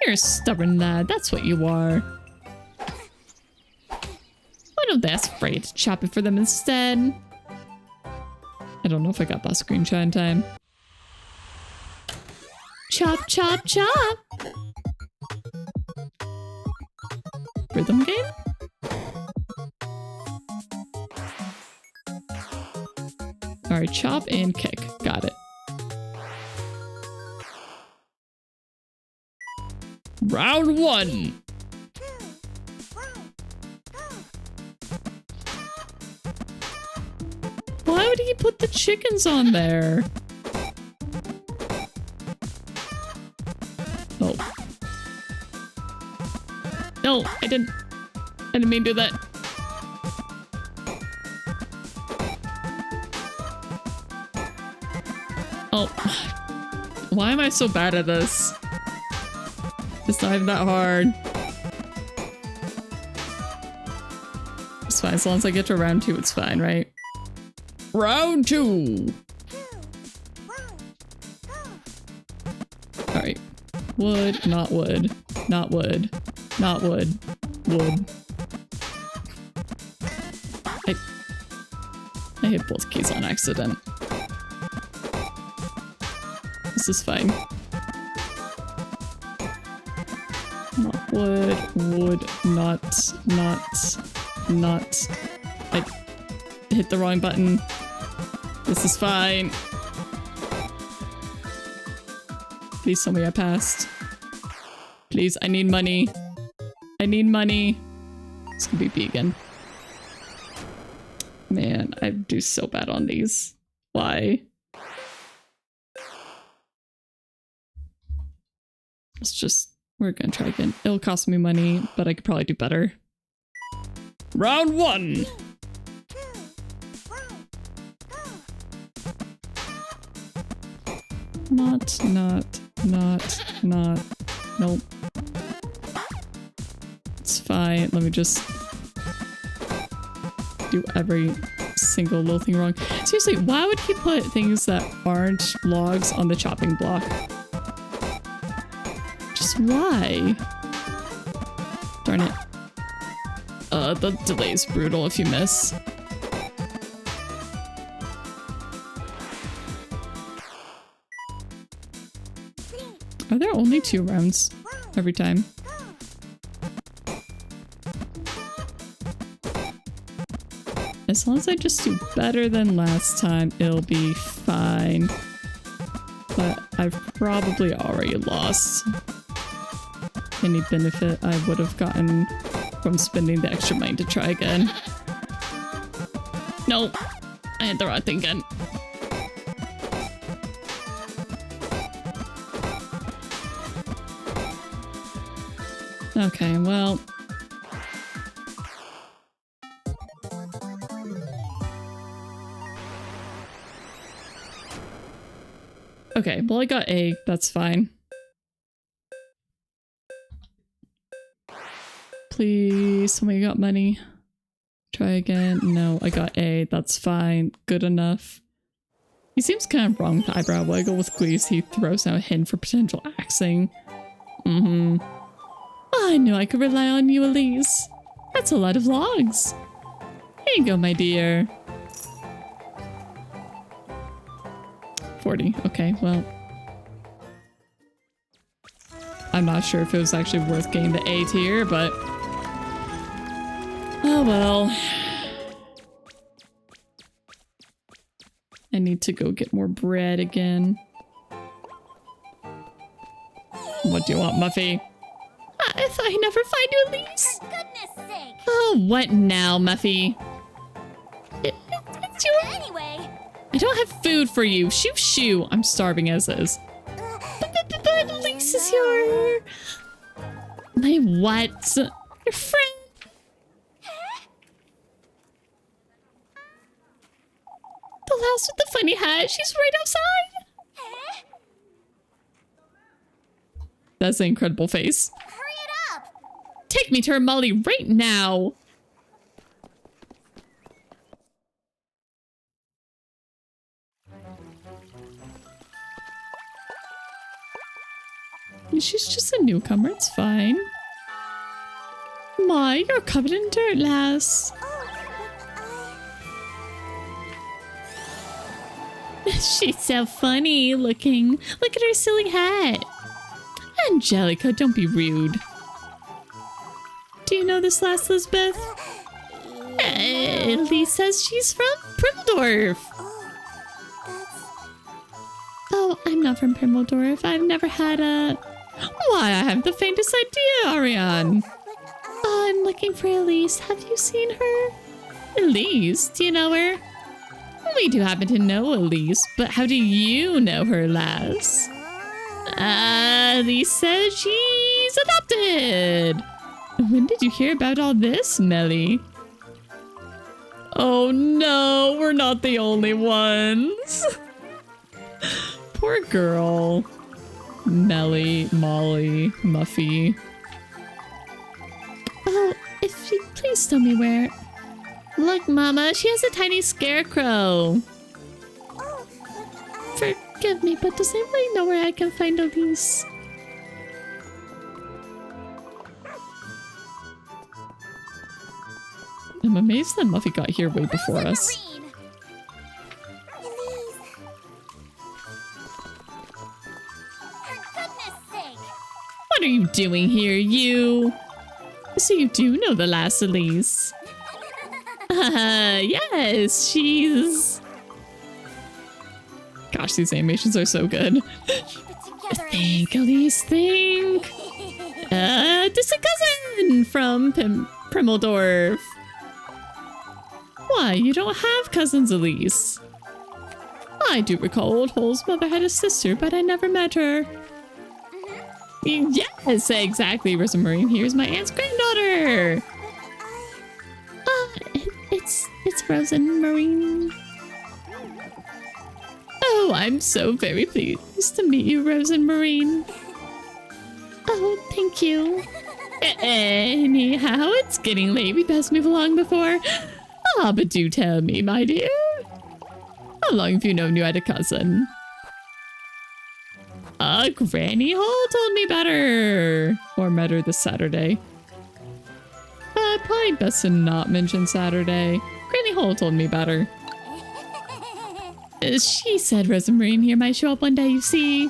You're a stubborn lad. That's what you are. Why don't they ask Freya to chop it for them instead? I don't know if I got that screenshot in time. Chop, chop, chop! Rhythm game? Alright, chop and kick. Got it. Round one! Why would he put the chickens on there? Oh. No, I didn't mean to do that. Oh. Why am I so bad at this? It's not even that hard. It's fine, as long as I get to round two, it's fine, right? Round two! Alright. Wood, not wood. Not wood. Not wood. Wood. I hit both keys on accident. This is fine. Not wood, wood, not. I hit the wrong button. This is fine. Please tell me I passed. Please, I need money. I need money. This could be B again. Man, I do so bad on these. Why? Let's just... We're gonna try again. It'll cost me money, but I could probably do better. Round one! Not. Nope. It's fine. Let me just do every single little thing wrong. Seriously, why would he put things that aren't logs on the chopping block? Just why? Darn it. The delay is brutal if you miss. Are there only 2 rounds every time? As long as I just do better than last time, it'll be fine. But I've probably already lost any benefit I would have gotten from spending the extra money to try again. Nope. I had the wrong thing again. Okay, well... Okay, well I got A, that's fine. Please tell me you got money. Try again. No, I got A, that's fine. Good enough. He seems kind of wrong with the eyebrow wiggle with glees. He throws out a hint for potential axing. Mm-hmm. Oh, I knew I could rely on you, Elise. That's a lot of logs. Here you go, my dear. 40. Okay, well. I'm not sure if it was actually worth getting the A tier, but... Oh well. I need to go get more bread again. What do you want, Muffy?
I thought I'd never find you, Elise.
For goodness sake!
Oh, what now, Muffy? It's your...
Anyway,
I don't have food for you. Shoo shoo. I'm starving as is. But Elise is your... My what? Your friend? The lass with the funny hat. She's right outside.
That's an incredible face.
hurry it up!
Take me to her, Molly, right now.
She's just a newcomer, it's fine.
My, you're covered in dirt, lass. She's so funny looking. Look at her silly hat. Angelica, don't be rude. Do you know this lass, Lisbeth? Elise says she's from Primmeldorf. Oh, I'm not from Primmeldorf. I've never had a...
Why, I have the faintest idea, Ariane.
Oh, I'm looking for Elise. Have you seen her?
Elise, do you know her? We do happen to know Elise, but how do you know her, lass? Elise says she's adopted. When did you hear about all this, Melly? Oh no, we're not the only ones. Poor girl. Melly, Molly, Muffy.
Oh, if you'd please tell me where. Look, Mama, she has a tiny scarecrow. Forgive me, but does anybody know where I can find Elise?
I'm amazed that Muffy got here way before us.
Marine. For goodness sake!
What are you doing here, you? So you do know the lass Elise. Yes, she's... Gosh, these animations are so good.
Keep it together.
Think, Elise, think. This a cousin from Primmeldorf. Why, you don't have cousins, Elise? I do recall Old Hole's mother had a sister, but I never met her. Yes, exactly, Rosa Marine. Here's my aunt's granddaughter.
It's Rosemarine.
Oh, I'm so very pleased to meet you, Rosemarine.
Oh, thank you.
Anyhow, it's getting late. We best move along before... Ah, but do tell me, my dear. How long have you known you had a cousin? Granny Hall told me better. Or met her this Saturday. Probably best to not mention Saturday. Granny Hall told me better. She said Rosemarine here might show up one day, you see.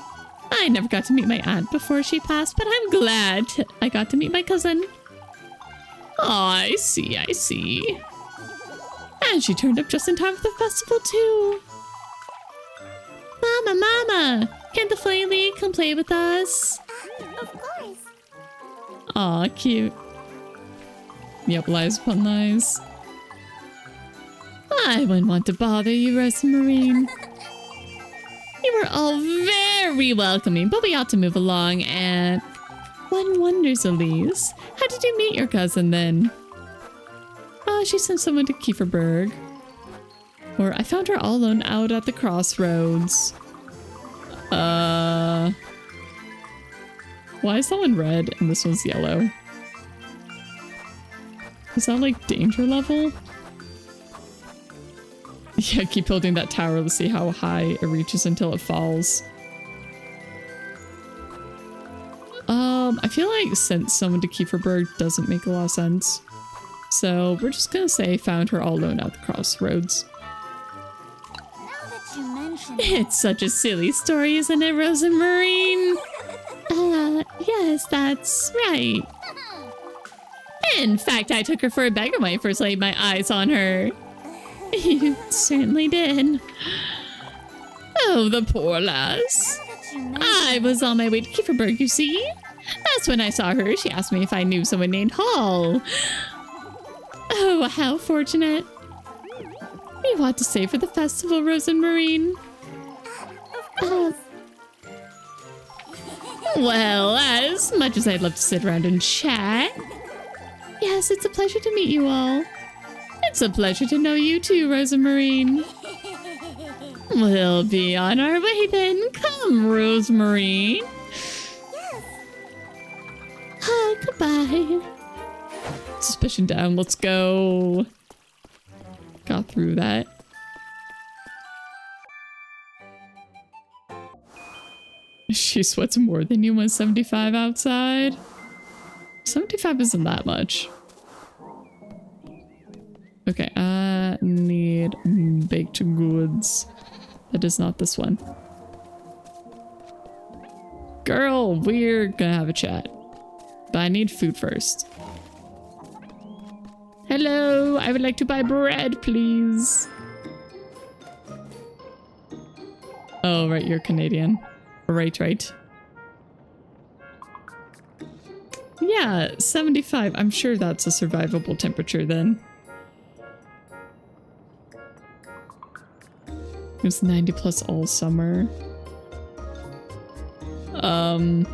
I never got to meet my aunt before she passed, but I'm glad I got to meet my cousin.
Oh, I see, I see.
And she turned up just in time for the festival, too. Mama, Mama, can't the Flame League come play with us?
Of course.
Aw, cute. Yep, lies upon lies.
I wouldn't want to bother you, Rosemarine. You were all very welcoming, but we ought to move along, and one wonders, Elise, how did you meet your cousin then? Oh, she sent someone to Kieferberg. Or I found her all alone out at the crossroads.
Why is that one red and this one's yellow? Is that like danger level? Yeah, keep building that tower to see how high it reaches until it falls. I feel like sent someone to Kieferberg doesn't make a lot of sense. So we're just gonna say found her all alone at the crossroads.
Now that you mention
It's such a silly story, isn't it, Rosemarine? Yes, that's right. In fact, I took her for a beggar when I first laid my eyes on her. You certainly did.
Oh, the poor lass.
that you mention
I was on my way to Kieferberg, you see. That's when I saw her. She asked me if I knew someone named Hall. Oh, how fortunate. We want to stay for the festival, Rosemarine. Well, as much as I'd love to sit around and chat. Yes, it's a pleasure to meet you all. It's a pleasure to know you too, Rosemarine. We'll be on our way then. Come, Rosemarine. Oh, goodbye.
Suspicion down, let's go. Got through that. She sweats more than you when 75 outside. 75 isn't that much. Okay, I need baked goods. That is not this one. Girl, we're gonna have a chat. But I need food first. Hello, I would like to buy bread, please. Oh, right, you're Canadian. Right. Yeah, 75. I'm sure that's a survivable temperature then. It was 90 plus all summer. Oh,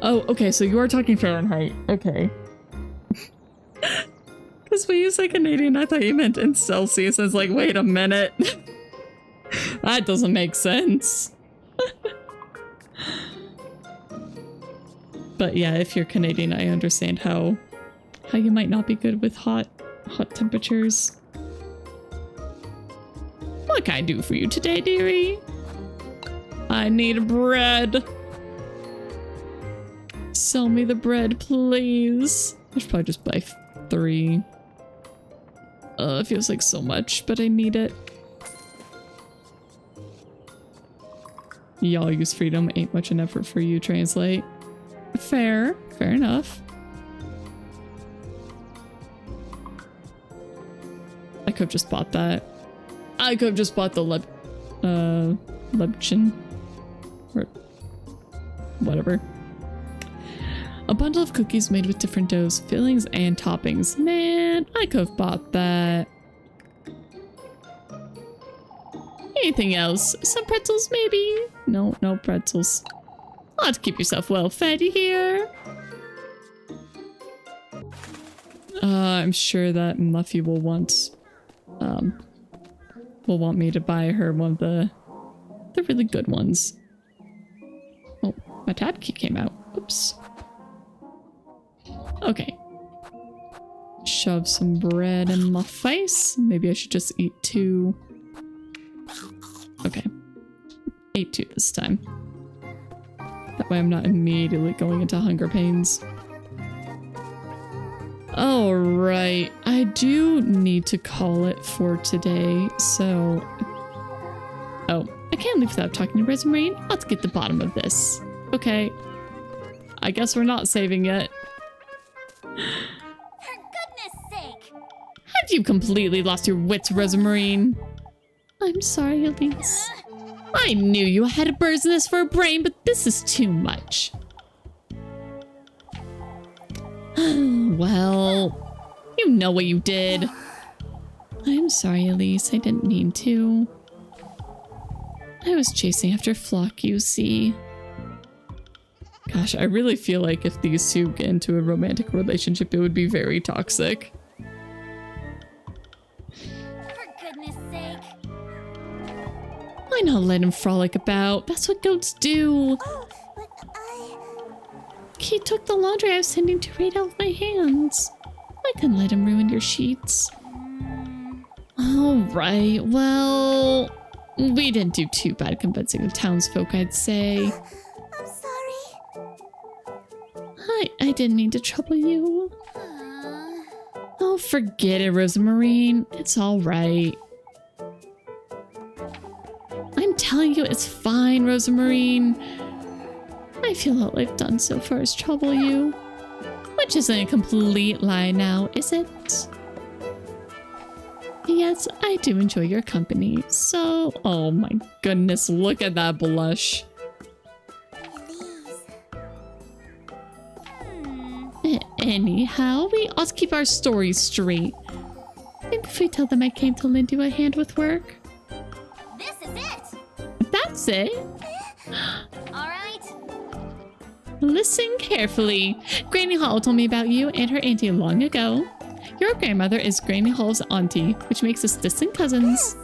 okay, so you are talking Fahrenheit. Okay. Because when you say Canadian, I thought you meant in Celsius. I was like, wait a minute. That doesn't make sense. But yeah, if you're Canadian, I understand how you might not be good with hot temperatures. What can I do for you today, dearie? I need bread. Sell me the bread, please. I should probably just buy 3. It feels like so much, but I need it. Y'all use freedom ain't much an effort for you, translate. Fair enough. I could have just bought that. I could have just bought the Lebchen. Or whatever. A bundle of cookies made with different doughs, fillings, and toppings. Man, I could have bought that. Anything else? Some pretzels, maybe? No pretzels. I'll have to keep yourself well fed here. I'm sure that Muffy will want me to buy her one of the really good ones. Oh, my tab key came out. Oops. Okay. Shove some bread in my face. Maybe I should just eat 2. Okay. Ate 2 this time. That way I'm not immediately going into hunger pains. Alright, I do need to call it for today, so... Oh, I can't leave without talking to Rosemary. Let's get the bottom of this. Okay. I guess we're not saving yet.
For goodness sake!
Have you completely lost your wits, Rosemary?
I'm sorry, Elise.
I knew you had a bird's nest for a brain, but this is too much. Well, you know what you did.
I'm sorry, Elise. I didn't mean to. I was chasing after Flock, you see.
Gosh, I really feel like if these two get into a romantic relationship, it would be very toxic.
For goodness sake!
Why not let him frolic about? That's what goats do.
Oh, but I...
He took the laundry I was sending to Raid out of my hands. I couldn't let him ruin your sheets.
All right, well, we didn't do too bad convincing the townsfolk, I'd say.
I'm sorry.
I didn't mean to trouble you.
Oh, forget it, Rosemary. It's all right. I'm telling you, it's fine, Rosemary.
I feel all I've done so far is trouble you.
Which isn't a complete lie now, is it?
Yes, I do enjoy your company, so...
Oh my goodness, look at that blush.
Elise.
Anyhow, we ought to keep our stories straight. Maybe if we tell them I came to lend you a hand with work.
This is it!
That's it.
Alright.
Listen carefully. Granny Hall told me about you and her auntie long ago. Your grandmother is Granny Hall's auntie, which makes us distant cousins.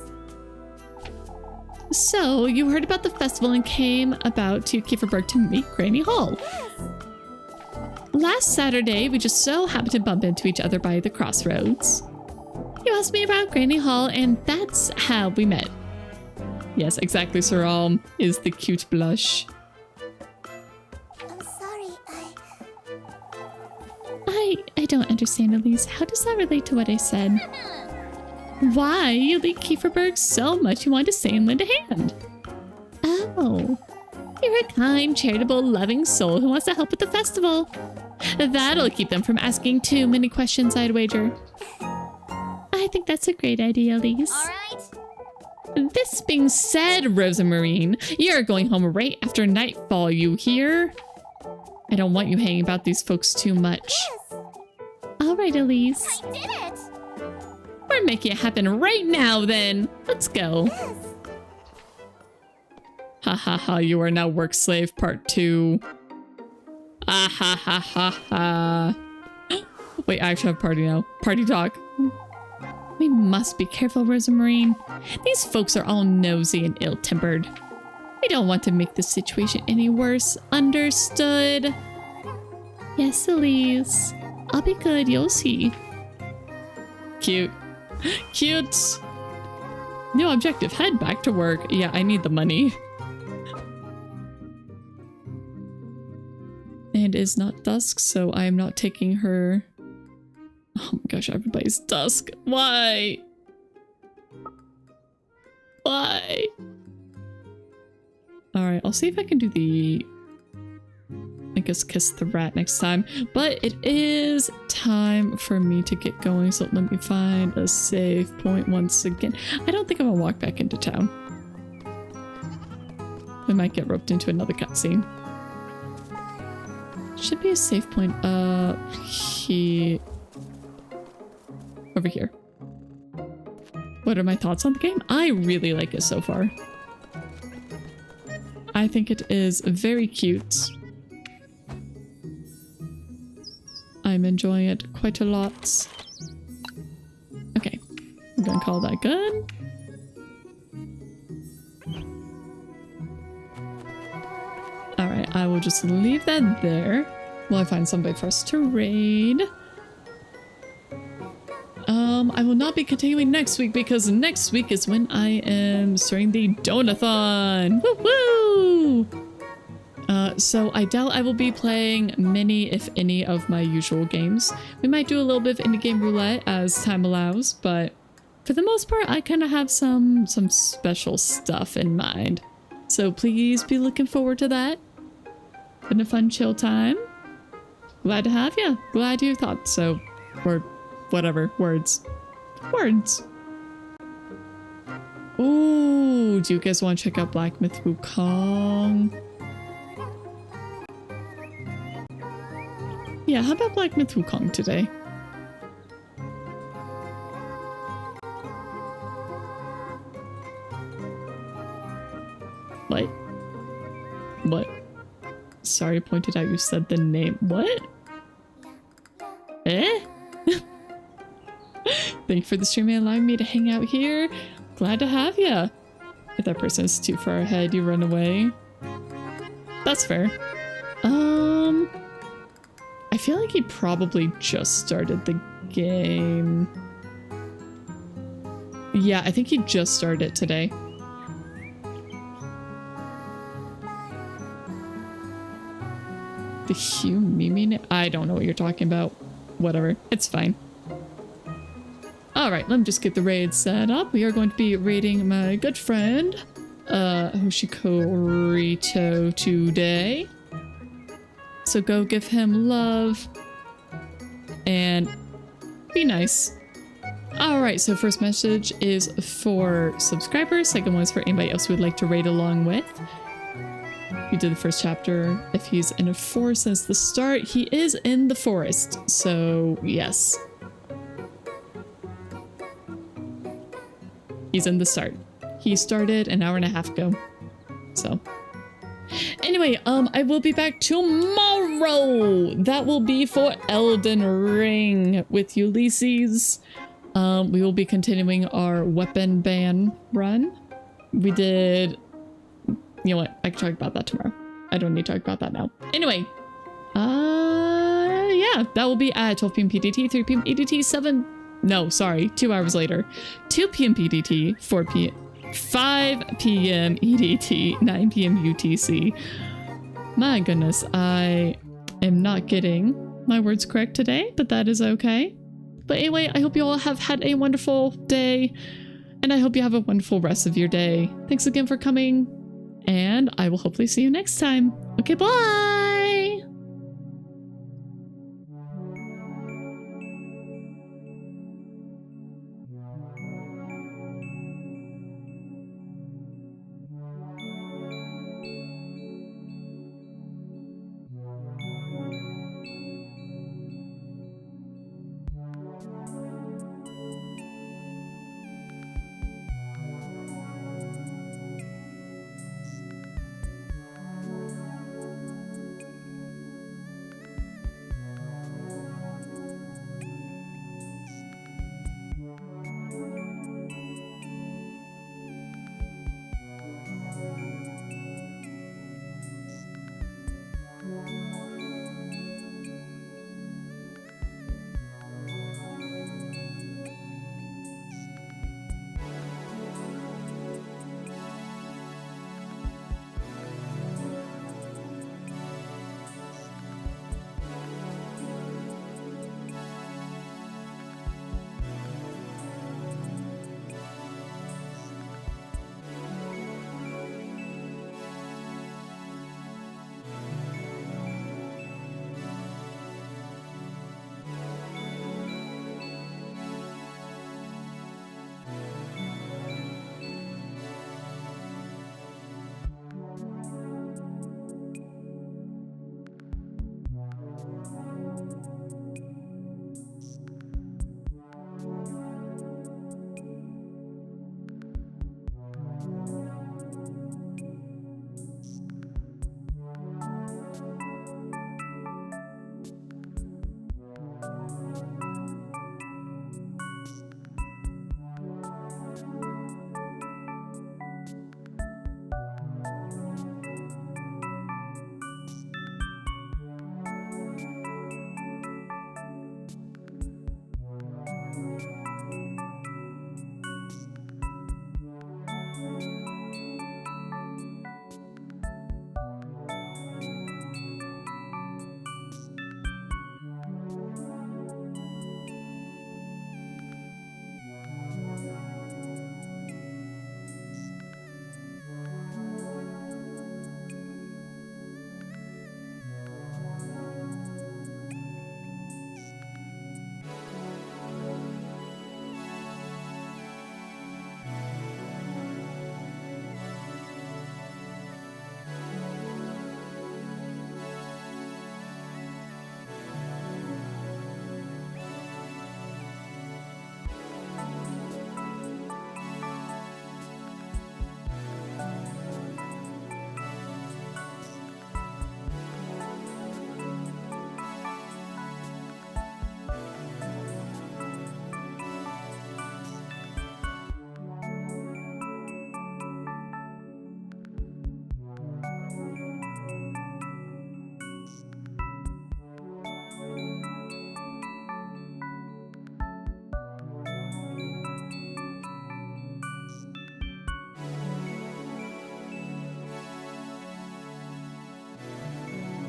So, you heard about the festival and came about to Kieferberg to meet Granny Hall. Last Saturday, we just so happened to bump into each other by the crossroads. You asked me about Granny Hall, and that's how we met.
Yes, exactly, Saral, is the cute blush.
I'm sorry,
I don't understand, Elise. How does that relate to what I said? Why you like Kieferberg so much you want to stay and lend a hand?
Oh, you're a kind, charitable, loving soul who wants to help with the festival. That'll keep them from asking too many questions, I'd wager.
I think that's a great idea, Elise.
Alright.
This being said, Rosemary, you're going home right after nightfall, you hear? I don't want you hanging about these folks too much.
All right, Elise.
I did it!
We're making it happen right now, then. Let's go. Ha ha ha, you are now work slave part 2. Ah ha ha ha ha. Wait, I actually have party now. Party talk.
We must be careful, Rosemary.
These folks are all nosy and ill-tempered. We don't want to make the situation any worse. Understood?
Yes, Elise. I'll be good, you'll see.
Cute. Cute. New objective, head back to work. Yeah, I need the money. And it's not dusk, so I am not taking her. Oh my gosh, everybody's dusk. Why? Why? Alright, I'll see if I can do the... I guess kiss the rat next time. But it is time for me to get going, so let me find a save point once again. I don't think I'm gonna walk back into town. We might get roped into another cutscene. Should be a save point up here. Over here. What are my thoughts on the game? I really like it so far. I think it is very cute. I'm enjoying it quite a lot. Okay, I'm gonna call that good. Alright, I will just leave that there while I find somebody for us to raid. I will not be continuing next week because next week is when I am starting the Donathon. Woo woo! So I doubt I will be playing many, if any, of my usual games. We might do a little bit of indie game roulette as time allows, but for the most part, I kind of have some special stuff in mind. So please be looking forward to that. Been a fun chill time. Glad to have you. Glad you thought so. Or whatever. Words. Words. Ooh, do you guys want to check out Black Myth Wukong? Yeah, how about Black Myth Wukong today? What? What? Sorry, pointed out you said the name. What? Eh? Thank you for the stream and allowing me to hang out here. Glad to have ya. If that person is too far ahead, you run away. That's fair. I feel like he probably just started the game. Yeah, I think he just started it today. The Hugh Mimi? I don't know what you're talking about. Whatever. It's fine. Alright, let me just get the raid set up. We are going to be raiding my good friend, Hoshiko Rito today. So go give him love. And be nice. Alright, so first message is for subscribers. Second one is for anybody else who would like to raid along with. We did the first chapter. If he's in a forest since the start, he is in the forest. So, yes. He's in the start. He started an hour and a half ago. So. Anyway, I will be back tomorrow. That will be for Elden Ring with Ulysses. We will be continuing our weapon ban run. We did... You know what? I can talk about that tomorrow. I don't need to talk about that now. Anyway. Yeah. That will be at 12 p.m. PDT, 3 p.m. EDT, 7... No, sorry. 2 hours later. 2 p.m. PDT, 4 p.m. 5 p.m. EDT, 9 p.m. UTC. My goodness. I am not getting my words correct today, but that is okay. But anyway, I hope you all have had a wonderful day. And I hope you have a wonderful rest of your day. Thanks again for coming. And I will hopefully see you next time. Okay, bye!